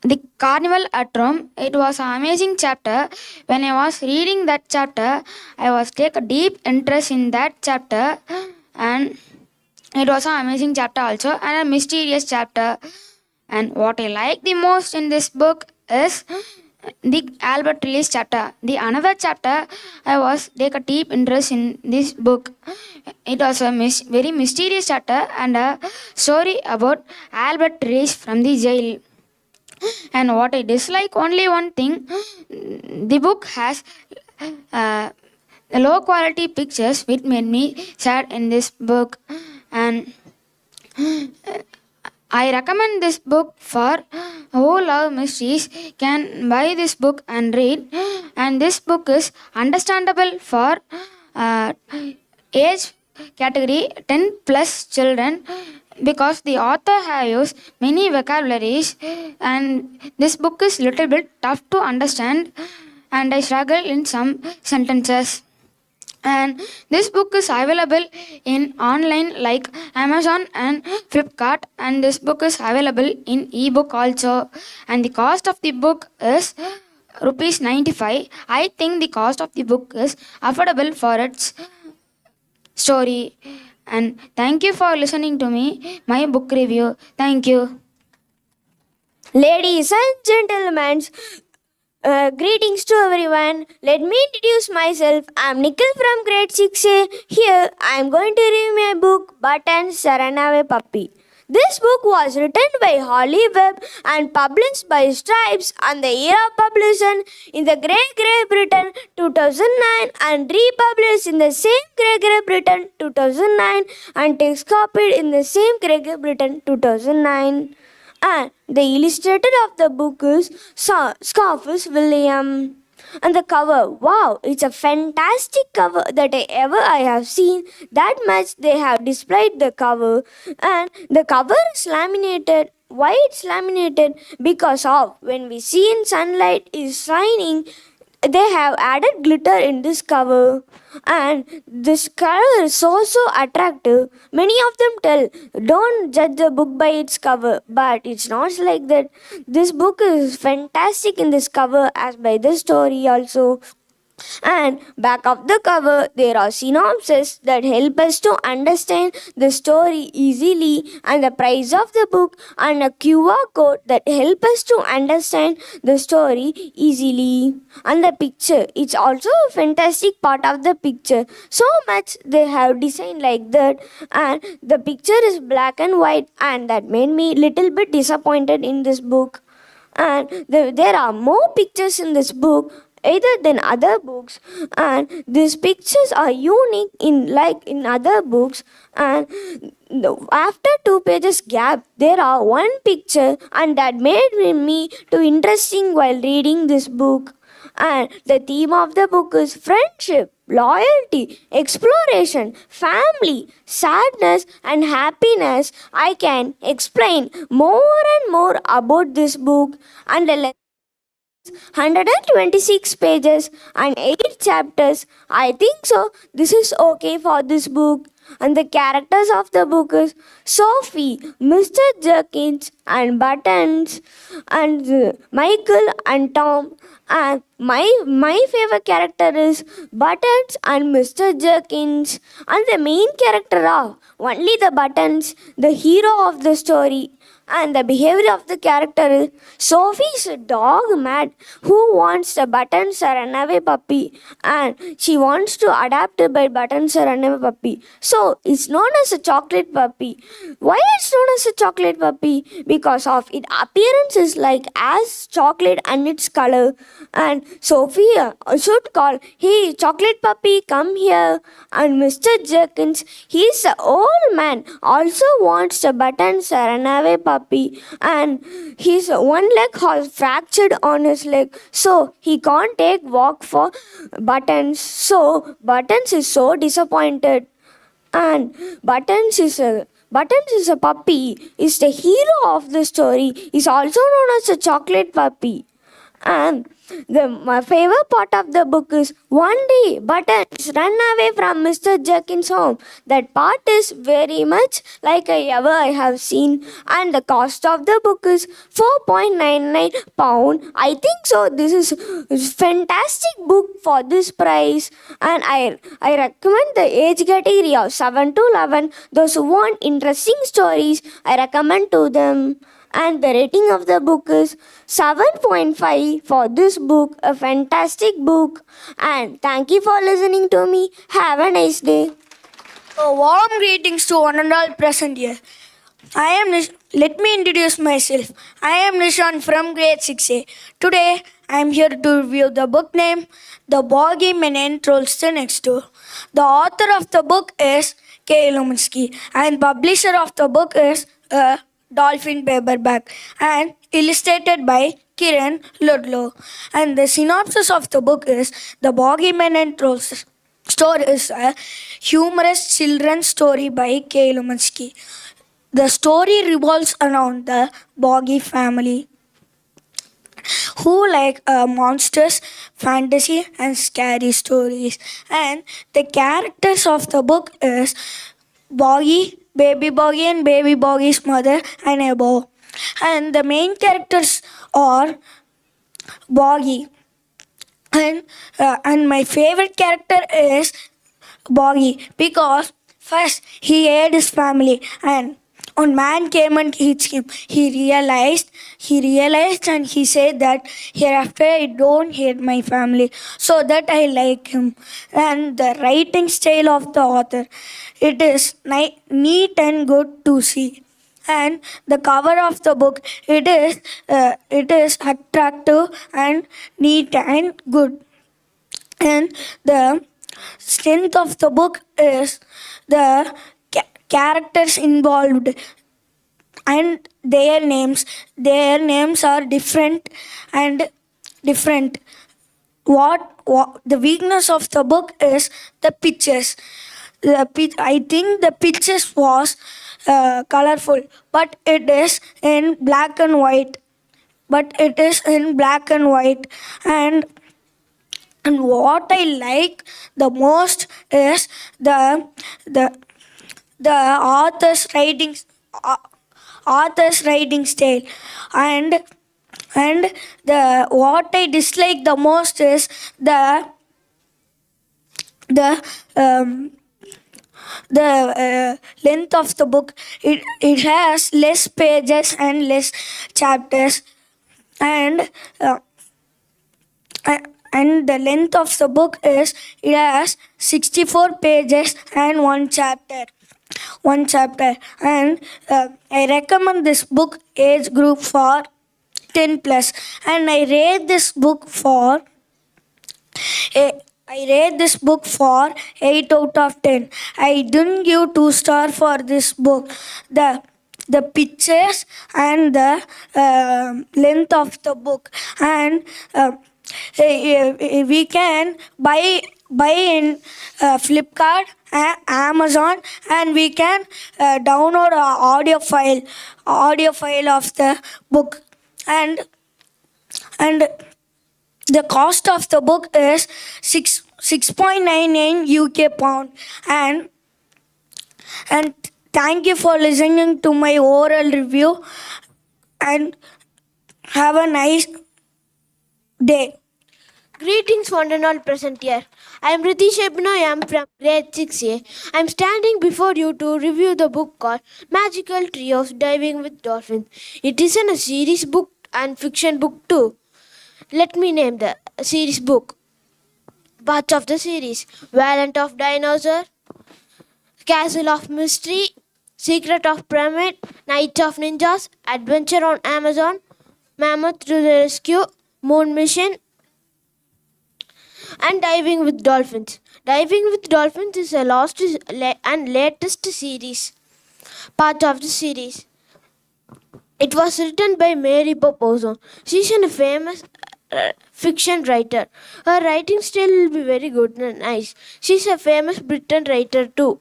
the carnival at Rome. It was an amazing chapter. When I was reading that chapter, I was take a deep interest in that chapter, and it was an amazing chapter also and a mysterious chapter. And what I like the most in this book is the Albert Release chapter. The another chapter I was take a deep interest in this book. It was a very mysterious chapter and a story about Albert Release from the jail. And what I dislike, only one thing, the book has uh, low quality pictures, which made me sad in this book. And I recommend this book for who love mysteries can buy this book and read. And this book is understandable for uh, age category 10 plus children because the author has used many vocabularies and this book is little bit tough to understand and I struggle in some sentences. And this book is available in online like Amazon and Flipkart, and this book is available in ebook also, and the cost of the book is rupees 95. I think the cost of the book is affordable for its story. And thank you for listening to me my book review. Thank you. Ladies and gentlemen, greetings to everyone. Let me introduce myself. I'm Nikhil from grade 6A. Here, I'm going to read my book, Buttons Runaway Puppy. This book was written by Holly Webb and published by Stripes on the year of publication in the Great Britain 2009 and republished in the same Great Britain 2009 and text copied in the same Great Britain 2009. And the illustrator of the book is Scarface William. And the cover, wow, it's a fantastic cover that I have seen. That much they have displayed the cover. And the cover is laminated. Why it's laminated? Because of when we see in sunlight is shining, they have added glitter in this cover and this color is so attractive. Many of them tell don't judge the book by its cover, but it's not like that. This book is fantastic in this cover as by the story also. And back of the cover, there are synopses that help us to understand the story easily, and the price of the book, and a QR code that help us to understand the story easily. And the picture, it's also a fantastic part of the picture. So much they have designed like that, and the picture is black and white, and that made me little bit disappointed in this book. And there are more pictures in this book either than other books, and these pictures are unique in other books. And after 2 pages gap there are one picture, and that made me too interesting while reading this book. And the theme of the book is friendship, loyalty, exploration, family, sadness, and happiness. I can explain more and more about this book, and the 126 pages and 8 chapters. I think so. This is okay for this book. And the characters of the book is Sophie, Mr. Jerkins, and Buttons, and Michael and Tom. And my favorite character is Buttons and Mr. Jerkins. And the main character are only the Buttons, the hero of the story. And the behavior of the character is Sophie is a dog mad who wants a Buttons a runaway puppy, and she wants to adapt it by Buttons a runaway puppy. So it's known as a chocolate puppy. Why it's known as a chocolate puppy? Because of its appearance is like as chocolate and its color. And Sophie should call, hey chocolate puppy, come here. And Mr. Jerkins, he's an old man, also wants a Buttons a runaway puppy, and his one leg has fractured on his leg, so he can't take walk for Buttons. So Buttons is so disappointed, and Buttons is a puppy, is the hero of the story, is also known as a chocolate puppy. And my favorite part of the book is one day Buttons run away from Mr. Jerkins' home. That part is very much like I have seen. And the cost of the book is £4.99. I think so. This is fantastic book for this price. And I recommend the age category of 7 to 11. Those who want interesting stories, I recommend to them. And the rating of the book is 7.5 for this book, a fantastic book. And thank you for listening to me. Have a nice day. A warm greetings to one and all present here. I am Let me introduce myself. I am Nishan from grade 6A. Today I am here to review the book named The Boogeyman Trolls the Next Door. The author of the book is K. Luminsky and publisher of the book is Dolphin Paperback and illustrated by Kiran Ludlow. And the synopsis of the book is The Boogeyman and Trolls Story is a humorous children's story by K. Luminsky. The story revolves around the Boggy family who like monsters, fantasy and scary stories. And the characters of the book is Boggy and Baby Boggy's mother and Ebo. And the main characters are Boggy. And my favorite character is Boggy because first he ate his family and one man came and hit him. He realized and he said that hereafter I don't hate my family. So that I like him. And the writing style of the author, it is neat and good to see. And the cover of the book, it is attractive and neat and good. And the strength of the book is the characters involved and their names are different and different. What the weakness of the book is the pictures. I think the pictures was colorful, but it is in black and white. And what I like the most is the the author's writing style. And the what I dislike the most is the um, the length of the book. It has less pages and less chapters. And uh, and the length of the book is it has 64 pages and one chapter. And I recommend this book age group for 10 plus. And a- I rate this book for 8 out of 10. I didn't give 2 star for this book. The pictures and the length of the book. And we can buy in Flipkart, Amazon, and we can download a audio file of the book. And the cost of the book is 6.99 UK pound. And thank you for listening to my oral review and have a nice day. Greetings, one and all present here. I am Ritish Ebnoy. I am from grade 6A. I am standing before you to review the book called Magical Trios Diving with Dolphins. It is a series book and fiction book too. Let me name the series book. Parts of the series: Valiant of Dinosaur, Castle of Mystery, Secret of Pyramid, Night of Ninjas, Adventure on Amazon, Mammoth to the Rescue, Moon Mission, and Diving with Dolphins. Diving with Dolphins is a last and latest series, part of the series. It was written by Mary Popozo. She is a famous fiction writer. Her writing style will be very good and nice. She is a famous Britain writer too.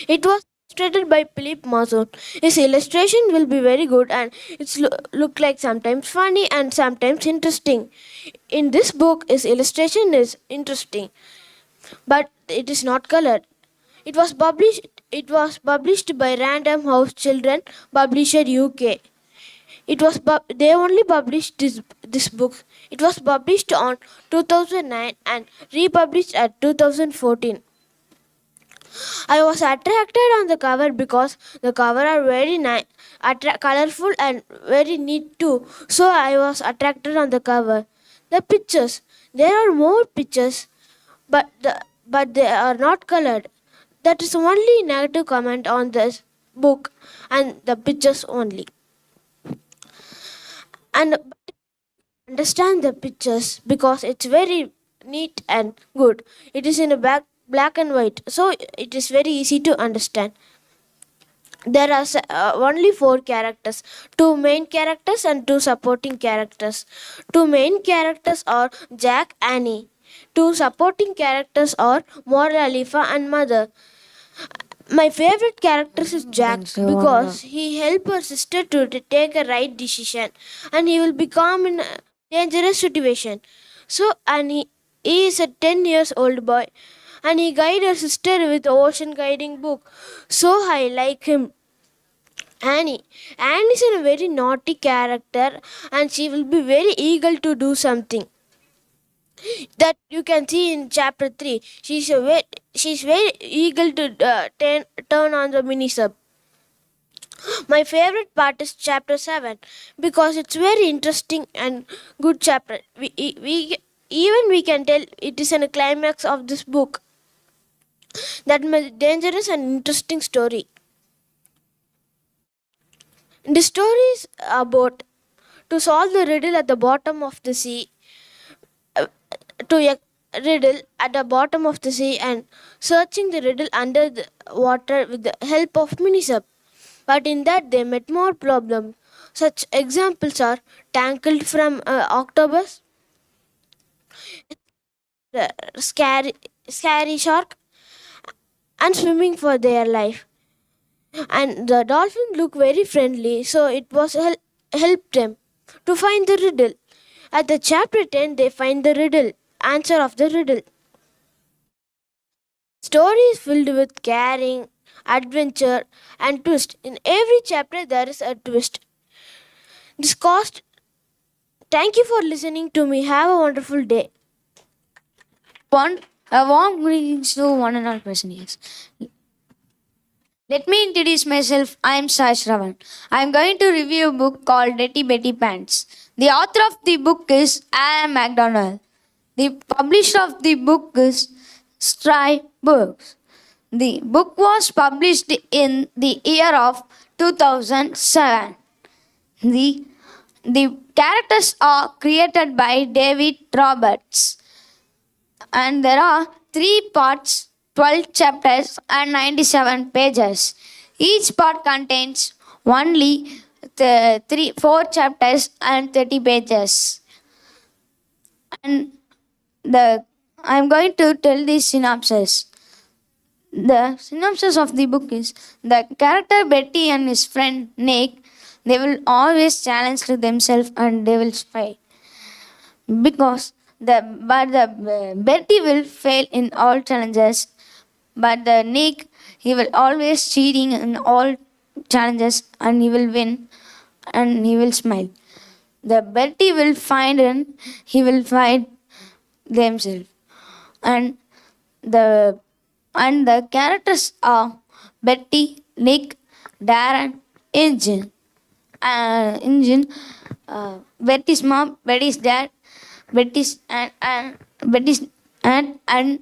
It was illustrated by Philip Mason. His illustration will be very good and it's look like sometimes funny and sometimes interesting. In this book, his illustration is interesting, but it is not colored. It was published by Random House Children Publisher UK. They only published this book. It was published on 2009 and republished at 2014. I was attracted on the cover because the cover are very nice, colorful and very neat too. So I was attracted on the cover. The pictures, there are more pictures, but they are not colored. That is only negative comment on this. book and the pictures only. And understand the pictures because it's very neat and good. It is in a black and white, so it is very easy to understand. There are only four characters, two main characters and two supporting characters. Two main characters are Jack, Annie. Two supporting characters are Moral, Alifa, and Mother. My favorite character is Jack because he helped her sister to take a right decision and he will become in a dangerous situation. So, and he is a 10 years old boy and he guided her sister with ocean guiding book. So I like him. Annie. Annie is a very naughty character and she will be very eager to do something. That you can see in chapter 3. She's very eager to turn on the mini sub. My favorite part is chapter 7 because it's very interesting and good chapter. We can tell it is in a climax of this book. That much dangerous and interesting story. The story is about to solve the riddle at the bottom of the sea, to a riddle at the bottom of the sea and searching the riddle under the water with the help of Minisub. But in that they met more problems. Such examples are tangled from octopus, scary shark, and swimming for their life. And the dolphin looked very friendly, so it was helped them to find the riddle. At the chapter 10, they find the riddle, answer of the riddle. Story is filled with caring, adventure, and twist. In every chapter, there is a twist. This cost. Thank you for listening to me. Have a wonderful day. A warm greetings to one and all present. Let me introduce myself. I am Sai Shravan. I am going to review a book called Dirty Betty Pants. The author of the book is Anne MacDonald. The publisher of the book is Stry Books. The book was published in the year of 2007. The characters are created by David Roberts. And there are 3 parts, 12 chapters and 97 pages. Each part contains only 4 chapters and 30 pages. And I'm going to tell the synopsis. The synopsis of the book is the character Betty and his friend Nick, they will always challenge to themselves and they will fight. Because Betty will fail in all challenges, but the Nick, he will always cheating in all challenges and he will win and he will smile. The Betty will find and he will fight themselves. And the characters are Betty, Nick, Darren, Engine. Betty's mom, Betty's dad, Betty's Betty's aunt and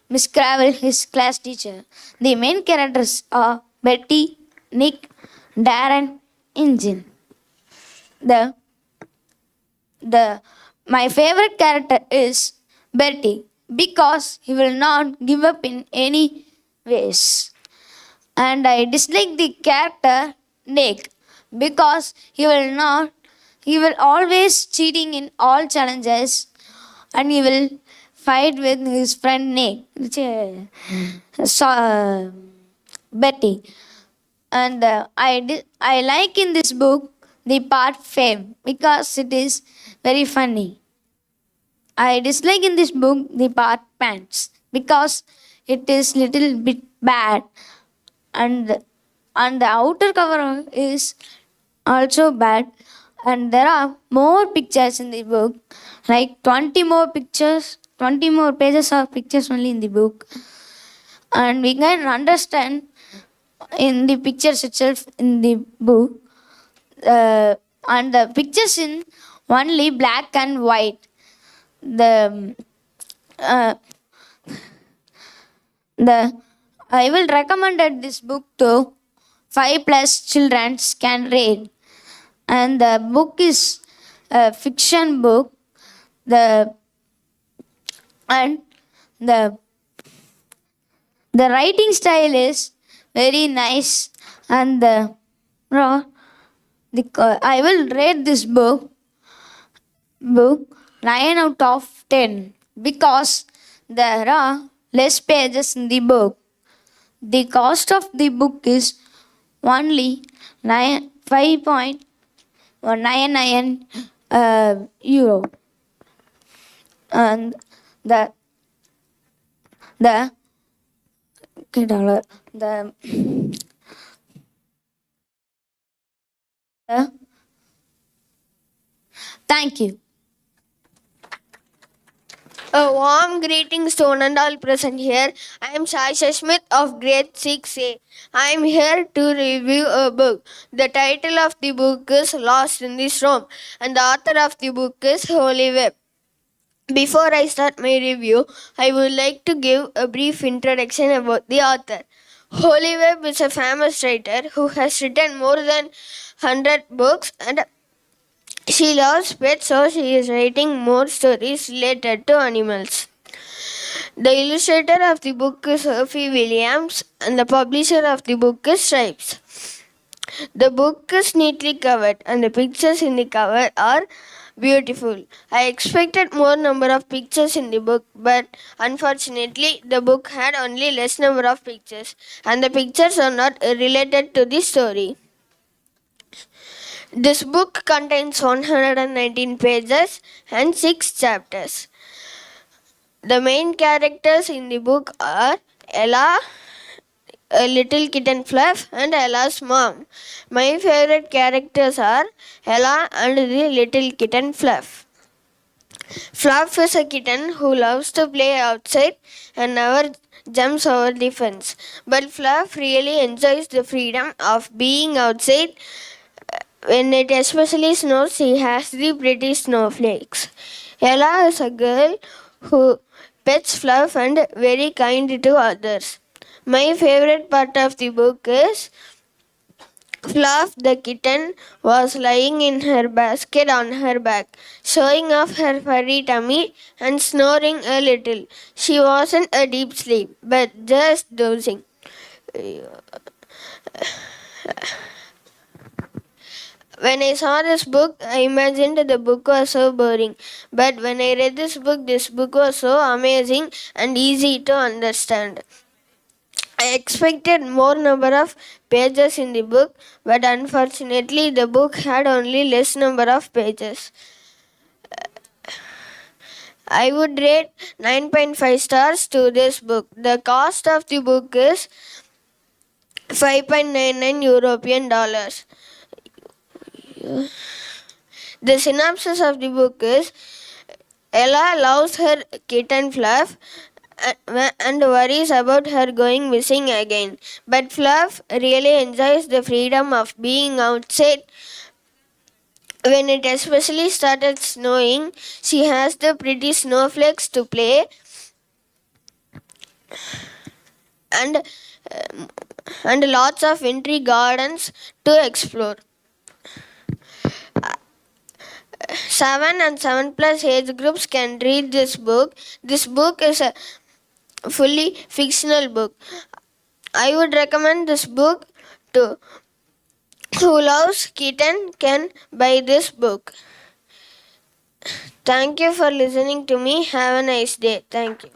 Miss Cravel, his class teacher. The main characters are Betty, Nick, Darren, Engine. My favorite character is Betty because he will not give up in any ways. And I dislike the character Nick because he will always cheating in all challenges and he will fight with his friend Nick, Betty. And I like in this book the part fame because it is very funny. I dislike in this book the part pants because it is little bit bad and the outer cover is also bad and there are more pictures in the book, like 20 more pages of pictures only in the book, and we can understand in the pictures itself in the book, and the pictures in only black and white. I will recommend this book to 5 plus children can read. And the book is a fiction book. The and the the writing style is very nice, and uh, I will rate this book 9 out of 10 because there are less pages in the book. The cost of the book is only 5.99 euro, and the the dollar the thank you. A warm greetings to one and all present here. I am Shaisha Smith of grade 6A. I am here to review a book. The title of the book is Lost in this Room, and the author of the book is Holy Web. Before I start my review, I would like to give a brief introduction about the author. Holy Web is a famous writer who has written more than 100 books, and she loves pets, so she is writing more stories related to animals. The illustrator of the book is Sophie Williams, and the publisher of the book is Stripes. The book is neatly covered, and the pictures in the cover are beautiful. I expected more number of pictures in the book, but unfortunately, the book had only less number of pictures, and the pictures are not related to the story. This book contains 119 pages and 6 chapters. The main characters in the book are Ella, a little kitten Fluff, and Ella's mom. My favorite characters are Ella and the little kitten Fluff. Fluff is a kitten who loves to play outside and never jumps over the fence. But Fluff really enjoys the freedom of being outside. When it especially snows, she has the pretty snowflakes. Ella is a girl who pets Fluff and very kind to others. My favorite part of the book is Fluff the kitten was lying in her basket on her back, showing off her furry tummy and snoring a little. She wasn't a deep sleep, but just dozing. When I saw this book, I imagined the book was so boring. But when I read this book was so amazing and easy to understand. I expected more number of pages in the book, but unfortunately the book had only less number of pages. I would rate 9.5 stars to this book. The cost of the book is 5.99 European dollars. The synopsis of the book is Ella loves her kitten Fluff and worries about her going missing again. But Fluff really enjoys the freedom of being outside. When it especially started snowing, she has the pretty snowflakes to play and lots of wintry gardens to explore. 7 and 7 plus age groups can read this book. This book is a fully fictional book. I would recommend this book to who loves kitten can buy this book. Thank you for listening to me. Have a nice day. Thank you.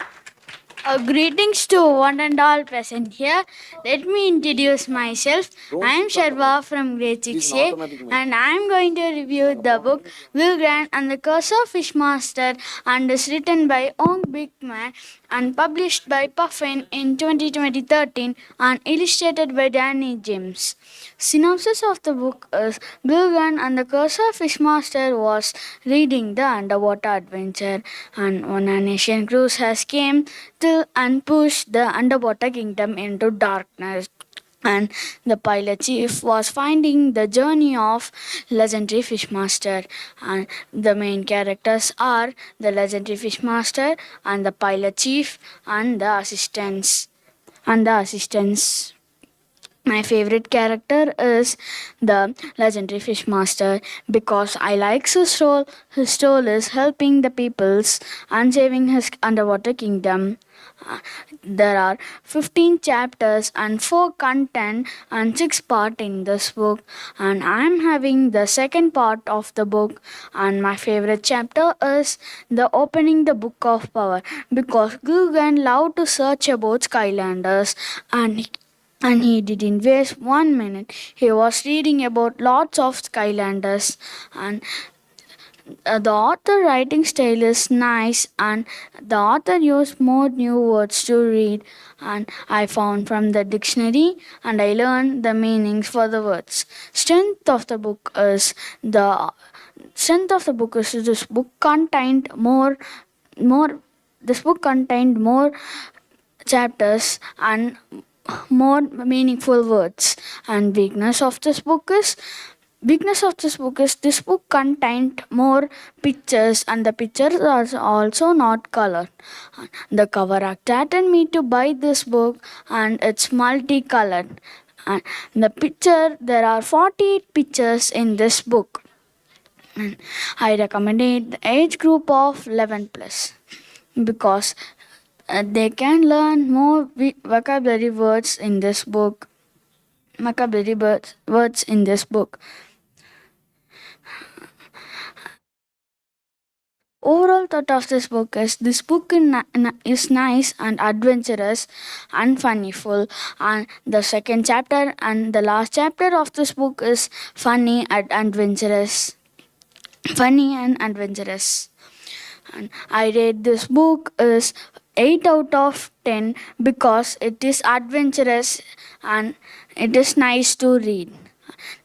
Greetings to one and all present here. Let me introduce myself. I am Sharva from grade 6A and I am going to review the book Will Grant and the Curse of Fishmaster, and is written by Ong Bigman and published by Puffin in 2013 and illustrated by Danny James. Synopsis of the book is Gilgan and the Curse of Fishmaster was reading the underwater adventure, and when an Asian cruise has came to and pushed the underwater kingdom into darkness, and the pilot chief was finding the journey of legendary fishmaster, and the main characters are the legendary fishmaster and the pilot chief and the assistants. My favorite character is the legendary fish master because I like his role. His role is helping the peoples and saving his underwater kingdom. Uh, There are 15 chapters and 4 content and 6 part in this book, and I am having the second part of the book, and my favorite chapter is the opening the book of power because Guggen loved to search about Skylanders, and he didn't waste 1 minute. He was reading about lots of Skylanders, and the author writing style is nice, and the author used more new words to read, and I found from the dictionary and I learned the meanings for the words. The strength of the book is this book contained more this book contained more chapters and more meaningful words. And weakness of this book is this book contained more pictures, and the pictures are also not colored. The cover attracted me to buy this book, and it's multicolored. And there are 48 pictures in this book. And I recommend it the age group of 11 plus because they can learn more vocabulary words in this book. Words in this book. Overall thought of this book is this book is nice and adventurous and funnyful, and the second chapter and the last chapter of this book is funny and adventurous. And I rate this book is 8 out of 10 because it is adventurous and it is nice to read.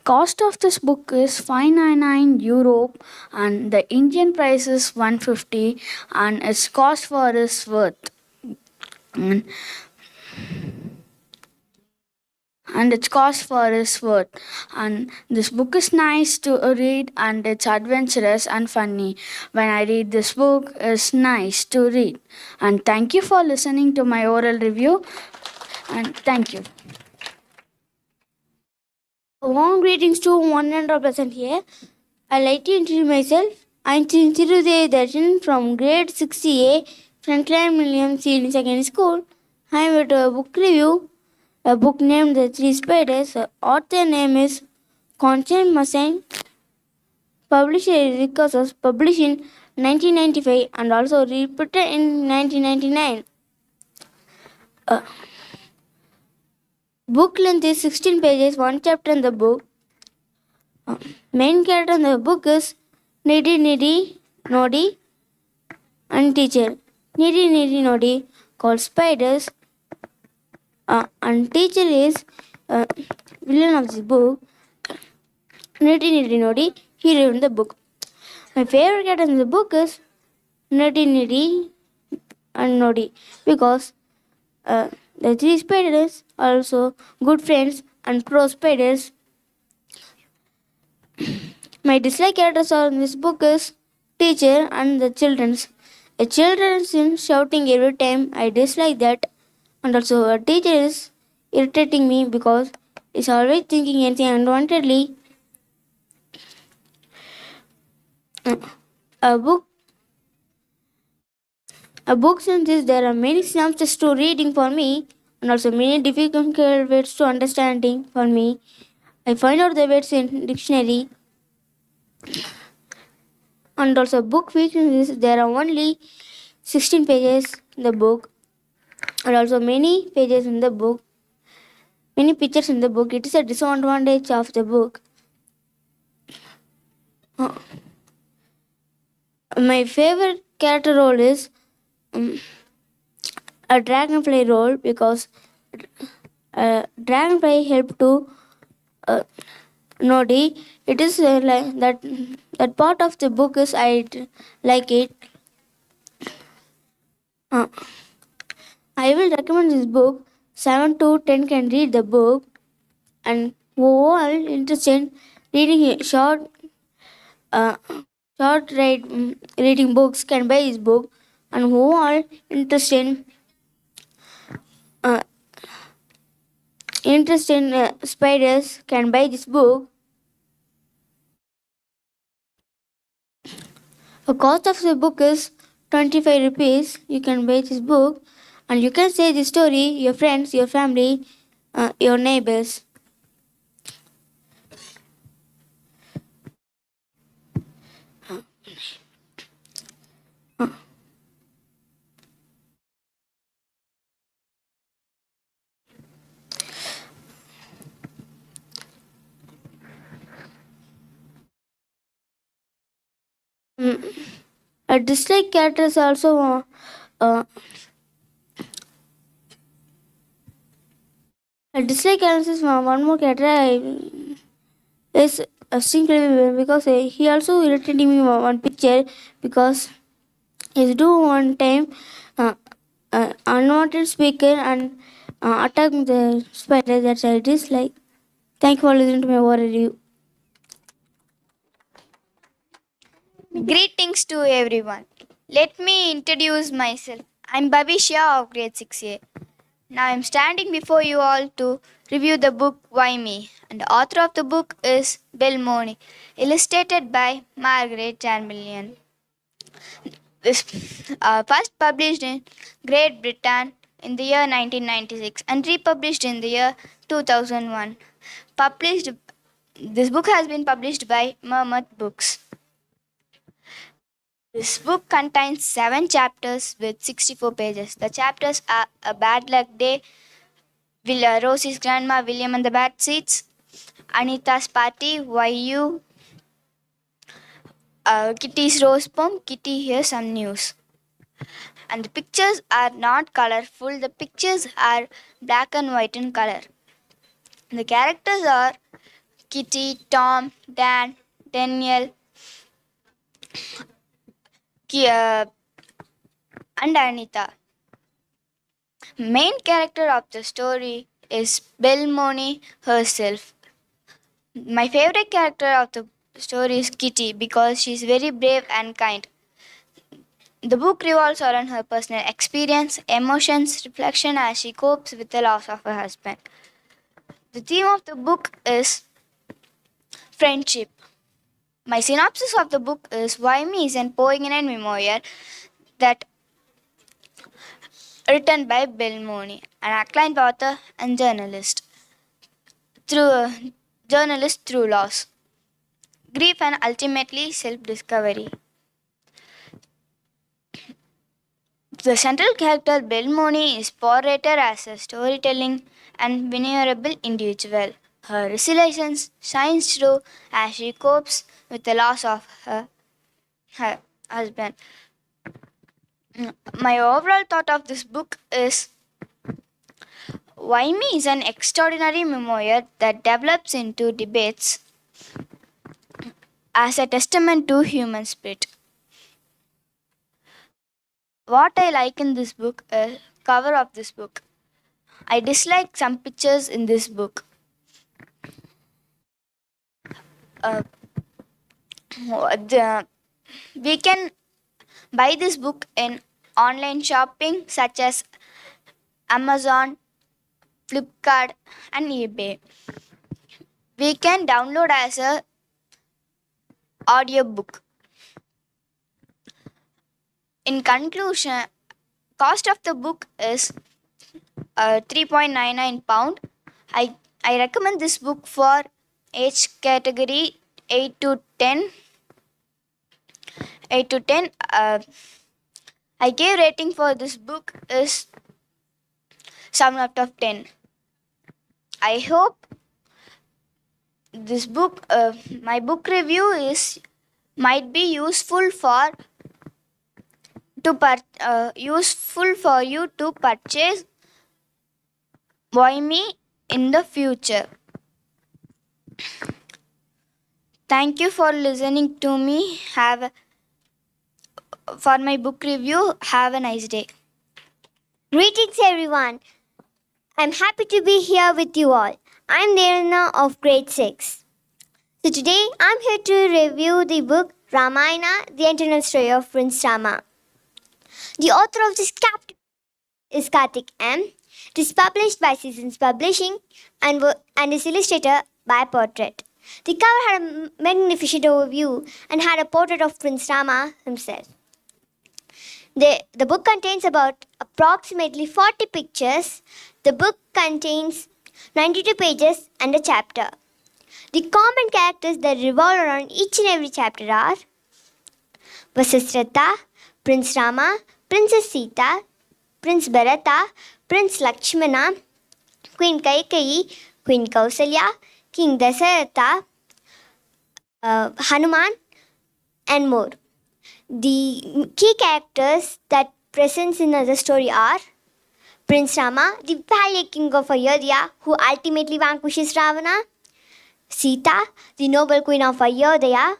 Cost of this book is 599 euro, and the Indian price is 150, and its cost for is worth. And and its cost for is worth. And this book is nice to read, and it's adventurous and funny. When I read this book, it's nice to read. And thank you for listening to my oral review. And thank you. Warm greetings to 100% here. I'd like to introduce myself. I'm Chinchirude Darshan from grade 6A, Franklin William Senior Secondary School. I'm with a book review, a book named The Three Spiders. The author name is Constance Massin. Publisher is Ricosos, published in 1995 and also repeated in 1999. Book length is 16 pages, one chapter in the book. Main character in the book is Niddy Noddy and teacher. Niddy Noddy called spiders, and teacher is villain of this book. Niddy Noddy, hero in the book. My favorite character in the book is Niddy and Noddy because the three spiders are also good friends and pro spiders. My dislike characters are in this book is teacher and the children's. A children is shouting every time. I dislike that. And also a teacher is irritating me because he's always thinking anything unwantedly. A book since this there are many synopses to reading for me and also many difficult words to understanding for me. I find out the words in dictionary. And also book features there are only 16 pages in the book, and also many pages in the book, many pictures in the book. It is a disadvantage of the book. My favorite character role is a dragonfly role because dragonfly help to Noddy. It is like that part of the book is I like it. I will recommend this book. 7 to 10 can read the book, and who are interested in reading reading books can buy this book, and who are interested in interest in spiders can buy this book. The cost of the book is 25 rupees. You can buy this book and you can say the story, your friends, your family, your neighbors. A dislike character is also a dislike character is one more character is simply because he also irritated me one picture because he's do one time unwanted speaker and attack the spider that I dislike. Thank you for listening to my war review. Greetings to everyone. Let me introduce myself. I'm Bhavishya of grade 6A. Now I'm standing before you all to review the book Why Me? And the author of the book is Bill Mooney, illustrated by Margaret Janmillion. This first published in Great Britain in the year 1996 and republished in the year 2001. This book has been published by Mermot Books. This book contains 7 chapters with 64 pages. The chapters are A Bad Luck Day, Rosie's Grandma, William and the Bad Seeds, Anita's Party, Why You, Kitty's Rose Poem, Kitty Hears Some News. And the pictures are not colorful, the pictures are black and white in color. The characters are Kitty, Tom, Dan, Daniel, and Anita. Main character of the story is Bill Mooney herself. My favorite character of the story is Kitty because she is very brave and kind. The book revolves around her personal experience, emotions, reflection as she copes with the loss of her husband. The theme of the book is friendship. My synopsis of the book is Why Me is an poignant memoir that written by Bill Mooney, an acclaimed author and journalist through loss, grief, and ultimately self-discovery. The central character Bill Mooney is portrayed as a storytelling and vulnerable individual. Her resilience shines through as she copes with the loss of her husband. My overall thought of this book is Why Me is an extraordinary memoir that develops into debates as a testament to human spirit. What I like in this book is cover of this book. I dislike some pictures in this book. We can buy this book in online shopping such as Amazon, Flipkart, and eBay. We can download as a audiobook. In conclusion, cost of the book is £3.99. I recommend this book for age category 8 to 10. I gave rating for this book is 7 out of 10. I hope this book, my book review might be useful for you to purchase Why Me in the future. Thank you for listening to me. For my book review. Have a nice day. Greetings, everyone. I'm happy to be here with you all. I'm Devana of grade 6. So today I'm here to review the book Ramayana, the internal story of Prince Rama. The author of this chapter is Karthik M. It is published by Seasons Publishing and is illustrated by Portrait. The cover had a magnificent overview and had a portrait of Prince Rama himself. The book contains about approximately 40 pictures. The book contains 92 pages and a chapter. The common characters that revolve around each and every chapter are Vasisthatha, Prince Rama, Princess Sita, Prince Bharata, Prince Lakshmana, Queen Kaikeyi, Queen Kausalya, King Dasaratha, Hanuman, and more. The key characters that present in the story are Prince Rama, the valiant king of Ayodhya, who ultimately vanquishes Ravana; Sita, the noble queen of Ayodhya;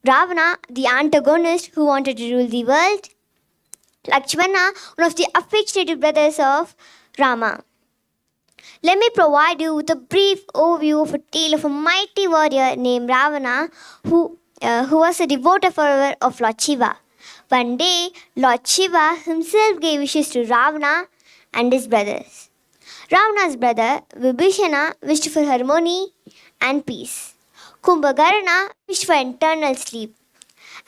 Ravana, the antagonist who wanted to rule the world; Lakshmana, one of the affectionate brothers of Rama. Let me provide you with a brief overview of a tale of a mighty warrior named Ravana who was a devoted follower of Lord Shiva. One day, Lord Shiva himself gave wishes to Ravana and his brothers. Ravana's brother Vibhishana wished for harmony and peace. Kumbhakarna wished for eternal sleep.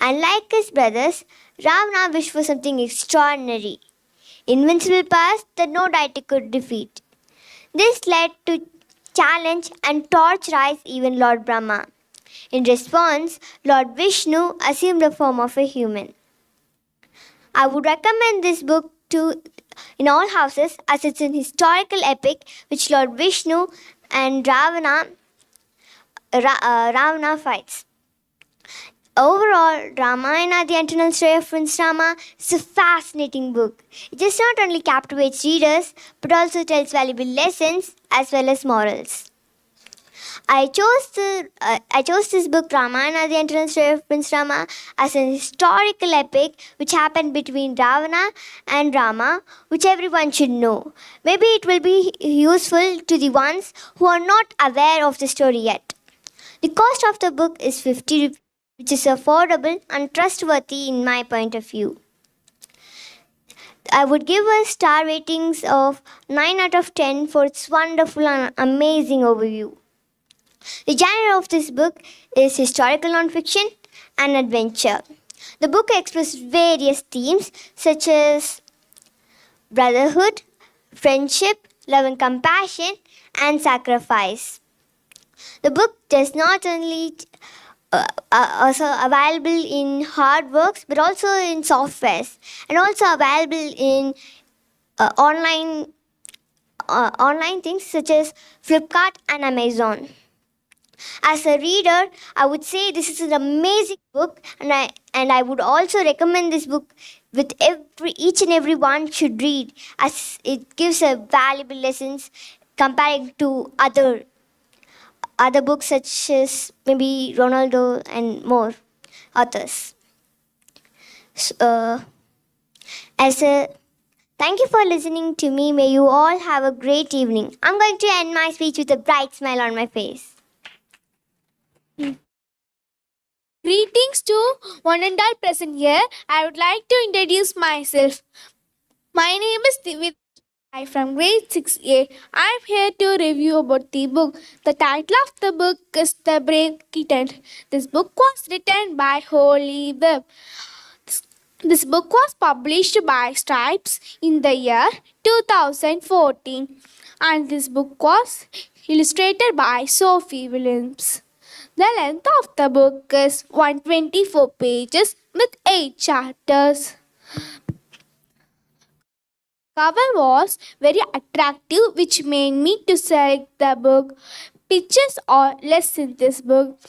And like his brothers, Ravana wished for something extraordinary, invincible powers that no deity could defeat. This led to challenge and torturize even Lord Brahma. In response, Lord Vishnu assumed the form of a human. I would recommend this book in all houses as it's an historical epic which Lord Vishnu and Ravana fights. Overall, Ramayana, the eternal story of Prince Rama, is a fascinating book. It just not only captivates readers, but also tells valuable lessons as well as morals. I chose this book, Ramayana, the eternal story of Prince Rama, as an historical epic which happened between Ravana and Rama, which everyone should know. Maybe it will be useful to the ones who are not aware of the story yet. The cost of the book is 50 rupees, which is affordable and trustworthy in my point of view. I would give a star ratings of 9 out of 10 for its wonderful and amazing overview. The genre of this book is historical nonfiction and adventure. The book explores various themes such as brotherhood, friendship, love and compassion, and sacrifice. The book does not only also available in hard works but also in softwares, and also available in online things such as Flipkart and Amazon. As a reader, I would say this is an amazing book, and I would also recommend this book with each and every one should read, as it gives a valuable lessons comparing to other books such as maybe Ronaldo and more authors. Thank you for listening to me. May you all have a great evening. I'm going to end my speech with a bright smile on my face. Greetings to one and all present here. I would like to introduce myself. My name is Divya. I'm from grade 6A. I'm here to review about the book. The title of the book is The Brave Kitten. This book was written by Holy Web. This book was published by Stripes in the year 2014, and this book was illustrated by Sophie Williams. The length of the book is 124 pages with 8 chapters. Cover was very attractive, which made me to select the book. Pictures are less in this book.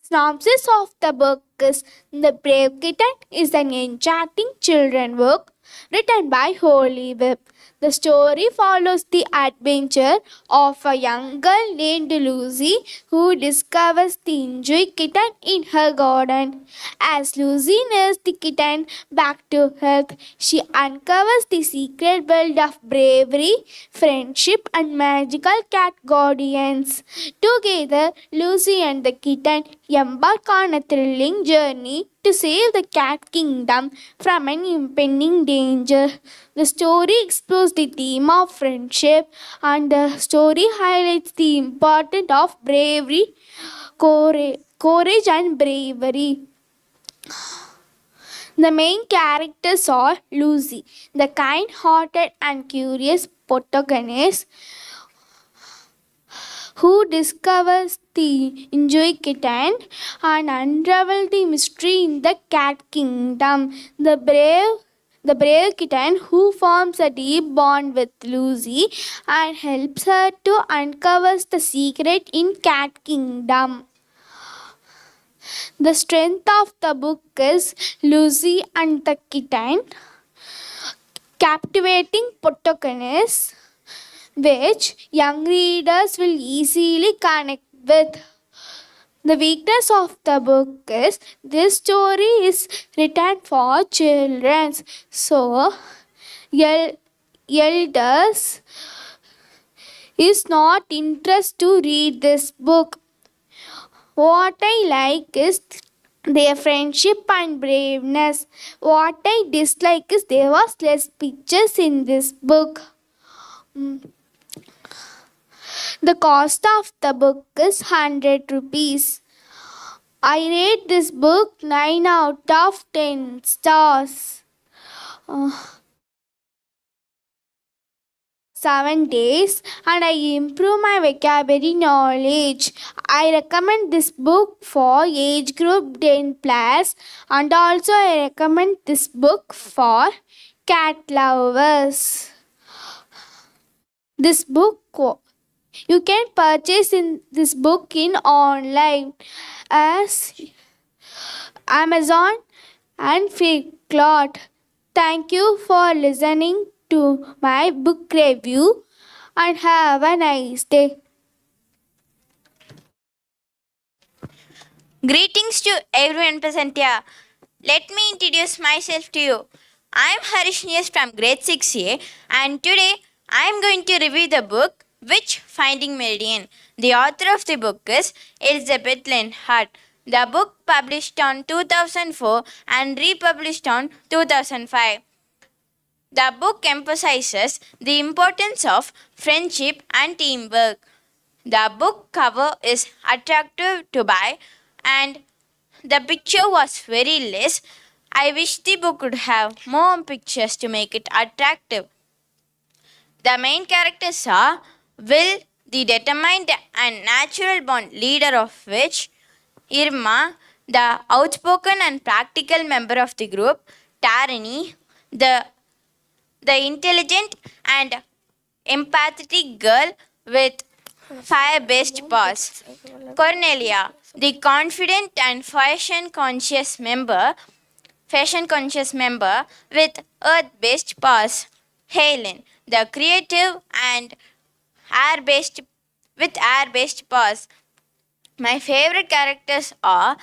Synopsis of the book is The Brave Kitten is an enchanting children's book written by Holy Web. The story follows the adventure of a young girl named Lucy who discovers the injured kitten in her garden. As Lucy nurses the kitten back to health, she uncovers the secret world of bravery, friendship, and magical cat guardians. Together, Lucy and the kitten embark on a thrilling journey to save the cat kingdom from an impending danger. The story explores the theme of friendship, and the story highlights the importance of bravery, courage and bravery. The main characters are Lucy, the kind hearted and curious protagonist who discovers the enjoy kitten and unravel the mystery in the cat kingdom. The brave kitten who forms a deep bond with Lucy and helps her to uncover the secret in cat kingdom. The strength of the book is Lucy and the kitten, captivating protagonist, which young readers will easily connect with. The weakness of the book is this story is written for children, so elders is not interested to read this book. What I like is their friendship and braveness. What I dislike is there was less pictures in this book. The cost of the book is 100 rupees. I rate this book 9 out of 10 stars. 7 days and I improve my vocabulary knowledge. I recommend this book for age group 10 plus, and also I recommend this book for cat lovers. This book you can purchase in this book in online as Amazon and Flipkart. Thank you for listening to my book review and have a nice day. Greetings to everyone present here. Let me introduce myself to you. I am Harish Niyas from grade 6A, and today I am going to review the book Witch Finding Meridian. The author of the book is Elizabeth Lenhart. The book published on 2004 and republished on 2005. The book emphasizes the importance of friendship and teamwork. The book cover is attractive to buy, and the picture was very less. I wish the book would have more pictures to make it attractive. The main characters are Will, the determined and natural born leader of which, Irma, the outspoken and practical member of the group, Tarini, the intelligent and empathetic girl with fire-based paws, Cornelia, the confident and fashion-conscious member with earth-based paws, Helen, the creative and air-based paws. My favorite characters are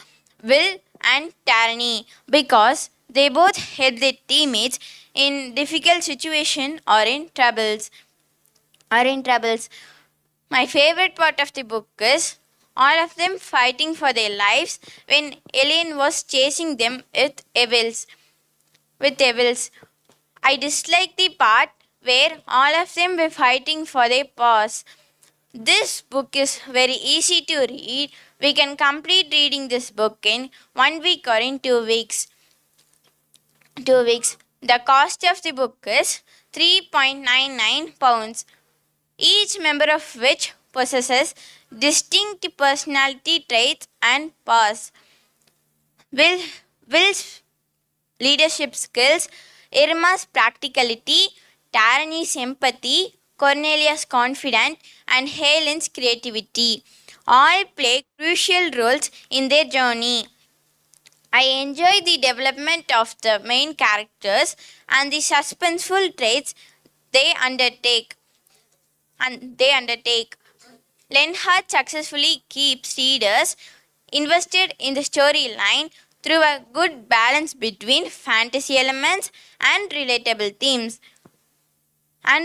Will and Tarini because they both help their teammates in difficult situations or in troubles. My favorite part of the book is all of them fighting for their lives when Elaine was chasing them with evils. I dislike the part where all of them were fighting for their paws. This book is very easy to read. We can complete reading this book in 1 week or in 2 weeks. The cost of the book is £3.99, each member of which possesses distinct personality traits and paws. Will's leadership skills, Irma's practicality, Tarani's empathy, Cornelia's confidence, and Helen's creativity all play crucial roles in their journey. I enjoy the development of the main characters and the suspenseful traits they undertake. Lenhart successfully keeps readers invested in the storyline through a good balance between fantasy elements and relatable themes. I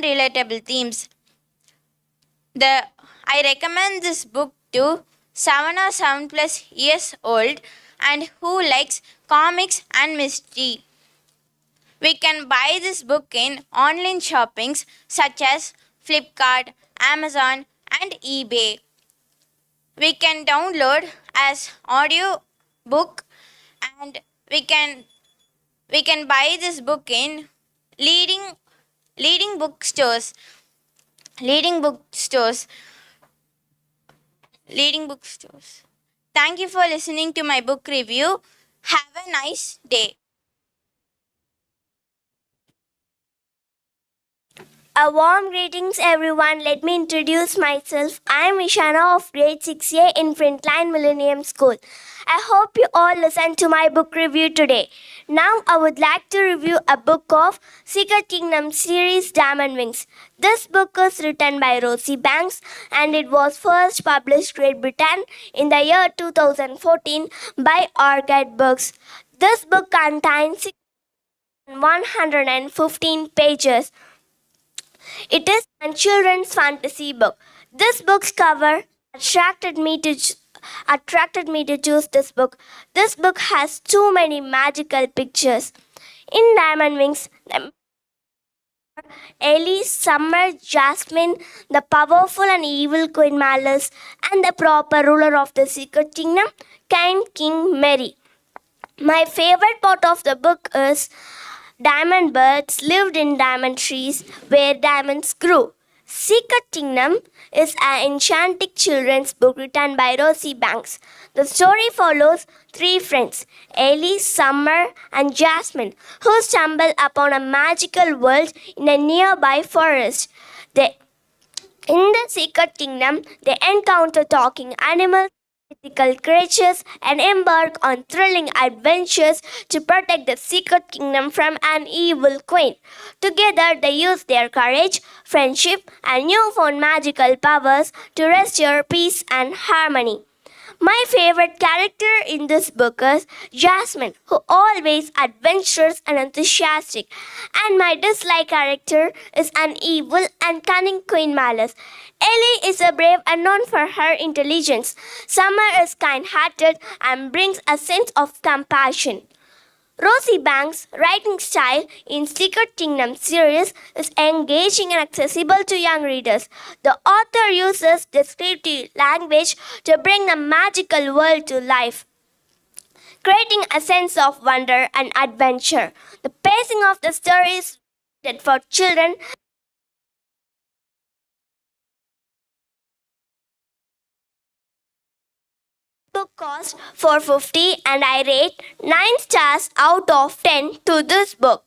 recommend this book to 7 or 7 plus years old and who likes comics and mystery. We can buy this book in online shoppings such as Flipkart, Amazon, and eBay. We can download as audio book, and we can buy this book in leading leading bookstores leading bookstores leading bookstores. Thank you for listening to my book review. Have a nice day. A warm greetings everyone. Let me introduce myself. I am Ishana of grade 6A in Frontline Millennium School. I hope you all listen to my book review today. Now I would like to review a book of Secret Kingdom series Diamond Wings. This book is written by Rosie Banks and it was first published Great Britain in the year 2014 by Orchid Books. This book contains 115 pages. It is a children's fantasy book. This book's cover attracted me to choose this book. This book has too many magical pictures. In Diamond Wings, Ellie, Summer, Jasmine, the powerful and evil Queen Malice, and the proper ruler of the Secret Kingdom, King Mary. My favorite part of the book is diamond birds lived in diamond trees where diamonds grew. Secret Kingdom is an enchanting children's book written by Rosie Banks. The story follows three friends, Ellie, Summer, and Jasmine, who stumble upon a magical world in a nearby forest. In the Secret Kingdom, they encounter talking animals, mythical creatures, and embark on thrilling adventures to protect the Secret Kingdom from an evil queen. Together, they use their courage, friendship, and newfound magical powers to restore peace and harmony. My favorite character in this book is Jasmine, who always adventurous and enthusiastic, and my dislike character is an evil and cunning Queen Malice. Ellie is a brave and known for her intelligence. Summer is kind-hearted and brings a sense of compassion. Rosie Banks' writing style in Secret Kingdom series is engaging and accessible to young readers. The author uses descriptive language to bring the magical world to life, creating a sense of wonder and adventure. The pacing of the story is rated for children. Book cost $4.50 and I rate 9 stars out of 10 to this book.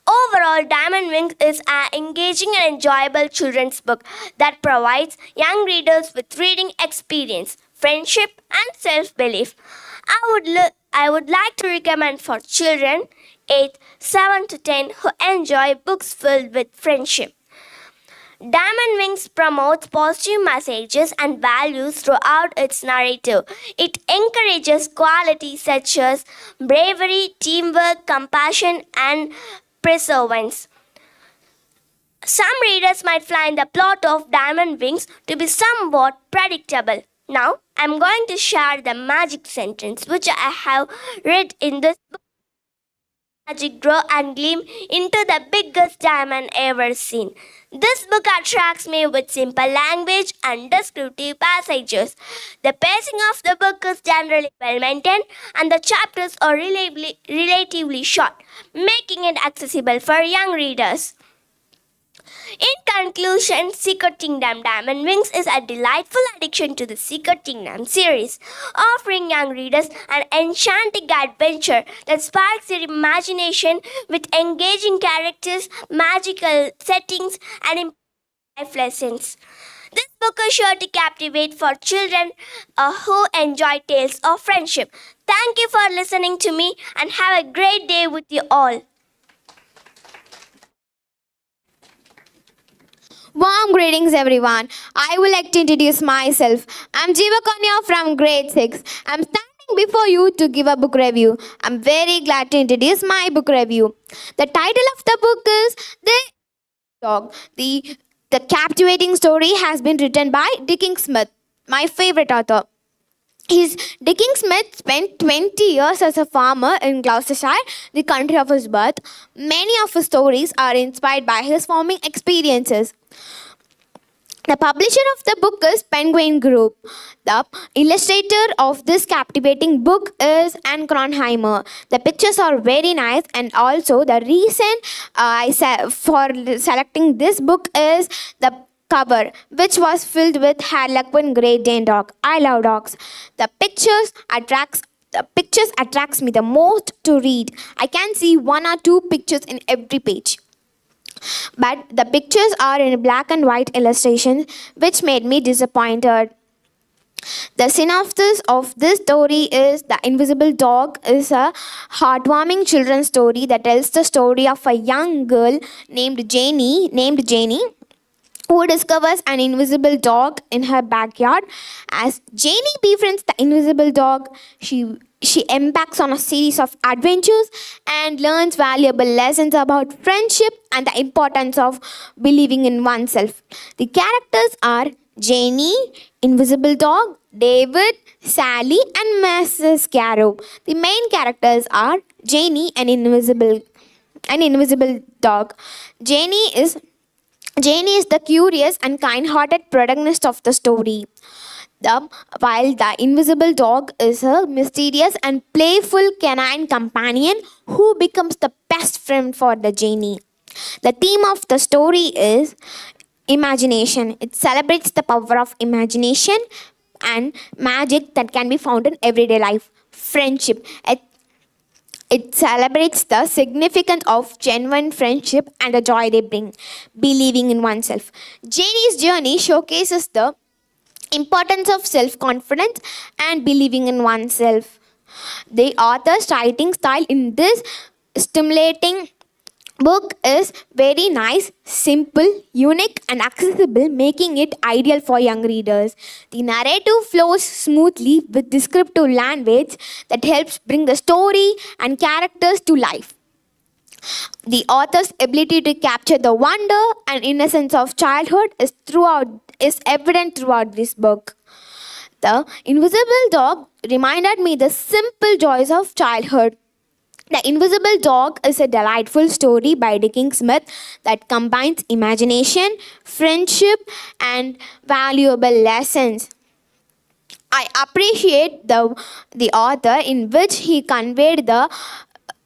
Overall, Diamond Wings is an engaging and enjoyable children's book that provides young readers with reading experience, friendship, and self-belief. I would like to recommend for children aged 7 to 10 who enjoy books filled with friendship. Diamond Wings promotes positive messages and values throughout its narrative. It encourages qualities such as bravery, teamwork, compassion, and perseverance. Some readers might find the plot of Diamond Wings to be somewhat predictable. Now, I'm going to share the magic sentence which I have read in this book. Magic grow and gleam into the biggest diamond ever seen. This book attracts me with simple language and descriptive passages. The pacing of the book is generally well maintained and the chapters are relatively short, making it accessible for young readers. In conclusion, Secret Kingdom Diamond Wings is a delightful addition to the Secret Kingdom series, offering young readers an enchanting adventure that sparks their imagination with engaging characters, magical settings, and important life lessons. This book is sure to captivate for children who enjoy tales of friendship. Thank you for listening to me and have a great day with you all. Warm greetings, everyone. I would like to introduce myself. I'm Jeeva Kanya from grade 6. I'm standing before you to give a book review. I'm very glad to introduce my book review. The title of the book is The Dog. The captivating story has been written by Dickie Smith, my favorite author. Dickie Smith spent 20 years as a farmer in Gloucestershire, the country of his birth. Many of his stories are inspired by his farming experiences. The publisher of the book is Penguin Group. The illustrator of this captivating book is Anne Kronheimer. The pictures are very nice, and also the reason for selecting this book is the cover, which was filled with Harlequin Great Dane dog. I love dogs. The pictures attracts me the most to read. I can see one or two pictures in every page. But the pictures are in black and white illustrations, which made me disappointed. The synopsis of this story is The Invisible Dog is a heartwarming children's story that tells the story of a young girl named Janie, who discovers an invisible dog in her backyard. As Janie befriends the invisible dog, she embarks on a series of adventures and learns valuable lessons about friendship and the importance of believing in oneself. The characters are Janie, Invisible Dog, David, Sally, and Mrs. Carrow. The main characters are Janie, an invisible dog. Janie is the curious and kind-hearted protagonist of the story. While the invisible dog is a mysterious and playful canine companion who becomes the best friend for the Janie. The theme of the story is imagination. It celebrates the power of imagination and magic that can be found in everyday life. Friendship. It celebrates the significance of genuine friendship and the joy they bring, believing in oneself. Janie's journey showcases the importance of self-confidence and believing in oneself. The author's writing style in this stimulating book is very nice, simple, unique, and accessible, making it ideal for young readers. The narrative flows smoothly with descriptive language that helps bring the story and characters to life. The author's ability to capture the wonder and innocence of childhood is evident throughout this book. The Invisible Dog reminded me the simple joys of childhood. The Invisible Dog is a delightful story by Dickie Smith that combines imagination, friendship, and valuable lessons. I appreciate the author in which he conveyed the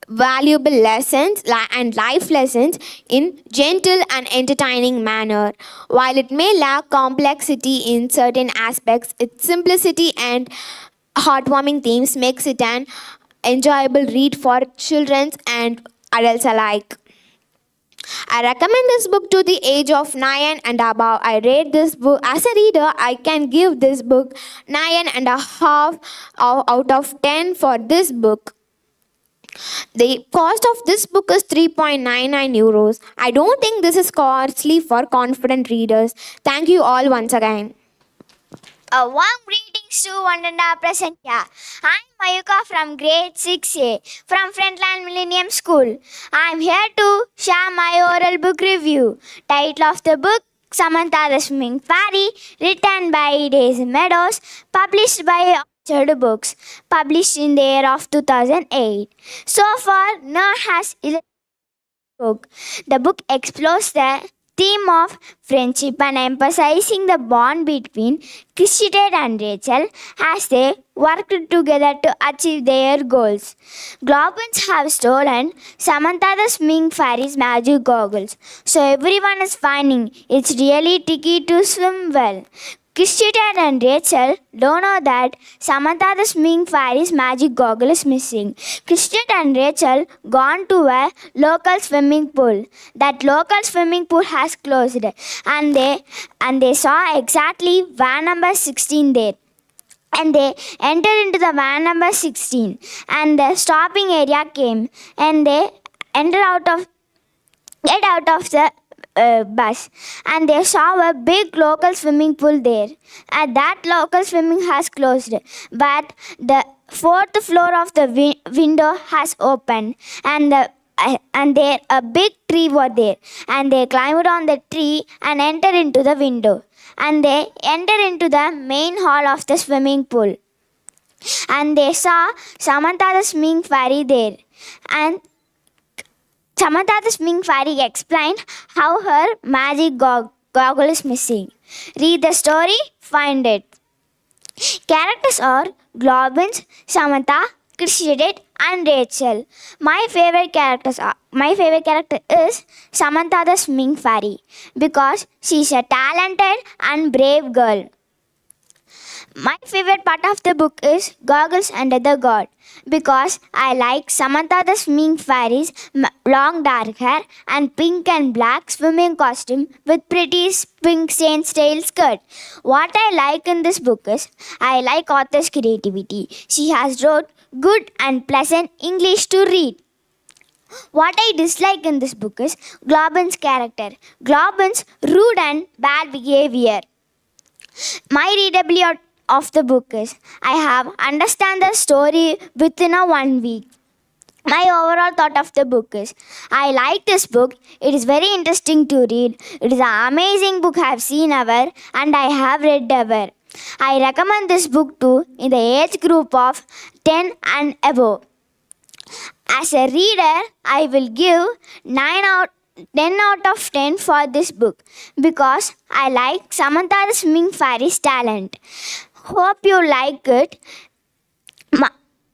valuable lessons and life lessons in gentle and entertaining manner. While it may lack complexity in certain aspects, its simplicity and heartwarming themes makes it an enjoyable read for children and adults alike. I recommend this book to the age of 9 and above. I rate this book as a reader. I can give this book 9.5 out of 10 for this book. The cost of this book is 3.99 euros. I don't think this is costly for confident readers. Thank you all once again. A warm greetings to one and all present here. I'm Mayuka from grade 6A from Frontline Millennium School. I'm here to share my oral book review. Title of the book, Samantha the Swimming Fairy, written by Daisy Meadows, published by Orchard Books, published in the year of 2008. So far, no one has illustrated the book. The book explores the theme of friendship and emphasizing the bond between Christine and Rachel as they work together to achieve their goals. Goblins have stolen Samantha the Swimming Fairy's magic goggles, so everyone is finding it's really tricky to swim well. Christine and Rachel don't know that Samantha the Swimming Fairy's magic goggle is missing. Christine and Rachel gone to a local swimming pool. That local swimming pool has closed, and they saw exactly van number 16 there. And they entered into the van number 16, and the stopping area came, and they get out of the bus, and they saw a big local swimming pool there, and that local swimming has closed, but the fourth floor of the window has opened, and there a big tree was there, and they climbed on the tree and entered into the window, and they entered into the main hall of the swimming pool. and they saw Samantha the Swing Fairy there. And Samantha the Swing Fairy explained how her magic goggle is missing. Read the story, find it. Characters are Globins, Samantha, Christidet, and Rachel. My favorite character is Samantha the Swing Fairy because she's a talented and brave girl. My favorite part of the book is Goggles Under the God because I like Samantha the Swimming Fairy's long dark hair and pink and black swimming costume with pretty pink saint style skirt. What I like in this book is I like author's creativity. She has wrote good and pleasant English to read. What I dislike in this book is Globin's character. Globin's rude and bad behavior. My readability of the book is I have understand the story within a 1 week. My overall thought of the book is I like this book. It is very interesting to read. It is an amazing book I have seen ever and I have read ever. I recommend this book to in the age group of 10 and above. As a reader, I will give 10 out of 10 for this book because I like Samantha the Swimming Fairy's talent. Hope you like it.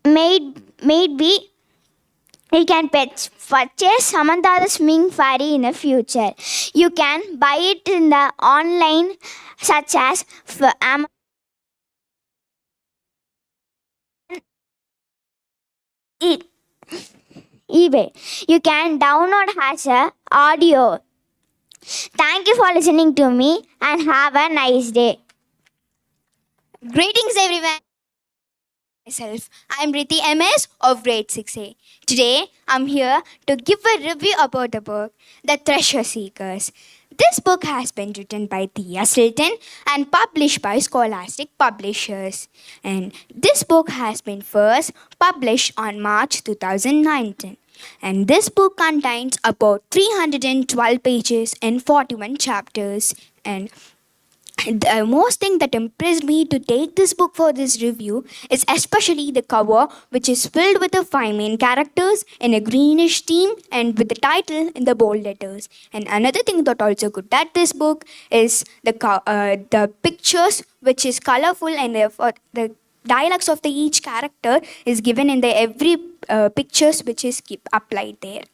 Maybe you can purchase Samantha the Swimming Fairy in the future. You can buy it in the online such as for Amazon, eBay. You can download as a audio. Thank you for listening to me and have a nice day. Greetings, everyone. Myself, I'm Riti MS of grade 6A. Today, I'm here to give a review about the book, The Treasure Seekers. This book has been written by Tia Silton and published by Scholastic Publishers. And this book has been first published on March 2019. And this book contains about 312 pages and 41 chapters. And the most thing that impressed me to take this book for this review is especially the cover, which is filled with the 5 main characters in a greenish theme and with the title in the bold letters. And another thing that also good at this book is the pictures, which is colorful, and the dialogues of the each character is given in the every pictures which is keep applied there.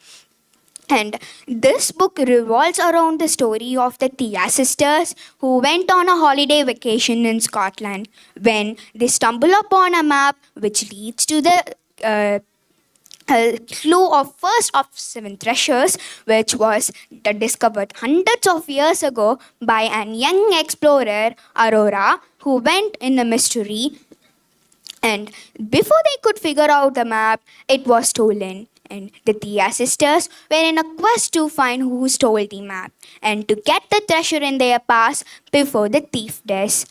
And this book revolves around the story of the Tia sisters who went on a holiday vacation in Scotland when they stumble upon a map which leads to the clue of first of 7 treasures, which was discovered hundreds of years ago by an young explorer, Aurora, who went in a mystery. And before they could figure out the map, it was stolen. And the Tia sisters were in a quest to find who stole the map and to get the treasure in their past before the thief does.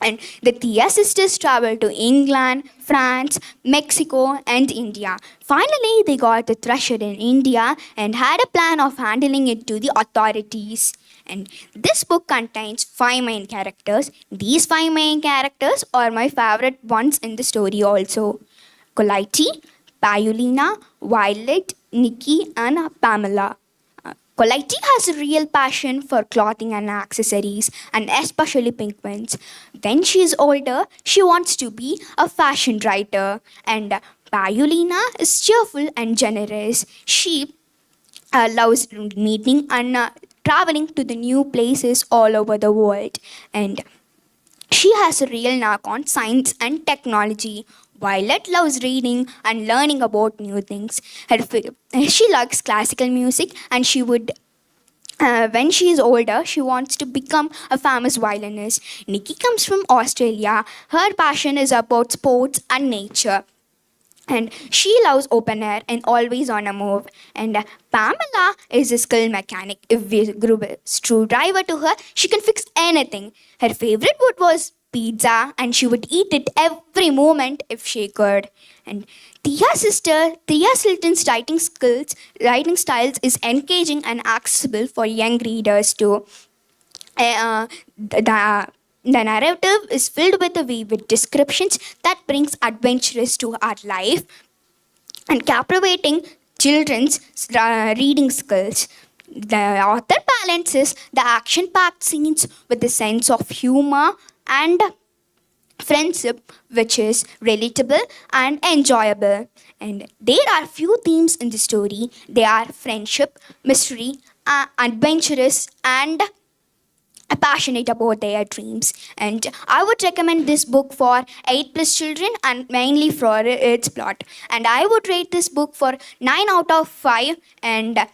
And the Tia sisters traveled to England, France, Mexico, and India. Finally, they got the treasure in India and had a plan of handling it to the authorities. And this book contains 5 main characters. These 5 main characters are my favorite ones in the story also. Colaiti, Paulina, Violet, Nikki, and Pamela. Colaiti has a real passion for clothing and accessories, and especially pink ones. When she is older, she wants to be a fashion writer. And Paulina is cheerful and generous. She loves meeting and traveling to the new places all over the world. And she has a real knack on science and technology. Violet loves reading and learning about new things. She likes classical music, and she would, when she is older, she wants to become a famous violinist. Nikki comes from Australia. Her passion is about sports and nature. And she loves open air and always on a move. And Pamela is a skilled mechanic. If we group a screwdriver to her, she can fix anything. Her favorite food was pizza, and she would eat it every moment if she could. And Tia's sister, Tia Silton's writing styles is engaging and accessible for young readers too. The narrative is filled with vivid descriptions that brings adventures to our life and captivating children's reading skills. The author balances the action packed scenes with a sense of humor and friendship, which is relatable and enjoyable. And there are few themes in the story. They are friendship, mystery, adventurous, and passionate about their dreams. And I would recommend this book for 8 plus children and mainly for its plot. And I would rate this book for 9 out of 5. And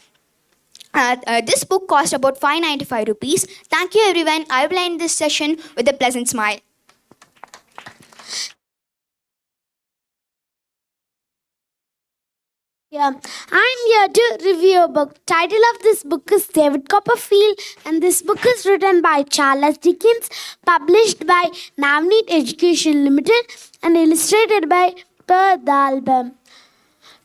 this book cost about 595 rupees. Thank you everyone. I will end this session with a pleasant smile. Yeah, I'm here to review a book. Title of this book is David Copperfield, and this book is written by Charles Dickens, published by Navneet Education Limited, and illustrated by Per Dalbaum.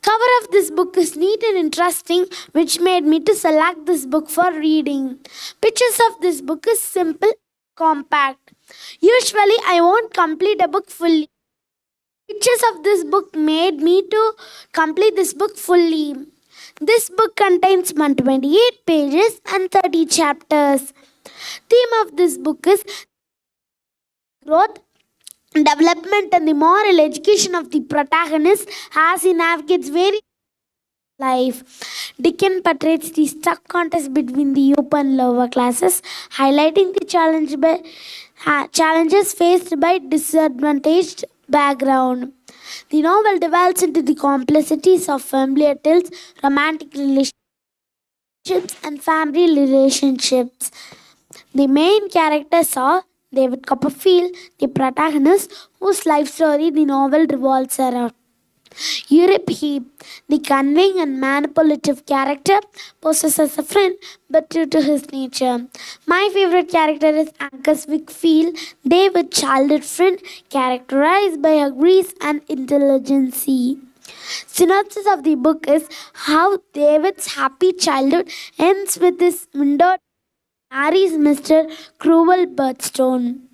Cover of this book is neat and interesting, which made me to select this book for reading. Pictures of this book is simple, compact. Usually, I won't complete a book fully. Pictures of this book made me to complete this book fully. This book contains 128 pages and 30 chapters. Theme of this book is growth, development, and the moral education of the protagonist as he navigates various life. Dickens portrays the stark contest between the upper and lower classes, highlighting the challenges faced by disadvantaged background. The novel delves into the complexities of family tales, romantic relationships, and family relationships. The main characters are David Copperfield, the protagonist, whose life story the novel revolves around. Europe Heap, the cunning and manipulative character, poses as a friend but true to his nature. My favorite character is Angus Wickfield, David's childhood friend, characterized by her grace and intelligence. Synopsis of the book is how David's happy childhood ends with his widowed marries Mr. Cruel Birdstone.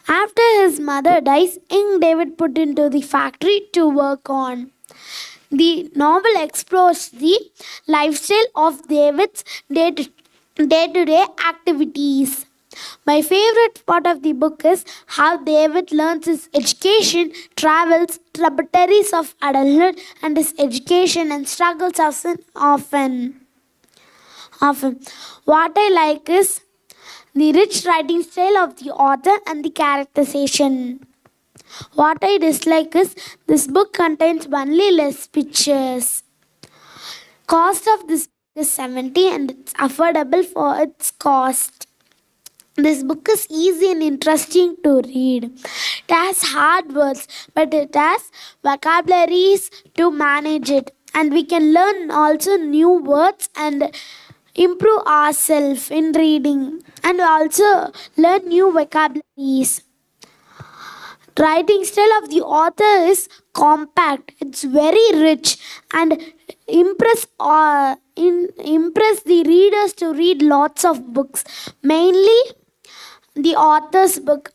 After his mother dies, young David put into the factory to work on. The novel explores the lifestyle of David's day-to-day activities. My favorite part of the book is how David learns his education, travels, tributaries of adulthood, and his education and struggles often. What I like is the rich writing style of the author and the characterization. What I dislike is this book contains only less pictures. Cost of this book is 70 and it's affordable for its cost. This book is easy and interesting to read. It has hard words, but it has vocabularies to manage it. And we can learn also new words and improve ourselves in reading and also learn new vocabularies. Writing style of the author is compact. It's very rich and impress the readers to read lots of books. Mainly the author's book.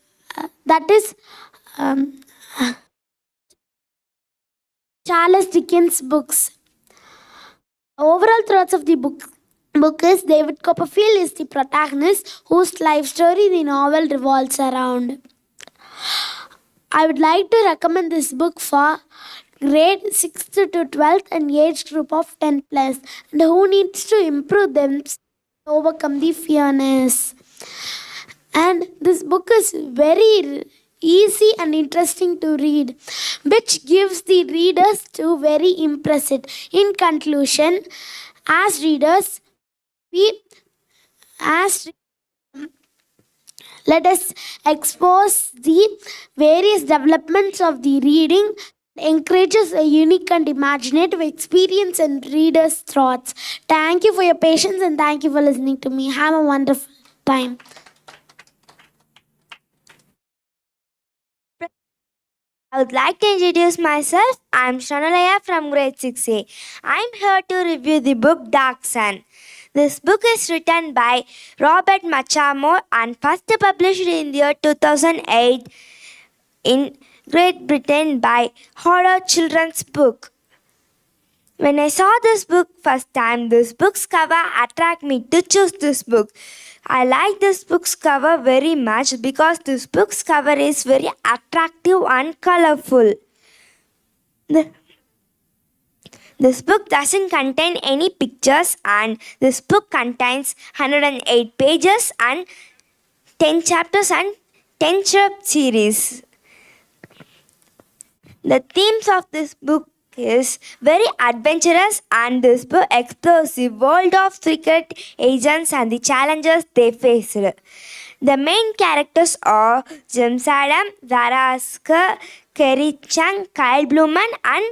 That is Charles Dickens' books. Overall thoughts of the book is David Copperfield is the protagonist whose life story the novel revolves around. I would like to recommend this book for grade 6th to 12th and age group of 10 plus and who needs to improve themselves to overcome the fearness. And this book is very easy and interesting to read, which gives the readers to very impressed. In conclusion, as readers, let us expose the various developments of the reading, encourages a unique and imaginative experience and readers' thoughts. Thank you for your patience and thank you for listening to me. Have a wonderful time. I would like to introduce myself. I am Shranalaya from grade 6A. I am here to review the book Dark Sun. This book is written by Robert Machamo and first published in the year 2008 in Great Britain by Horror Children's Book. When I saw this book first time, this book's cover attracted me to choose this book. I like this book's cover very much because this book's cover is very attractive and colorful. This book doesn't contain any pictures and this book contains 108 pages and 10 chapters and 10 short series. The themes of this book is very adventurous and this book explores the world of secret agents and the challenges they faced. The main characters are James Adam, Zara Asker, Kerry Chang, Kyle Blumen and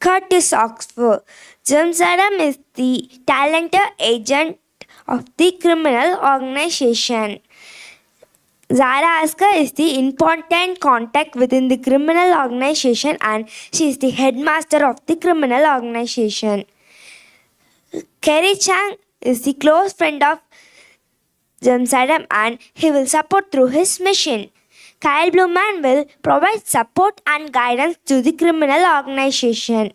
Curtis Oxford. James Adam is the talented agent of the criminal organization. Zara Asker is the important contact within the criminal organization and she is the headmaster of the criminal organization. Kerry Chang is the close friend of James Adam and he will support through his mission. Kyle Blumen will provide support and guidance to the criminal organization.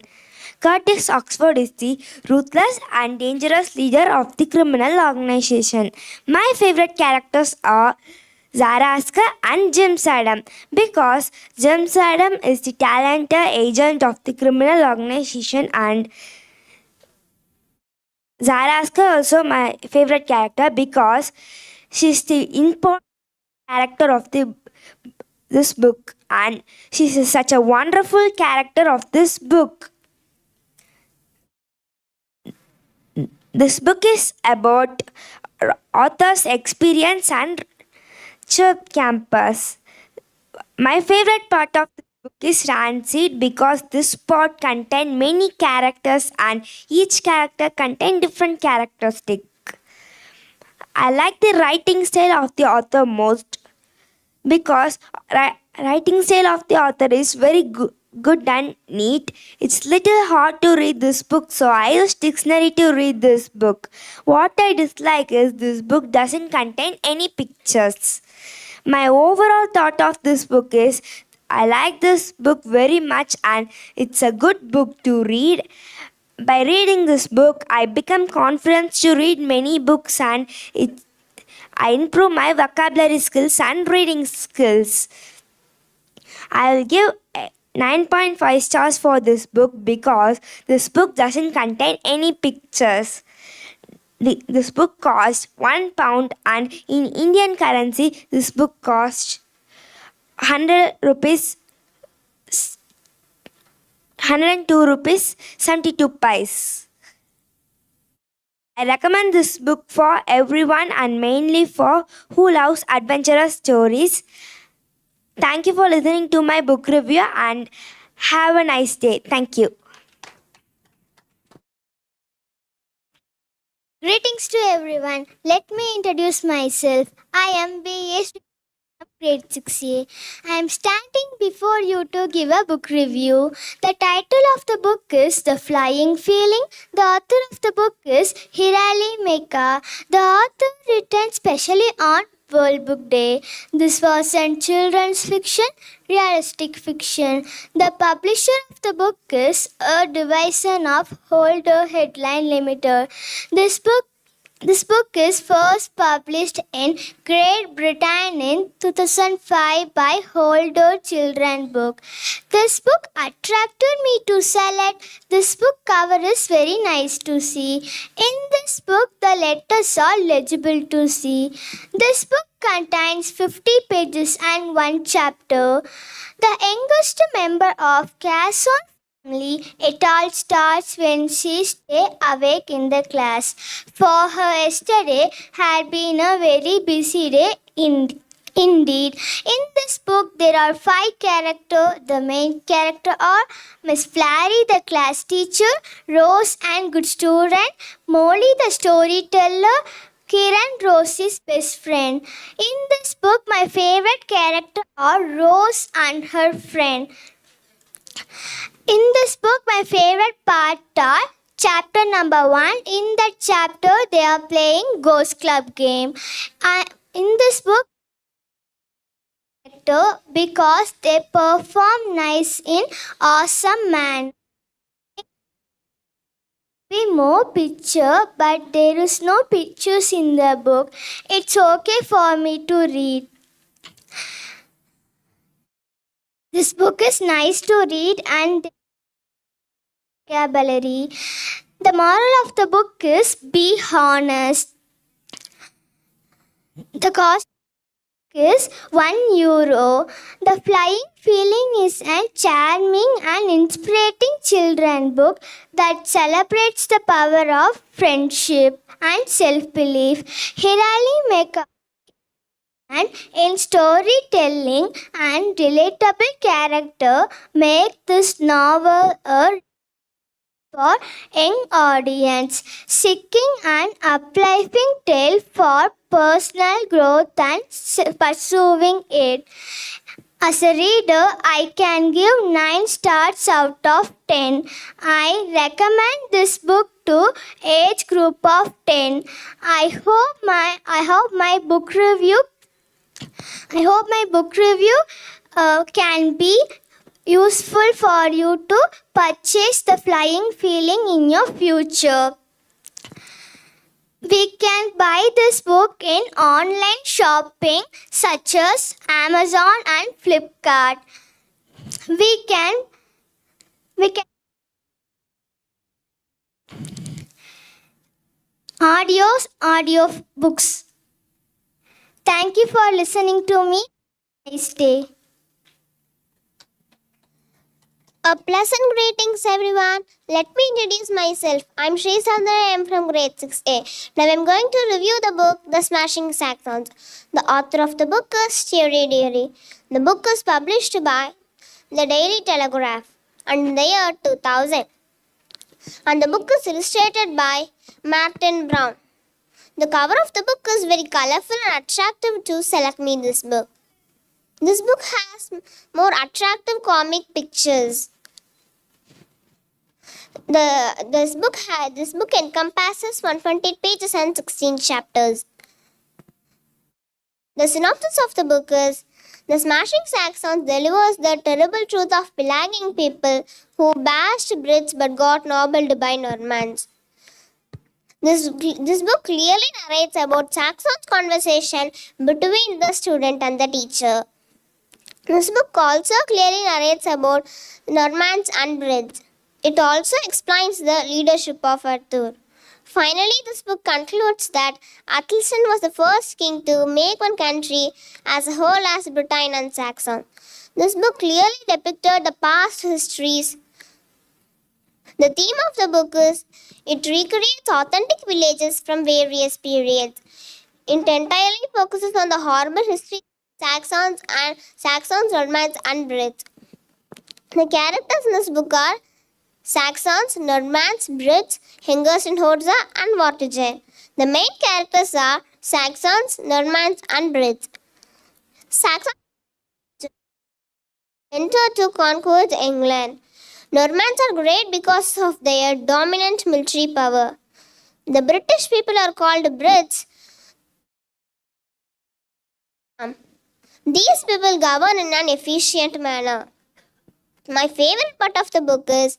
Curtis Oxford is the ruthless and dangerous leader of the criminal organization. My favorite characters are Zara Asker and James Adam because James Adam is the talented agent of the criminal organization and Zara Asker also my favorite character because she's the important character of this book and she's such a wonderful character of this book. This book is about author's experience and church campus. My favorite part of the book is Rancid because this part contains many characters and each character contains different characteristics. I like the writing style of the author most because writing style of the author is very good and neat. It's little hard to read this book, so I use dictionary to read this book. What I dislike is this book doesn't contain any pictures. My overall thought of this book is I like this book very much and it's a good book to read. By reading this book, I become confident to read many books and I improve my vocabulary skills and reading skills. I will give 9.5 stars for this book because this book doesn't contain any pictures. This book cost £1 and in Indian currency this book cost 100 rupees 102 rupees 72 pice. I recommend this book for everyone and mainly for who loves adventurous stories. Thank you for listening to my book review and have a nice day. Thank you. Greetings to everyone. Let me introduce myself. I am BA of grade 6A. I am standing before you to give a book review. The title of the book is The Flying Feeling. The author of the book is Hirali Meka. The author written specially on World Book Day. This was in children's fiction, realistic fiction. The publisher of the book is a division of Holder Headline Limited. This book is first published in Great Britain in 2005 by Holder Children Book. This book attracted me to select. This book cover is very nice to see. In this book, the letters are legible to see. This book contains 50 pages and one chapter. The youngest member of Casson family, it all starts when she stay awake in the class. For her yesterday had been a very busy day indeed. In this book there are 5 characters. The main character are Miss Flary, the class teacher, Rose and good student, Molly the storyteller, Kiran, Rosie's best friend. In this book my favorite character are Rose and her friend. In this book, my favorite part are chapter number 1. In that chapter, they are playing Ghost Club game. In this book, because they perform nice in awesome man. Be more picture, but there is no pictures in the book. It's okay for me to read. This book is nice to read and vocabulary. The moral of the book is be honest. The cost is €1. The Flying Feeling is a charming and inspiring children's book that celebrates the power of friendship and self-belief. Hirali Meka and in storytelling and relatable character make this novel a for young audience seeking an uplifting tale for personal growth and pursuing it. As a reader, I can give 9 stars out of 10. I recommend this book to age group of 10. I hope my book review can be useful for you to purchase the Flying Feeling in your future. We can buy this book in online shopping such as Amazon and Flipkart. We can audio books. Thank you for listening to me. Nice day. A pleasant greetings, everyone. Let me introduce myself. I'm Sri Sandra. I am from grade 6A. Now I'm going to review the book The Smashing Saxons. The author of the book is Thierry Deary. The book is published by the Daily Telegraph in the year 2000. And the book is illustrated by Martin Brown. The cover of the book is very colorful and attractive to select me this book. This book has more attractive comic pictures. This book encompasses 128 pages and 16 chapters. The synopsis of the book is: the Smashing Saxons delivers the terrible truth of pillaging people who bashed Brits but got nobbled by Normans. This book clearly narrates about Saxons' conversation between the student and the teacher. This book also clearly narrates about Normans and Brits. It also explains the leadership of Arthur. Finally, this book concludes that Athelstan was the first king to make one country as a whole as Britain and Saxon. This book clearly depicted the past histories. The theme of the book is it recreates authentic villages from various periods. It entirely focuses on the horrible history Saxons, Normans, and Brits. The characters in this book are Saxons, Normans, Brits, Hengers and Horza, and Vortigern. The main characters are Saxons, Normans, and Brits. Saxons entered to conquer England. Normans are great because of their dominant military power. The British people are called Brits. These people govern in an efficient manner. My favorite part of the book is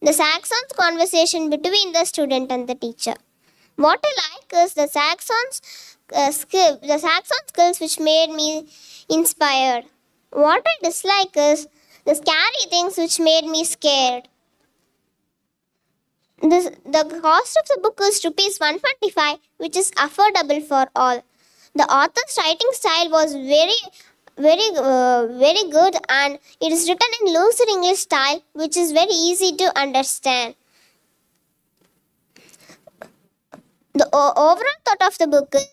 the Saxons' conversation between the student and the teacher. What I like is the Saxons' skills which made me inspired. What I dislike is the scary things which made me scared. The cost of the book is ₹125, which is affordable for all. The author's writing style was very good, and it is written in loose English style, which is very easy to understand. The overall thought of the book is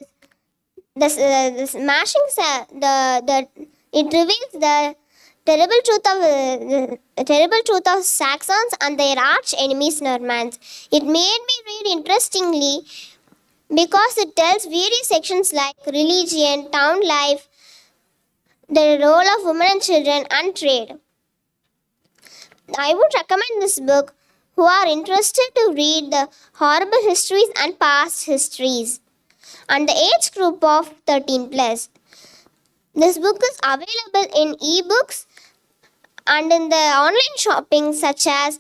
it reveals the terrible truth of Saxons and their arch enemies Normans. It made me read interestingly because it tells various sections like religion, town life, the role of women and children, and trade. I would recommend this book who are interested to read the horrible histories and past histories, and the age group of 13 plus. This book is available in ebooks and in the online shopping such as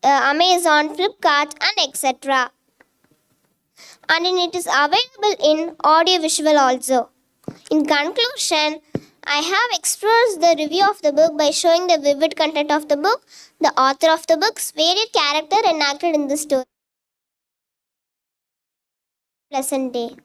Amazon, Flipkart, and etc. And it is available in audio visual also. In conclusion, I have expressed the review of the book by showing the vivid content of the book, the author of the book's varied character enacted in the story. Pleasant day.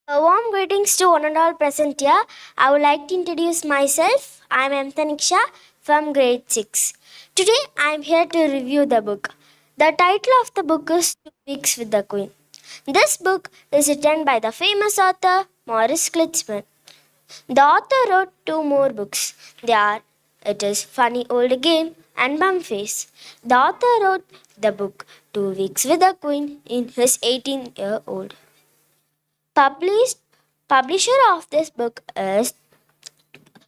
A warm greetings to one and all present here. I would like to introduce myself. I am M. Taniksha from grade 6. Today I am here to review the book. The title of the book is 2 Weeks with the Queen. This book is written by the famous author Maurice Klitzman. The author wrote 2 more books. They are It Is Funny Old Game and Bumface. The author wrote the book 2 Weeks with the Queen in his 18-year-old. Publisher of this book is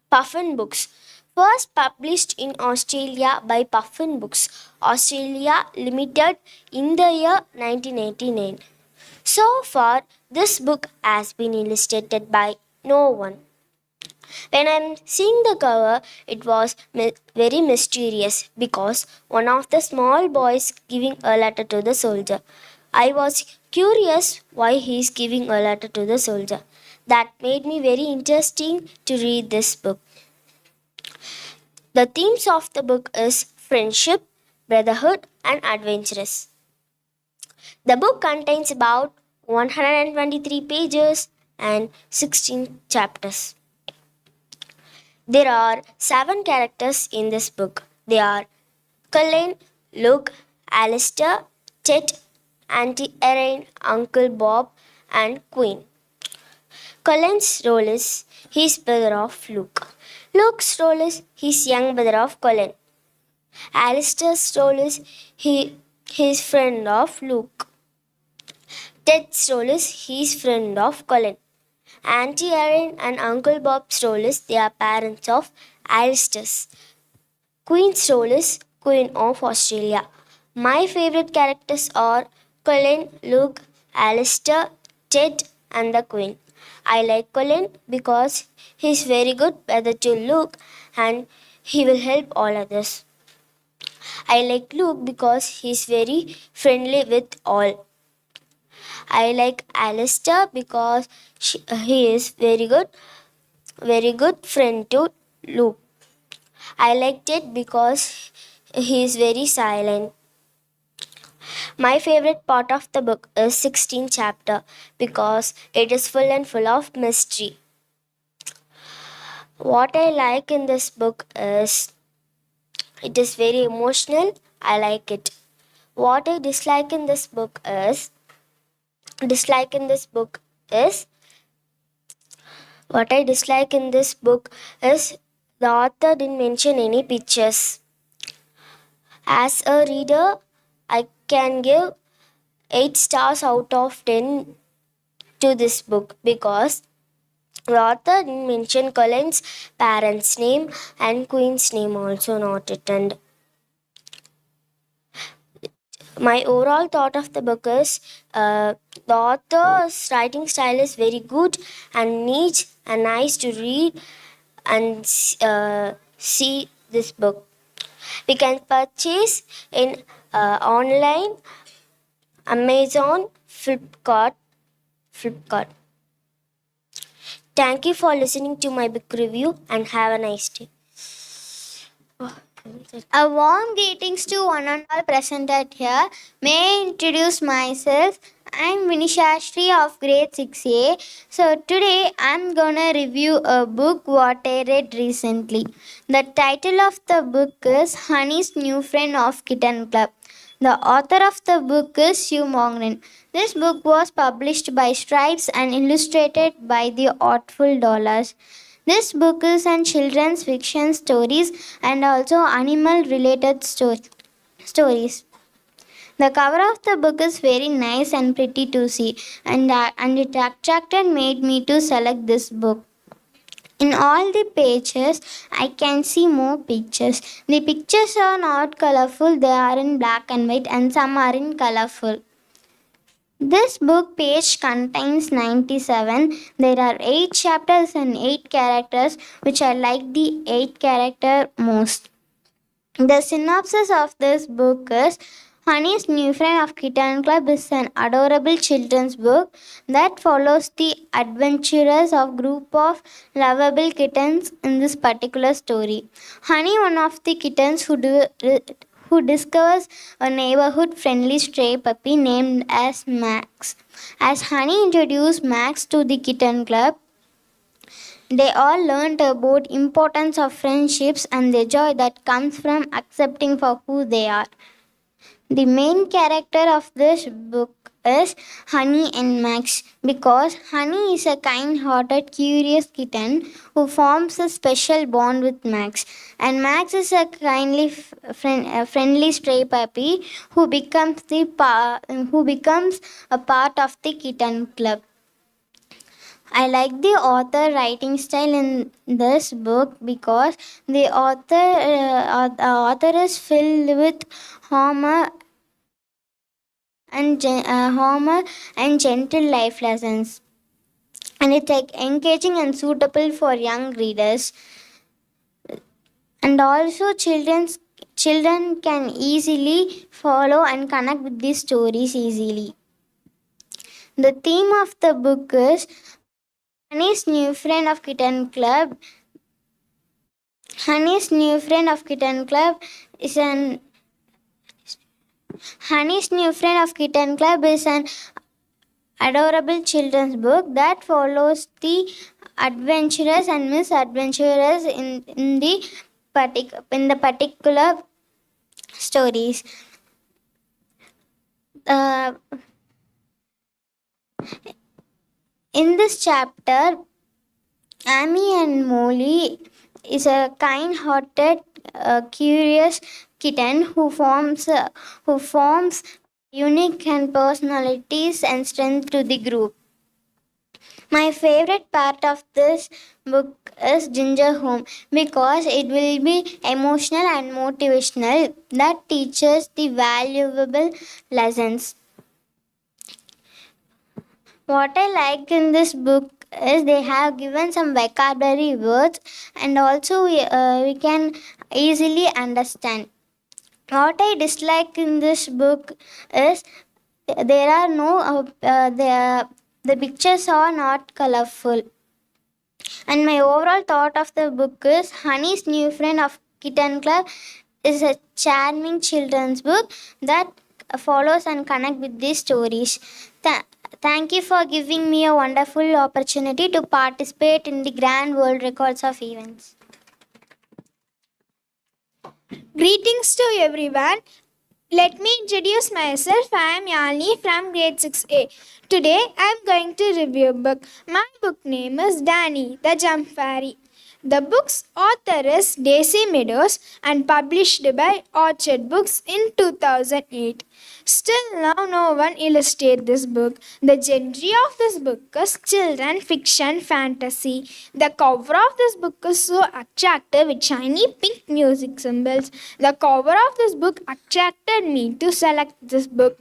Puffin Books. First published in Australia by Puffin Books, Australia Limited in the year 1989. So far, this book has been illustrated by no one. When I'm seeing the cover, it was very mysterious because one of the small boys giving a letter to the soldier. I was curious why he is giving a letter to the soldier. That made me very interesting to read this book. The themes of the book is friendship, brotherhood, and adventurous. The book contains about 123 pages and 16 chapters. There are 7 characters in this book. They are Colin, Luke, Alistair, Ted, Auntie Erin, Uncle Bob, and Queen. Colin's role is his brother of Luke. Luke's role is his young brother of Colin. Alistair's role is his friend of Luke. Ted's role is his friend of Colin. Auntie Erin and Uncle Bob's role is they are parents of Alistair's. Queen's role is Queen of Australia. My favorite characters are Colin, Luke, Alistair, Ted, and the Queen. I like Colin because he is very good brother to Luke and he will help all others. I like Luke because he is very friendly with all. I like Alistair because he is very good friend to Luke. I like Ted because he is very silent. My favorite part of the book is 16th chapter because it is full of mystery. What I like in this book is it is very emotional. I like it. What I dislike in this book is the author didn't mention any pictures. As a reader, I can give 8 stars out of 10 to this book because the author didn't mention Colin's parents' name and Queen's name also not written. My overall thought of the book is the author's writing style is very good and neat and nice to read and see this book. We can purchase in online, Amazon, Flipkart. Thank you for listening to my book review and have a nice day. A warm greetings to one and all presented here. May I introduce myself? I'm Vinishashri of grade 6A. So today I'm gonna review a book what I read recently. The title of the book is Honey's New Friend of Kitten Club. The author of the book is Hugh Mogren. This book was published by Stripes and illustrated by the Artful Dollars. This book is on children's fiction stories and also animal related stories. The cover of the book is very nice and pretty to see and it attracted made me to select this book. In all the pages, I can see more pictures. The pictures are not colorful, they are in black and white, and some are in colorful. This book page contains 97. There are 8 chapters and 8 characters, which I like the 8 character most. The synopsis of this book is Honey's New Friend of Kitten Club is an adorable children's book that follows the adventures of group of lovable kittens in this particular story. Honey, one of the kittens who discovers a neighborhood friendly stray puppy named as Max. As Honey introduced Max to the kitten club, they all learned about importance of friendships and the joy that comes from accepting for who they are. The main character of this book is Honey and Max because Honey is a kind-hearted, curious kitten who forms a special bond with Max, and Max is a friendly stray puppy who becomes a part of the kitten club. I like the author writing style in this book because the author is filled with humor and gentle life lessons, and it's like engaging and suitable for young readers. And also, children can easily follow and connect with these stories easily. The theme of the book is Honey's New Friend of Kitten Club. Honey's New Friend of Kitten Club is an Honey's New Friend of Kitten Club is an adorable children's book that follows the adventurers and misadventurers in the particular stories. In this chapter, Amy and Molly is a kind-hearted, curious kitten who forms unique and personalities and strength to the group. My favorite part of this book is Ginger Home because it will be emotional and motivational that teaches the valuable lessons. What I like in this book is they have given some vocabulary words and also we can easily understand. What I dislike in this book is there are no the pictures are not colorful. And my overall thought of the book is Honey's New Friend of Kitten Club is a charming children's book that follows and connect with these stories. Thank you for giving me a wonderful opportunity to participate in the grand world records of events. Greetings to everyone. Let me introduce myself. I am Yalini from grade 6A. Today I am going to review a book. My book name is Danny, the Jump Fairy. The book's author is Daisy Meadows and published by Orchard Books in 2008. Still now no one illustrated this book. The genre of this book is children fiction fantasy. The cover of this book is so attractive with shiny pink music symbols. The cover of this book attracted me to select this book.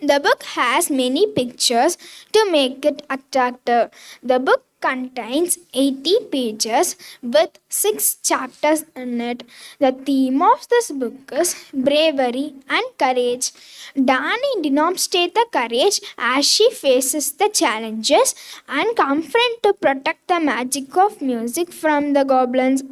The book has many pictures to make it attractive. The book contains 80 pages with 6 chapters in it. The theme of this book is bravery and courage. Dani demonstrates the courage as she faces the challenges and confront to protect the magic of music from the goblins.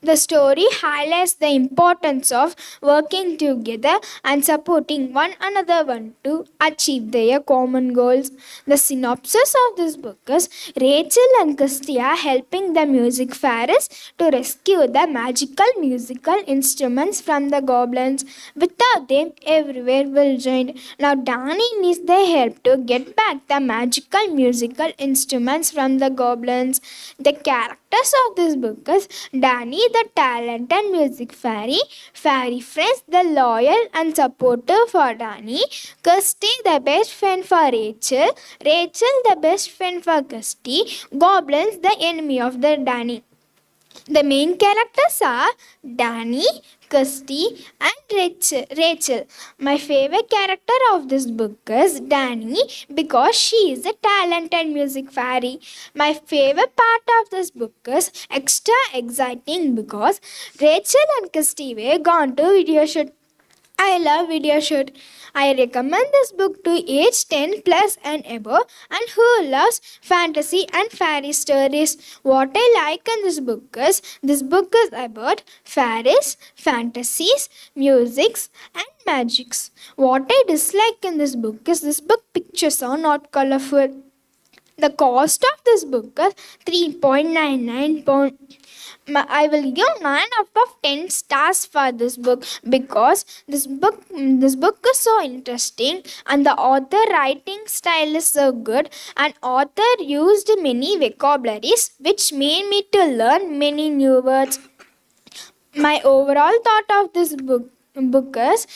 The story highlights the importance of working together and supporting one another to achieve their common goals. The synopsis of this book is Rachel and Christy are helping the music fairies to rescue the magical musical instruments from the goblins. Without them, everywhere will join. Now Danny needs their help to get back the magical musical instruments from the goblins. The characters of this book is Danny the talented music fairy, Fairy friends the loyal and supportive for Danny, Kirsty the best friend for Rachel, Rachel the best friend for Kirsty, Goblins the enemy of the Danny. The main characters are Danny, Kirsty, and Rachel. My favorite character of this book is Danny because she is a talented music fairy. My favorite part of this book is extra exciting because Rachel and Kirsty were gone to video shoot. I love video shoot. I recommend this book to age 10 plus and above and who loves fantasy and fairy stories. What I like in this book is about fairies, fantasies, musics and magics. What I dislike in this book is this book pictures are not colorful. The cost of this book is 3.99 pound. I will give 9 out of 10 stars for this book because this book is so interesting and the author writing style is so good and author used many vocabularies which made me to learn many new words. My overall thought of this book is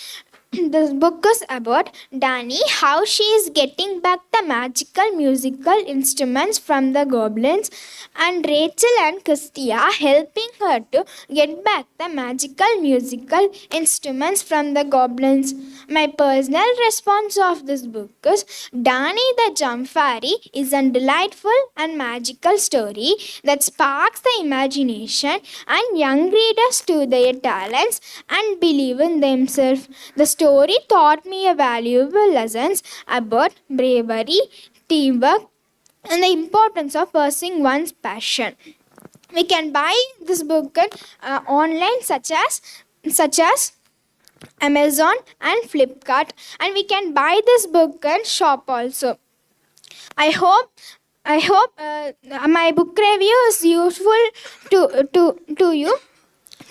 this book is about Danny, how she is getting back the magical musical instruments from the goblins, and Rachel and Kirsty are helping her to get back the magical musical instruments from the goblins. My personal response of this book is Danny the Jump Fairy is a delightful and magical story that sparks the imagination and young readers to their talents and believe in themselves. The story taught me a valuable lessons about bravery, teamwork, and the importance of pursuing one's passion. We can buy this book online, such as Amazon and Flipkart, and we can buy this book in shop also. I hope my book review is useful to you.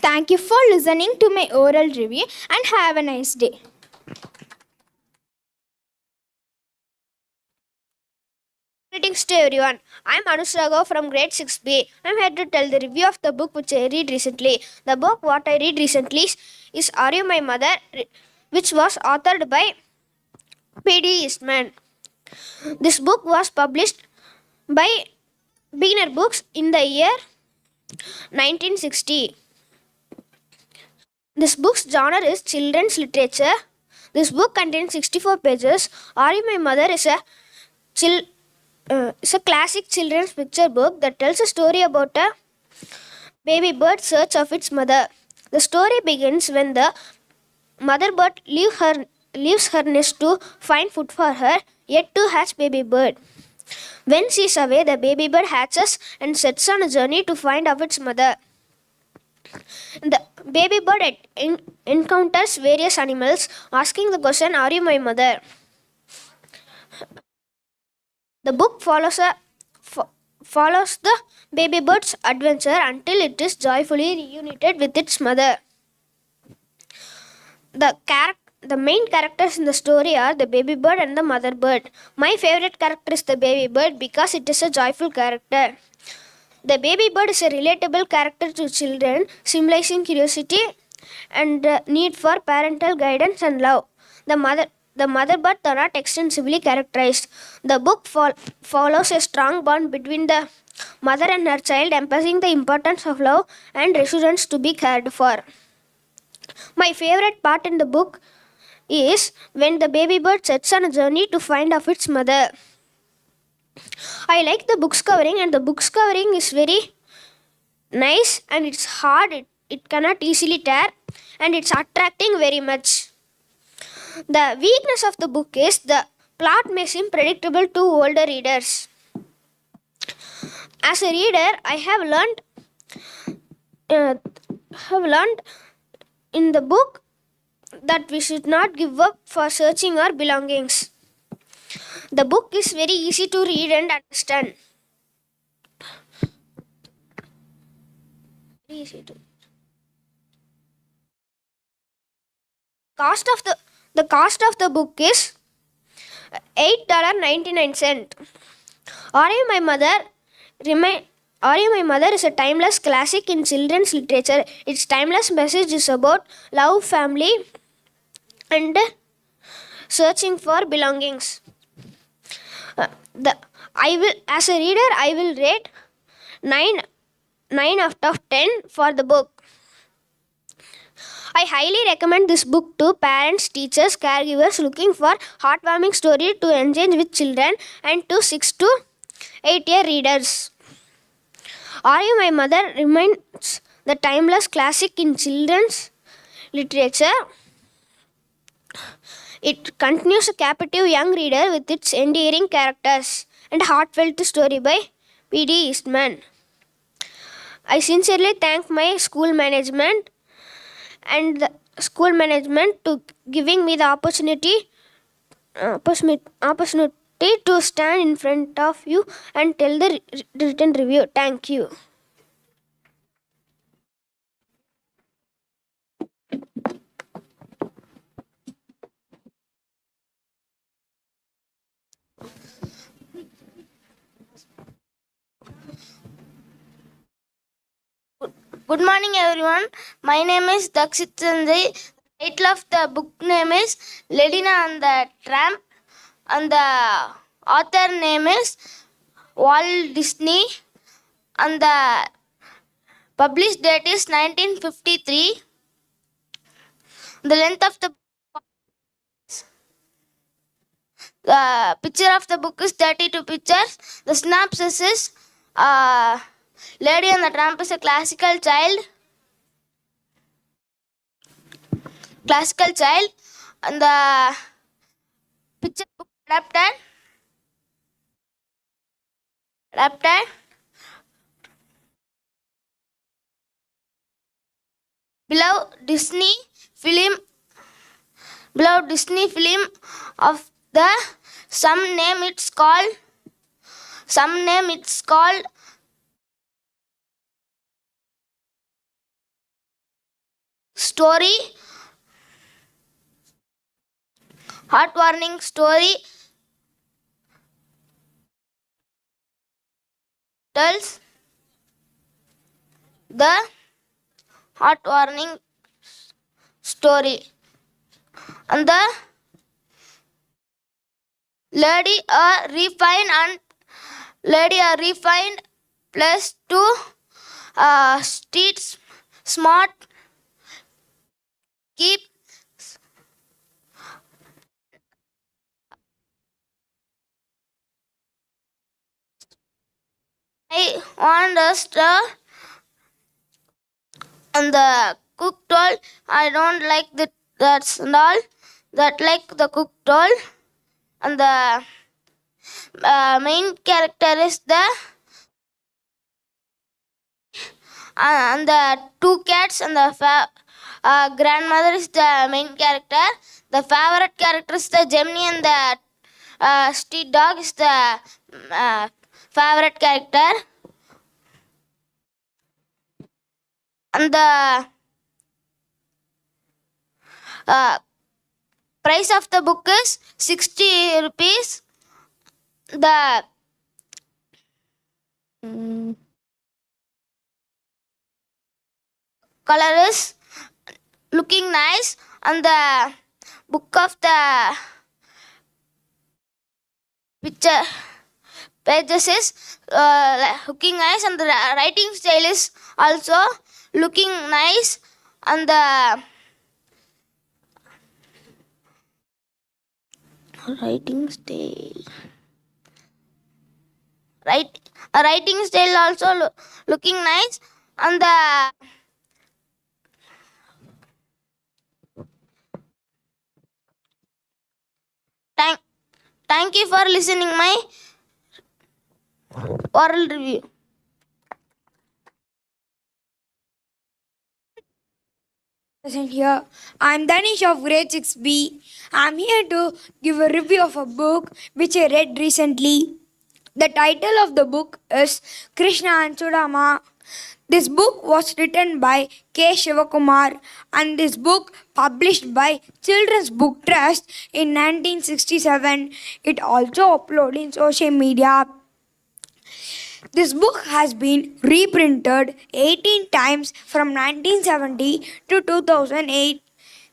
Thank you for listening to my oral review and have a nice day. Greetings to everyone. I'm Anusrago from grade 6B. I'm here to tell the review of the book which I read recently. The book what I read recently is Are You My Mother, which was authored by P.D. Eastman. This book was published by Beginner Books in the year 1960. This book's genre is children's literature. This book contains 64 pages. Are You My Mother is a classic children's picture book that tells a story about a baby bird's search of its mother. The story begins when the mother bird leaves her nest to find food for her yet to hatch baby bird. When she is away, the baby bird hatches and sets on a journey to find out its mother. The baby bird encounters various animals, asking the question, Are you my mother? The book follows the baby bird's adventure until it is joyfully reunited with its mother. The main characters in the story are the baby bird and the mother bird. My favorite character is the baby bird because it is a joyful character. The baby bird is a relatable character to children, symbolizing curiosity and need for parental guidance and love. The mother bird are not extensively characterized. The book follows a strong bond between the mother and her child, emphasizing the importance of love and reassurance to be cared for. My favorite part in the book is when the baby bird sets on a journey to find out its mother. I like the book's covering, and the book's covering is very nice and it's hard. It cannot easily tear and it's attracting very much. The weakness of the book is the plot may seem predictable to older readers. As a reader, I have learned in the book that we should not give up for searching our belongings. The book is very easy to read and understand. The cost of the book is $8.99. Are You My Mother Are My Mother is a timeless classic in children's literature. Its timeless message is about love, family, and searching for belongings. As a reader, I will rate 9 out of 10 for the book. I highly recommend this book to parents, teachers, caregivers looking for heartwarming story to engage with children and to 6 to 8-year readers. Are You My Mother remains the timeless classic in children's literature. It continues to captive young reader with its endearing characters and heartfelt story by P.D. Eastman. I sincerely thank my school management and the school management to giving me the opportunity to stand in front of you and tell the written review. Thank you. Good morning, everyone. My name is Dakshit Sanjay. The title of the book name is Ladina and the Tramp, and the author name is Walt Disney, and the published date is 1953. The length of the picture of the book is 32 pictures. The synopsis is Lady and the Tramp is a classical child, and the picture book adapted beloved Disney film of the some name it's called story, heartwarming story tells the heartwarming story, and the lady are refined plus two street smart keep I want us to and the cook told I don't like that's and all that like the cook told, and the main character is the and the two cats, and the grandmother is the main character. The favorite character is the Gemini, and the street dog is the favorite character. And the price of the book is 60 rupees. The color is looking nice, and the book of the picture pages is looking nice, and the writing style is also looking nice, and the writing style also looking nice, and the thank you for listening my oral review. Present here. I'm Danish of grade 6B. I'm here to give a review of a book which I read recently. The title of the book is Krishna and Sudama. This book was written by K. Shivakumar, and this book published by Children's Book Trust in 1967. It also uploaded in social media. This book has been reprinted 18 times from 1970 to 2008.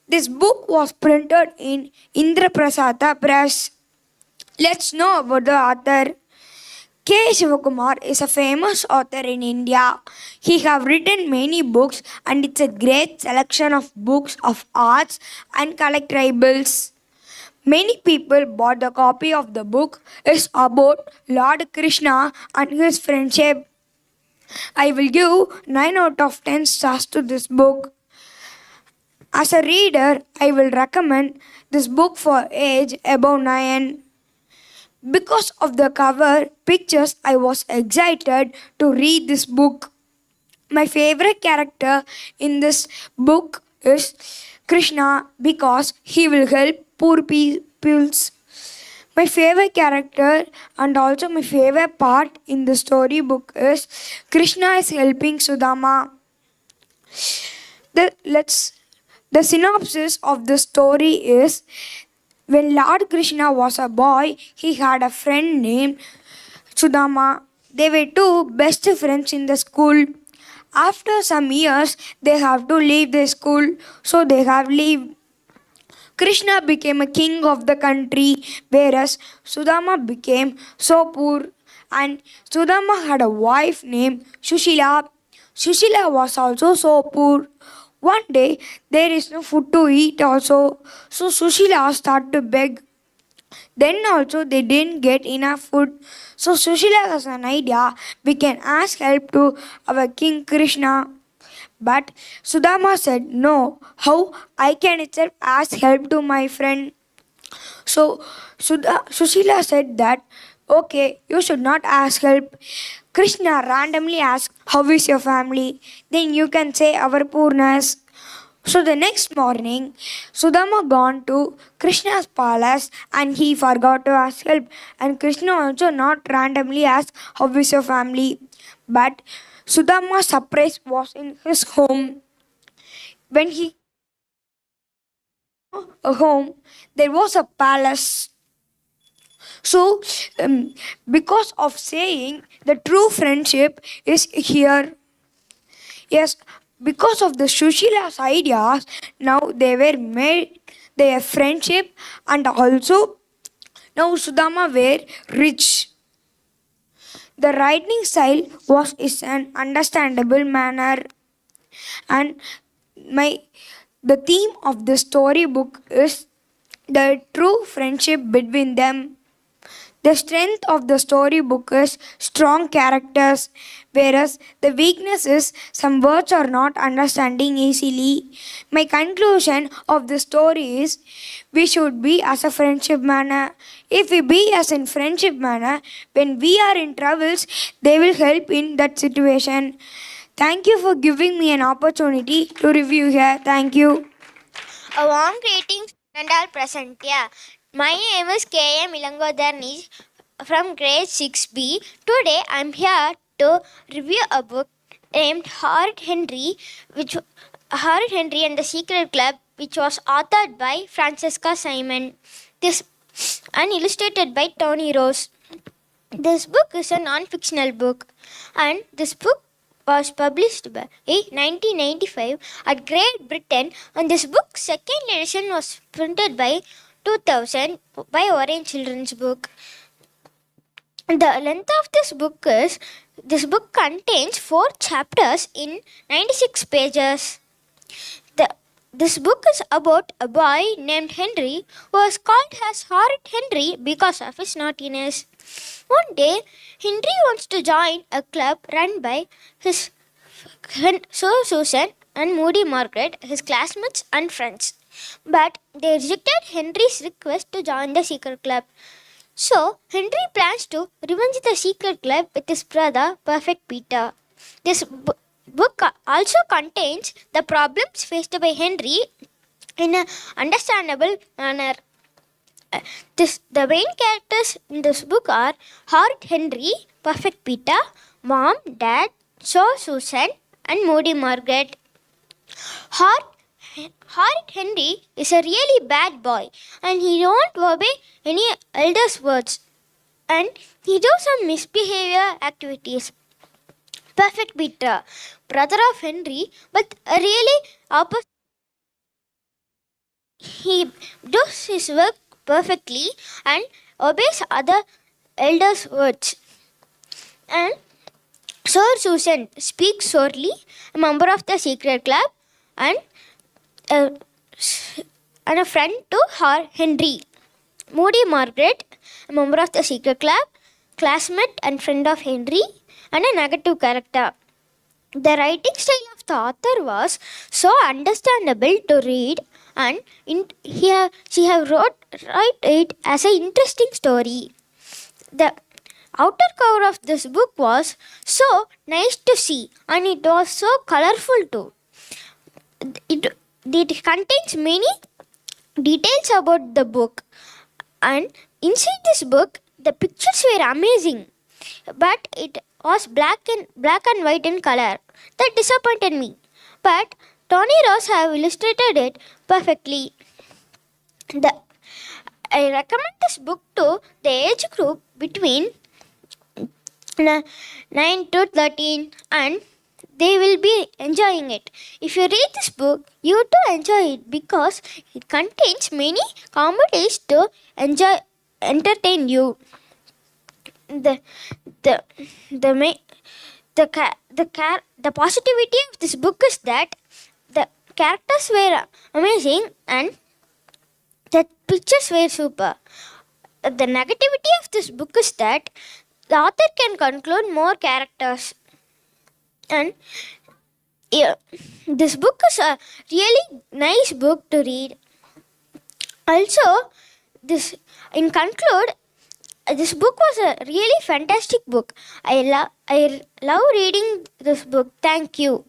This book was printed in Indraprasatha Press. Let's know about the author. K. Shivakumar is a famous author in India. He have written many books and it's a great selection of books of arts and collectibles. Many people bought the copy of the book. It's about Lord Krishna and his friendship. I will give 9 out of 10 stars to this book. As a reader, I will recommend this book for age above 9. Because of the cover pictures, I was excited to read this book. My favorite character in this book is Krishna because he will help poor peoples. My favorite character and also my favorite part in the storybook is Krishna is helping Sudama. The synopsis of the story is when Lord Krishna was a boy, he had a friend named Sudama. They were two best friends in the school. After some years, they have to leave the school, so they have leave. Krishna became a king of the country, whereas Sudama became so poor. And Sudama had a wife named Sushila. Sushila was also so poor. One day, there is no food to eat also, so Sushila started to beg. Then also they didn't get enough food. So Sushila has an idea. We can ask help to our King Krishna. But Sudama said no. How I can itself ask help to my friend? So Sushila said that okay, you should not ask help. Krishna randomly asked, how is your family? Then you can say our poorness. So the next morning, Sudama gone to Krishna's palace and he forgot to ask help. And Krishna also not randomly asked, how is your family? But Sudama's surprise was in his home. When he a home, there was a palace. So, because of saying the true friendship is here. Yes, because of the Sushila's ideas, now they were made their friendship and also now Sudama were rich. The writing style was is an understandable manner and the theme of the storybook is the true friendship between them. The strength of the storybook is strong characters, whereas the weakness is some words are not understanding easily. My conclusion of the story is we should be as a friendship manner. If we be as in friendship manner, when we are in troubles, they will help in that situation. Thank you for giving me an opportunity to review here. Thank you. A warm greetings and all present here. My name is K.M. Ilangodharni from grade 6B. Today I am here to review a book named Horrid Henry and the Secret Club, which was authored by Francesca Simon. This and illustrated by Tony Rose. This book is a non-fictional book, and this book was published by 1995 at Great Britain, and this book's second edition was printed by 2000 by Orange Children's Book. The length of this book contains 4 chapters in 96 pages. This book is about a boy named Henry who was called as Horrid Henry because of his naughtiness. One day, Henry wants to join a club run by his Susan and Moody Margaret, his classmates and friends. But they rejected Henry's request to join the secret club. So, Henry plans to revenge the secret club with his brother, Perfect Peter. This book also contains the problems faced by Henry in an understandable manner. The main characters in this book are Horrid Henry, Perfect Peter, Mom, Dad, Susan, and Moody Margaret. Horrid Henry is a really bad boy and he don't obey any elders' words. and he do some misbehavior activities. Perfect Peter, brother of Henry, but a really opposite. He does his work perfectly and obeys other elders' words. And Sir Susan speaks sorely, a member of the secret club, and a, and a friend to her Henry. Moody Margaret, a member of the secret club, classmate and friend of Henry, and a negative character. The writing style of the author was so understandable to read, and she have wrote it as an interesting story. The outer cover of this book was so nice to see, and it was so colorful too. It contains many details about the book, and inside this book the pictures were amazing, but it was black and white in color. That disappointed me, but Tony Ross have illustrated it perfectly. I recommend this book to the age group between 9 to 13, and they will be enjoying it. If you read this book, you too enjoy it because it contains many comedies to entertain you. The positivity of this book is that the characters were amazing and the pictures were super. The negativity of this book is that the author can conclude more characters, and yeah, this book is a really nice book to read. Also, this in conclude, this book was a really fantastic book. I love reading this book. Thank you.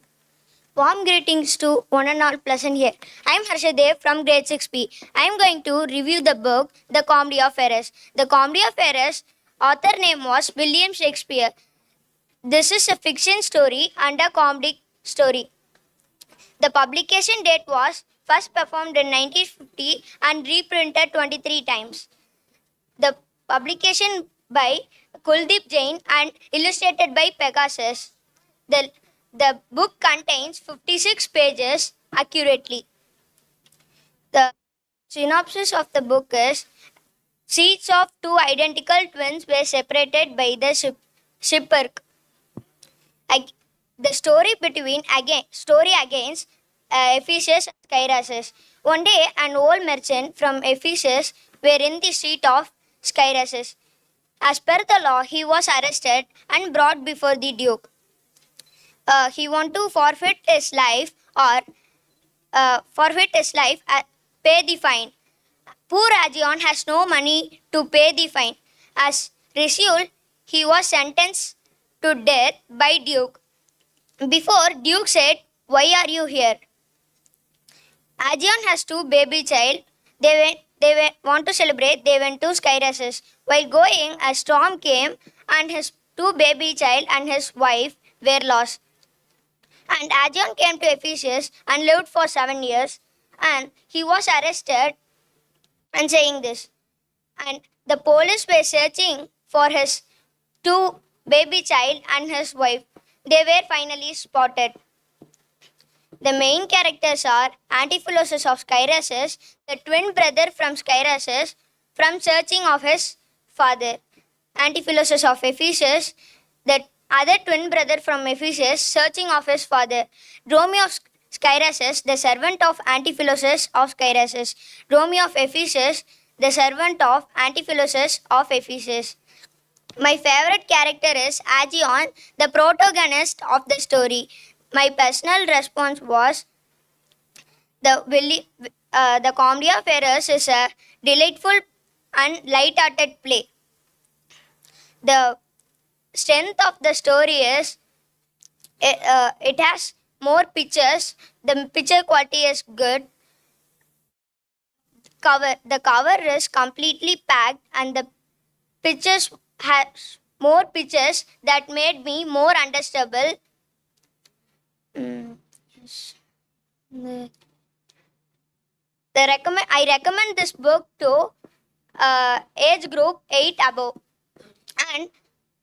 Warm greetings to one and all present here. I am Harshadev from grade 6B. I am going to review the book The Comedy of Errors. The Comedy of Errors author name was William Shakespeare. This is a fiction story and a comedy story. The publication date was first performed in 1950 and reprinted 23 times. The publication by Kuldeep Jain and illustrated by Pegasus. The book contains 56 pages accurately. The synopsis of the book is: seeds of two identical twins were separated by the shipwreck. The story against Ephesus and Skyraces. One day, an old merchant from Ephesus were in the street of Skyraces. As per the law, he was arrested and brought before the duke. He want to forfeit his life pay the fine. Poor Agion has no money to pay the fine. As result, he was sentenced to death by Duke. Before Duke said, "Why are you here?" Agion has two baby child. They want to celebrate. They went to Skyraces. While going, a storm came, and his two baby child and his wife were lost. And Agion came to Ephesus and lived for 7 years. And he was arrested and saying this. And the police were searching for his two baby child and his wife. They were finally spotted. The main characters are Antipholus of Skyraces, the twin brother from Skyraces, from searching of his father. Antipholus of Ephesus, the other twin brother from Ephesus, searching of his father. Romeo of Skyraces, the servant of Antipholus of Skyraces. Romeo of Ephesus, the servant of Antipholus of Ephesus. My favorite character is Agion, the protagonist of the story. My personal response was the Comedy of Errors is a delightful and light-hearted play. The strength of the story is it has more pictures. The picture quality is good. The cover is completely packed, and the pictures has more pictures that made me more understandable. Yes. I recommend this book to age group 8 above. and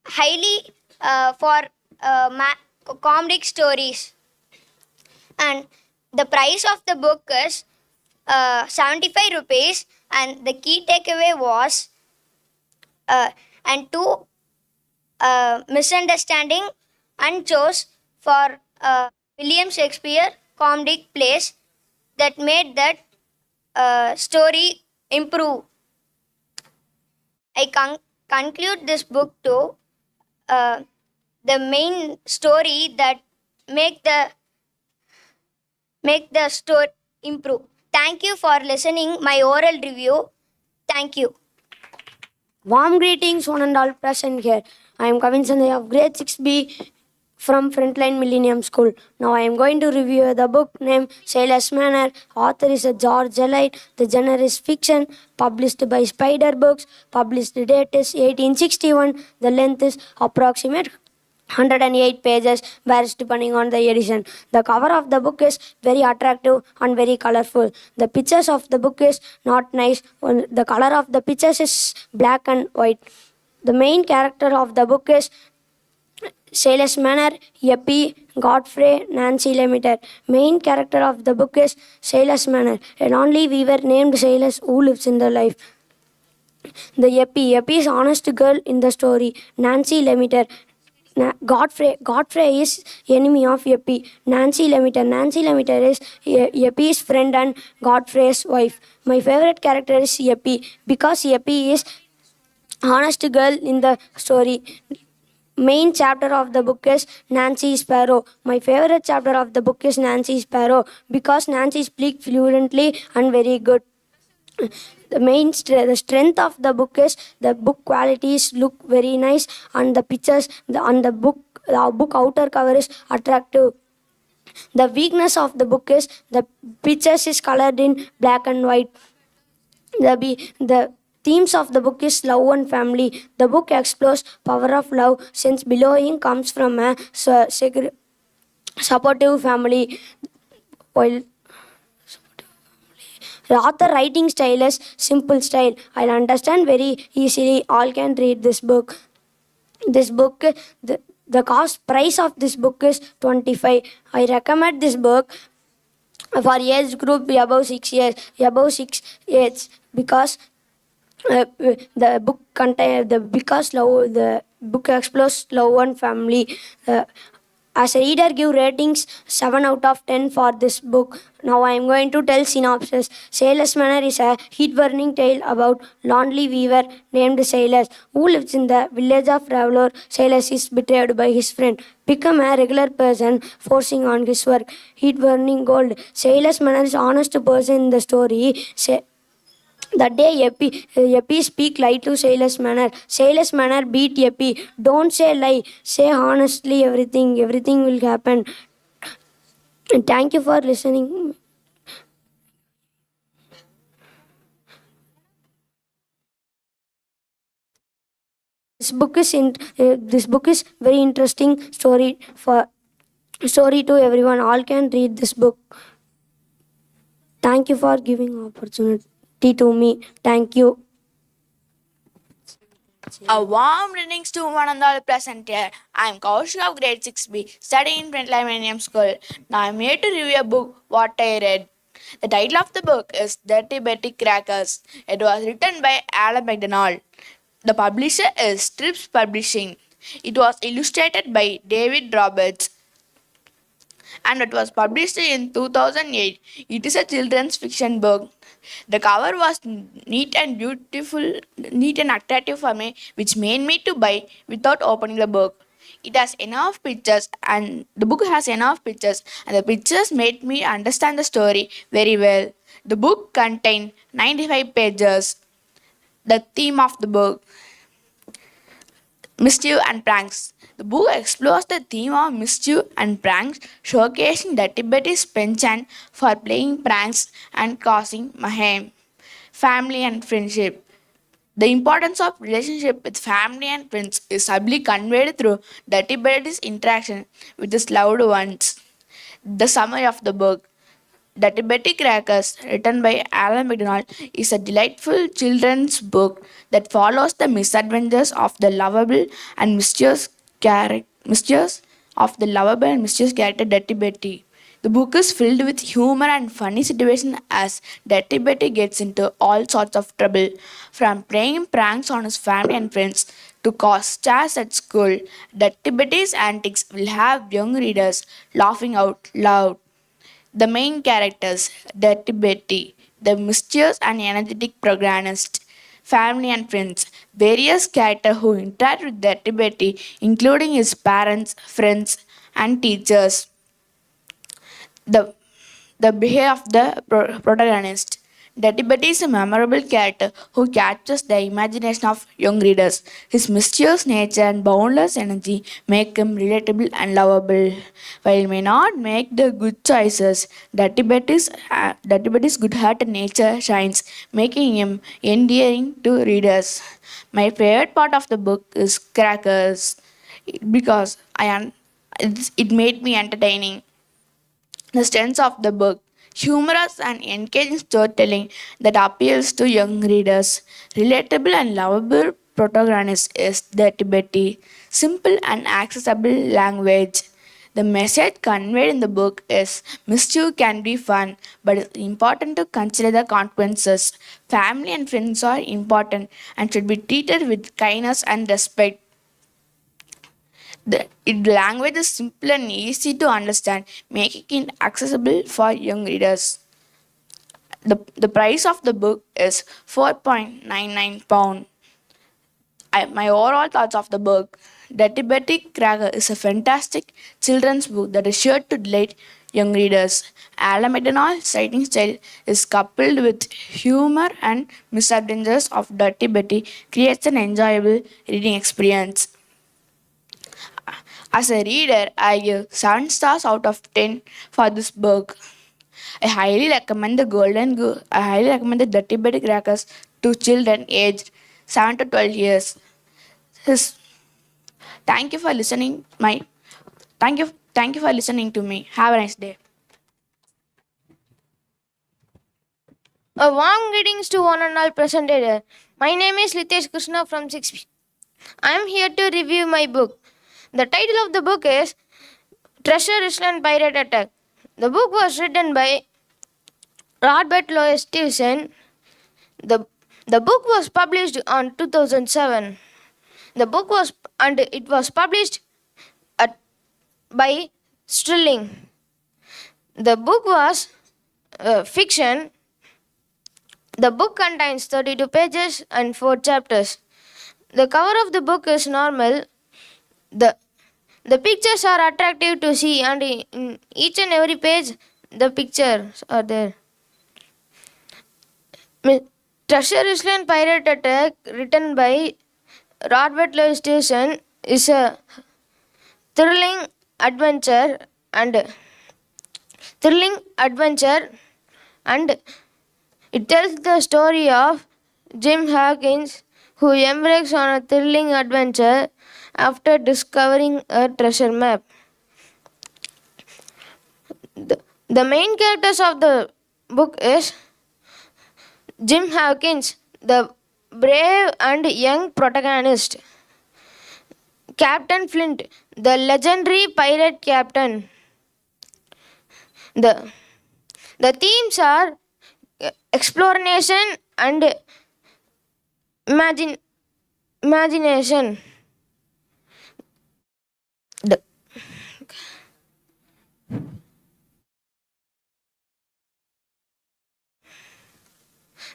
highly for comedic stories. And the price of the book is 75 rupees, and the key takeaway was and two misunderstanding and chose for William Shakespeare comedic plays that made that story improve. I conclude this book to uh, the main story that make the story improve. Thank you for listening my oral review. Thank you. Warm greetings, one and all present here. I am Kavin Sandhay of grade 6B from Frontline Millennium School. Now I am going to review the book named Sailor's Manor. Author is a George Eliot. The genre is fiction, published by Spider Books. Published date is 1861. The length is approximate 108 pages, varies depending on the edition. The cover of the book is very attractive and very colorful. The pictures of the book is not nice. The color of the pictures is black and white. The main character of the book is Sailor's Manor, Yeppie, Godfrey, Nancy Lemaitre. Main character of the book is Sailor's Manor, an only weaver named Sailors who lives in the life. The Yeppie is honest girl in the story. Nancy Lemaitre. Godfrey is enemy of Yeppie. Nancy Lemaitre is Yeppie's friend and Godfrey's wife. My favorite character is Yeppie because Yeppie is honest girl in the story. Main chapter of the book is Nancy Sparrow. My favorite chapter of the book is Nancy Sparrow because Nancy speaks fluently and very good. The strength of the book is the book qualities look very nice, and the pictures on the book outer cover is attractive. The weakness of the book is the pictures is colored in black and white. The themes of the book is love and family. The book explores power of love since belonging comes from a supportive family, while the author writing style is simple style. I'll understand very easily. All can read this book. This book, the cost price of this book is 25. I recommend this book for age group above 6 years, because the book contain the book explores love and family. As a reader, give ratings 7 out of 10 for this book. Now I am going to tell synopsis. Sailor's Manor is a heat-burning tale about lonely weaver named Sailor who lives in the village of Traveler. Sailor is betrayed by his friend, become a regular person, forcing on his work. Heat-burning gold. Sailor's Manor is honest person in the story. That day, Yeppie speak lie to Sailor's Manor. Sailor's Manor beat Yeppie. Don't say lie. Say honestly everything. Everything will happen. And thank you for listening. This book is very interesting story to everyone. All can read this book. Thank you for giving opportunity to me. Thank you. A warm greetings to one and all present here. I am Kaushik of grade 6B, studying in Frontline Millennium School. Now I am here to review a book, what I read. The title of the book is Dirty Betty Crackers. It was written by Alan MacDonald. The publisher is Strips Publishing. It was illustrated by David Roberts, and it was published in 2008. It is a children's fiction book. The cover was neat and attractive for me, which made me to buy without opening the book. It has enough pictures, and the book has enough pictures, and the pictures made me understand the story very well. The book contained 95 pages. The theme of the book: mischief and pranks. The book explores the theme of mischief and pranks, showcasing the Tibetan's penchant for playing pranks and causing mayhem. Family and friendship. The importance of relationship with family and friends is subtly conveyed through the Tibetan's interaction with his loved ones. The summary of the book. Dirty Betty Crackers, written by Alan MacDonald, is a delightful children's book that follows the misadventures of the lovable and mischievous character Dirty Betty. The book is filled with humor and funny situations as Dirty Betty gets into all sorts of trouble, from playing pranks on his family and friends to cause chaos at school. Dirty Betty's antics will have young readers laughing out loud. The main characters, Dirty Betty, the mischievous and energetic protagonist, family and friends. Various characters who interact with Dirty Betty, including his parents, friends, and teachers. The, the behavior of the protagonist. Dirty Betty is a memorable character who captures the imagination of young readers. His mischievous nature and boundless energy make him relatable and lovable. While he may not make the good choices, Dirty Betty's good-hearted nature shines, making him endearing to readers. My favorite part of the book is Crackers because it made me entertaining. The strength of the book, humorous and engaging storytelling that appeals to young readers, relatable and lovable protagonist is Dirty Betty, simple and accessible language. The message conveyed in the book is mischief can be fun, but it's important to consider the consequences. Family and friends are important and should be treated with kindness and respect. The language is simple and easy to understand, making it accessible for young readers. The price of the book is £4.99. My overall thoughts of the book, Dirty Betty Cracker is a fantastic children's book that is sure to delight young readers. Alan MacDonald's writing style is coupled with humor and misadventures of Dirty Betty creates an enjoyable reading experience. As a reader, I give 7 stars out of 10 for this book. I highly recommend I highly recommend the Dirty Betty Crackers to children aged 7 to 12 years. His, thank you for listening. Thank you for listening to me. Have a nice day. A warm greetings to one and all present here. My name is Litesh Krishna from 6B. I am here to review my book. The title of the book is Treasure Island Pirate Attack. The book was written by Robert Louis Stevenson. The book was published on 2007. It was published by Strilling. The book was fiction. The book contains 32 pages and 4 chapters. The cover of the book is normal. The pictures are attractive to see, and in each and every page the pictures are there. Treasure Island Pirate Attack, written by Robert Louis Stevenson, is a thrilling adventure and it tells the story of Jim Hawkins, who embarks on a thrilling adventure after discovering a treasure map. The main characters of the book is Jim Hawkins, the brave and young protagonist; Captain Flint, the legendary pirate captain. The themes are exploration and imagination.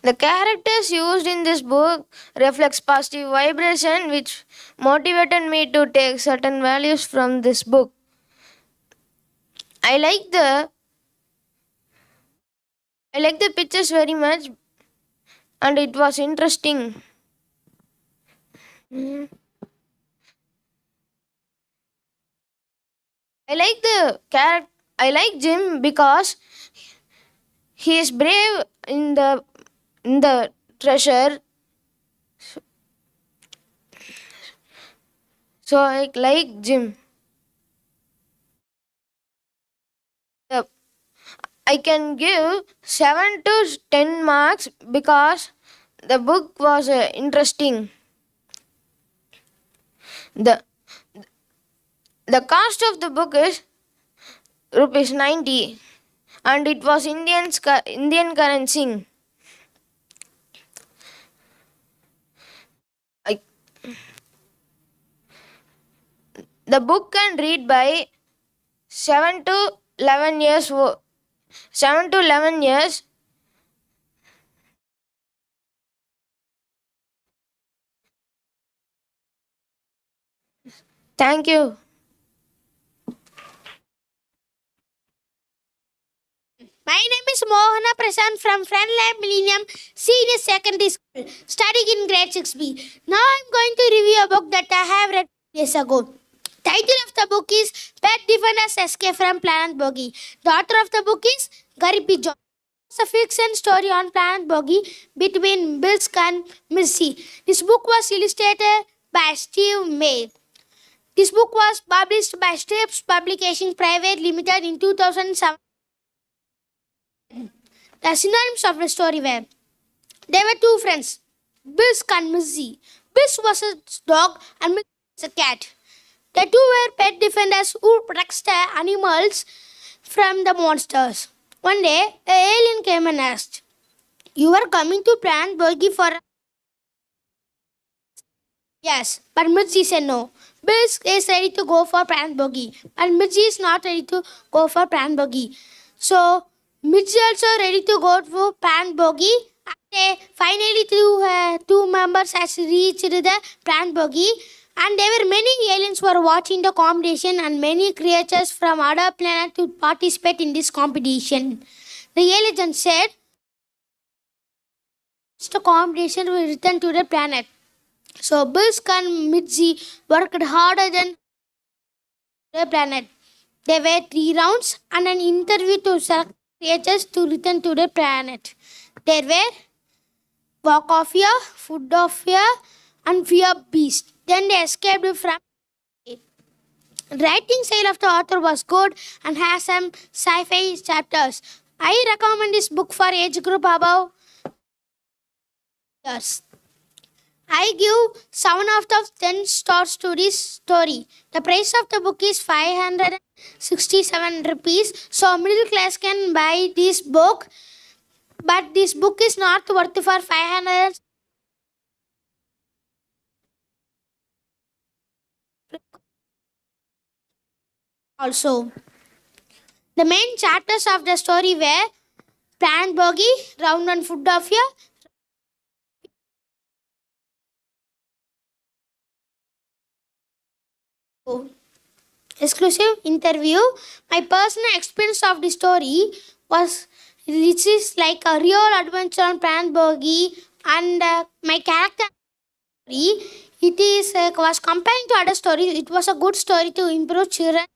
The characters used in this book reflects positive vibration, which motivated me to take certain values from this book. I like the pictures very much, and it was interesting. I like Jim because he is brave in the treasure. So I like Jim. I can give 7 to 10 marks because the book was interesting. The the cost of the book is rupees 90 and it was Indian currency. I, the book can read by 7 to 11 years 7 to 11 years. Thank you. My name is Mohana Prasant from Frontline Millennium Senior Secondary School, studying in grade 6B. Now I'm going to review a book that I have read years ago. Title of the book is Pet Defenders Escape from Planet Boggy. The author of the book is Garipi John. It's a fiction story on Planet Boggy between Bisk and Missy. This book was illustrated by Steve May. This book was published by Strips Publications Private Limited in 2007. The synonyms of the story were: there were two friends, Bisk and Missy. Bisk was a dog and Missy was a cat. The two were pet defenders who protect the animals from the monsters. One day, an alien came and asked, "You are coming to Planet Boggy for a..." Yes, but Mitzi said no. Bisk is ready to go for Planet Boggy, and Mitzi is not ready to go for Planet Boggy. So, Mitzi also ready to go for Planet Boggy. And finally, two members has reached the Planet Boggy, and there were many aliens who were watching the competition, and many creatures from other planets to participate in this competition. The alien said, "The competition will return to the planet." So Bisk and Mitzi worked harder than the planet. There were 3 rounds and an interview to select creatures to return to the planet. There were walk of fear, food of fear, and fear beast. Then they escaped from it. Writing style of the author was good and has some sci-fi chapters. I recommend this book for age group above years. I give 7 out of 10 stars to this story. The price of the book is 567 rupees. So middle class can buy this book. But this book is not worth for 500. Also, the main chapters of the story were Planet Boggy, Round and Food of Fear, exclusive interview. My personal experience of the story was this is like a real adventure on Planet Boggy, and my character story, it is was comparing to other stories. It was a good story to improve children.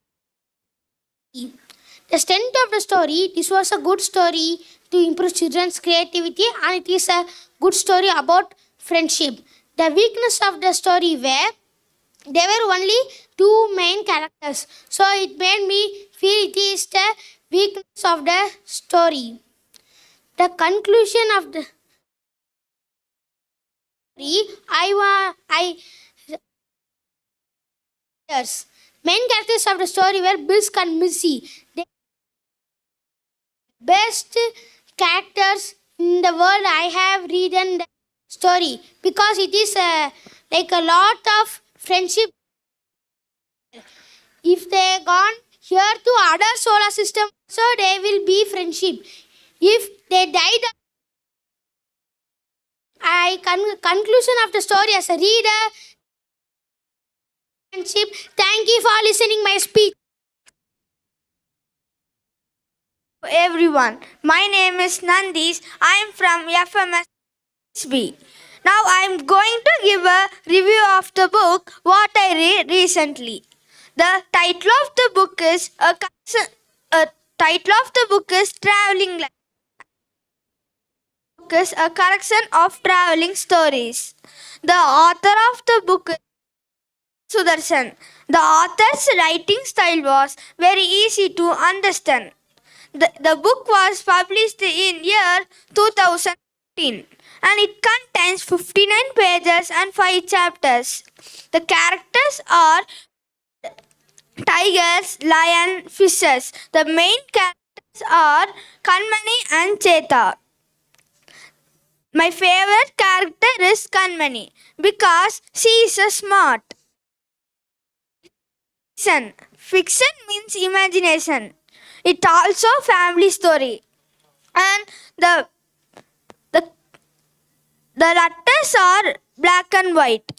The strength of the story, this was a good story to improve children's creativity, and it is a good story about friendship. The weakness of the story were there were only 2 main characters, so it made me feel it is the weakness of the story. The conclusion of the story, main characters of the story were Bisk and Missy. They best characters in the world I have written the story because it is like a lot of friendship. If they gone here to other solar system, so they will be friendship. If they died, conclusion of the story as a reader, friendship. Thank you for listening my speech. Everyone, my name is Nandis. I am from FMSB. Now I am going to give a review of the book what I read recently. The title of the book is Traveling Life. Book is a collection of traveling stories. The author of the book is Sudarshan. The author's writing style was very easy to understand. The book was published in year 2015 and it contains 59 pages and 5 chapters. The characters are tigers, lion, fishes. The main characters are Kanmani and Cheta. My favorite character is Kanmani because she is a smart. Fiction means imagination. It also family story. And the the the letters are black and white.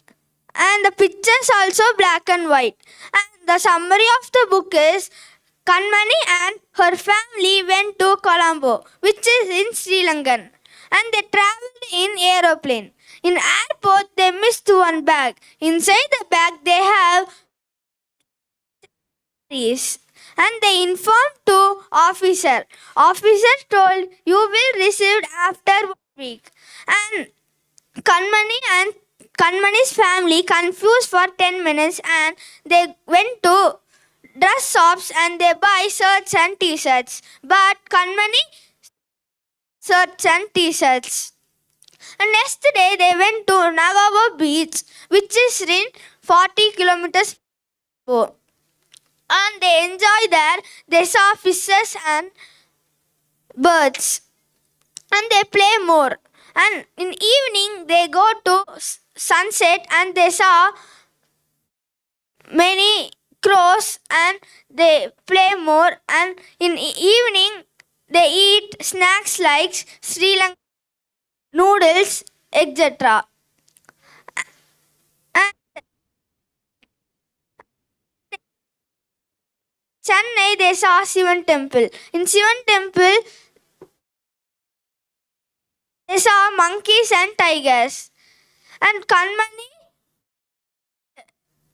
And the pictures also black and white. And the summary of the book is Kanmani and her family went to Colombo, which is in Sri Lankan, and they traveled in aeroplane. In airport, they missed one bag. Inside the bag, they have trees. And they informed to officer. Officer told you will receive after 1 week. And Kanmani's family confused for 10 minutes and they went to dress shops and they buy shirts and t-shirts. But Kanmani shirts and t-shirts. And next day they went to Nagava beach, which is in 40 kilometers away. And they enjoyed there. They saw fishes and birds. And they play more. And in evening they go to sunset and they saw many crows and they play more. And in evening they eat snacks like Sri Lankan noodles, etc. And Chennai they saw Shivan temple. In Shivan temple they saw monkeys and tigers. And Kanmani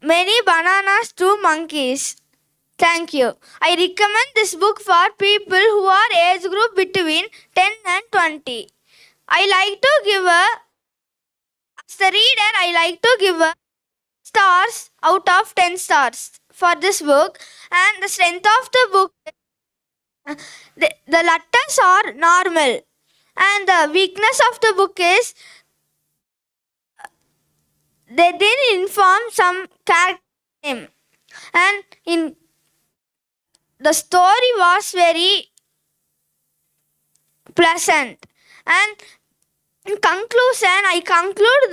many bananas to monkeys. Thank you. I recommend this book for people who are age group between 10 and 20. I like to give as the reader, I like to give stars out of 10 stars for this book. And the strength of the book, the letters are normal. And the weakness of the book is they didn't inform some character name. And in the story was very pleasant. And in conclusion, I conclude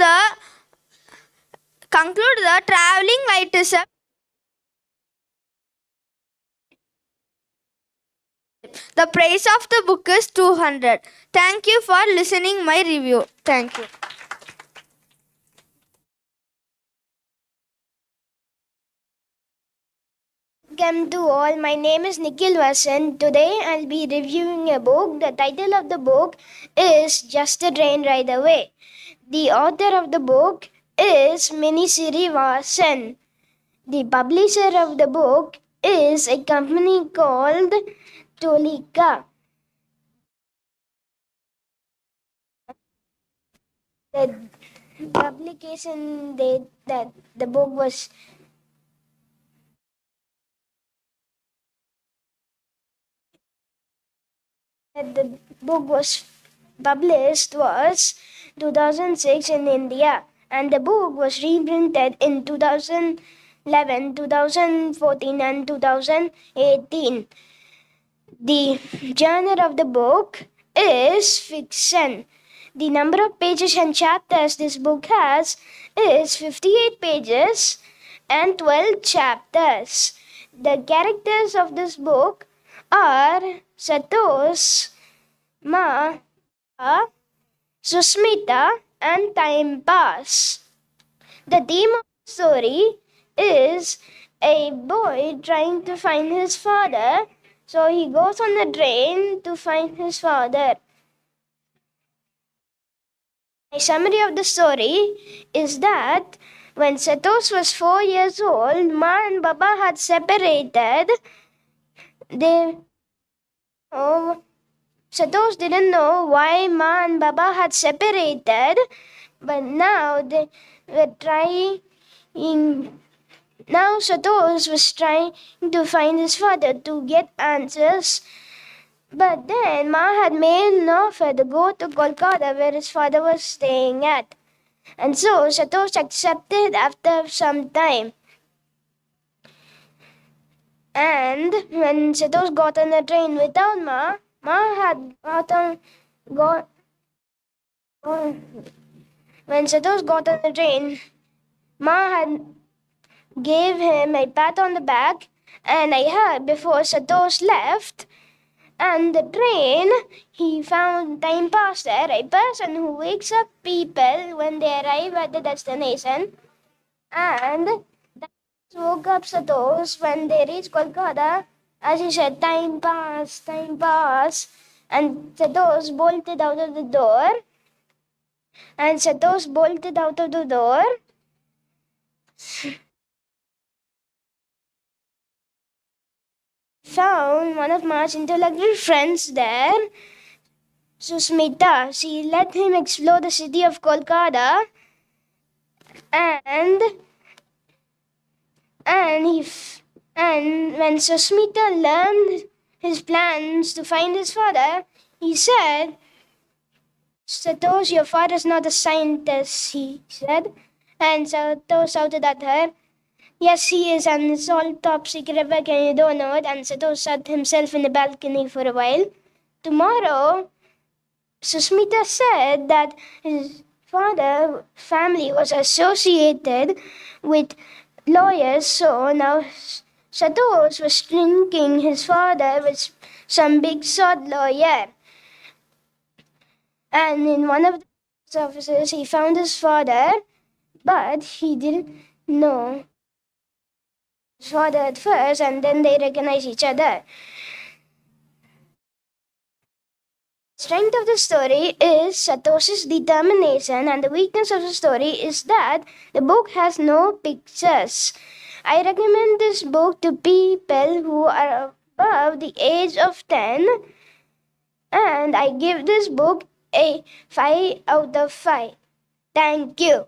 the traveling light is a the price of the book is 200. Thank you for listening my review. Thank you. Welcome to all. My name is Nikhil Vasan. Today I'll be reviewing a book. The title of the book is Just a Train Ride Away. The author of the book is Minisiri Vasan. The publisher of the book is a company called Tolika. The publication date that the book was published was 2006 in India, and the book was reprinted in 2011, 2014, and 2018. The genre of the book is fiction. The number of pages and chapters this book has is 58 pages and 12 chapters. The characters of this book are Satos, Ma, Susmita, and Time Pass. The theme of the story is a boy trying to find his father, so he goes on the train to find his father. A summary of the story is that when Satos was 4 years old, Ma and Baba had separated. Satos didn't know why Ma and Baba had separated, but now they were trying. Now Satos was trying to find his father to get answers But then Ma had made an offer to go to Kolkata where his father was staying at. And so Satosh accepted after some time. And when Satosh got on the train without Ma had got when Satosh got on the train, Ma had gave him a pat on the back, and I heard before Satosh left and the train, he found time passed there, a person who wakes up people when they arrive at the destination, and that woke up Satosh when they reached Kolkata. As he said, time pass, and Satosh bolted out of the door. And Satosh bolted out of the door. Found one of Ma's intellectual friends there, Susmita. She let him explore the city of Kolkata, and when Susmita learned his plans to find his father, he said, "Satosh, your father is not a scientist," he said. And Satosh shouted at her, "Yes, he is, and it's all top secret work and you don't know it." And Satosh sat himself in the balcony for a while. Tomorrow, Susmita said that his father family was associated with lawyers, so now Satosh was thinking his father was some big shot lawyer. And in one of the offices, he found his father, but he didn't know his father at first, and then they recognized each other. Strength of the story is Satoshi's determination, and the weakness of the story is that the book has no pictures. I recommend this book to people who are above the age of 10, and I give this book a 5 out of 5. Thank you.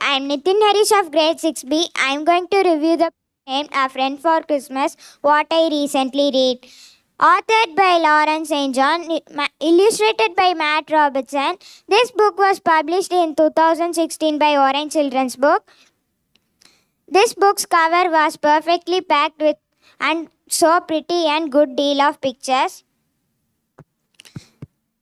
I'm Nitin Harish of grade 6B. I'm going to review the book named A Friend for Christmas, what I recently read. Authored by Lawrence St. John, illustrated by Matt Robertson. This book was published in 2016 by Orange Children's Book. This book's cover was perfectly packed with and so pretty and good deal of pictures.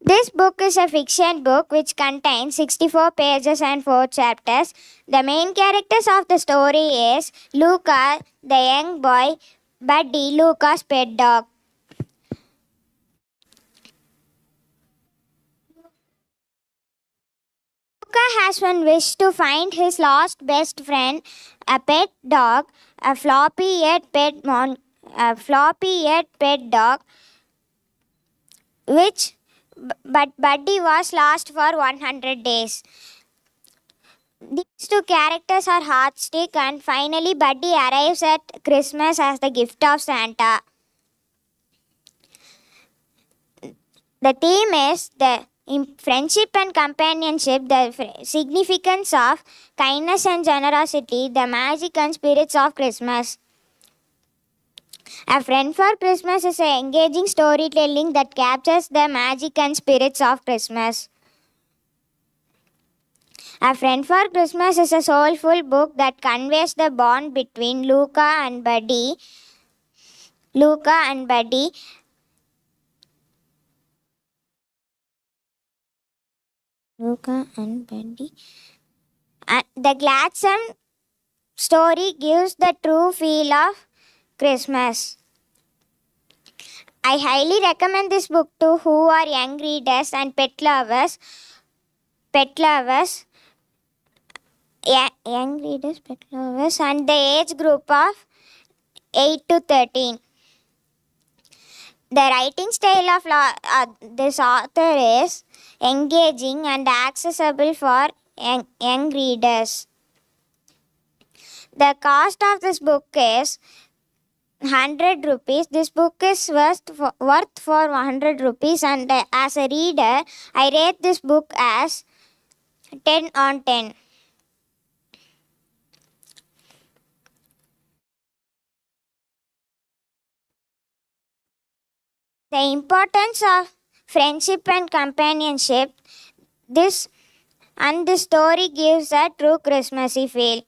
This book is a fiction book which contains 64 pages and 4 chapters. The main characters of the story is Luca, the young boy, Buddy, Luca's pet dog. Luca has one wish to find his lost best friend, a pet dog, a floppy-eared pet dog, but Buddy was lost for 100 days. These two characters are heartstick, and finally Buddy arrives at Christmas as the gift of Santa. The theme is friendship and companionship, the significance of kindness and generosity, the magic and spirits of Christmas. A Friend for Christmas is an engaging storytelling that captures the magic and spirits of Christmas. A Friend for Christmas is a soulful book that conveys the bond between Luca and Buddy. Luca and Buddy. And the gladsome story gives the true feel of Christmas. I highly recommend this book to who are young readers and pet lovers. Young readers, pet lovers, and the age group of 8 to 13. The writing style of this author is engaging and accessible for young readers. The cost of this book is 100 rupees. This book is worth for 100 rupees, and as a reader, I rate this book as 10 on 10. The importance of friendship and companionship. This this story gives a true Christmassy feel.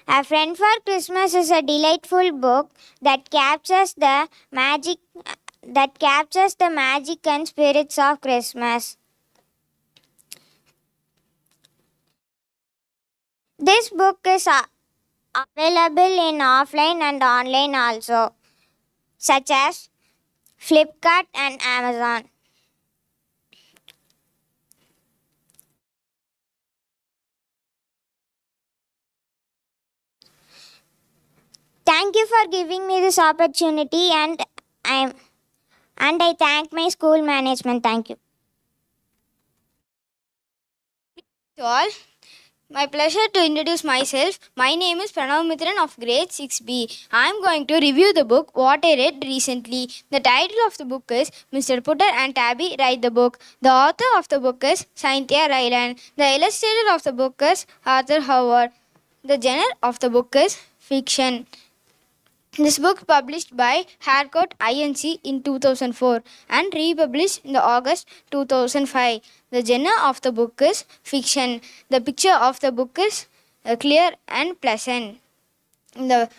A Friend for Christmas is a delightful book that captures the magic and spirits of Christmas. This book is available in offline and online also, such as Flipkart and Amazon. Thank you for giving me this opportunity, and I thank my school management. Thank you. To all, my pleasure to introduce myself. My name is Pranav Mitran of grade 6B. I am going to review the book what I read recently. The title of the book is Mr. Putter and Tabby Write the Book. The author of the book is Cynthia Ryland. The illustrator of the book is Arthur Howard. The genre of the book is fiction. This book published by Harcourt Inc. in 2004 and republished in August 2005. The genre of the book is fiction. The picture of the book is clear and pleasant. The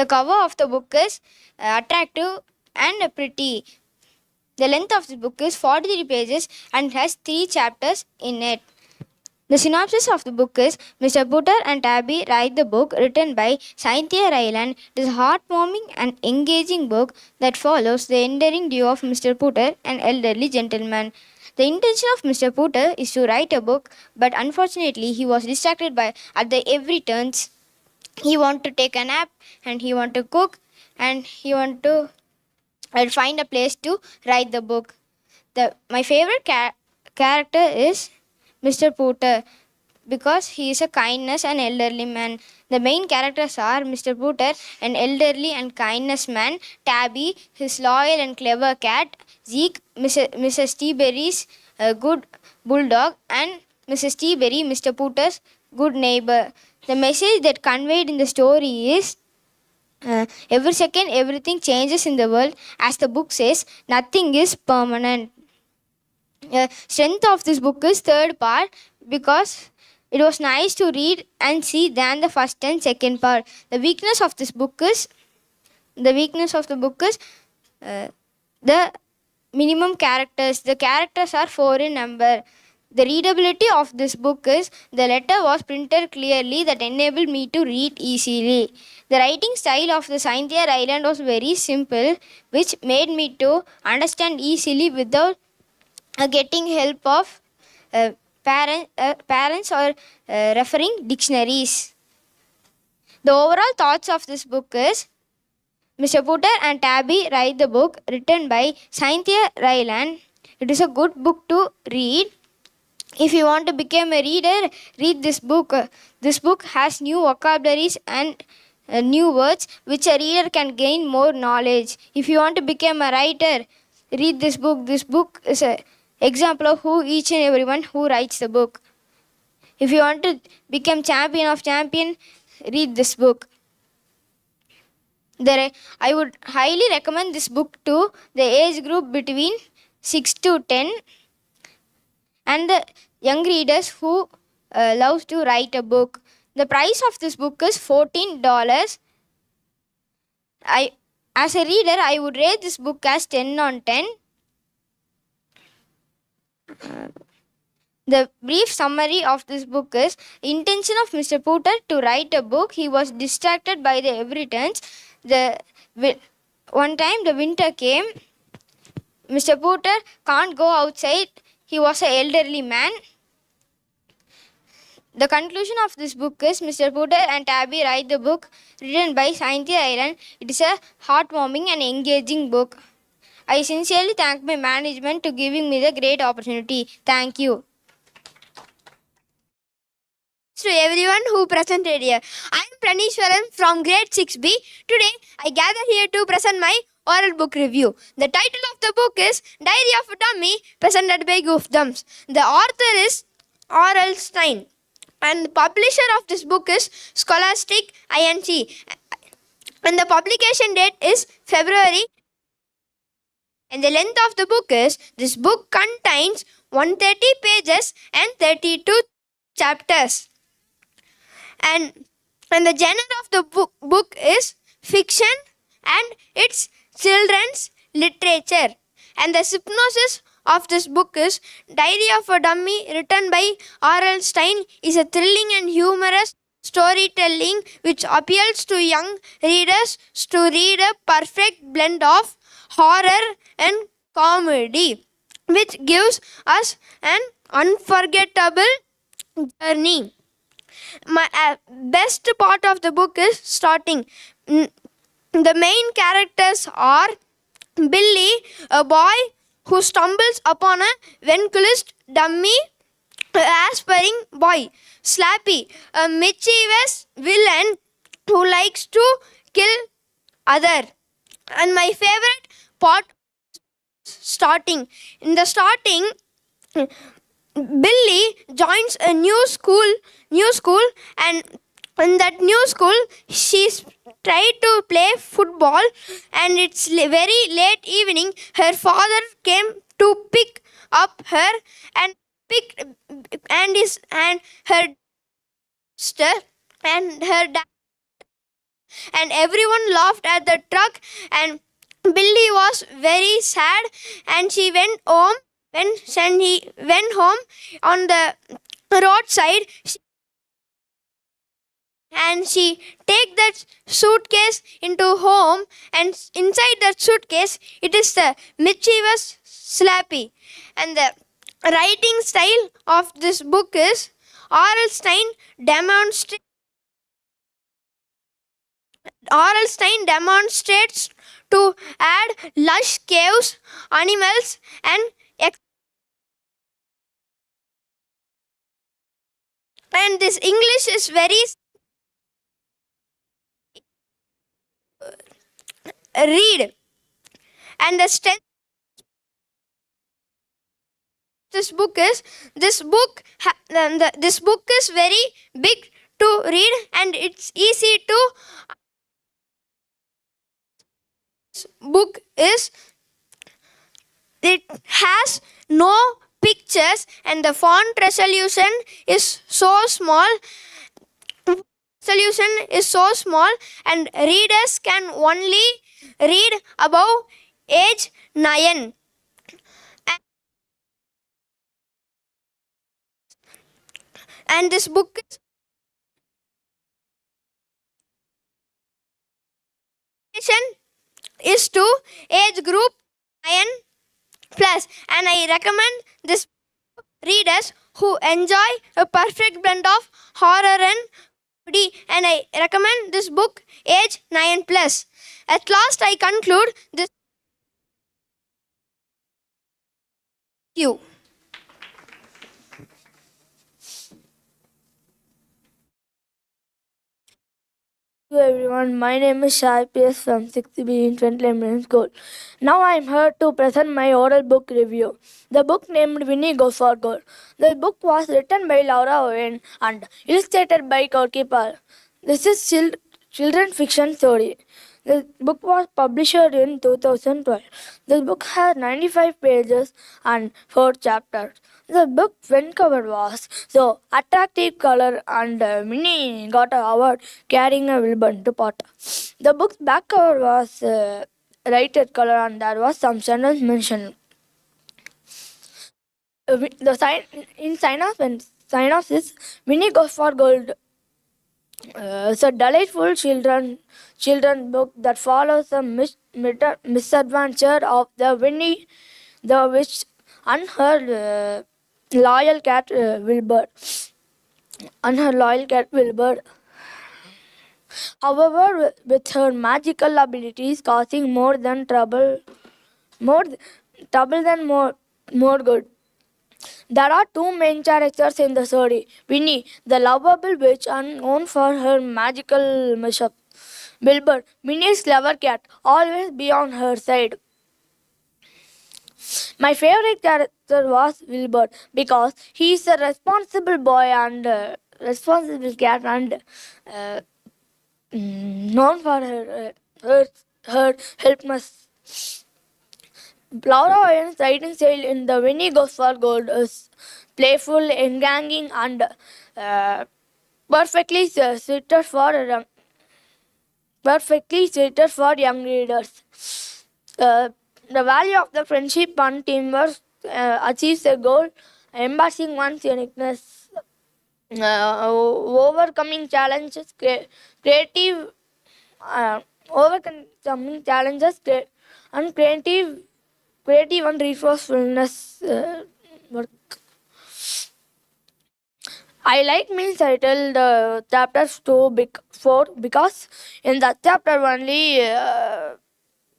cover of the book is attractive and pretty. The length of the book is 43 pages and has 3 chapters in it. The synopsis of the book is Mr. Putter and Tabby Write the Book, written by Cynthia Ryland. It is a heartwarming and engaging book that follows the endearing duo of Mr. Putter and elderly gentleman. The intention of Mr. Putter is to write a book, but unfortunately he was distracted by at the every turns. He want to take a nap, and he want to cook, and he want to find a place to write the book. My favorite character is Mr. Putter because he is a kindness and elderly man. The main characters are Mr. Putter, an elderly and kindness man, Tabby, his loyal and clever cat, Zeke, Mrs. T-Berry's good bulldog, and Mrs. T-Berry, Mr. Putter's good neighbor. The message that conveyed in the story is every second everything changes in the world. As the book says, nothing is permanent. Strength of this book is third part because it was nice to read and see than the first and second part. The weakness of the book is the minimum characters. The characters are 4 in number. The readability of this book is the letter was printed clearly that enabled me to read easily. The writing style of the Cynthia Ryland was very simple, which made me to understand easily without getting help of parents or referring dictionaries. The overall thoughts of this book is Mr. Putter and Tabby Write the Book, written by Cynthia Ryland. It is a good book to read. If you want to become a reader, read this book. This book has new vocabularies and new words which a reader can gain more knowledge. If you want to become a writer, read this book. This book is a example of who each and everyone who writes the book. If you want to become champion of champion, read this book. I would highly recommend this book to the age group between 6 to 10 and the young readers who love to write a book. The price of this book is $14. As a reader, I would rate this book as 10 on 10. The brief summary of this book is intention of Mr. Putter to write a book. He was distracted by the every turns. One time the winter came. Mr. Putter can't go outside. He was an elderly man. The conclusion of this book is Mr. Putter and Tabby Write the Book, written by Cynthia Ryland. It is a heartwarming and engaging book. I sincerely thank my management to giving me the great opportunity. Thank you. To everyone who presented here. I am Pranishwaran from grade 6B. Today, I gather here to present my oral book review. The title of the book is Diary of a Dummy, presented by Goof Dumps. The author is R.L. Stein, and the publisher of this book is Scholastic Inc. And the publication date is February And the length of the book is, this book contains 130 pages and 32 chapters. And, and the genre of the book is fiction and it's children's literature. And the synopsis of this book is, Diary of a Dummy, written by R.L. Stein, is a thrilling and humorous storytelling which appeals to young readers to read a perfect blend of horror and comedy, which gives us an unforgettable journey. My best part of the book is starting. The main characters are Billy, a boy who stumbles upon a ventriloquist dummy, aspiring boy; Slappy, a mischievous villain who likes to kill other. And my favorite part, starting. In the starting, Billy joins a new school, and in that new school, she's tried to play football, and it's very late evening. Her father came to pick up her and picked and her sister and her dad, and everyone laughed at the truck, and Billy was very sad, and she went home. When he went home on the roadside, she take that suitcase into home, and inside that suitcase it is the mischievous Slappy. And the writing style of this book is, R.L. Stein demonstrates to add lush caves, animals, and this English is very read. And the strength this book is, this book is very big to read, and it's easy to book is, it has no pictures, and the font resolution is so small, and readers can only read above age 9. And this book is to age group 9 plus, and I recommend this readers who enjoy a perfect blend of horror and comedy, and I recommend this book age 9 plus. At last I conclude this. You. Hello everyone, my name is Shai PS from 6th B in Trent School. Now I am here to present my oral book review. The book named Winnie Goes for Gold. The book was written by Laura Owen and illustrated by Corky Paul. This is children's fiction story. The book was published in 2012. The book has 95 pages and 4 chapters. The book front cover was so attractive color, and Minnie got an award carrying a ribbon to pot. The book's back cover was lighted color, and there was some sentence mentioned. Synopsis, Winnie Goes for Gold. It's a delightful children book that follows the misadventure of the Winnie the Witch and her loyal cat Wilbur. However, with her magical abilities causing more good. There are two main characters in the story. Winnie, the lovable witch and known for her magical mishap. Wilbur, Winnie's clever cat, always be on her side. My favorite character was Wilbur because he is a responsible boy and responsible cat, and known for her helpfulness. Laura Owen's writing style in The Winnie Goes for Gold is playful, engaging, and perfectly suited for young readers. The value of the friendship and teamwork achieves a goal, embracing one's uniqueness, overcoming challenges, creative, overcoming challenges, and creative and resourcefulness work. I like means title the chapters 4 because in that chapter only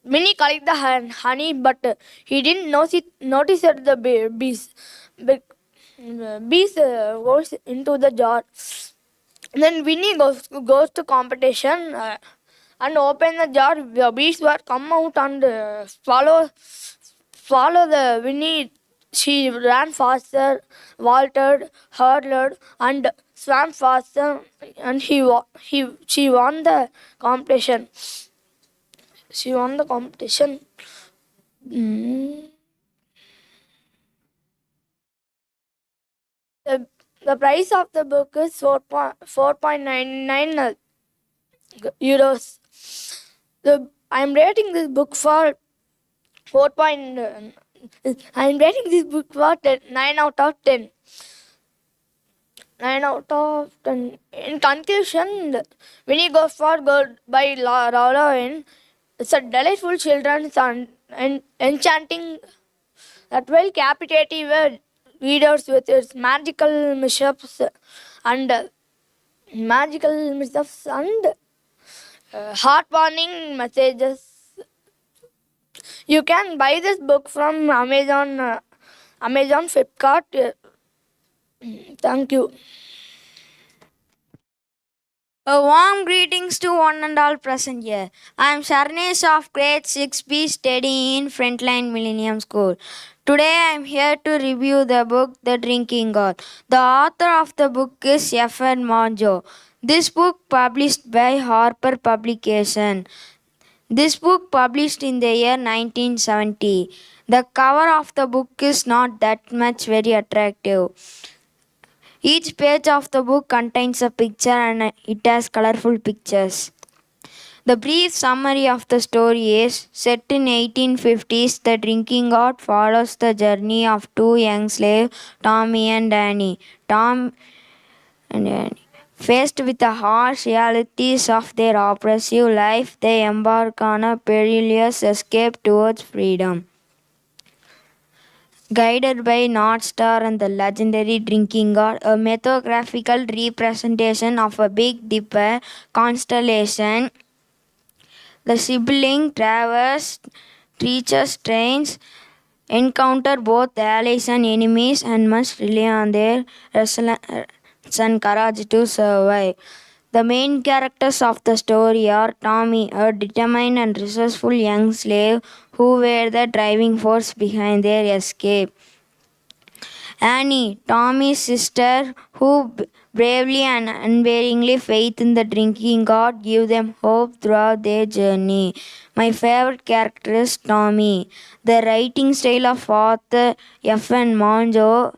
Minnie collect the honey, but he didn't notice that the bees. Bees goes into the jar. Then Winnie goes to competition and open the jar. The bees were come out and follow the Winnie. She ran faster, vaulted, hurled, and swam faster, and she won the competition. She won the competition. The price of the book is 4.99 euros. I'm rating this book for 4. I'm rating this book for 9 out of 10. 9 out of 10. In conclusion, Winnie Goes for Gold by Rowling is a delightful children's and enchanting that will captivate readers with its magical mishaps and heart-warming messages. You can buy this book from Amazon Flipkart. Thank you. A warm greetings to one and all present here. I am Sharnesh of grade 6B studying in Frontline Millennium School. Today I am here to review the book The Drinking God. The author of the book is F.N. Monjo. This book published by Harper Publication. This book published in the year 1970. The cover of the book is not that much very attractive. Each page of the book contains a picture and it has colorful pictures. The brief summary of the story is set in 1850s. The Drinking God follows the journey of two young slaves, Tommy and Danny. Faced with the harsh realities of their oppressive life, they embark on a perilous escape towards freedom. Guided by North Star and the legendary Drinking God, a mythographical representation of a Big Dipper constellation, the sibling traverse treacherous trains, encounter both allies and enemies, and must rely on their resilience and courage to survive. The main characters of the story are Tommy, a determined and resourceful young slave who were the driving force behind their escape. Annie, Tommy's sister, who bravely and unwaveringly faith in the Drinking God, give them hope throughout their journey. My favorite character is Tommy. The writing style of author F.N. Monjo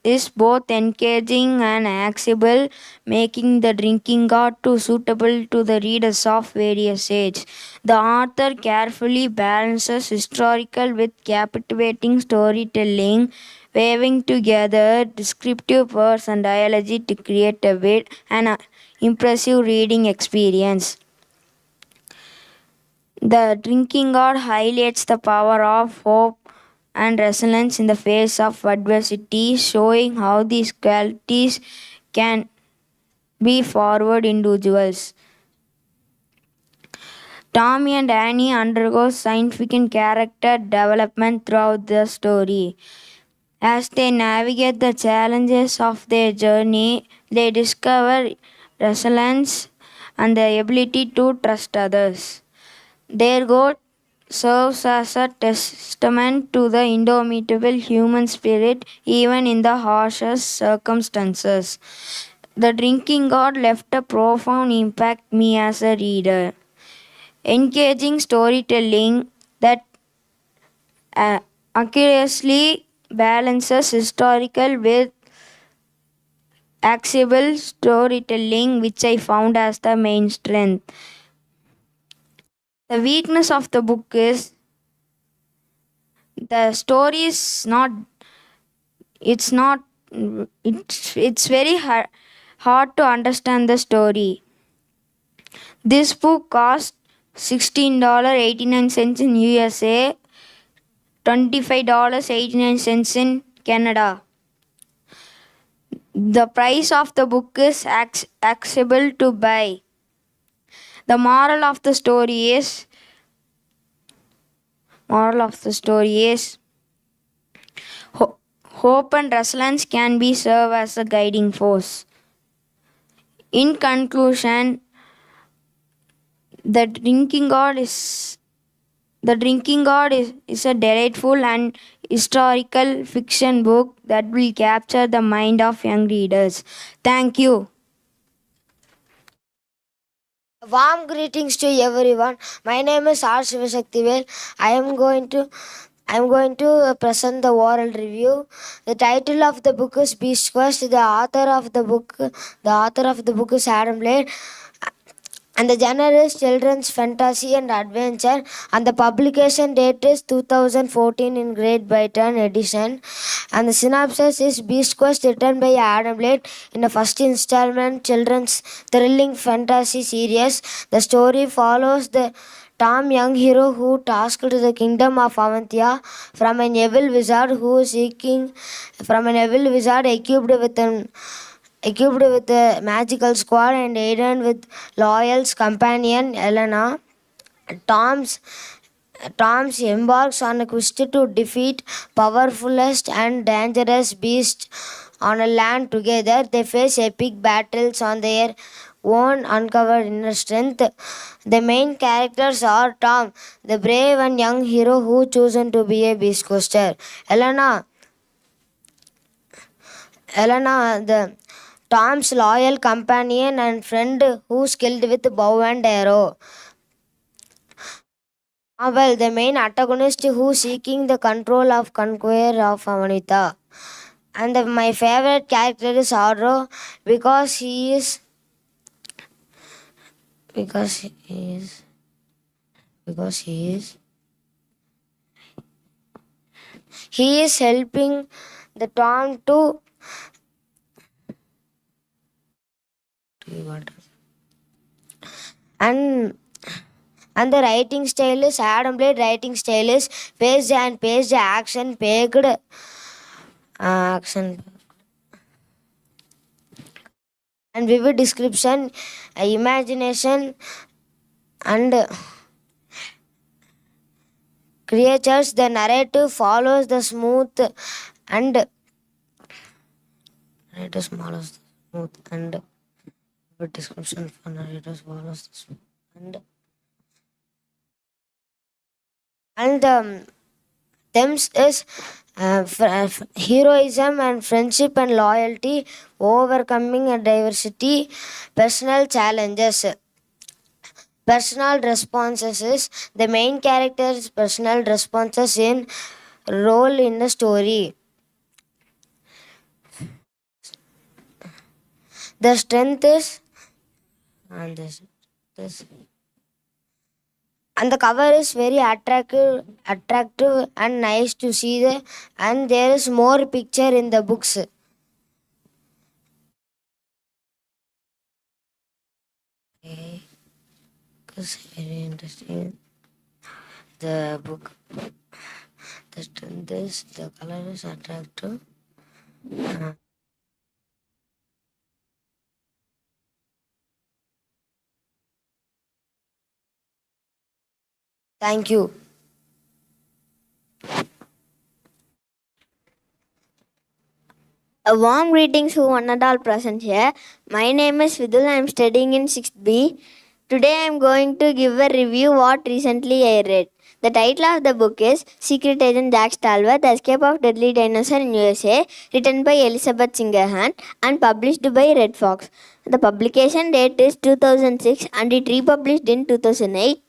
is both engaging and accessible, making the Drinking God too suitable to the readers of various ages. The author carefully balances historical with captivating storytelling, weaving together descriptive words and dialogy to create a wit and impressive reading experience. The Drinking God highlights the power of hope and resilience in the face of adversity, showing how these qualities can be forward individuals. Tommy and Annie undergo significant character development throughout the story. As they navigate the challenges of their journey, they discover resilience and the ability to trust others. Their growth serves as a testament to the indomitable human spirit even in the harshest circumstances. The Drinking God left a profound impact me as a reader. Engaging storytelling that accurately balances historical with accessible storytelling, which I found as the main strength. The weakness of the book is the story is not it's not it's very hard to understand the story. This book cost $16.89 in USA, $25.89 in Canada. The price of the book is accessible to buy. The moral of the story is hope and resilience can be serve as a guiding force. In conclusion, the drinking god is is a delightful and historical fiction book that will capture the mind of young readers. Thank you. Warm greetings to everyone. My name is R. Shivashaktivel. I am going to present the oral review. The title of the book is Beast Quest. The author of the book is Adam Blade. And the genre is children's fantasy and adventure, and the publication date is 2014 in Great Britain edition. And the synopsis is Beast Quest, written by Adam Blade in the first installment children's thrilling fantasy series. The story follows the Tom, young hero who tasked to the kingdom of Avantia from an evil wizard equipped with a magical squad and aided with Loyal's companion Elena. Tom's embarks on a quest to defeat powerfulest and dangerous beasts on a land together. They face epic battles on their own uncovered inner strength. The main characters are Tom, the brave and young hero who chosen to be a beast quester. Elena, the Tom's loyal companion and friend who's skilled with bow and arrow. Well, the main antagonist who's seeking the control of conqueror of Amanita. And my favorite character is Arrow because he is helping the Tom to and the writing style is Adam Blade writing style is page and page action packed and vivid description, imagination and creatures. The narrative follows the smooth and with description for narrators follows this and themes is heroism and friendship and loyalty, overcoming a diversity, personal challenges. Personal responses is the main character's personal responses in role in the story. The strength is and the cover is very attractive and nice to see and there is more picture in the books. It's very interesting. The book, the strength is, the color is attractive. Thank you. A warm greetings to one and all present here. My name is Vidul. I am studying in 6th B. Today I am going to give a review what recently I read. The title of the book is Secret Agent Jack Stalwart, The Escape of Deadly Dinosaur in USA, written by Elizabeth Singerhan and published by Red Fox. The publication date is 2006 and it republished in 2008.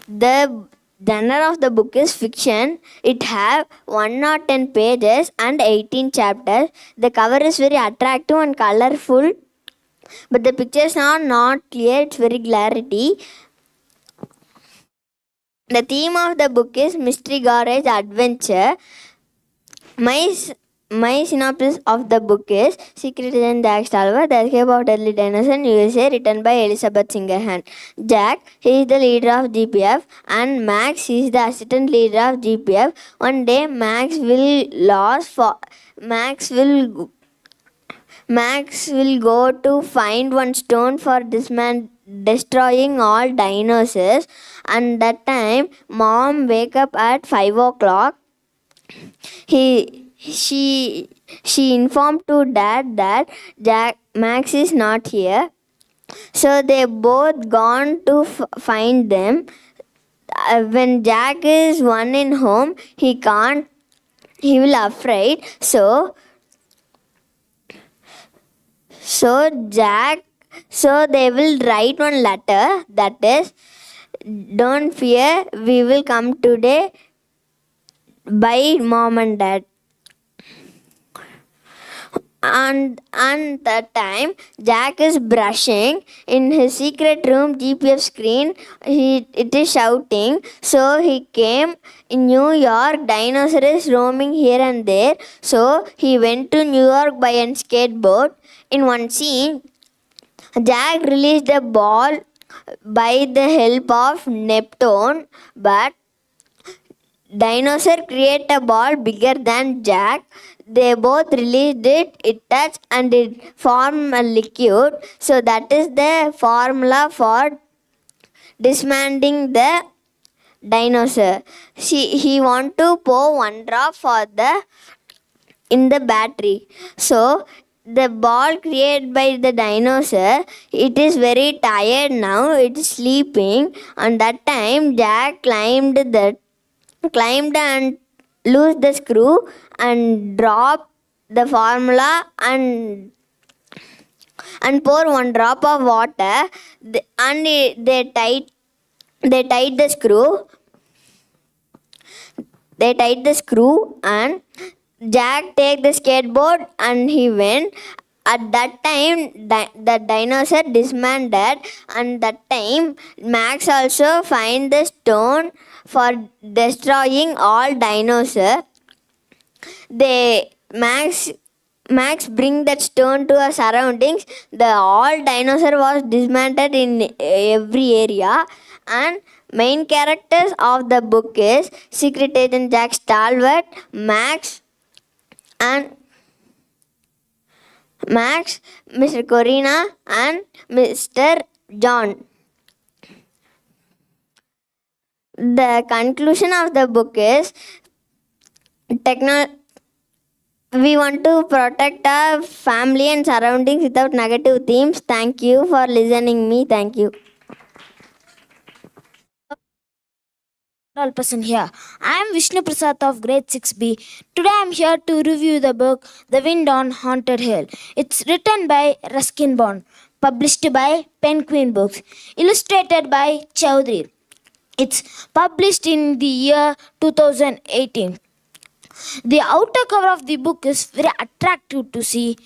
The genre of the book is fiction. It have 110 pages and 18 chapters. The cover is very attractive and colorful, but the pictures are not clear. It's very clarity. The theme of the book is mystery garage adventure. My synopsis of the book is Secret Agent Jack Stalwart, The Escape of Deadly Dinosaurs in USA, written by Elizabeth Singerhan. Jack, he is the leader of GPF, and Max, he is the assistant leader of GPF. One day, Max will go to find one stone for destroying all dinosaurs, and that time mom wake up at 5 o'clock. She informed to dad that Max is not here, so they both gone to find them. When Jack is one in home, he will afraid. So they will write one letter that is, don't fear, we will come today. By mom and dad. And that time Jack is brushing in his secret room GPF screen. It is shouting. So he came in New York. Dinosaur is roaming here and there. So he went to New York by a skateboard. In one scene, Jack released a ball by the help of Neptune, but Dinosaur create a ball bigger than Jack. They both released it. It touched and it formed a liquid. So that is the formula for dismantling the dinosaur. He want to pour one drop in the battery. So the ball created by the dinosaur, it is very tired now. It is sleeping. And that time Jack climbed and loosed the screw and dropped the formula and pour one drop of water, and they tied the screw. They tied the screw, and Jack take the skateboard and he went. At that time, the dinosaur dismantled, and that time Max also find the stone for destroying all dinosaurs. Max bring that stone to our surroundings. The all dinosaur was dismantled in every area, and main characters of the book is Secret Agent Jack Stalwart, Max, Mr. Corina, and Mr. John. The conclusion of the book is we want to protect our family and surroundings without negative themes. Thank you for listening me. Thank you. All person here. I am Vishnu Prasad of grade 6B. Today I am here to review the book The Wind on Haunted Hill. It's written by Ruskin Bond, published by Penguin Books, illustrated by Chowdhury. It's published in the year 2018. The outer cover of the book is very attractive to see.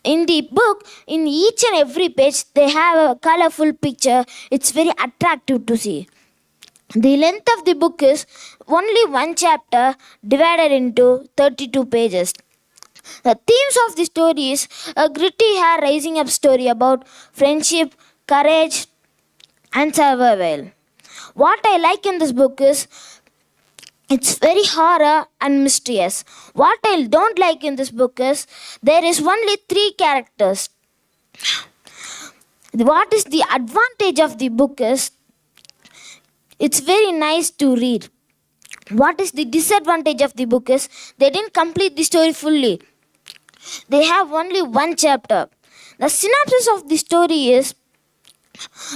In the book, in each and every page, they have a colorful picture. It's very attractive to see. The length of the book is only one chapter divided into 32 pages. The themes of the story is a gritty hair rising up story about friendship, courage, and survival. What I like in this book is it's very horror and mysterious. What I don't like in this book is there is only 3 characters. What is the advantage of the book is it's very nice to read. What is the disadvantage of the book is they didn't complete the story fully. They have only one chapter. The synopsis of the story is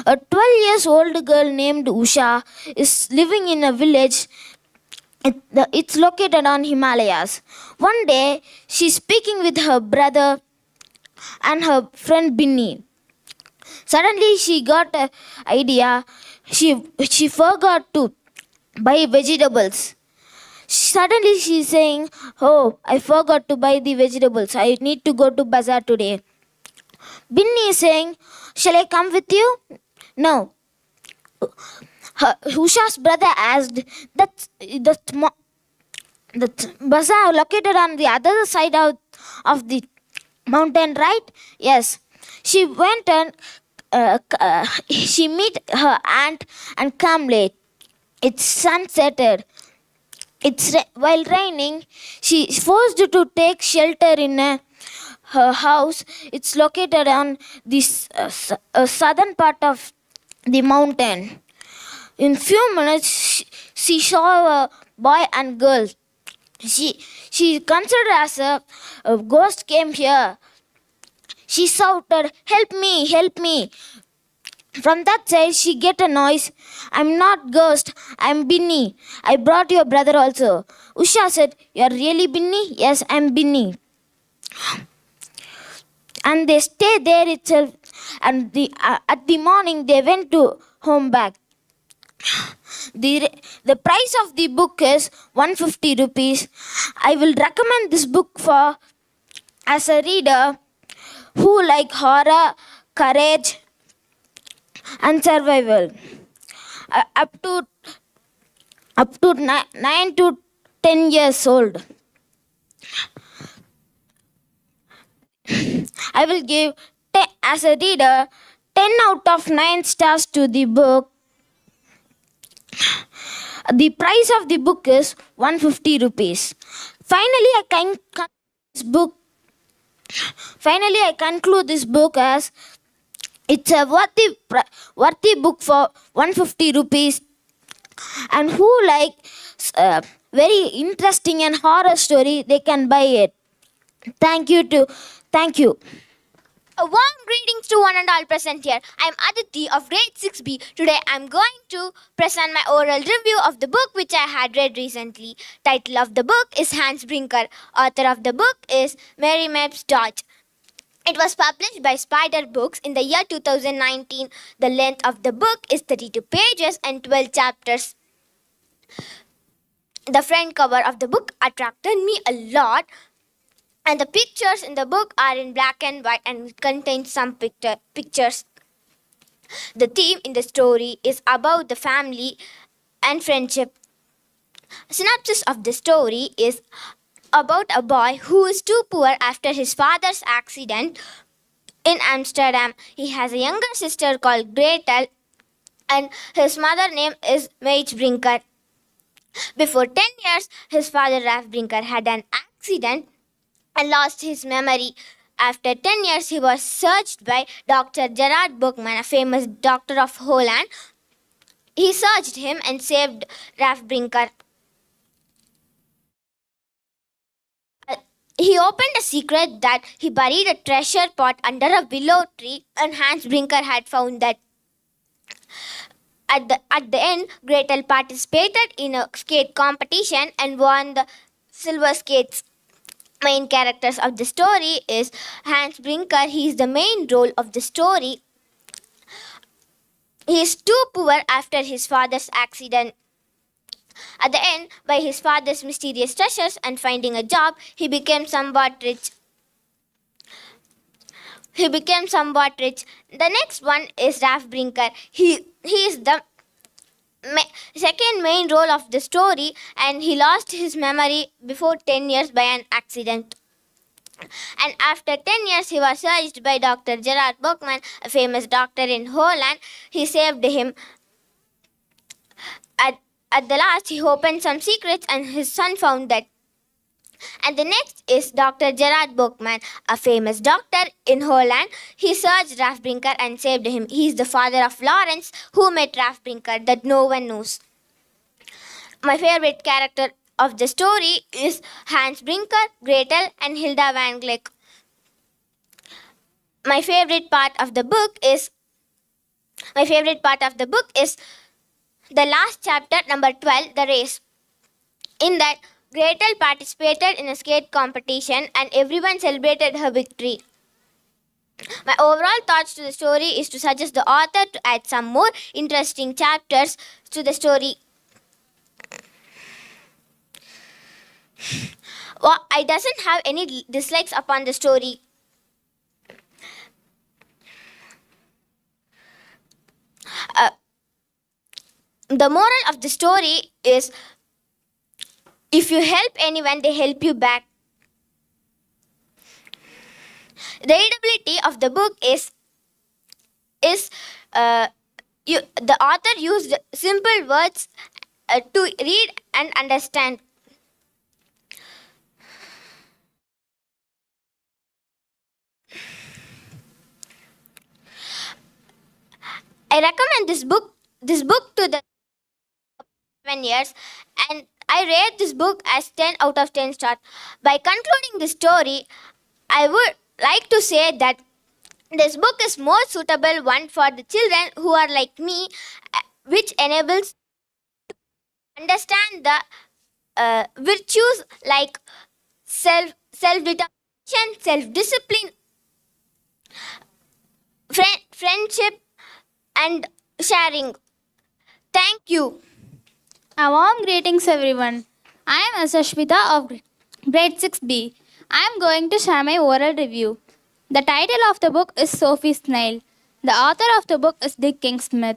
a 12 years old girl named Usha is living in a village. It's located on Himalayas. One day, she's speaking with her brother and her friend Binny. Suddenly, she got an idea. She forgot to buy vegetables. Suddenly she's saying, "Oh, I forgot to buy the vegetables. I need to go to bazaar today." Binny is saying, "Shall I come with you?" No. Usha's brother asked, that, that bazaar located on the other side of the mountain, right? Yes. She went and she met her aunt and come late. It's sunsetted. While raining, she is forced to take shelter in her house. It's located on this southern part of the mountain. In few minutes, she saw a boy and girl. She considered as a ghost came here. She shouted, "Help me, help me." From that side, she get a noise. "I'm not ghost, I'm Binny. I brought your brother also." Usha said, "You're really Binny?" "Yes, I'm Binny." And they stayed there itself. And at the morning, they went to home back. The price of the book is 150 rupees. I will recommend this book for as a reader who like horror, courage, and survival. Up to 9 to 10 years old. I will give as a reader 10 out of 9 stars to the book. The price of the book is 150 rupees. Finally, I conclude this book as it's a worthy book for 150 rupees. And who like very interesting and horror story, they can buy it. Thank you. A warm greetings to one and all present here. I am Aditi of grade 6B. Today I am going to present my oral review of the book which I had read recently. Title of the book is Hans Brinker. Author of the book is Mary Mapes Dodge. It was published by Spider Books in the year 2019. The length of the book is 32 pages and 12 chapters. The front cover of the book attracted me a lot. And the pictures in the book are in black and white and contain some pictures. The theme in the story is about the family and friendship. Synopsis of the story is about a boy who is too poor after his father's accident in Amsterdam. He has a younger sister called Gretel and his mother name is Mage Brinker. Before 10 years, his father Ralph Brinker had an accident and lost his memory. After 10 years, he was searched by Dr. Gerard Buchman, a famous doctor of Holland. He searched him and saved Ralph Brinker. He opened a secret that he buried a treasure pot under a willow tree, and Hans Brinker had found that. At the end, Gretel participated in a skate competition and won the silver skates. Main characters of the story is Hans Brinker. He is the main role of the story. He is too poor after his father's accident. At the end, by his father's mysterious treasures and finding a job, he became somewhat rich. The next one is Ralph Brinker. He is the second main role of the story, and he lost his memory before 10 years by an accident. And after 10 years, he was searched by Dr. Gerard Buchman, a famous doctor in Holland. He saved him. At the last, he opened some secrets and his son found that. And the next is Dr. Gerard Buchman, a famous doctor in Holland. He searched Ralph Brinker and saved him. He is the father of Lawrence, who met Ralph Brinker, that no one knows. My favorite character of the story is Hans Brinker, Gretel, and Hilda Van Gleck. My favorite part of the book is the last chapter, number 12, the race. In that, Gretel participated in a skate competition and everyone celebrated her victory. My overall thoughts to the story is to suggest the author to add some more interesting chapters to the story. I doesn't have any dislikes upon the story. Uh, the moral of the story is if you help anyone, they help you back. Readability of the book is the author used simple words to read and understand. I recommend this book to the 7 years, and I rate this book as 10 out of 10 stars. By concluding the story, I would like to say that this book is more suitable one for the children who are like me, which enables to understand the virtues like self determination, self discipline, friendship, and sharing. Thank you. A warm greetings everyone. I am Asashmita of grade 6B. I am going to share my oral review. The title of the book is Sophie's Snail. The author of the book is Dick King-Smith.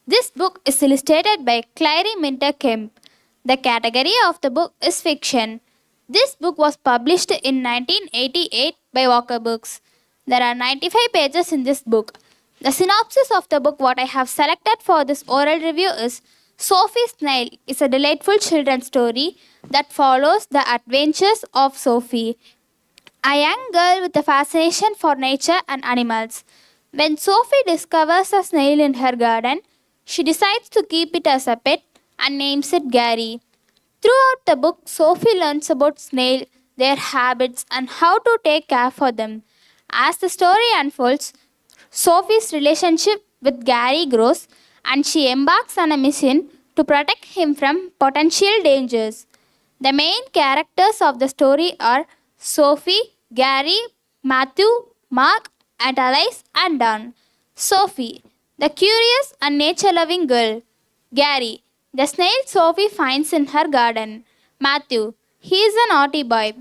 This book is illustrated by Clary Minter Kemp. The category of the book is fiction. This book was published in 1988 by Walker Books. There are 95 pages in this book. The synopsis of the book, what I have selected for this oral review, is Sophie's Snail is a delightful children's story that follows the adventures of Sophie, a young girl with a fascination for nature and animals. When Sophie discovers a snail in her garden, she decides to keep it as a pet and names it Gary. Throughout the book, Sophie learns about snails, their habits, and how to take care for them. As the story unfolds, Sophie's relationship with Gary grows and she embarks on a mission to protect him from potential dangers. The main characters of the story are Sophie, Gary, Matthew, Mark, and Alice and Don. Sophie, the curious and nature loving girl. Gary, the snail Sophie finds in her garden. Matthew, he is a naughty boy.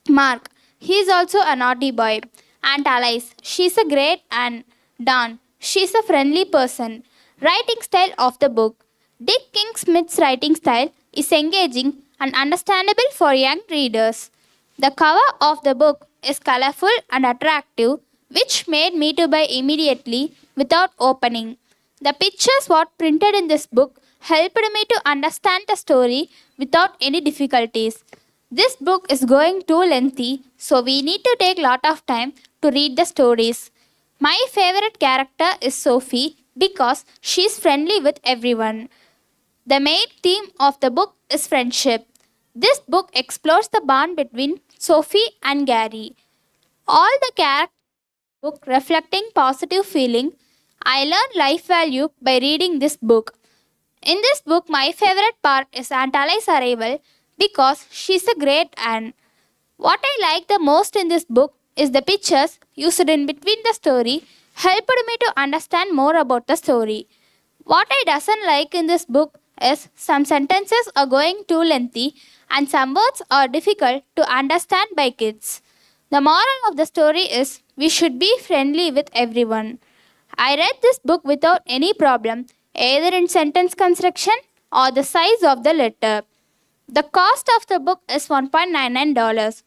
Mark, he is also a naughty boy. And Alice, she is a great and Dawn, she is a friendly person. Writing style of the book. Dick King Smith's writing style is engaging and understandable for young readers. The cover of the book is colorful and attractive, which made me to buy immediately without opening. The pictures what printed in this book helped me to understand the story without any difficulties. This book is going too lengthy, so we need to take lot of time to read the stories. My favorite character is Sophie because she is friendly with everyone. The main theme of the book is friendship. This book explores the bond between Sophie and Gary. All the characters in the book reflecting positive feeling. I learned life value by reading this book. In this book, my favorite part is Aunt Alice's arrival because she's a great aunt. What I like the most in this book is the pictures used in between the story helped me to understand more about the story. What I doesn't like in this book is some sentences are going too lengthy and some words are difficult to understand by kids. The moral of the story is we should be friendly with everyone. I read this book without any problem, either in sentence construction or the size of the letter. The cost of the book is $1.99.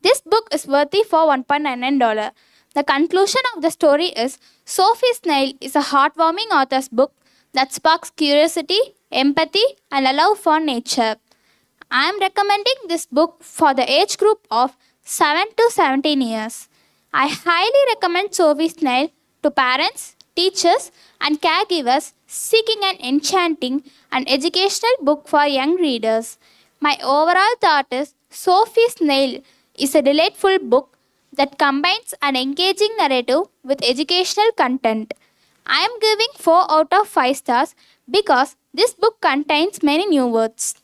This book is worthy for $1.99. The conclusion of the story is Sophie's Snail is a heartwarming author's book that sparks curiosity, empathy, and a love for nature. I am recommending this book for the age group of 7 to 17 years. I highly recommend Sophie's Snail to parents, teachers, and caregivers seeking an enchanting and educational book for young readers. My overall thought is Sophie's Snail is a delightful book that combines an engaging narrative with educational content. I am giving 4 out of 5 stars because this book contains many new words.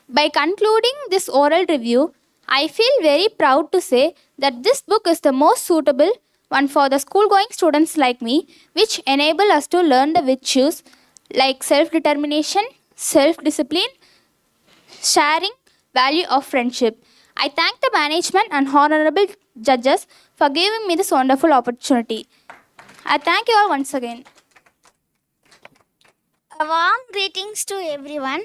By concluding this oral review, I feel very proud to say that this book is the most suitable one for the school going students like me, which enable us to learn the virtues like self determination, self discipline, sharing, value of friendship. I thank the management and honorable judges for giving me this wonderful opportunity. I thank you all once again. A warm greetings to everyone.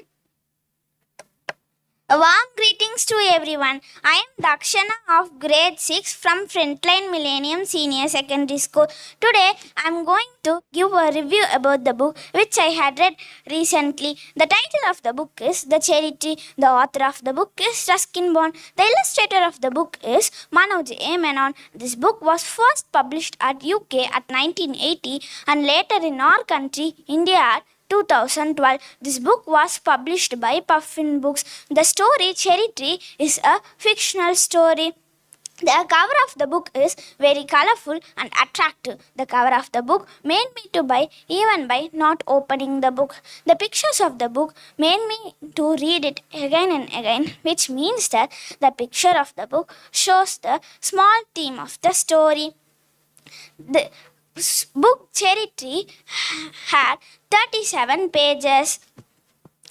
A warm greetings to everyone. I am Dakshana of grade 6 from Frontline Millennium Senior Secondary School. Today I am going to give a review about the book which I had read recently. The title of the book is The Cherry Tree. The author of the book is Ruskin Bond. The illustrator of the book is Manoj A. Menon. This book was first published at UK at 1980 and later in our country, India, at 2012. This book was published by Puffin Books. The story Cherry Tree is a fictional story. The cover of the book is very colorful and attractive. The cover of the book made me to buy even by not opening the book. The pictures of the book made me to read it again and again, which means that the picture of the book shows the small theme of the story. The book Cherry Tree had 37 pages.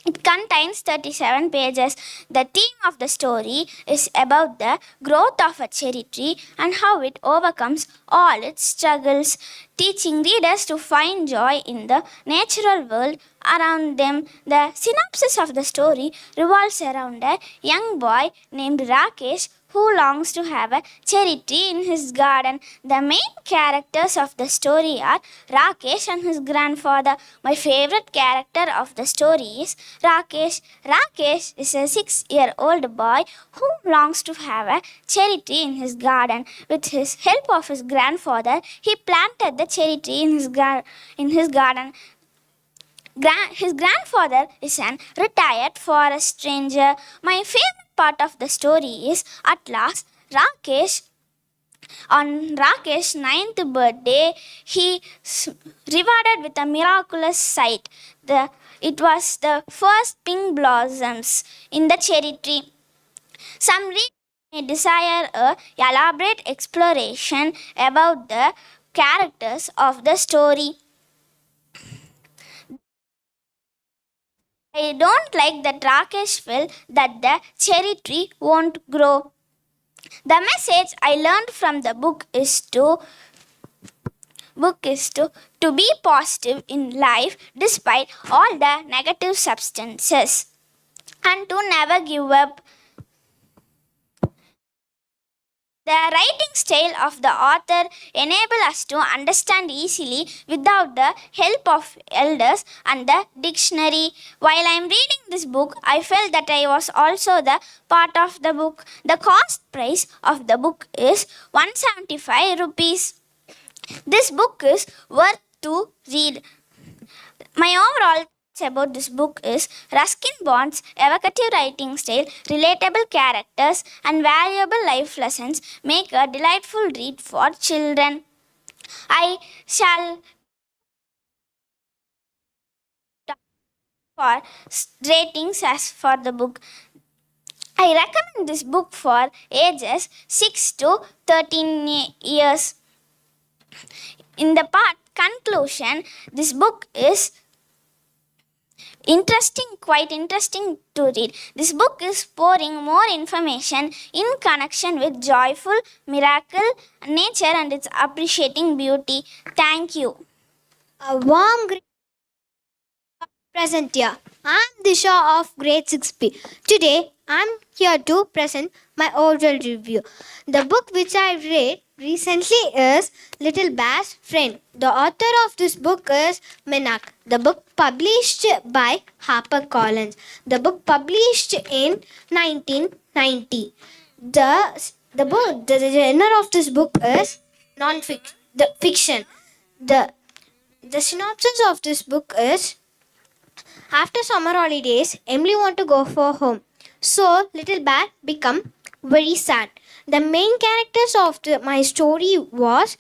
It contains 37 pages. The theme of the story is about the growth of a cherry tree and how it overcomes all its struggles, teaching readers to find joy in the natural world around them. The synopsis of the story revolves around a young boy named Rakesh who longs to have a cherry tree in his garden. The main characters of the story are Rakesh and his grandfather. My favorite character of the story is Rakesh. Rakesh is a 6-year-old boy who longs to have a cherry tree in his garden. With his help of his grandfather, he planted the cherry tree in his garden. His grandfather is an retired forest ranger. My favorite part of the story is at last on Rakesh's 9th birthday, he rewarded with a miraculous sight. It was the first pink blossoms in the cherry tree. Some readers may desire a elaborate exploration about the characters of the story. I don't like that Rakesh felt that the cherry tree won't grow. The message I learned from the book is to be positive in life despite all the negative substances and to never give up. The writing style of the author enables us to understand easily without the help of elders and the dictionary. While I am reading this book, I felt that I was also the part of the book. The cost price of the book is 175 rupees. This book is worth to read. My overall thoughts about this book is Ruskin Bond's evocative writing style, relatable characters, and valuable life lessons make a delightful read for children. I shall talk for ratings as for the book. I recommend this book for ages 6 to 13 years. In the part conclusion, this book is quite interesting to read. This book is pouring more information in connection with joyful, miracle, nature and its appreciating beauty. Thank you. A warm greeting present here. I am Disha of grade 6B. Today I am here to present my oral review. The book which I read recently is Little Bear's Friend. The author of this book is Menon. The book published by HarperCollins. The book published in 1990. The genre of this book is fiction. The synopsis of this book is: after summer holidays, Emily wants to go for home. So Little Bear become very sad. The main characters of my story was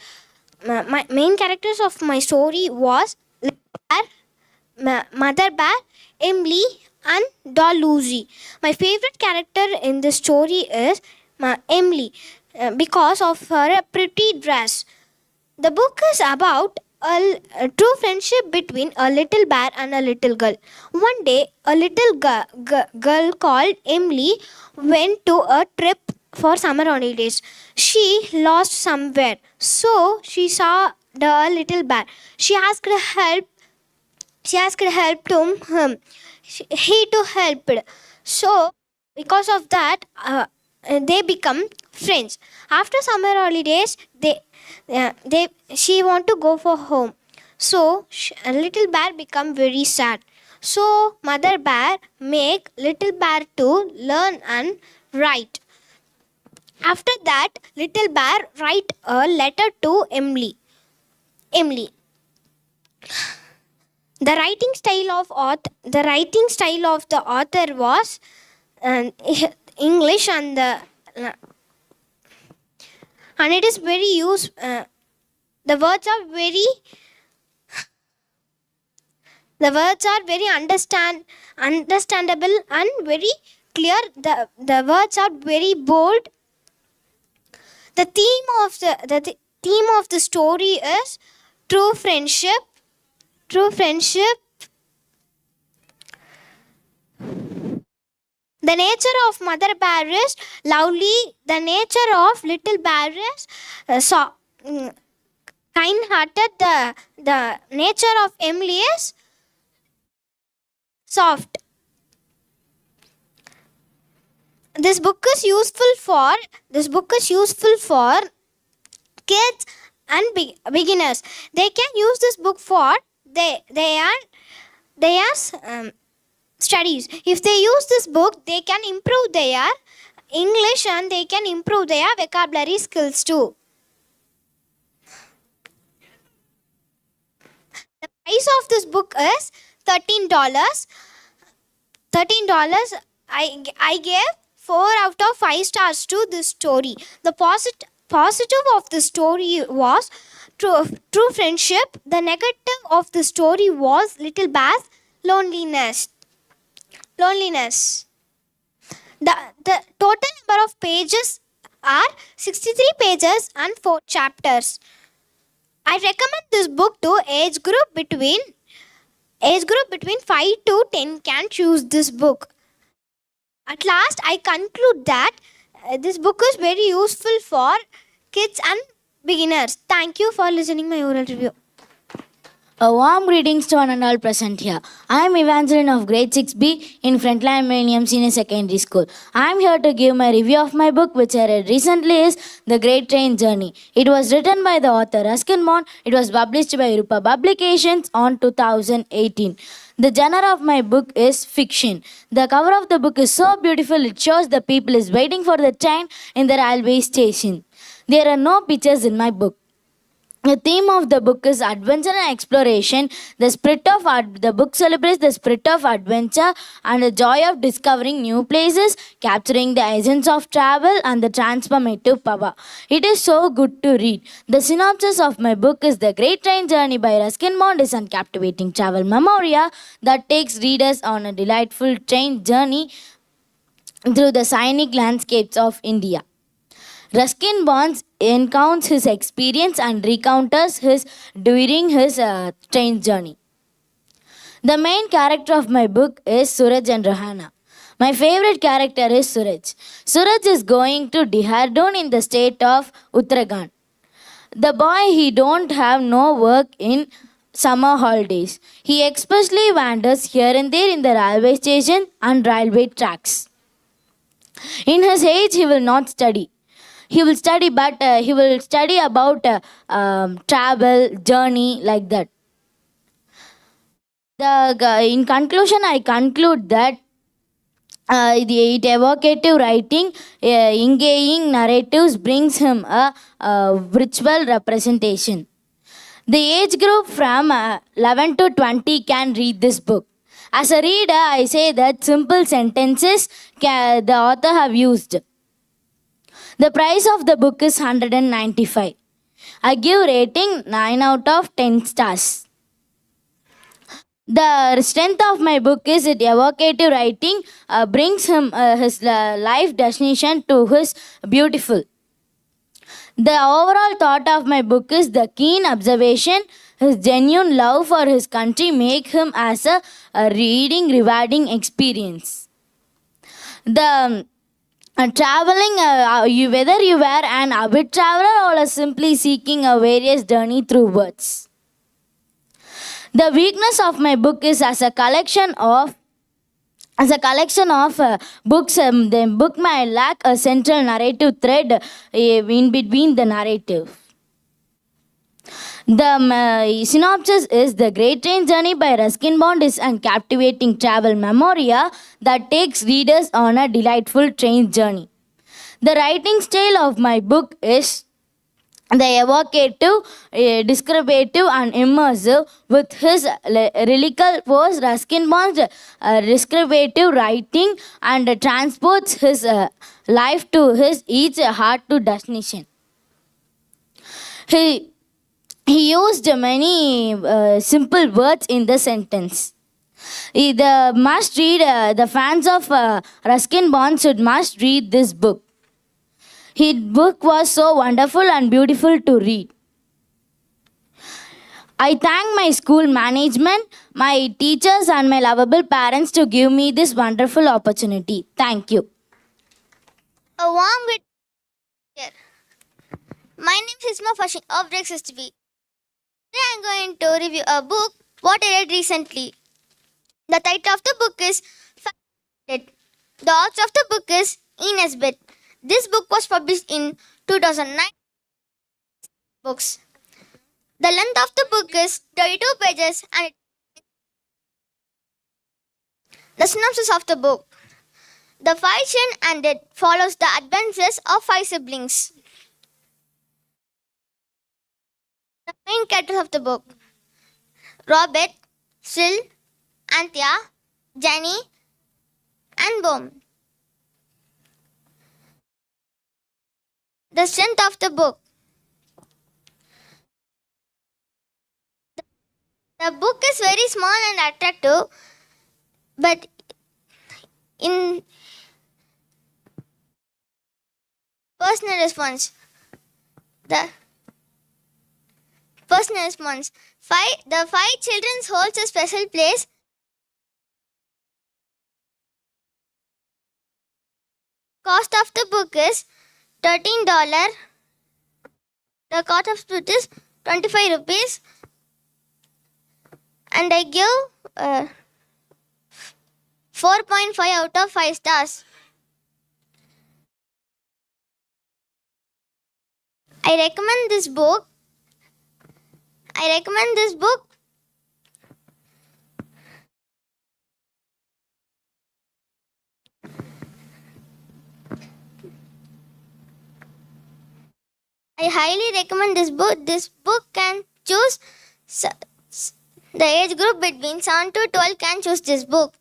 Mother Bear, Emily, and doll Lucy. My favorite character in this story is Emily because of her pretty dress. The book is about a true friendship between a little bear and a little girl. One day, a little girl called Emily went to a trip for summer holidays. She lost somewhere, so she saw the little bear. She asked help. She asked help to him. He too helped. So, because of that, they become friends. After summer holidays, she want to go for home. So a little bear become very sad. So mother bear make little bear to learn and write. After that, little bear write a letter to Emily. Emily. The writing style of the author was English, and it is very the words are very understandable and very clear. The words are very bold. The theme of the story is true friendship. True friendship. The nature of mother bear is lovely. The nature of little bear is kind-hearted. The nature of Emily is soft. This book is useful for kids and beginners. They can use this book for their studies. If they use this book, they can improve their English and they can improve their vocabulary skills too. The price of this book is $13. $13. I gave 4 out of 5 stars to this story. The positive of the story was true friendship. The negative of the story was little bear's loneliness. The total number of pages are 63 pages and 4 chapters. I recommend this book to age group between 5 to 10 can choose this book. At last, I conclude that this book is very useful for kids and beginners. Thank you for listening my oral review. A warm greetings to one and all present here. I am Evangeline of grade 6B in Frontline Millennium Senior Secondary School. I am here to give my review of my book which I read recently is The Great Train Journey. It was written by the author Ruskin Bond. It was published by Rupa Publications on 2018. The genre of my book is fiction. The cover of the book is so beautiful. It shows the people is waiting for the train in the railway station. There are no pictures in my book. The theme of the book is adventure and exploration. The book celebrates the spirit of adventure and the joy of discovering new places, capturing the essence of travel and the transformative power. It is so good to read. The synopsis of my book is The Great Train Journey by Ruskin Bond is a captivating travel memoir that takes readers on a delightful train journey through the scenic landscapes of India. Ruskin Bond recounts his experience and recounts during his train journey. The main character of my book is Suraj and Rahana. My favorite character is Suraj. Suraj is going to Dehradun in the state of Uttarakhand. The boy, he don't have no work in summer holidays. He especially wanders here and there in the railway station and railway tracks. In his age, he will not study. He will study about travel, journey, like that. In conclusion, I conclude that the evocative writing, engaging narratives brings him a ritual representation. The age group from 11 to 20 can read this book. As a reader, I say that simple sentences the author have used. The price of the book is 195. I give rating 9 out of 10 stars. The strength of my book is it evocative writing brings him his life destination to his beautiful. The overall thought of my book is the keen observation, His genuine love for his country make him as a reading rewarding experience. The traveling, whether you were an avid traveler or simply seeking a various journey through words. The weakness of my book is as a collection of books. The book might lack a central narrative thread in between the narrative. The synopsis is The Great Train Journey by Ruskin Bond is a captivating travel memoria that takes readers on a delightful train journey. The writing style of my book is the evocative, descriptive, and immersive. With his lyrical prose, Ruskin Bond's descriptive writing and transports his life to his each heart to destination. He he used many simple words in the sentence. The fans of Ruskin Bond should must read this book. His book was so wonderful and beautiful to read. I thank my school management, my teachers, and my lovable parents to give me this wonderful opportunity. Thank you. A warm greeting. My name is Isma Fashing of Grade 6B. Today I am going to review a book what I read recently. The title of the book is Dead. The author of the book is Ines Beth. This book was published in 2009 books. The length of the book is 32 pages and the synopsis of the book. The fight and Dead follows the adventures of 5 siblings. The main characters of the book: Robert, Sil, Anthea, Jenny, and Boom. The strength of the book. The book is very small and attractive, but in personal response, the the 5 children holds a special place. Cost of the book is $13. The cost of book is 25 rupees. And I give 4.5 out of 5 stars. I recommend this book. I highly recommend this book. This book can choose the age group between 7 to 12 can choose this book.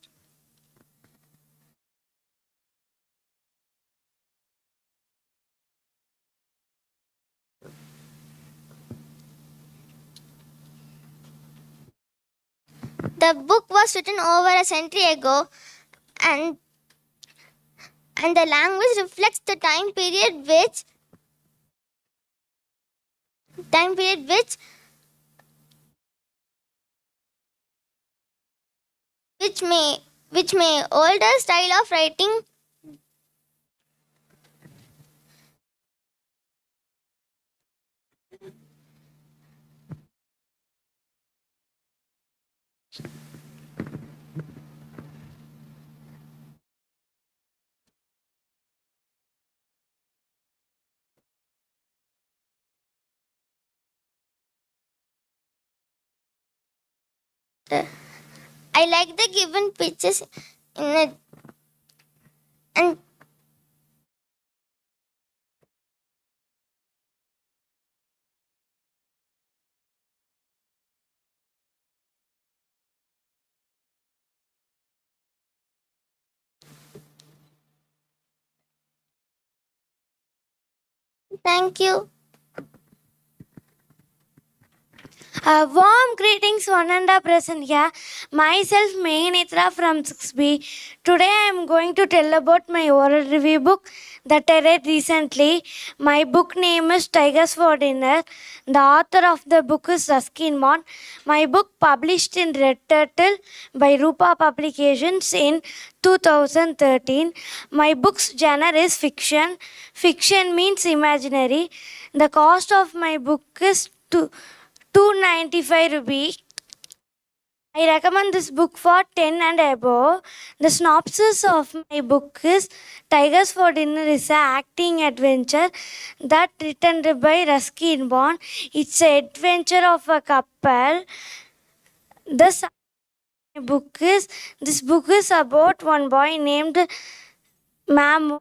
The book was written over a century ago, and the language reflects the time period which may older style of writing. I like the given pictures in it, and thank you. Warm greetings, one and a present here. Myself, Mehanitra from 6B. Today I am going to tell about my oral review book that I read recently. My book name is Tigers for Dinner. The author of the book is Ruskin Bond. My book published in Red Turtle by Rupa Publications in 2013. My book's genre is fiction. Fiction means imaginary. The cost of my book is 295 rupees. I recommend this book for 10 and above. The synopsis of my book is Tigers for Dinner is an acting adventure that written by Ruskin Bond. It's an adventure of a couple. This this book is about one boy named Mamu.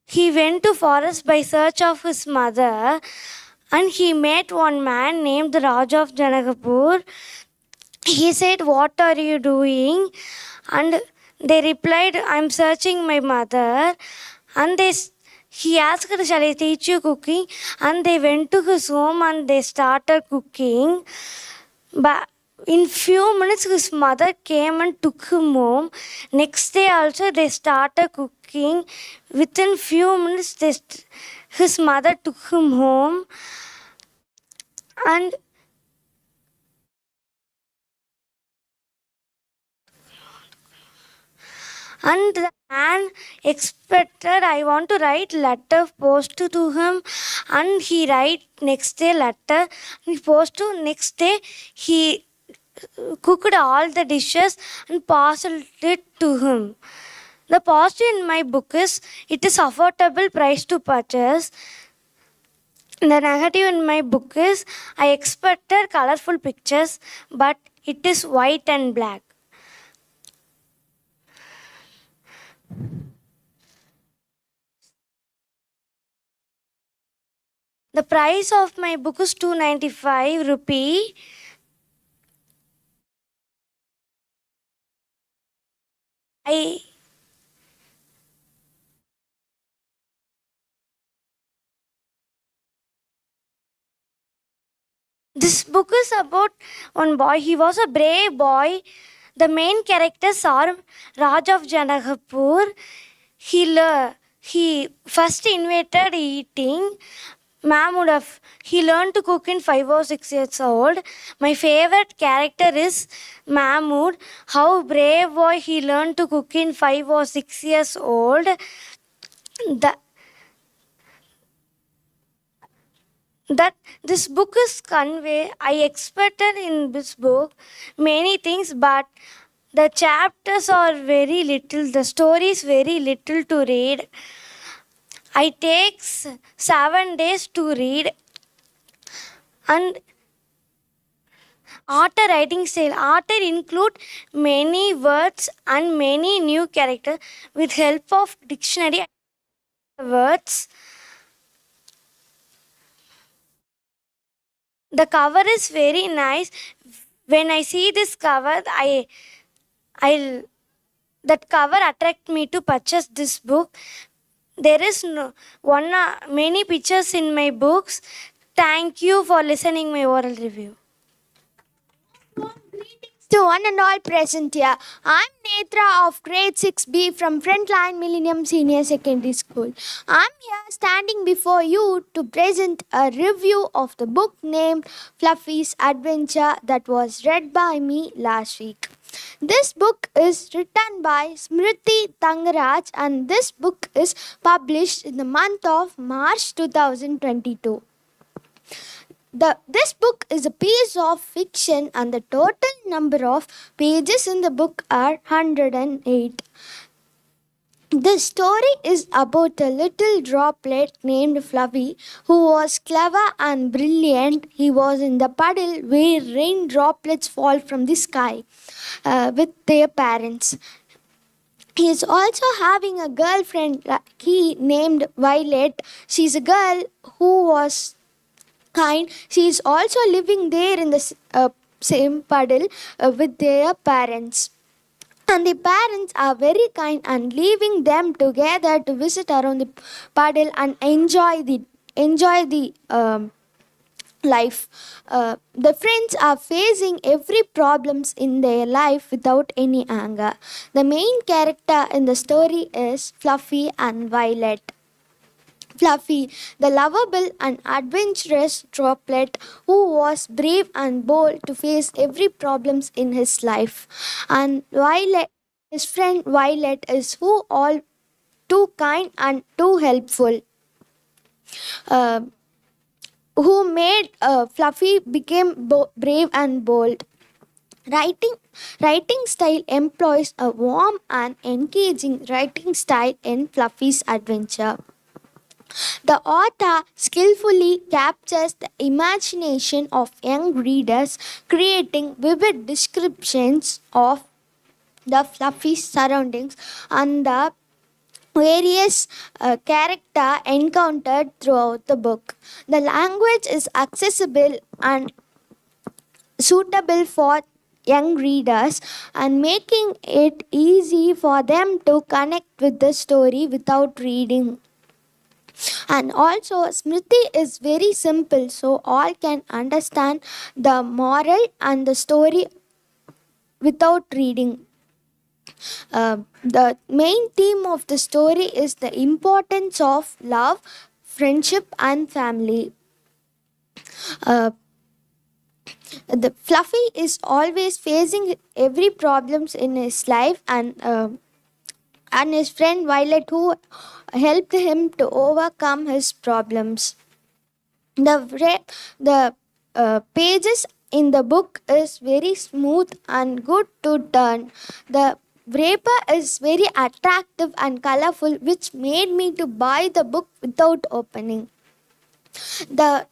He went to forest by search of his mother and he met one man named Raj of Janakapur. He said, "What are you doing?" And they replied, "I'm searching my mother." And he asked, "Shall I teach you cooking?" And they went to his home and they started cooking. But in few minutes, his mother came and took him home. Next day also, they started cooking. Within few minutes, his mother took him home. And the man expected I want to write letter post to him, and he write next day letter. He post to next day. He cooked all the dishes and parceled it to him. The positive in my book is it is affordable price to purchase. The negative in my book is I expected colorful pictures, but it is white and black. The price of my book is 295 rupee. This book is about one boy. He was a brave boy. The main characters are Raj of Janakapur. He first invented eating. Mahmud, he learned to cook in 5 or 6 years old. My favorite character is Mahmud. How brave boy he learned to cook in 5 or 6 years old. That this book is convey. I expected in this book many things, but the chapters are very little. The story is very little to read. I takes 7 days to read. And author writing style. Author include many words and many new characters with help of dictionary words. The cover is very nice. When I see this cover, that cover attract me to purchase this book. There is many pictures in my books. Thank you for listening my oral review. To one and all present here, I'm Netra of grade 6B from Frontline Millennium Senior Secondary School. I'm here standing before you to present a review of the book named Fluffy's Adventure that was read by me last week. This book is written by Smriti Tangaraj and this book is published in the month of March 2022. This book is a piece of fiction and the total number of pages in the book are 108. The story is about a little droplet named Fluffy who was clever and brilliant. He was in the puddle where rain droplets fall from the sky with their parents. He is also having a girlfriend named Violet. She's a girl who was kind. She is also living there in the same puddle with their parents. And the parents are very kind and leaving them together to visit around the puddle and enjoy the life. The friends are facing every problems in their life without any anger. The main character in the story is Fluffy and Violet. Fluffy, the lovable and adventurous droplet who was brave and bold to face every problems in his life. And Violet, his friend Violet is who all too kind and too helpful. Uh, who made Fluffy became brave and bold. Writing, writing style employs a warm and engaging writing style in Fluffy's adventure. The author skillfully captures the imagination of young readers, creating vivid descriptions of the Fluffy surroundings and the various character encountered throughout the book. The language is accessible and suitable for young readers and making it easy for them to connect with the story without reading. And also, Smriti is very simple, so all can understand the moral and the story without reading. The main theme of the story is the importance of love, friendship, and family. Uh, the Fluffy is always facing every problems in his life, and his friend Violet who helped him to overcome his problems. The pages in the book is very smooth and good to turn. The wrapper is very attractive and colorful, which made me to buy the book without opening. The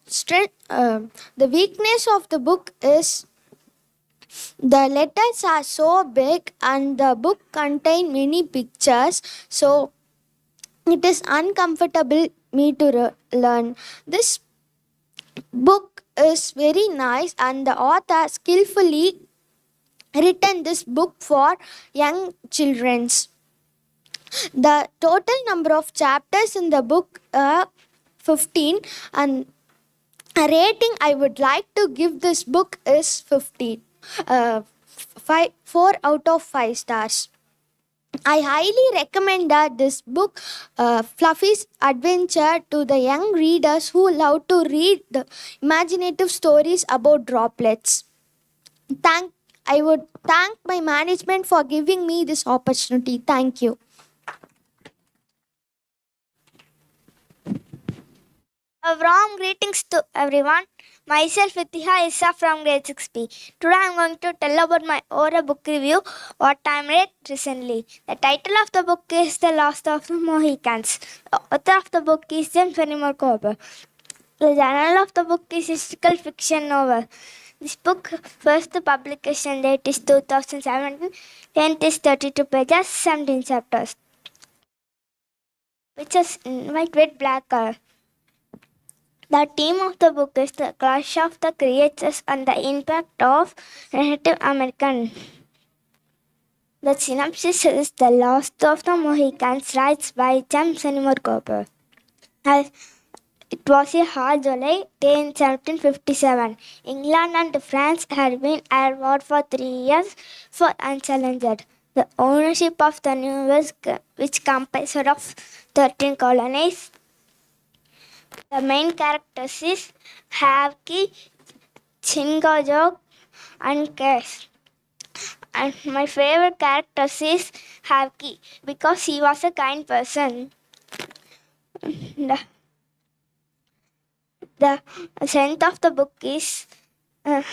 weakness of the book is the letters are so big and the book contain many pictures, so it is uncomfortable me to learn. This book is very nice and the author skillfully written this book for young childrens. The total number of chapters in the book are 15, and a rating I would like to give this book is 15. 4 out of 5 stars. I highly recommend this book, Fluffy's Adventure, to the young readers who love to read the imaginative stories about droplets. I would thank my management for giving me this opportunity. Thank you. A warm greetings to everyone. Myself Vidya Issa from grade 6B. Today I am going to tell about my oral book review, what I read recently. The title of the book is The Last of the Mohicans. The author of the book is James Fenimore Cooper. The genre of the book is historical fiction novel. This book first publication date is 2017. Length is 32 pages, 17 chapters. Which is in white with black color. The theme of the book is the clash of the creatures and the impact of Native American. The synopsis is The Last of the Mohicans, writes by James Fenimore Cooper. It was a hot July day in 1757. England and France had been at war for 3 years for unchallenged. The ownership of the New West, which comprised of 13 colonies. The main characters is Havki, Chingajok, and Kes. And my favorite character is Havki because he was a kind person. The strength of the book is The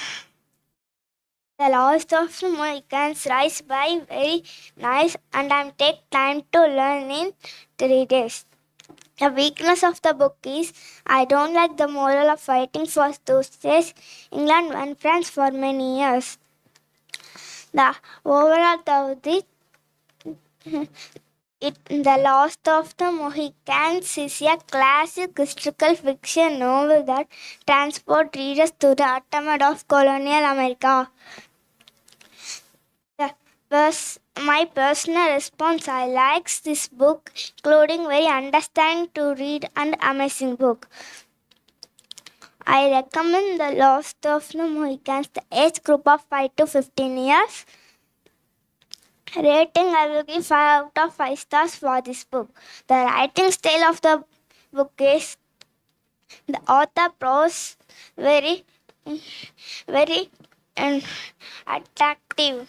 Last of the Mohicans, rise by very nice and I take time to learn in 3 days. The weakness of the book is I don't like the moral of fighting for Tuesdays, England and France for many years. The overall thought is The Last of the Mohicans is a classic historical fiction novel that transports readers to the aftermath of colonial America. My personal response, I likes this book, including very understanding to read and amazing book. I recommend The Lost of the Mohicans, the age group of 5 to 15 years. Rating, I will give 5 out of 5 stars for this book. The writing style of the book is the author prose very, very attractive.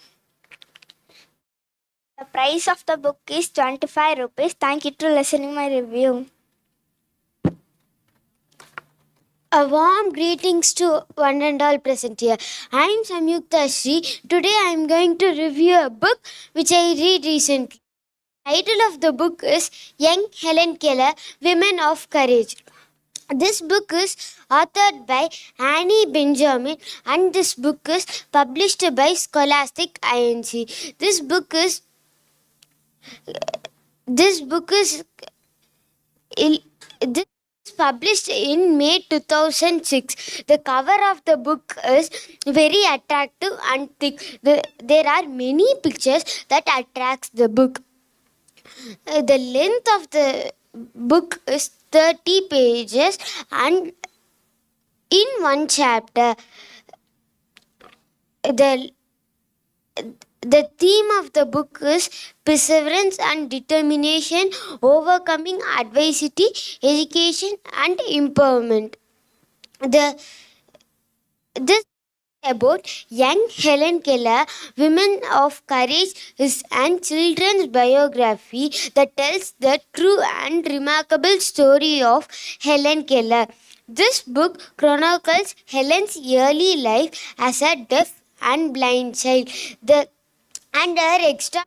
The price of the book is 25 rupees. Thank you to listening my review. A warm greetings to one and all present here. I am Samyukta Sri. Today I am going to review a book which I read recently. The title of the book is Young Helen Keller, Women of Courage. This book is authored by Annie Benjamin and this book is published by Scholastic Inc. This book is published in May 2006. The cover of the book is very attractive and thick. There are many pictures that attracts the book. The length of the book is 30 pages and in one chapter. The theme of the book is perseverance and determination, overcoming adversity, education, and empowerment. This about young Helen Keller, Women of Courage, is an children's biography that tells the true and remarkable story of Helen Keller. This book chronicles Helen's early life as a deaf and blind child and her extra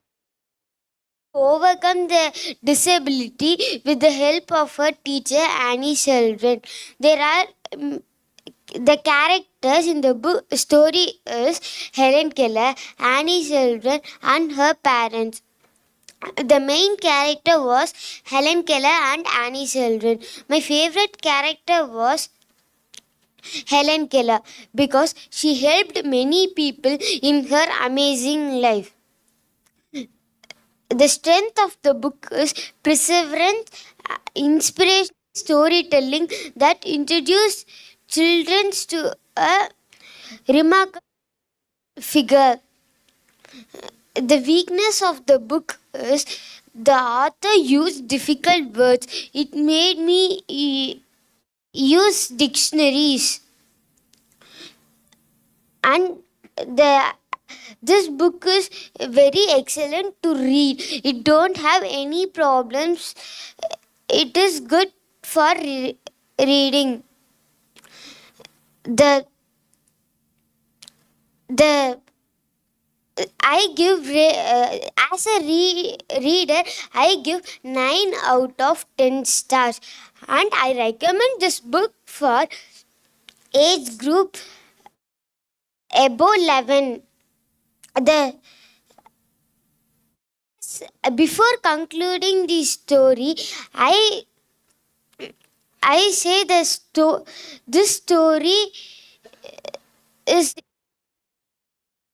overcome the disability with the help of her teacher Annie Sheldon. There are the characters in the book story is Helen Keller, Annie Sheldon, and her parents. The main character was Helen Keller and Annie Sheldon. My favorite character was Helen Keller because she helped many people in her amazing life. The strength of the book is perseverance, inspiration, storytelling that introduce children to a remarkable figure. The weakness of the book is the author used difficult words. It made me use dictionaries. And this book is very excellent to read. It don't have any problems. It is good for reading. I give as a reader I give 9 out of 10 stars and I recommend this book for age group above 11. Before concluding the story, I say this story is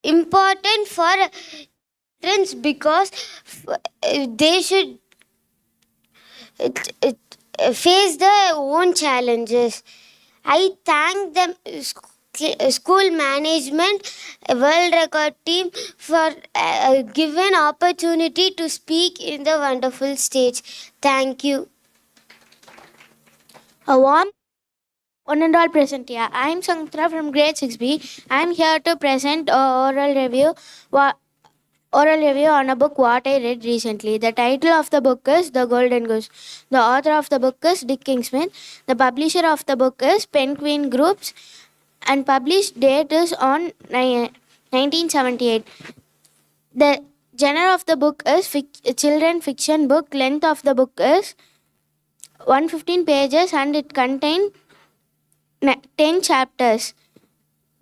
important for children because they should face their own challenges. I thank them school management, world record team for given opportunity to speak in the wonderful stage. Thank you. A warm one and all present here. I am Santra from grade 6B. I am here to present oral review on a book what I read recently. The title of the book is The Golden Goose. The author of the book is Dick Kingsmith. The publisher of the book is Penguin Groups and published date is on 1978. The genre of the book is children fiction book. Length of the book is 115 pages and it contains 10 chapters.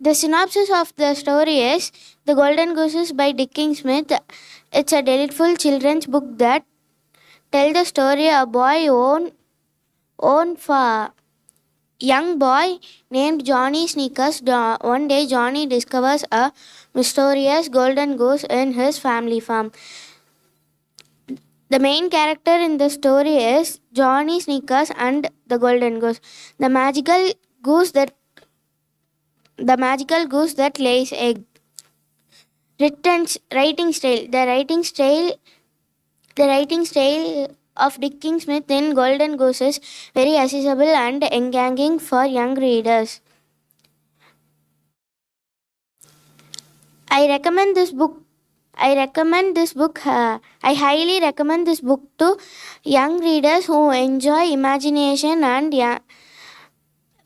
The synopsis of the story is The Golden Gooses by Dick Kingsmith. It's a delightful children's book that tells the story of a boy own for young boy named Johnny Sneakers. One day Johnny discovers a mysterious golden goose in his family farm. The main character in the story is Johnny Sneakers and the golden goose. The magical goose that the magical goose that lays egg. Writing style. The writing style of Dickens Smith in Golden Goose is very accessible and engaging for young readers. I recommend this book. I highly recommend this book to young readers who enjoy imagination and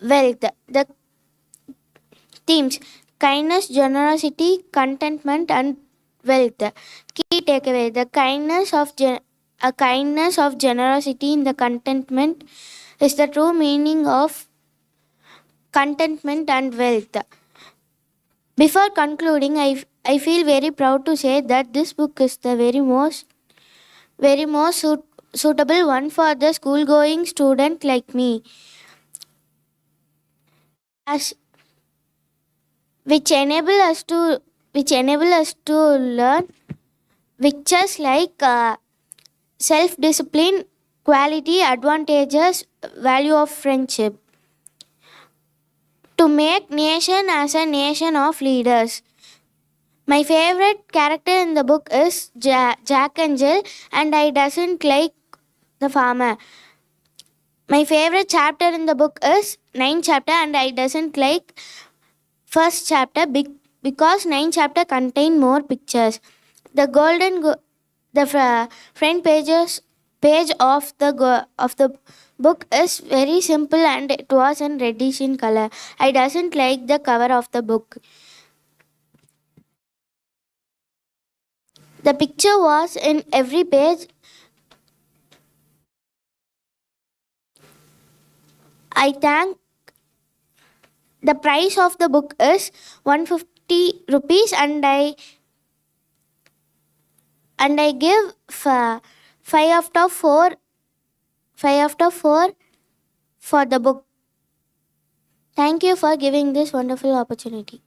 wealth. The themes: kindness, generosity, contentment, and wealth. Key takeaway: a kindness of generosity in the contentment is the true meaning of contentment and wealth. Before concluding, I feel very proud to say that this book is the very most suitable one for the school going student like me, as which enable us to learn pictures like self discipline, quality, advantages, value of friendship, to make nation as a nation of leaders. My favorite character in the book is Jack and Jill, and I doesn't like the farmer. My favorite chapter in the book is 9th chapter, and I doesn't like first chapter because 9th chapter contain more pictures. The front page of the book is very simple and it was in reddish in color. I doesn't like the cover of the book. The picture was in every page. I thank the price of the book is 150 rupees, and I give 5 out of 4 for the book. Thank you for giving this wonderful opportunity.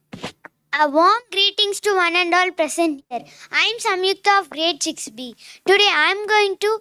A warm greetings to one and all present here. I am Samyukta of grade 6B. Today I am going to